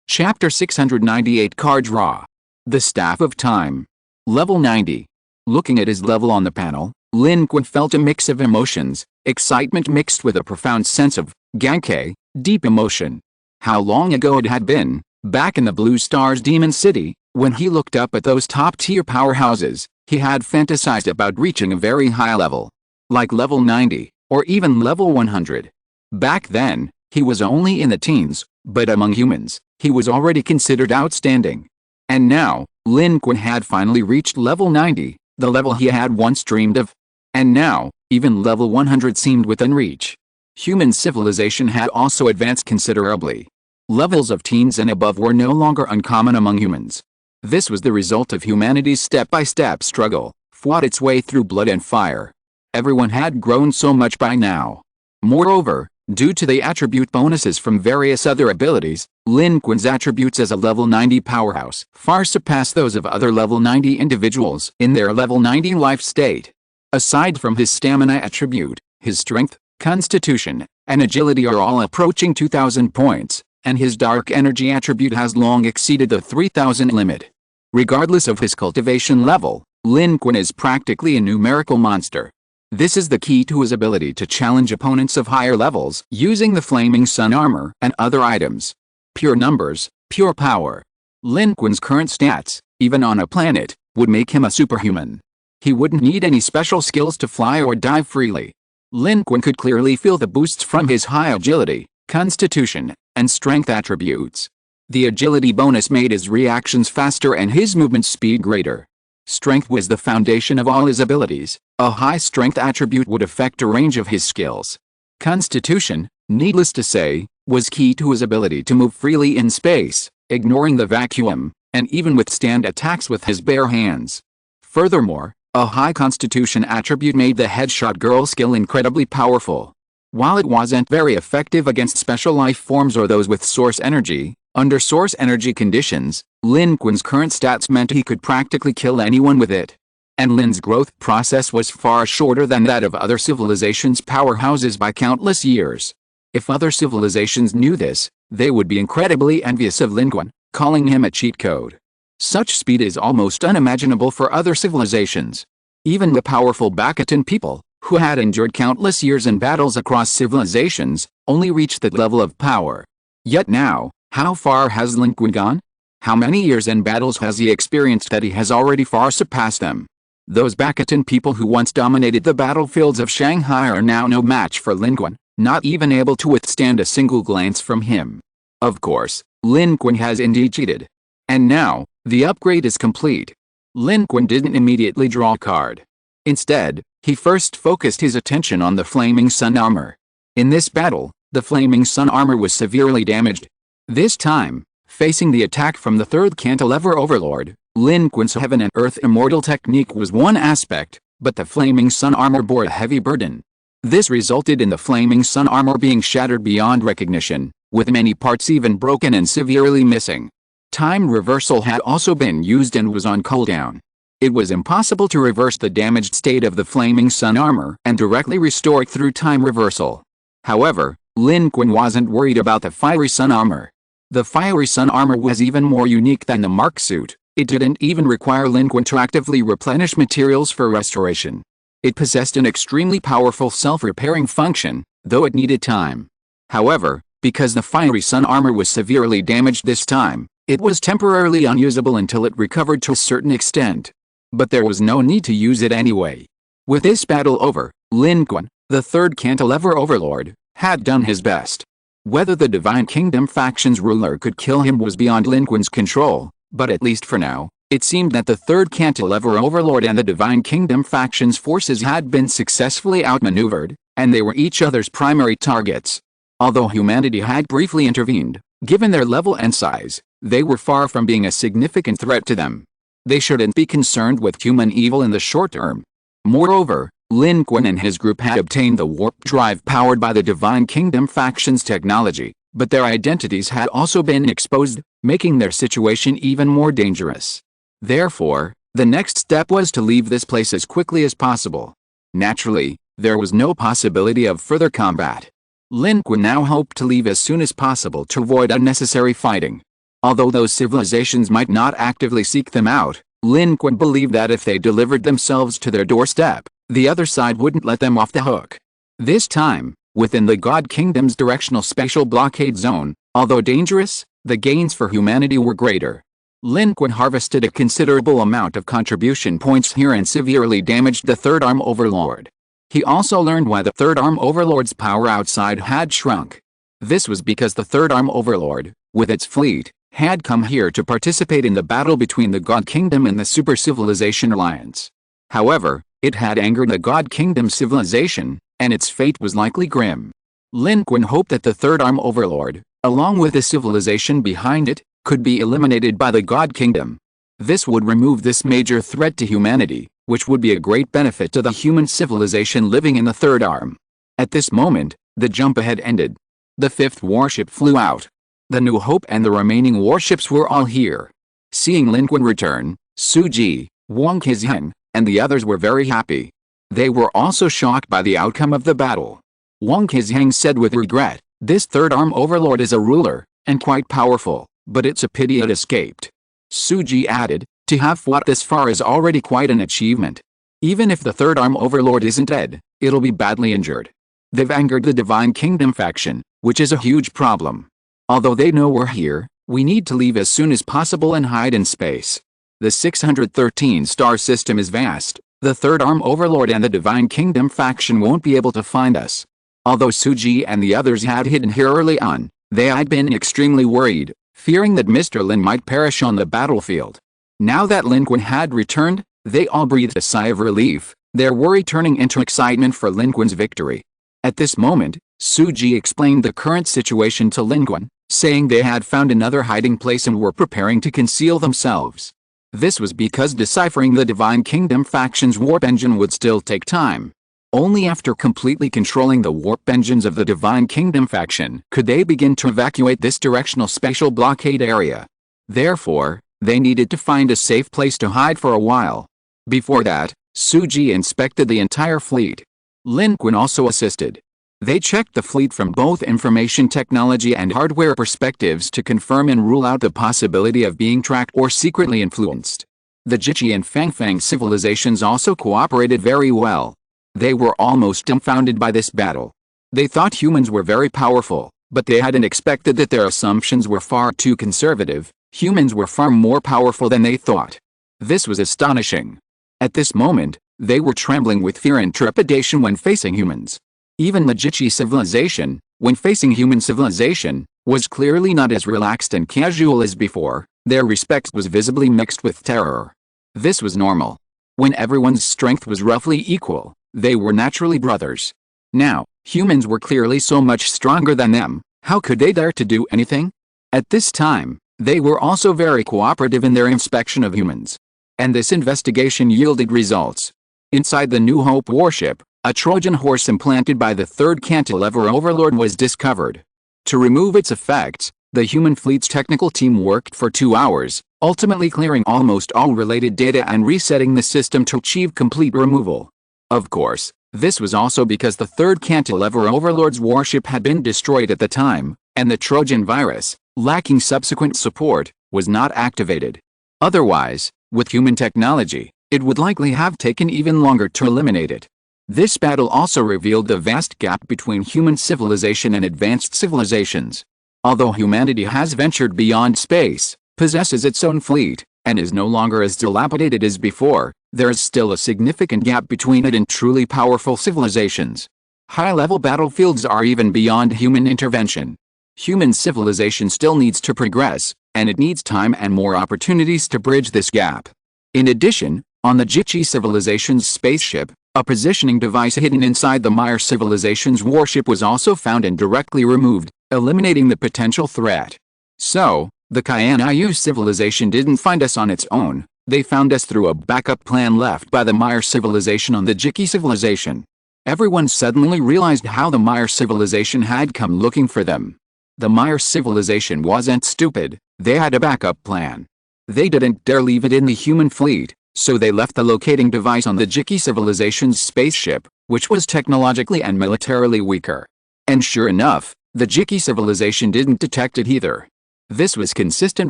Chapter 698 card draw. The Staff of Time. Level 90. Looking at his level on the panel, Lin Qun felt a mix of emotions, excitement mixed with a profound sense of Genkai, deep emotion. How long ago it had been, back in the Blue Star's Demon City, when he looked up at those top-tier powerhouses, he had fantasized about reaching a very high level. Like level 90, or even level 100. Back then, he was only in the teens, but among humans, he was already considered outstanding. And now, Lin Qun had finally reached level 90, the level he had once dreamed of. And now, even level 100 seemed within reach. Human civilization had also advanced considerably. Levels of teens and above were no longer uncommon among humans. This was the result of humanity's step-by-step struggle, fought its way through blood and fire. Everyone had grown so much by now. Moreover, due to the attribute bonuses from various other abilities, Lin Qun's attributes as a level 90 powerhouse far surpassed those of other level 90 individuals in their level 90 life state. Aside from his stamina attribute, his strength, constitution, and agility are all approaching 2,000 points, and his dark energy attribute has long exceeded the 3,000 limit. Regardless of his cultivation level, Lin Qun is practically a numerical monster. This is the key to his ability to challenge opponents of higher levels using the Flaming Sun armor and other items. Pure numbers, pure power. Lin Qun's current stats, even on a planet, would make him a superhuman. He wouldn't need any special skills to fly or dive freely. Lin Qun could clearly feel the boosts from his high agility, constitution, and strength attributes. The agility bonus made his reactions faster and his movement speed greater. Strength was the foundation of all his abilities. A high strength attribute would affect a range of his skills. Constitution, needless to say, was key to his ability to move freely in space, ignoring the vacuum, and even withstand attacks with his bare hands. Furthermore, a high constitution attribute made the headshot girl skill incredibly powerful. While it wasn't very effective against special life forms or those with source energy, under source energy conditions, Lin Qun's current stats meant he could practically kill anyone with it. And Lin's growth process was far shorter than that of other civilizations' powerhouses by countless years. If other civilizations knew this, they would be incredibly envious of Lin Qun, calling him a cheat code. Such speed is almost unimaginable for other civilizations. Even the powerful Bastion people, who had endured countless years in battles across civilizations, only reached that level of power. Yet now, how far has Lin Qun gone? How many years and battles has he experienced that he has already far surpassed them? Those Bastion people who once dominated the battlefields of Shanghai are now no match for Lin Qun, not even able to withstand a single glance from him. Of course, Lin Qun has indeed cheated. And now, the upgrade is complete. Lin Qun didn't immediately draw a card. Instead, he first focused his attention on the Flaming Sun armor. In this battle, the Flaming Sun armor was severely damaged. This time, facing the attack from the third cantilever overlord, Lin Qun's Heaven and Earth Immortal technique was one aspect, but the Flaming Sun armor bore a heavy burden. This resulted in the Flaming Sun armor being shattered beyond recognition, with many parts even broken and severely missing. Time reversal had also been used and was on cooldown. It was impossible to reverse the damaged state of the Flaming Sun armor and directly restore it through time reversal. However, Lin Qun wasn't worried about the Fiery Sun armor. The Fiery Sun armor was even more unique than the Mark suit. It didn't even require Lin Qun to actively replenish materials for restoration. It possessed an extremely powerful self-repairing function, though it needed time. However, because the Fiery Sun armor was severely damaged this time, it was temporarily unusable until it recovered to a certain extent. But there was no need to use it anyway. With this battle over, Lin Qun, the third cantilever overlord, had done his best. Whether the Divine Kingdom faction's ruler could kill him was beyond Lin Qun's control, but at least for now, it seemed that the third cantilever overlord and the Divine Kingdom faction's forces had been successfully outmaneuvered, and they were each other's primary targets. Although humanity had briefly intervened, given their level and size, they were far from being a significant threat to them. They shouldn't be concerned with human evil in the short term. Moreover, Lin Qun and his group had obtained the warp drive powered by the Divine Kingdom faction's technology, But their identities had also been exposed, making their situation even more dangerous. Therefore, the next step was to leave this place as quickly as possible. Naturally, there was no possibility of further combat. Lin Qun now hoped to leave as soon as possible to avoid unnecessary fighting. Although those civilizations might not actively seek them out, Lin Qun believed that if they delivered themselves to their doorstep, the other side wouldn't let them off the hook. This time, within the God Kingdom's directional spatial blockade zone, although dangerous, the gains for humanity were greater. Lin Qun harvested a considerable amount of contribution points here and severely damaged the Third Arm Overlord. He also learned why the Third Arm Overlord's power outside had shrunk. This was because the Third Arm Overlord, with its fleet, had come here to participate in the battle between the God Kingdom and the Super Civilization Alliance. However, it had angered the God Kingdom civilization, and its fate was likely grim. Lin Qun hoped that the Third Arm Overlord, along with the civilization behind it, could be eliminated by the God Kingdom. This would remove this major threat to humanity, which would be a great benefit to the human civilization living in the Third Arm. At this moment, the jump ahead ended. The fifth warship flew out. The New Hope and the remaining warships were all here. Seeing Lin Qun return, Su Ji, Wang Qizheng, and the others were very happy. They were also shocked by the outcome of the battle. Wang Qizheng said with regret, "This Third Arm Overlord is a ruler, and quite powerful, but it's a pity it escaped." Su Ji added, "To have fought this far is already quite an achievement. Even if the Third Arm Overlord isn't dead, it'll be badly injured. They've angered the Divine Kingdom faction, which is a huge problem. Although they know we're here, we need to leave as soon as possible and hide in space. The 613 star system is vast. The Third Arm Overlord and the Divine Kingdom faction won't be able to find us." Although Su Ji and the others had hidden here early on, they had been extremely worried, fearing that Mr. Lin might perish on the battlefield. Now that Lin Qun had returned, they all breathed a sigh of relief, their worry turning into excitement for Lin Qun's victory. At this moment, Su Ji explained the current situation to Lin Qun, saying they had found another hiding place and were preparing to conceal themselves. This was because deciphering the Divine Kingdom faction's warp engine would still take time. Only after completely controlling the warp engines of the Divine Kingdom faction could they begin to evacuate this directional spatial blockade area. Therefore, they needed to find a safe place to hide for a while. Before that, Su Ji inspected the entire fleet. Lin Qun also assisted. They checked the fleet from both information technology and hardware perspectives to confirm and rule out the possibility of being tracked or secretly influenced. The Jiqi and Fangfang civilizations also cooperated very well. They were almost dumbfounded by this battle. They thought humans were very powerful, but they hadn't expected that their assumptions were far too conservative. Humans were far more powerful than they thought. This was astonishing. At this moment, they were trembling with fear and trepidation when facing humans. Even the Jiqi civilization, when facing human civilization, was clearly not as relaxed and casual as before. Their respect was visibly mixed with terror. This was normal. When everyone's strength was roughly equal, they were naturally brothers. Now, humans were clearly so much stronger than them. How could they dare to do anything? At this time, they were also very cooperative in their inspection of humans. And this investigation yielded results. Inside the New Hope warship, a Trojan horse implanted by the third cantilever overlord was discovered. To remove its effects, the human fleet's technical team worked for 2 hours, ultimately clearing almost all related data and resetting the system to achieve complete removal. Of course, this was also because the third cantilever overlord's warship had been destroyed at the time, and the Trojan virus, lacking subsequent support, was not activated. Otherwise, with human technology, it would likely have taken even longer to eliminate it. This battle also revealed the vast gap between human civilization and advanced civilizations. Although humanity has ventured beyond space, possesses its own fleet, and is no longer as dilapidated as before, there is still a significant gap between it and truly powerful civilizations. High-level battlefields are even beyond human intervention. Human civilization still needs to progress, and it needs time and more opportunities to bridge this gap. In addition, on the Jiqi civilization's spaceship, a positioning device hidden inside the Meyer civilization's warship was also found and directly removed, eliminating the potential threat. So, the Kyan-Yu civilization didn't find us on its own, they found us through a backup plan left by the Meyer civilization on the Jiqi civilization. Everyone suddenly realized how the Meyer civilization had come looking for them. The Maya civilization wasn't stupid, they had a backup plan. They didn't dare leave it in the human fleet, so they left the locating device on the Jiki civilization's spaceship, which was technologically and militarily weaker. And sure enough, the Jiki civilization didn't detect it either. This was consistent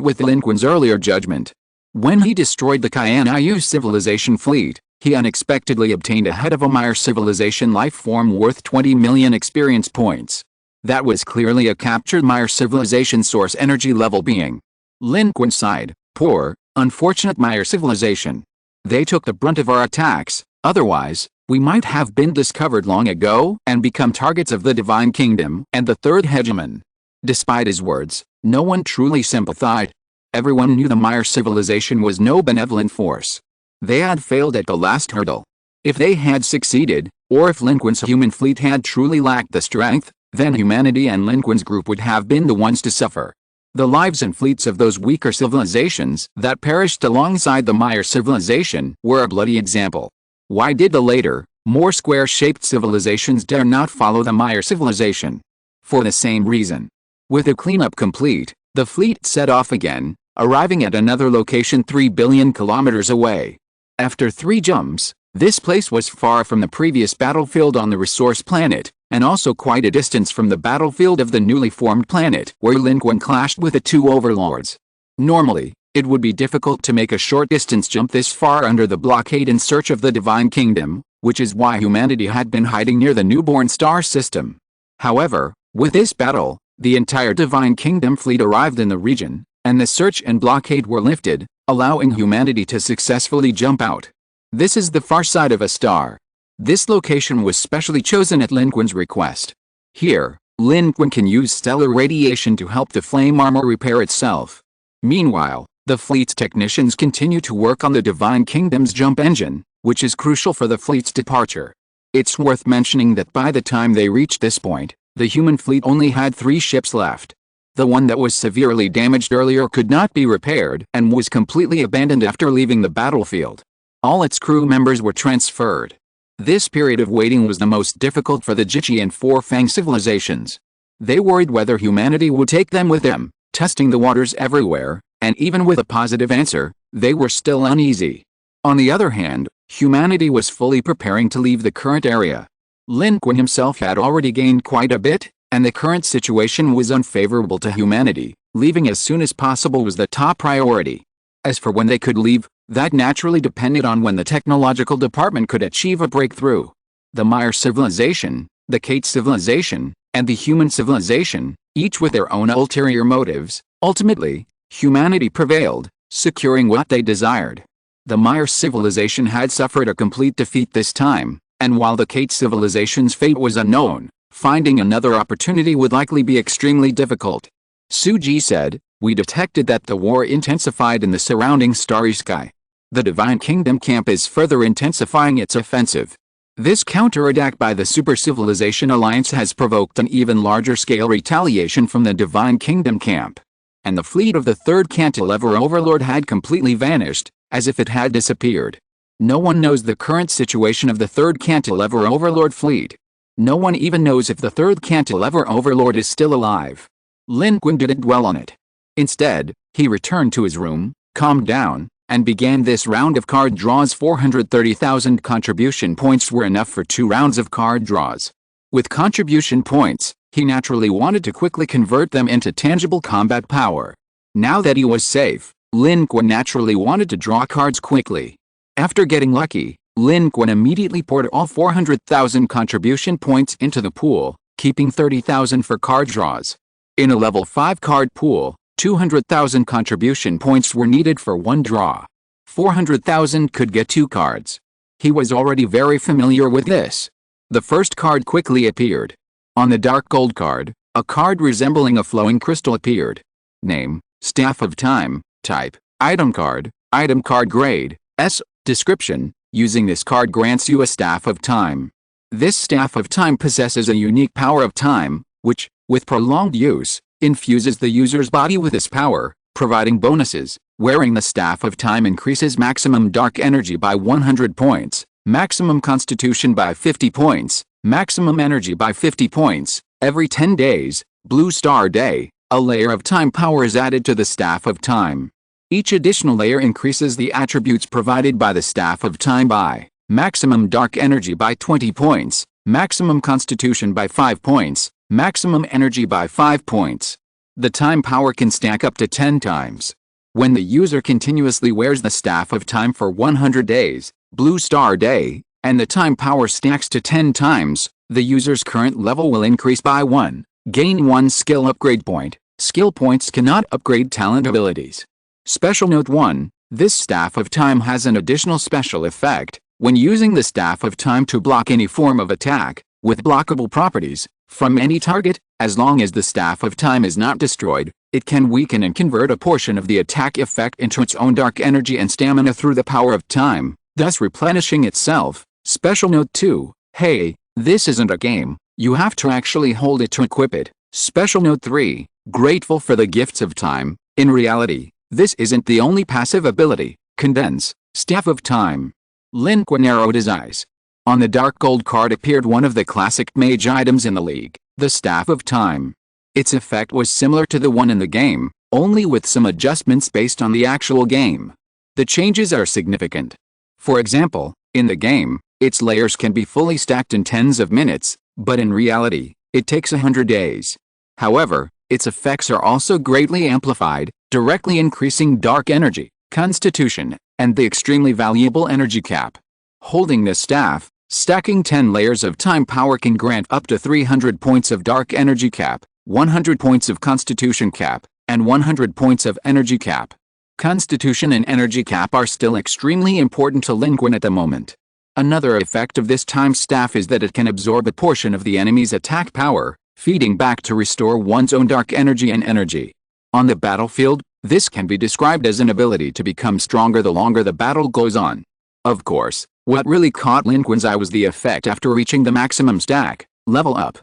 with Lin Qun's earlier judgment. When he destroyed the Kyan-Yu civilization fleet, he unexpectedly obtained a head of a Maya civilization life form worth 20 million experience points. That was clearly a captured Maya civilization source energy level being. Lin Qun sighed, poor, unfortunate Maya civilization. They took the brunt of our attacks, otherwise, we might have been discovered long ago and become targets of the Divine Kingdom and the Third Hegemon. Despite his words, no one truly sympathized. Everyone knew the Maya civilization was no benevolent force. They had failed at the last hurdle. If they had succeeded, or if Lin Qun's human fleet had truly lacked the strength, then humanity and Lin Qun's group would have been the ones to suffer. The lives and fleets of those weaker civilizations that perished alongside the Maya civilization were a bloody example. Why did the later, more square-shaped civilizations dare not follow the Maya civilization? For the same reason. With the cleanup complete, the fleet set off again, arriving at another location 3 billion kilometers away. After 3 jumps, this place was far from the previous battlefield on the resource planet, and also quite a distance from the battlefield of the newly formed planet where Lin Qun clashed with the 2 overlords. Normally, it would be difficult to make a short distance jump this far under the blockade in search of the Divine Kingdom, which is why humanity had been hiding near the newborn star system. However, with this battle, the entire Divine Kingdom fleet arrived in the region, and the search and blockade were lifted, allowing humanity to successfully jump out. This is the far side of a star. This location was specially chosen at Lin Qun's request. Here, Lin Qun can use stellar radiation to help the flame armor repair itself. Meanwhile, the fleet's technicians continue to work on the Divine Kingdom's jump engine, which is crucial for the fleet's departure. It's worth mentioning that by the time they reached this point, the human fleet only had 3 ships left. The one that was severely damaged earlier could not be repaired and was completely abandoned after leaving the battlefield. All its crew members were transferred. This period of waiting was the most difficult for the Jiki and Four Fang civilizations. They worried whether humanity would take them with them, testing the waters everywhere, and even with a positive answer, they were still uneasy. On the other hand, humanity was fully preparing to leave the current area. Lin Qun himself had already gained quite a bit, and the current situation was unfavorable to humanity. Leaving as soon as possible was the top priority. As for when they could leave, that naturally depended on when the technological department could achieve a breakthrough. The Maya civilization, the Kate civilization, and the human civilization, each with their own ulterior motives, ultimately, humanity prevailed, securing what they desired. The Maya civilization had suffered a complete defeat this time, and while the Kate civilization's fate was unknown, finding another opportunity would likely be extremely difficult. Suji said, "We detected that the war intensified in the surrounding starry sky. The Divine Kingdom camp is further intensifying its offensive. This counterattack by the Super Civilization Alliance has provoked an even larger scale retaliation from the Divine Kingdom camp. And the fleet of the third cantilever overlord had completely vanished, as if it had disappeared. No one knows the current situation of the third cantilever overlord fleet. No one even knows if the third cantilever overlord is still alive." Lin Qun didn't dwell on it. Instead, he returned to his room, calmed down, and began this round of card draws. 430,000 contribution points were enough for 2 rounds of card draws. With contribution points, he naturally wanted to quickly convert them into tangible combat power. Now that he was safe, Lin Qun naturally wanted to draw cards quickly. After getting lucky, Lin Qun immediately poured all 400,000 contribution points into the pool, keeping 30,000 for card draws. In a level 5 card pool, 200,000 contribution points were needed for 1 draw. 400,000 could get 2 cards. He was already very familiar with this. The first card quickly appeared. On the dark gold card, a card resembling a flowing crystal appeared. Name, Staff of Time. Type, item card grade, S. Description, using this card grants you a Staff of Time. This Staff of Time possesses a unique power of time, which, with prolonged use, infuses the user's body with this power, providing bonuses. Wearing the Staff of Time increases maximum dark energy by 100 points, maximum constitution by 50 points, maximum energy by 50 points, every 10 days, Blue Star Day, a layer of time power is added to the Staff of Time. Each additional layer increases the attributes provided by the Staff of Time by maximum dark energy by 20 points, maximum constitution by 5 points, maximum energy by 5 points. The time power can stack up to 10 times. When the user continuously wears the Staff of Time for 100 days, Blue Star Day, and the time power stacks to 10 times, the user's current level will increase by 1. Gain 1 skill upgrade point. Skill points cannot upgrade talent abilities. Special Note 1. This Staff of Time has an additional special effect. When using the Staff of Time to block any form of attack, with blockable properties, from any target, as long as the Staff of Time is not destroyed, it can weaken and convert a portion of the attack effect into its own dark energy and stamina through the power of time, thus replenishing itself. Special Note 2. Hey, this isn't a game, you have to actually hold it to equip it. Special Note 3. Grateful for the gifts of time. In reality, this isn't the only passive ability. Condense. Staff of Time. Lin Qun narrowed his eyes. On the dark gold card appeared one of the classic mage items in the league, the Staff of Time. Its effect was similar to the one in the game, only with some adjustments based on the actual game. The changes are significant. For example, in the game, its layers can be fully stacked in tens of minutes, but in reality, it takes 100 days. However, its effects are also greatly amplified, directly increasing dark energy, constitution, and the extremely valuable energy cap. Holding this staff, stacking 10 layers of time power can grant up to 300 points of dark energy cap, 100 points of constitution cap, and 100 points of energy cap. Constitution and energy cap are still extremely important to Lin Qun at the moment. Another effect of this time staff is that it can absorb a portion of the enemy's attack power, feeding back to restore one's own dark energy and energy. On the battlefield, this can be described as an ability to become stronger the longer the battle goes on. Of course, what really caught Lin Qun's eye was the effect after reaching the maximum stack. Level up.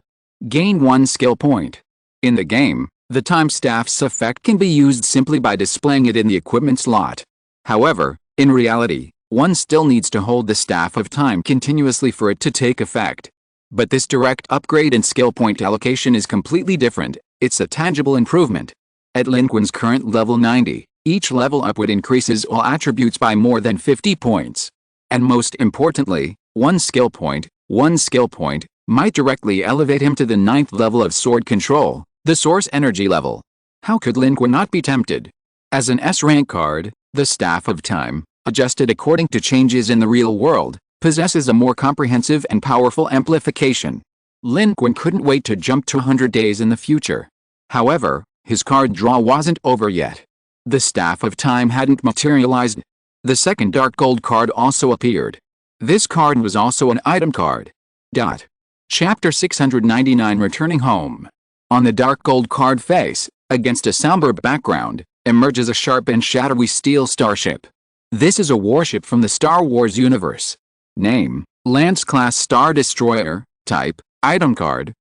Gain 1 skill point. In the game, the time staff's effect can be used simply by displaying it in the equipment slot. However, in reality, one still needs to hold the Staff of Time continuously for it to take effect. But this direct upgrade and skill point allocation is completely different. It's a tangible improvement. At Lin Qun's current level 90, each level upward increases all attributes by more than 50 points. And most importantly, one skill point might directly elevate him to the 9th level of sword control, the source energy level. How could Lin Qun not be tempted? As an S-rank card, the Staff of Time, adjusted according to changes in the real world, possesses a more comprehensive and powerful amplification. Lin Qun couldn't wait to jump to 100 days in the future. However, his card draw wasn't over yet. The Staff of Time hadn't materialized. The second dark gold card also appeared. This card was also an item card. Chapter 699 Returning Home. On the dark gold card face, against a somber background, emerges a sharp and shadowy steel starship. This is a warship from the Star Wars universe. Name: Lance-class Star Destroyer. Type: Item card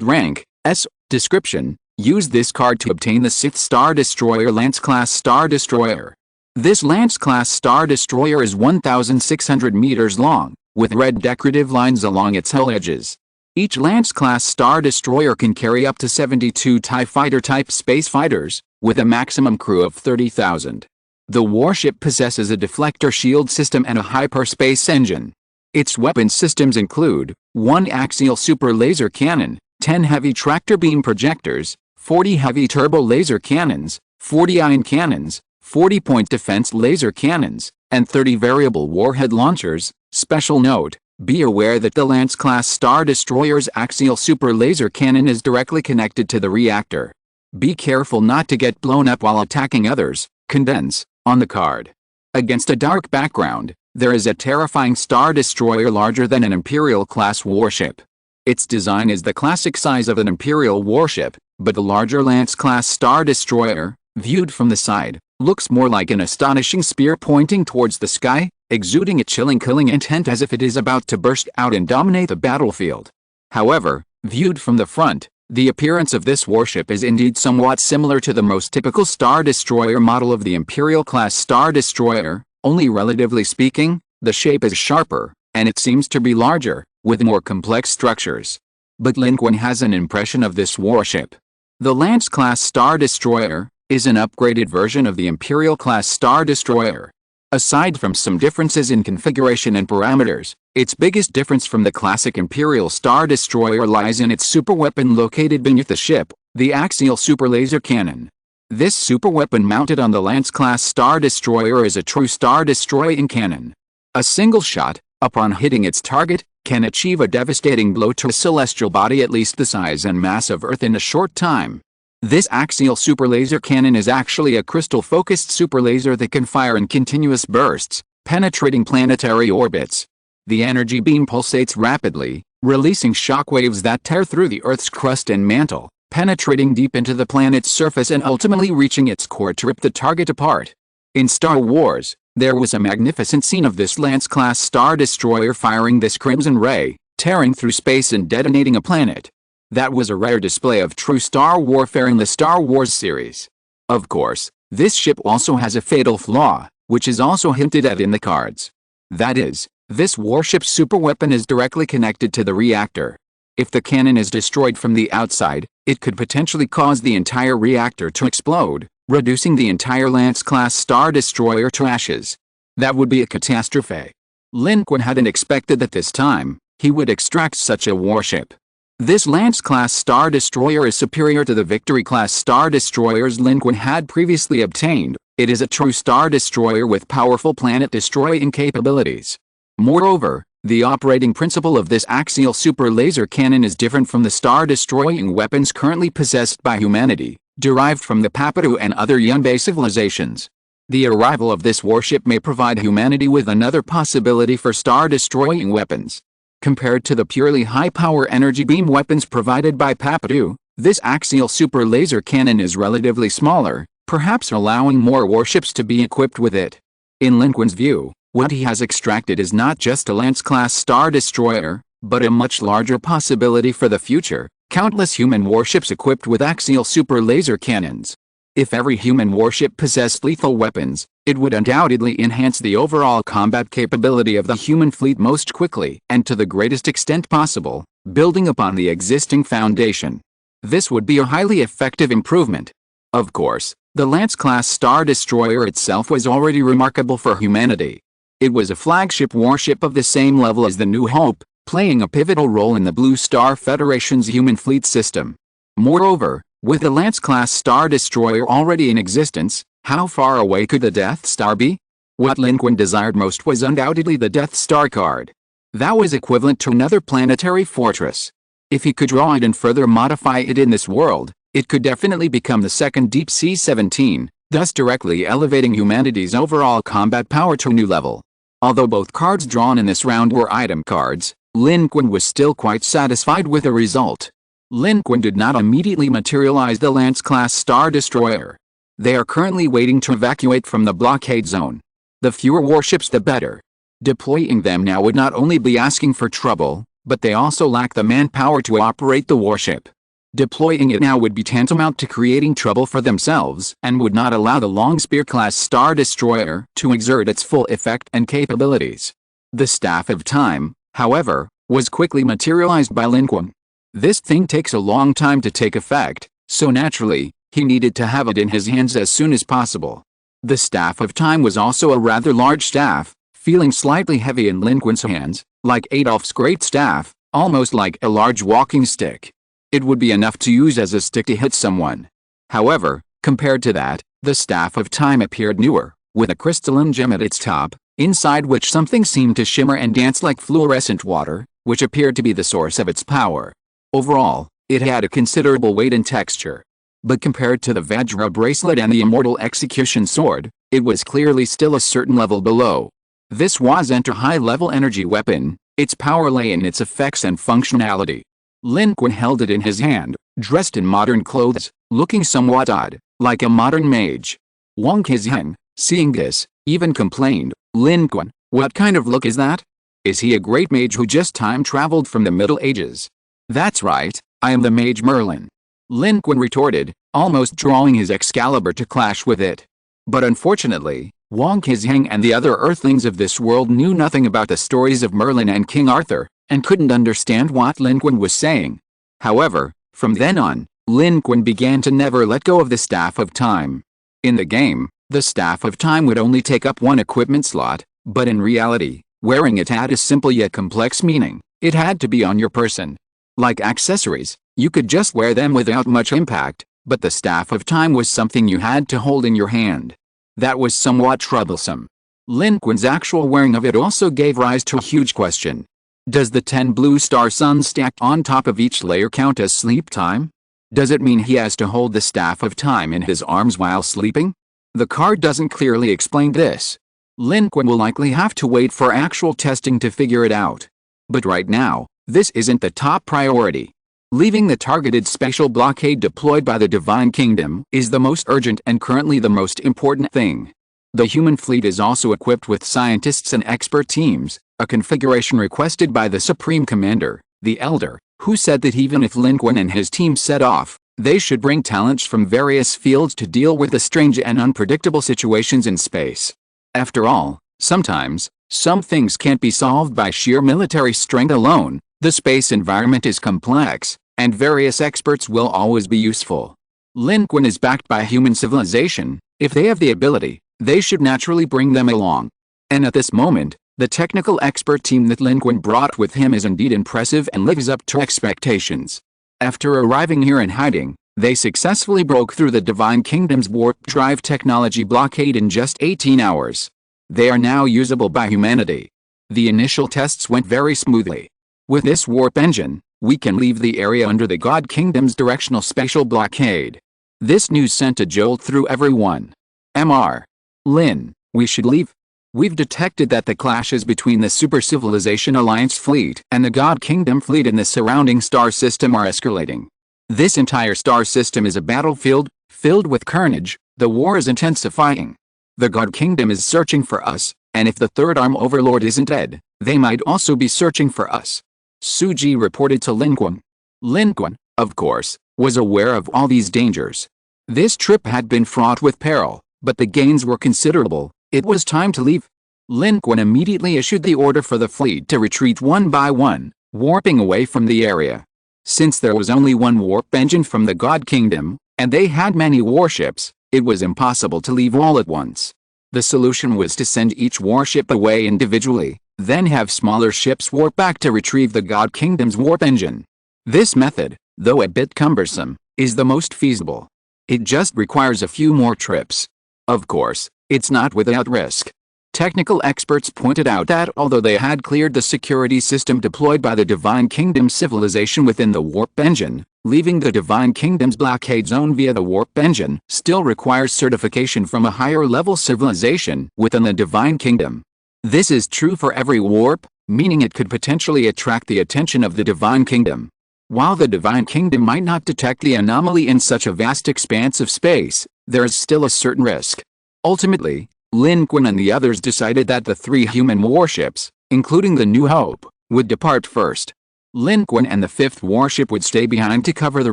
rank: S. Description: use this card to obtain the 6th Star Destroyer Lance-class Star Destroyer. This Lance-class Star Destroyer is 1,600 meters long, with red decorative lines along its hull edges. Each Lance-class Star Destroyer can carry up to 72 TIE Fighter-type space fighters, with a maximum crew of 30,000. The warship possesses a deflector shield system and a hyperspace engine. Its weapon systems include 1 axial super laser cannon, 10 heavy tractor beam projectors, 40 heavy turbo laser cannons, 40 ion cannons, 40-point defense laser cannons, and 30 variable warhead launchers. Special note: be aware that the Lance-class Star Destroyer's axial super laser cannon is directly connected to the reactor. Be careful not to get blown up while attacking others. Condense. On the card. Against a dark background, there is a terrifying Star Destroyer larger than an Imperial-class warship. Its design is the classic size of an Imperial warship, but the larger Lance-class Star Destroyer, viewed from the side, looks more like an astonishing spear pointing towards the sky, exuding a chilling killing intent as if it is about to burst out and dominate the battlefield. However, viewed from the front, the appearance of this warship is indeed somewhat similar to the most typical Star Destroyer model of the Imperial-class Star Destroyer, only relatively speaking, the shape is sharper, and it seems to be larger, with more complex structures. But Lin Qun has an impression of this warship. The Lance-class Star Destroyer is an upgraded version of the Imperial-class Star Destroyer. Aside from some differences in configuration and parameters, its biggest difference from the classic Imperial Star Destroyer lies in its superweapon located beneath the ship, the axial super laser cannon. This superweapon mounted on the Lance-class Star Destroyer is a true star-destroying cannon. A single shot, upon hitting its target, can achieve a devastating blow to a celestial body at least the size and mass of Earth in a short time. This axial super laser cannon is actually a crystal-focused super laser that can fire in continuous bursts, penetrating planetary orbits. The energy beam pulsates rapidly, releasing shockwaves that tear through the Earth's crust and mantle, penetrating deep into the planet's surface and ultimately reaching its core to rip the target apart. In Star Wars, there was a magnificent scene of this Lance-class Star Destroyer firing this crimson ray, tearing through space and detonating a planet. That was a rare display of true star warfare in the Star Wars series. Of course, this ship also has a fatal flaw, which is also hinted at in the cards. That is, this warship's superweapon is directly connected to the reactor. If the cannon is destroyed from the outside, it could potentially cause the entire reactor to explode, reducing the entire Lance-class Star Destroyer to ashes. That would be a catastrophe. Lin Qun hadn't expected that this time, he would extract such a warship. This Lance-class Star Destroyer is superior to the Victory-class Star Destroyers Lin Qun had previously obtained. It is a true Star Destroyer with powerful planet-destroying capabilities. Moreover, the operating principle of this axial super laser cannon is different from the star-destroying weapons currently possessed by humanity, derived from the Papadu and other Yunbei civilizations. The arrival of this warship may provide humanity with another possibility for star-destroying weapons. Compared to the purely high-power energy beam weapons provided by Papadu, this axial super laser cannon is relatively smaller, perhaps allowing more warships to be equipped with it. In Lin Qun's view, what he has extracted is not just a Lance-class Star Destroyer, but a much larger possibility for the future, countless human warships equipped with axial super laser cannons. If every human warship possessed lethal weapons, it would undoubtedly enhance the overall combat capability of the human fleet most quickly and to the greatest extent possible, building upon the existing foundation. This would be a highly effective improvement. Of course, the Lance-class Star Destroyer itself was already remarkable for humanity. It was a flagship warship of the same level as the New Hope, playing a pivotal role in the Blue Star Federation's human fleet system. Moreover, with the Lance-class Star Destroyer already in existence, how far away could the Death Star be? What Lin Qun desired most was undoubtedly the Death Star card. That was equivalent to another planetary fortress. If he could draw it and further modify it in this world, it could definitely become the second Deep Sea 17, thus directly elevating humanity's overall combat power to a new level. Although both cards drawn in this round were item cards, Lin Qun was still quite satisfied with the result. Lin Qun did not immediately materialize the Lance-class Star Destroyer. They are currently waiting to evacuate from the blockade zone. The fewer warships the better. Deploying them now would not only be asking for trouble, but they also lack the manpower to operate the warship. Deploying it now would be tantamount to creating trouble for themselves and would not allow the Long Spear-class Star Destroyer to exert its full effect and capabilities. The Staff of Time, however, was quickly materialized by Lin Qun. This thing takes a long time to take effect, so naturally, he needed to have it in his hands as soon as possible. The Staff of Time was also a rather large staff, feeling slightly heavy in Lin Qun's hands, like Adolf's great staff, almost like a large walking stick. It would be enough to use as a stick to hit someone. However, compared to that, the Staff of Time appeared newer, with a crystalline gem at its top, inside which something seemed to shimmer and dance like fluorescent water, which appeared to be the source of its power. Overall, it had a considerable weight and texture. But compared to the Vajra bracelet and the Immortal Execution Sword, it was clearly still a certain level below. This was a high-level energy weapon, its power lay in its effects and functionality. Lin Qun held it in his hand, dressed in modern clothes, looking somewhat odd, like a modern mage. Wang Qizheng, seeing this, even complained, "Lin Qun, what kind of look is that? Is he a great mage who just time-traveled from the Middle Ages?" "That's right, I am the mage Merlin," Lin Qun retorted, almost drawing his Excalibur to clash with it. But unfortunately, Wang Qizheng and the other Earthlings of this world knew nothing about the stories of Merlin and King Arthur, and couldn't understand what Lin Qun was saying. However, from then on, Lin Qun began to never let go of the Staff of Time. In the game, the Staff of Time would only take up one equipment slot, but in reality, wearing it had a simple yet complex meaning. It had to be on your person. Like accessories, you could just wear them without much impact, but the Staff of Time was something you had to hold in your hand. That was somewhat troublesome. Lin Qun's actual wearing of it also gave rise to a huge question. Does the 10 blue star suns stacked on top of each layer count as sleep time? Does it mean he has to hold the Staff of Time in his arms while sleeping? The card doesn't clearly explain this. Lin Qun will likely have to wait for actual testing to figure it out. But right now, this isn't the top priority. Leaving the targeted special blockade deployed by the Divine Kingdom is the most urgent and currently the most important thing. The human fleet is also equipped with scientists and expert teams, a configuration requested by the Supreme Commander, the Elder, who said that even if Lin Qun and his team set off, they should bring talents from various fields to deal with the strange and unpredictable situations in space. After all, sometimes, some things can't be solved by sheer military strength alone. The space environment is complex, and various experts will always be useful. Lin Qun is backed by human civilization. If they have the ability, they should naturally bring them along. And at this moment, the technical expert team that Lin Qun brought with him is indeed impressive and lives up to expectations. After arriving here and hiding, they successfully broke through the Divine Kingdom's warp drive technology blockade in just 18 hours. They are now usable by humanity. The initial tests went very smoothly. With this warp engine, we can leave the area under the God Kingdom's directional spatial blockade. This news sent a jolt through everyone. Mr. Lin, we should leave. We've detected that the clashes between the Super Civilization Alliance fleet and the God Kingdom fleet in the surrounding star system are escalating. This entire star system is a battlefield, filled with carnage. The war is intensifying. The God Kingdom is searching for us, and if the Third Arm Overlord isn't dead, they might also be searching for us. Suji reported to Lin Qun. Lin Qun, of course, was aware of all these dangers. This trip had been fraught with peril, but the gains were considerable. It was time to leave. Lin Qun immediately issued the order for the fleet to retreat one by one, warping away from the area. Since there was only one warp engine from the God Kingdom, and they had many warships, it was impossible to leave all at once. The solution was to send each warship away individually, then have smaller ships warp back to retrieve the God Kingdom's warp engine. This method, though a bit cumbersome, is the most feasible. It just requires a few more trips. Of course, it's not without risk. Technical experts pointed out that although they had cleared the security system deployed by the Divine Kingdom civilization within the warp engine, leaving the Divine Kingdom's blockade zone via the warp engine still requires certification from a higher level civilization within the Divine Kingdom. This is true for every warp, meaning it could potentially attract the attention of the Divine Kingdom. While the Divine Kingdom might not detect the anomaly in such a vast expanse of space, there is still a certain risk. Ultimately, Lin Qun and the others decided that the 3 human warships, including the New Hope, would depart first. Lin Qun and the 5th warship would stay behind to cover the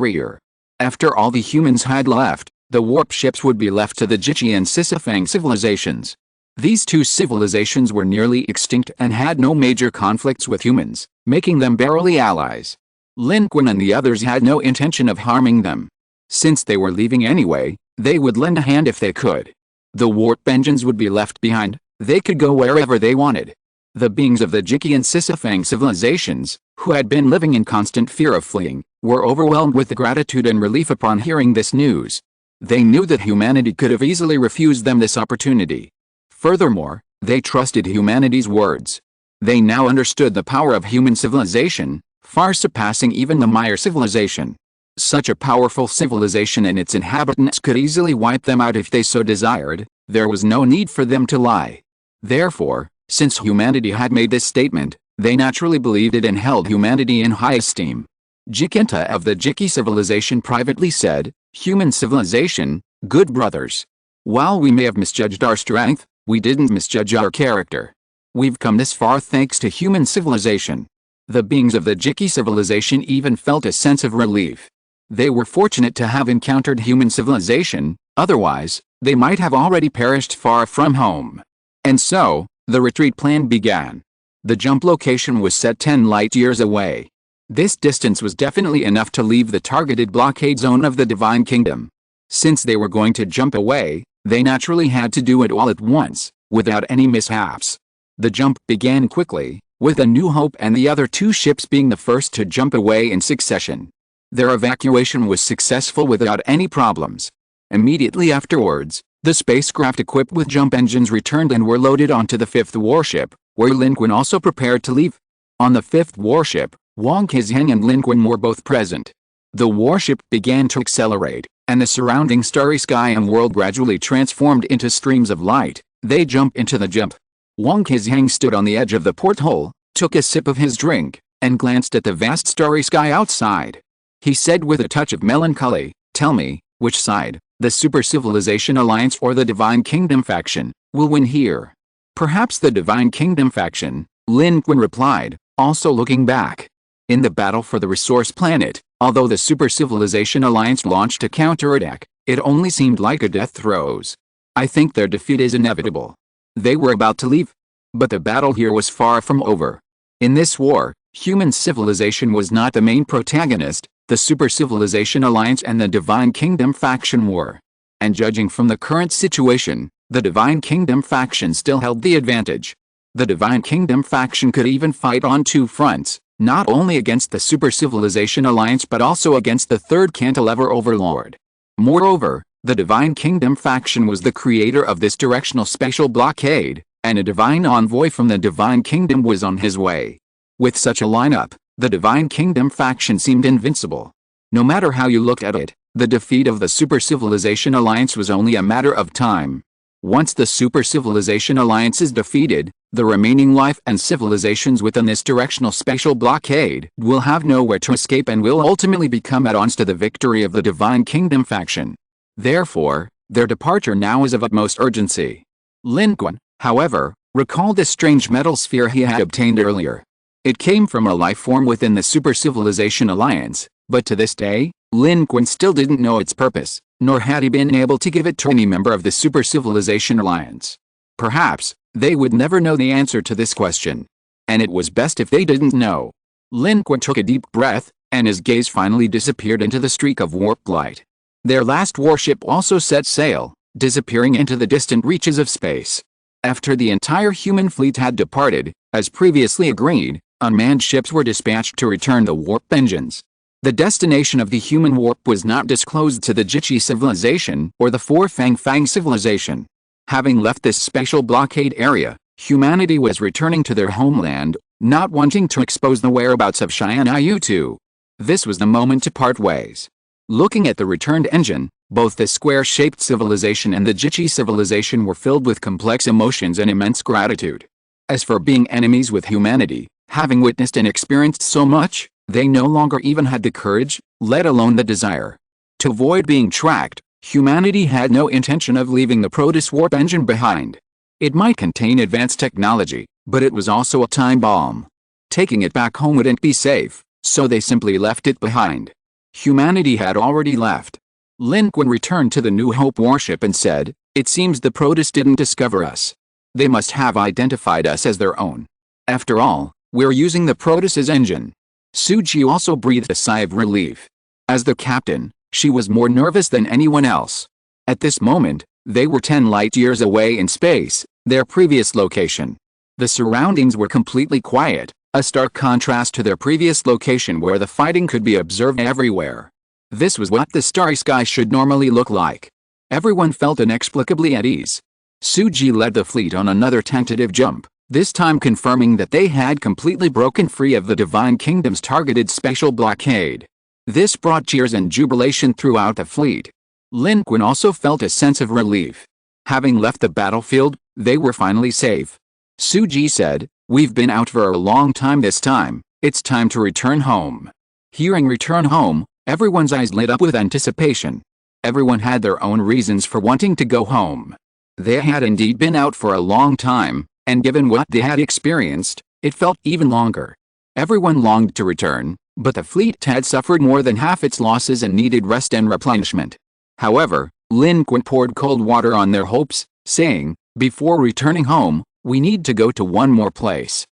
rear. After all the humans had left, the warp ships would be left to the Jiki and Sisifang civilizations. These 2 civilizations were nearly extinct and had no major conflicts with humans, making them barely allies. Lin Qun and the others had no intention of harming them. Since they were leaving anyway, they would lend a hand if they could. The warp engines would be left behind. They could go wherever they wanted. The beings of the Jiki and Sisifang civilizations, who had been living in constant fear of fleeing, were overwhelmed with gratitude and relief upon hearing this news. They knew that humanity could have easily refused them this opportunity. Furthermore, they trusted humanity's words. They now understood the power of human civilization, far surpassing even the Maya civilization. Such a powerful civilization and its inhabitants could easily wipe them out if they so desired. There was no need for them to lie. Therefore, since humanity had made this statement, they naturally believed it and held humanity in high esteem. Jikinta of the Jiki civilization privately said, "Human civilization, good brothers. While we may have misjudged our strength, we didn't misjudge our character. We've come this far thanks to human civilization." The beings of the Jiki civilization even felt a sense of relief. They were fortunate to have encountered human civilization, otherwise, they might have already perished far from home. And so, the retreat plan began. The jump location was set 10 light years away. This distance was definitely enough to leave the targeted blockade zone of the Divine Kingdom. Since they were going to jump away, they naturally had to do it all at once, without any mishaps. The jump began quickly, with A New Hope and the other two ships being the first to jump away in succession. Their evacuation was successful without any problems. Immediately afterwards, the spacecraft equipped with jump engines returned and were loaded onto the fifth warship, where Lin Qun also prepared to leave. On the fifth warship, Wang Qizheng and Lin Qun were both present. The warship began to accelerate, and the surrounding starry sky and world gradually transformed into streams of light. They jumped into the jump. Wang Qizheng stood on the edge of the porthole, took a sip of his drink, and glanced at the vast starry sky outside. He said with a touch of melancholy, "Tell me, which side, the Super Civilization Alliance or the Divine Kingdom faction, will win here?" "Perhaps the Divine Kingdom faction," Lin Qun replied, also looking back. In the battle for the resource planet, although the Super Civilization Alliance launched a counterattack, it only seemed like a death throes. "I think their defeat is inevitable." They were about to leave. But the battle here was far from over. In this war, human civilization was not the main protagonist. The Super Civilization Alliance and the Divine Kingdom faction were. And judging from the current situation, the Divine Kingdom faction still held the advantage. The Divine Kingdom faction could even fight on two fronts, not only against the Super Civilization Alliance but also against the third cantilever overlord. Moreover, the Divine Kingdom faction was the creator of this directional spatial blockade, and a divine envoy from the Divine Kingdom was on his way. With such a lineup, the Divine Kingdom faction seemed invincible. No matter how you looked at it, the defeat of the Super Civilization Alliance was only a matter of time. Once the Super Civilization Alliance is defeated, the remaining life and civilizations within this directional spatial blockade will have nowhere to escape and will ultimately become add-ons to the victory of the Divine Kingdom faction. Therefore, their departure now is of utmost urgency. Lin Qun, however, recalled the strange metal sphere he had obtained earlier. It came from a life form within the Super Civilization Alliance, but to this day, Lin Qun still didn't know its purpose, nor had he been able to give it to any member of the Super Civilization Alliance. Perhaps, they would never know the answer to this question. And it was best if they didn't know. Lin Qun took a deep breath, and his gaze finally disappeared into the streak of warp light. Their last warship also set sail, disappearing into the distant reaches of space. After the entire human fleet had departed, as previously agreed, unmanned ships were dispatched to return the warp engines. The destination of the human warp was not disclosed to the Jichi civilization or the Four Fang civilization. Having left this spatial blockade area, humanity was returning to their homeland, not wanting to expose the whereabouts of Yu-2. This was the moment to part ways. Looking at the returned engine, both the square-shaped civilization and the Jichi civilization were filled with complex emotions and immense gratitude. As for being enemies with humanity, having witnessed and experienced so much, they no longer even had the courage, let alone the desire. To avoid being tracked, humanity had no intention of leaving the Protus warp engine behind. It might contain advanced technology, but it was also a time bomb. Taking it back home wouldn't be safe, so they simply left it behind. Humanity had already left. Lin Qun returned to the New Hope warship and said, "It seems the Protus didn't discover us. They must have identified us as their own. After all, we're using the Protus's engine." Suji also breathed a sigh of relief. As the captain, she was more nervous than anyone else. At this moment, they were 10 light-years away in space, their previous location. The surroundings were completely quiet, a stark contrast to their previous location where the fighting could be observed everywhere. This was what the starry sky should normally look like. Everyone felt inexplicably at ease. Suji led the fleet on another tentative jump, this time confirming that they had completely broken free of the Divine Kingdom's targeted spatial blockade. This brought cheers and jubilation throughout the fleet. Lin Qun also felt a sense of relief. Having left the battlefield, they were finally safe. Suji said, "We've been out for a long time this time, it's time to return home." Hearing return home, everyone's eyes lit up with anticipation. Everyone had their own reasons for wanting to go home. They had indeed been out for a long time, and given what they had experienced, it felt even longer. Everyone longed to return, but the fleet had suffered more than half its losses and needed rest and replenishment. However, Lin Qun poured cold water on their hopes, saying, "Before returning home, we need to go to one more place.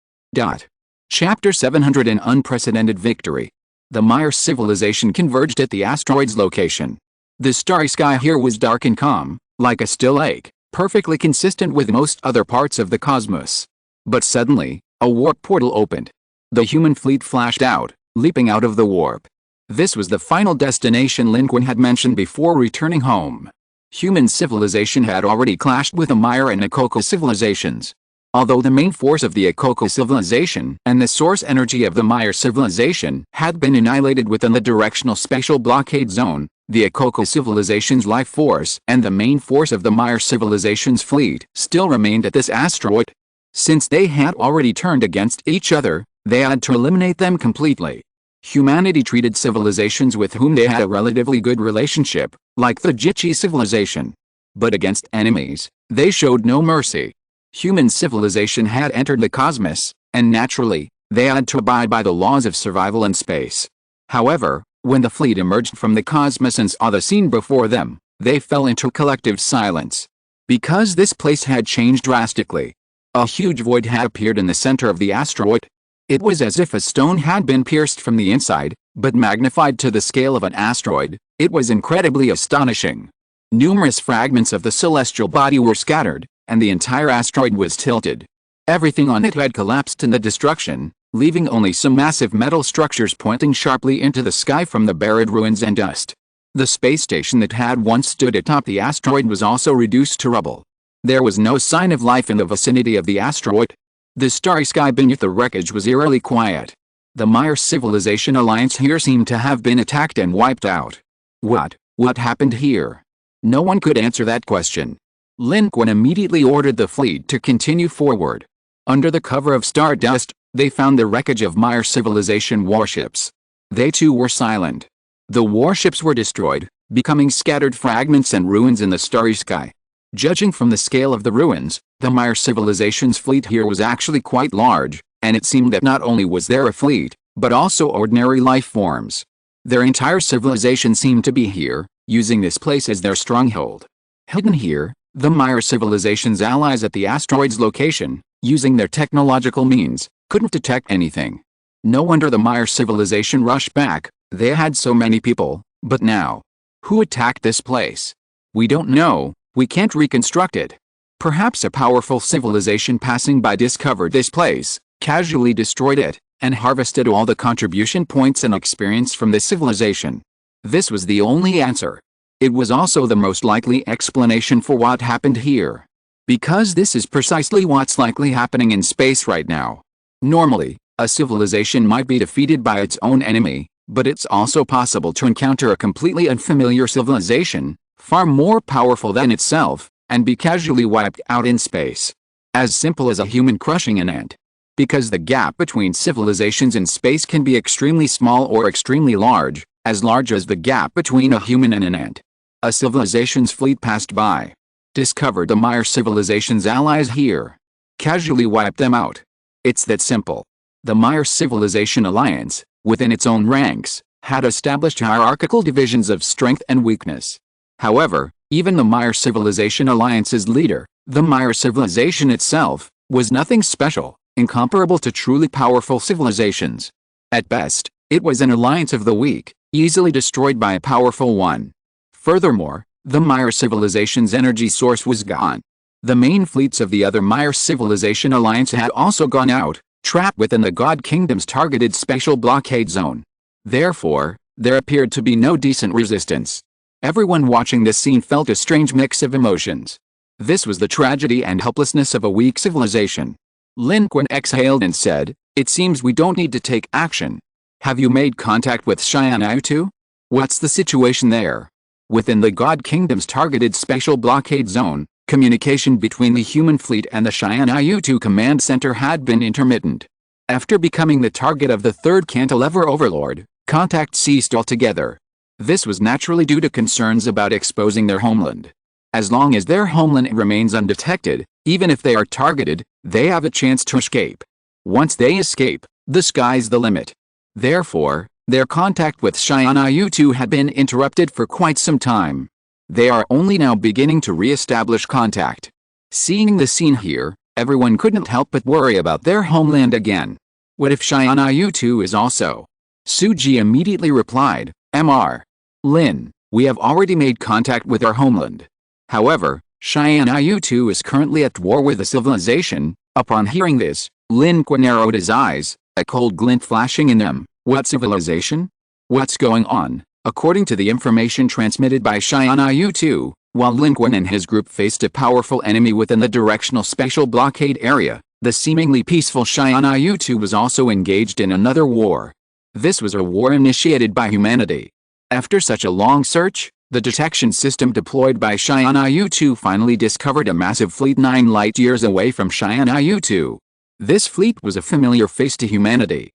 Chapter 700 An Unprecedented Victory. The Maya civilization converged at the asteroid's location. The starry sky here was dark and calm, like a still lake, perfectly consistent with most other parts of the cosmos. But suddenly, a warp portal opened. The human fleet flashed out, leaping out of the warp. This was the final destination Lin Qun had mentioned before returning home. Human civilization had already clashed with the Maya and Akoko civilizations. Although the main force of the Akoko civilization and the source energy of the Maya civilization had been annihilated within the directional spatial blockade zone, the Akoko civilization's life force and the main force of the Maya civilization's fleet still remained at this asteroid. Since they had already turned against each other, they had to eliminate them completely. Humanity treated civilizations with whom they had a relatively good relationship, like the Jichi civilization. But against enemies, they showed no mercy. Human civilization had entered the cosmos, and naturally, they had to abide by the laws of survival in space. However, when the fleet emerged from the cosmos and saw the scene before them, they fell into collective silence. Because this place had changed drastically. A huge void had appeared in the center of the asteroid. It was as if a stone had been pierced from the inside, but magnified to the scale of an asteroid. It was incredibly astonishing. Numerous fragments of the celestial body were scattered, and the entire asteroid was tilted. Everything on it had collapsed in the destruction, leaving only some massive metal structures pointing sharply into the sky from the buried ruins and dust. The space station that had once stood atop the asteroid was also reduced to rubble. There was no sign of life in the vicinity of the asteroid. The starry sky beneath the wreckage was eerily quiet. The Maya Civilization Alliance here seemed to have been attacked and wiped out. What happened here? No one could answer that question. Lin Qun immediately ordered the fleet to continue forward. Under the cover of stardust, they found the wreckage of Maya civilization warships. They too were silent. The warships were destroyed, becoming scattered fragments and ruins in the starry sky. Judging from the scale of the ruins, the Maya civilization's fleet here was actually quite large, and it seemed that not only was there a fleet, but also ordinary life forms. Their entire civilization seemed to be here, using this place as their stronghold. Hidden here, the Maya civilization's allies at the asteroid's location, using their technological means, couldn't detect anything. No wonder the Maya civilization rushed back. They had so many people, but now, who attacked this place? We don't know, we can't reconstruct it. Perhaps a powerful civilization passing by discovered this place, casually destroyed it, and harvested all the contribution points and experience from the civilization. This was the only answer. It was also the most likely explanation for what happened here. Because this is precisely what's likely happening in space right now. Normally, a civilization might be defeated by its own enemy, but it's also possible to encounter a completely unfamiliar civilization, far more powerful than itself, and be casually wiped out in space. As simple as a human crushing an ant. Because the gap between civilizations in space can be extremely small or extremely large as the gap between a human and an ant. A civilization's fleet passed by. Discovered the Maya civilization's allies here. Casually wiped them out. It's that simple. The Maya Civilization Alliance, within its own ranks, had established hierarchical divisions of strength and weakness. However, even the Maya Civilization Alliance's leader, the Maya civilization itself, was nothing special, incomparable to truly powerful civilizations. At best, it was an alliance of the weak, easily destroyed by a powerful one. Furthermore, the Maya civilization's energy source was gone. The main fleets of the other Maya Civilization Alliance had also gone out, trapped within the God Kingdom's targeted spatial blockade zone. Therefore, there appeared to be no decent resistance. Everyone watching this scene felt a strange mix of emotions. This was the tragedy and helplessness of a weak civilization. Lin Qun exhaled and said, "It seems we don't need to take action. Have you made contact with SYNOPSIS? What's the situation there?" Within the God Kingdom's targeted spatial blockade zone, communication between the human fleet and the SYNOPSIS command center had been intermittent. After becoming the target of the third cantilever overlord, contact ceased altogether. This was naturally due to concerns about exposing their homeland. As long as their homeland remains undetected, even if they are targeted, they have a chance to escape. Once they escape, the sky's the limit. Therefore, their contact with SYNOPSIS had been interrupted for quite some time. They are only now beginning to re-establish contact. Seeing the scene here, everyone couldn't help but worry about their homeland again. What if SYNOPSIS is also? Suji immediately replied, Mr. Lin, we have already made contact with our homeland. However, SYNOPSIS is currently at war with the civilization. Upon hearing this, Lin Qun narrowed his eyes, a cold glint flashing in them. What civilization? What's going on? According to the information transmitted by SYNOPSIS, while Lin Qun and his group faced a powerful enemy within the directional spatial blockade area, the seemingly peaceful SYNOPSIS was also engaged in another war. This was a war initiated by humanity. After such a long search, the detection system deployed by SYNOPSIS finally discovered a massive fleet 9 light-years away from SYNOPSIS. This fleet was a familiar face to humanity.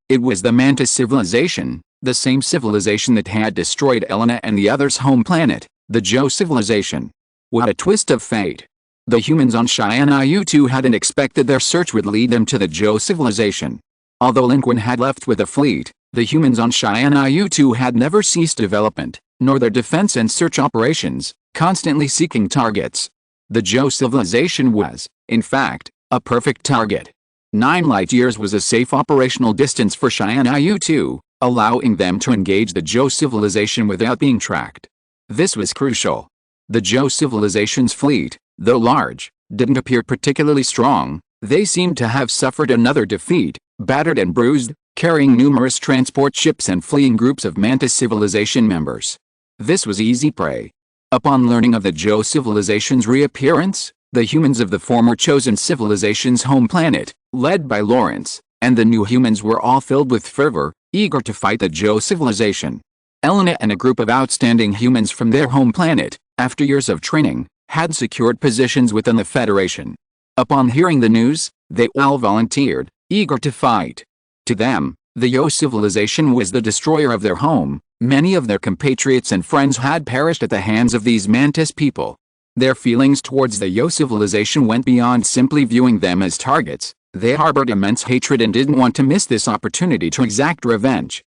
It was the Mantis civilization, the same civilization that had destroyed Elena and the others' home planet, the Joe civilization. What a twist of fate. The humans on SYNOPSIS hadn't expected their search would lead them to the Joe civilization. Although Lin Qun had left with a fleet, the humans on SYNOPSIS had never ceased development, nor their defense and search operations, constantly seeking targets. The Joe civilization was, in fact, a perfect target. 9 light-years was a safe operational distance for SYNOPSIS, allowing them to engage the Joe civilization without being tracked. This was crucial. The Joe civilization's fleet, though large, didn't appear particularly strong. They seemed to have suffered another defeat, battered and bruised, carrying numerous transport ships and fleeing groups of Mantis civilization members. This was easy prey. Upon learning of the Joe civilization's reappearance, the humans of the former chosen civilization's home planet, led by Lawrence, and the new humans were all filled with fervor, eager to fight the Joe civilization. Elena and a group of outstanding humans from their home planet, after years of training, had secured positions within the Federation. Upon hearing the news, they all volunteered, eager to fight. To them, the Joe civilization was the destroyer of their home. Many of their compatriots and friends had perished at the hands of these Mantis people. Their feelings towards the Joe civilization went beyond simply viewing them as targets. They harbored immense hatred and didn't want to miss this opportunity to exact revenge.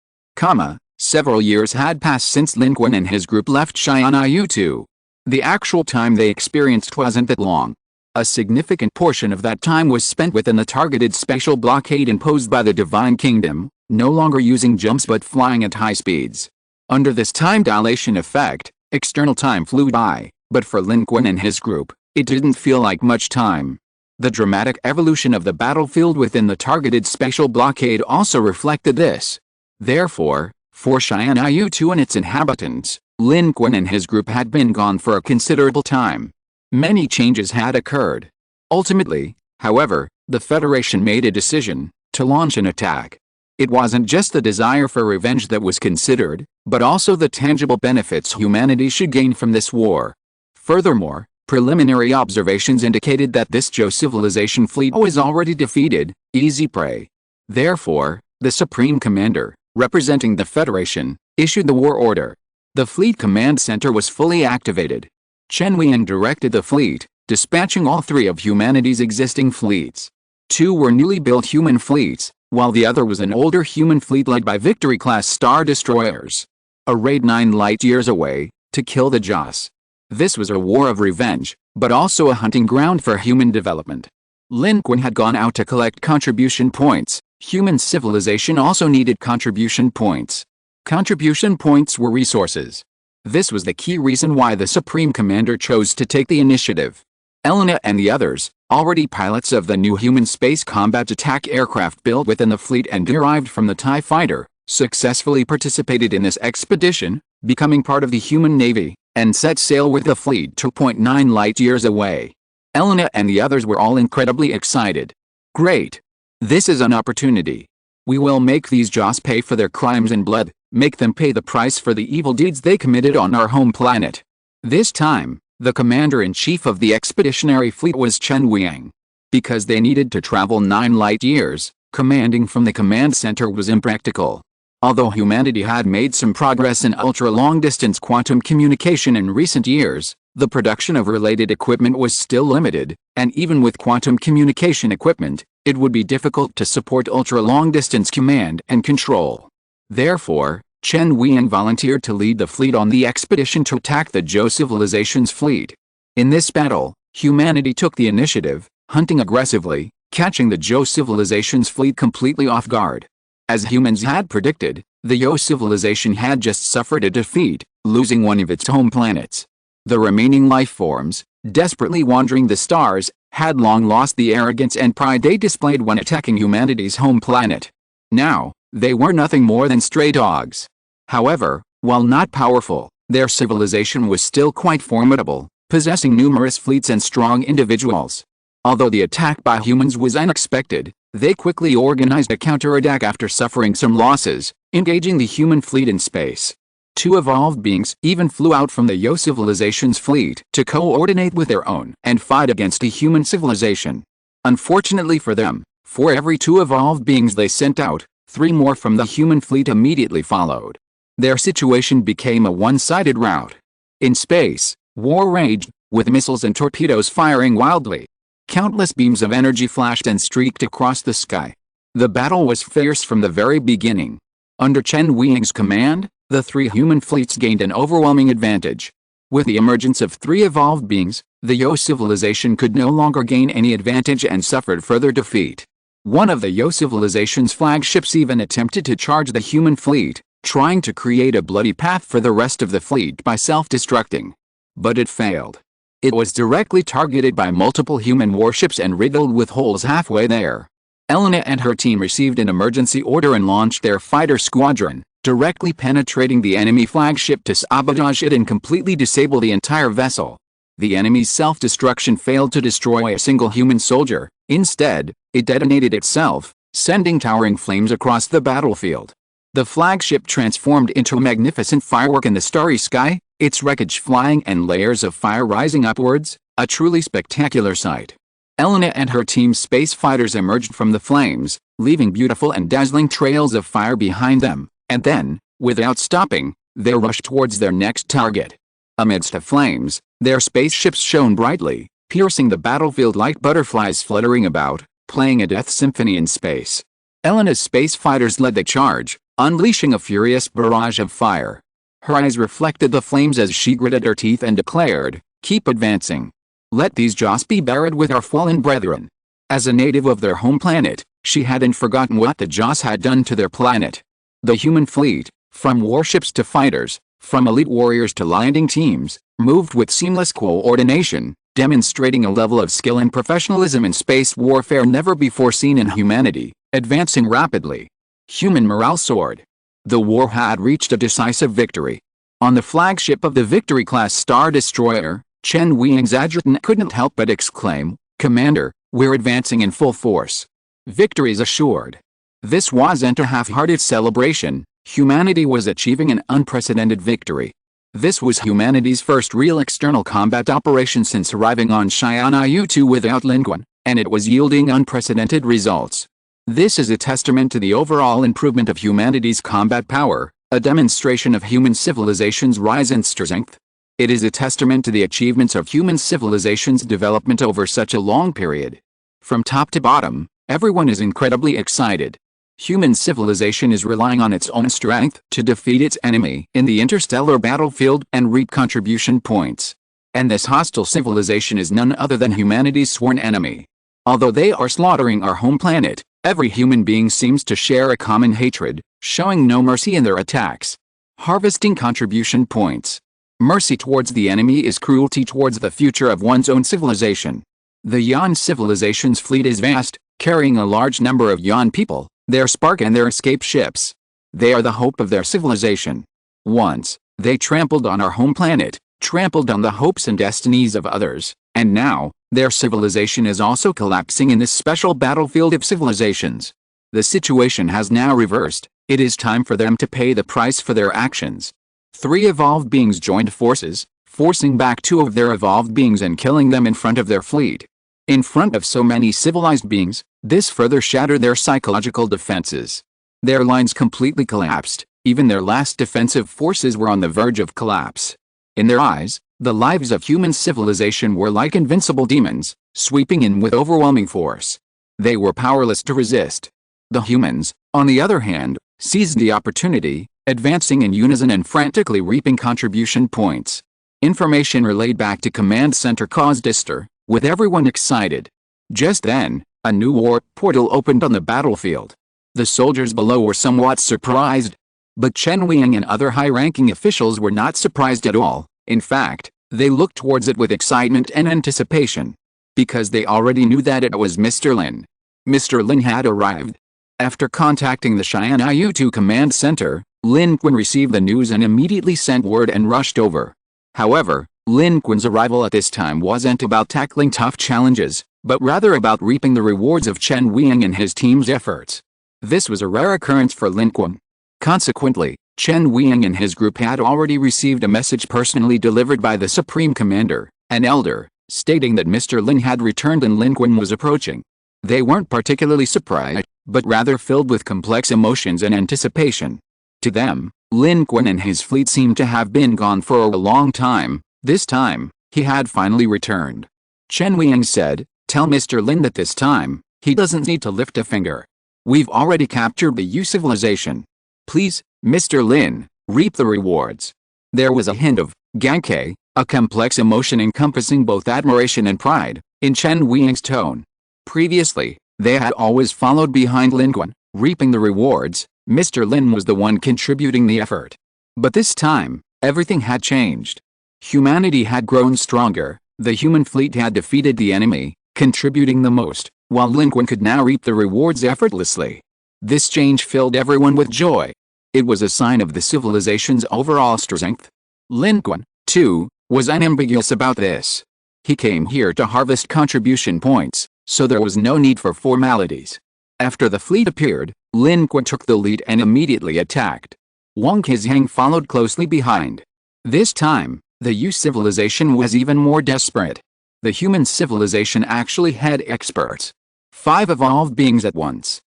Several years had passed since Lin Qun and his group left SYNOPSIS. The actual time they experienced wasn't that long. A significant portion of that time was spent within the targeted spatial blockade imposed by the Divine Kingdom, no longer using jumps but flying at high speeds. Under this time dilation effect, external time flew by, but for Lin Qun and his group, it didn't feel like much time. The dramatic evolution of the battlefield within the targeted spatial blockade also reflected this. Therefore, for SYNOPSIS and its inhabitants, Lin Qun and his group had been gone for a considerable time. Many changes had occurred. Ultimately, however, the Federation made a decision to launch an attack. It wasn't just the desire for revenge that was considered, but also the tangible benefits humanity should gain from this war. Furthermore, preliminary observations indicated that this Joe civilization fleet was already defeated, easy prey. Therefore, the Supreme Commander, representing the Federation, issued the war order. The Fleet Command Center was fully activated. Chen Weiyang directed the fleet, dispatching all 3 of humanity's existing fleets. 2 were newly built human fleets, while the other was an older human fleet led by Victory-class star destroyers. Arrayed 9 light-years away, to kill the Joss. This was a war of revenge, but also a hunting ground for human development. Lin Qun had gone out to collect contribution points. Human civilization also needed contribution points. Contribution points were resources. This was the key reason why the Supreme Commander chose to take the initiative. Elena and the others, already pilots of the new human space combat attack aircraft built within the fleet and derived from the TIE fighter, successfully participated in this expedition, becoming part of the human navy, and set sail with the fleet 2.9 light-years away. Elena and the others were all incredibly excited. Great! This is an opportunity. We will make these Joss pay for their crimes and blood, make them pay the price for the evil deeds they committed on our home planet. This time, the commander-in-chief of the expeditionary fleet was Chen Weiyang. Because they needed to travel 9 light-years, commanding from the command center was impractical. Although humanity had made some progress in ultra-long-distance quantum communication in recent years, the production of related equipment was still limited, and even with quantum communication equipment, it would be difficult to support ultra-long-distance command and control. Therefore, Chen Weiyang volunteered to lead the fleet on the expedition to attack the Joe civilization's fleet. In this battle, humanity took the initiative, hunting aggressively, catching the Zhou civilization's fleet completely off guard. As humans had predicted, the Zhou civilization had just suffered a defeat, losing one of its home planets. The remaining life forms, desperately wandering the stars, had long lost the arrogance and pride they displayed when attacking humanity's home planet. Now, they were nothing more than stray dogs. However, while not powerful, their civilization was still quite formidable, possessing numerous fleets and strong individuals. Although the attack by humans was unexpected, they quickly organized a counterattack after suffering some losses, engaging the human fleet in space. Two evolved beings even flew out from the Zhou civilization's fleet to coordinate with their own and fight against a human civilization. Unfortunately for them, for every two evolved beings they sent out, 3 more from the human fleet immediately followed. Their situation became a one-sided rout. In space, war raged, with missiles and torpedoes firing wildly. Countless beams of energy flashed and streaked across the sky. The battle was fierce from the very beginning. Under Chen Weiying's command, the 3 human fleets gained an overwhelming advantage. With the emergence of 3 evolved beings, the Zhou civilization could no longer gain any advantage and suffered further defeat. One of the Zhou civilization's flagships even attempted to charge the human fleet, trying to create a bloody path for the rest of the fleet by self-destructing. But it failed. It was directly targeted by multiple human warships and riddled with holes halfway there. Elena and her team received an emergency order and launched their fighter squadron, directly penetrating the enemy flagship to sabotage it and completely disable the entire vessel. The enemy's self-destruction failed to destroy a single human soldier. Instead, it detonated itself, sending towering flames across the battlefield. The flagship transformed into a magnificent firework in the starry sky, its wreckage flying and layers of fire rising upwards, a truly spectacular sight. Elena and her team's space fighters emerged from the flames, leaving beautiful and dazzling trails of fire behind them, and then, without stopping, they rushed towards their next target. Amidst the flames, their spaceships shone brightly, piercing the battlefield like butterflies fluttering about, playing a death symphony in space. Elena's space fighters led the charge, unleashing a furious barrage of fire. Her eyes reflected the flames as she gritted her teeth and declared, "Keep advancing. Let these jaws be buried with our fallen brethren." As a native of their home planet, she hadn't forgotten what the jaws had done to their planet. The human fleet, from warships to fighters, from elite warriors to landing teams, moved with seamless coordination, demonstrating a level of skill and professionalism in space warfare never before seen in humanity, advancing rapidly. Human morale soared. The war had reached a decisive victory. On the flagship of the Victory-class Star Destroyer, Chen Weiying's adjutant couldn't help but exclaim, "Commander, we're advancing in full force. Victory's assured." This wasn't a half-hearted celebration. Humanity was achieving an unprecedented victory. This was humanity's first real external combat operation since arriving on Xianyu-2 without Lin Qun, and it was yielding unprecedented results. This is a testament to the overall improvement of humanity's combat power, a demonstration of human civilization's rise and strength. It is a testament to the achievements of human civilization's development over such a long period. From top to bottom, everyone is incredibly excited. Human civilization is relying on its own strength to defeat its enemy in the interstellar battlefield and reap contribution points. And this hostile civilization is none other than humanity's sworn enemy. Although they are slaughtering our home planet, every human being seems to share a common hatred, showing no mercy in their attacks. Harvesting contribution points. Mercy towards the enemy is cruelty towards the future of one's own civilization. The Yan civilization's fleet is vast, carrying a large number of Yan people, their spark and their escape ships. They are the hope of their civilization. Once, they trampled on our home planet, trampled on the hopes and destinies of others, and now, their civilization is also collapsing in this special battlefield of civilizations. The situation has now reversed. It is time for them to pay the price for their actions. 3 evolved beings joined forces, forcing back 2 of their evolved beings and killing them in front of their fleet. In front of so many civilized beings, this further shattered their psychological defenses. Their lines completely collapsed. Even their last defensive forces were on the verge of collapse. In their eyes, the lives of human civilization were like invincible demons, sweeping in with overwhelming force. They were powerless to resist. The humans, on the other hand, seized the opportunity, advancing in unison and frantically reaping contribution points. Information relayed back to Command Center caused a stir, with everyone excited. Just then, A new warp portal opened on the battlefield. The soldiers below were somewhat surprised. But Chen Weiying and other high-ranking officials were not surprised at all. In fact, they looked towards it with excitement and anticipation. Because they already knew that it was Mr. Lin. Mr. Lin had arrived. After contacting the Xi'an IU-2 command center, Lin Qun received the news and immediately sent word and rushed over. However, Lin Qun's arrival at this time wasn't about tackling tough challenges, but rather about reaping the rewards of Chen Weiying and his team's efforts. This was a rare occurrence for Lin Qun. Consequently, Chen Weiying and his group had already received a message personally delivered by the Supreme Commander, an elder, stating that Mr. Lin had returned and Lin Qun was approaching. They weren't particularly surprised, but rather filled with complex emotions and anticipation. To them, Lin Qun and his fleet seemed to have been gone for a long time. This time, he had finally returned. Chen Weiying said, "Tell Mr. Lin that this time, he doesn't need to lift a finger. We've already captured the U civilization. Please, Mr. Lin, reap the rewards." There was a hint of "gankei," a complex emotion encompassing both admiration and pride, in Chen Weiying's tone. Previously, they had always followed behind Lin Qun, reaping the rewards. Mr. Lin was the one contributing the effort. But this time, everything had changed. Humanity had grown stronger, the human fleet had defeated the enemy, contributing the most, while Lin Qun could now reap the rewards effortlessly. This change filled everyone with joy. It was a sign of the civilization's overall strength. Lin Qun, too, was unambiguous about this. He came here to harvest contribution points, so there was no need for formalities. After the fleet appeared, Lin Qun took the lead and immediately attacked. Wang Qizhang followed closely behind. This time, the U civilization was even more desperate. The human civilization actually had experts. 5 evolved beings at once.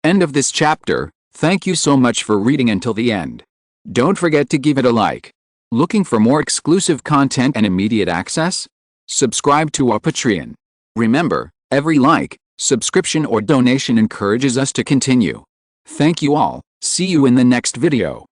End of this chapter. Thank you so much for reading until the end. Don't forget to give it a like. Looking for more exclusive content and immediate access? Subscribe to our Patreon. Remember, every like, subscription or donation encourages us to continue. Thank you all. See you in the next video.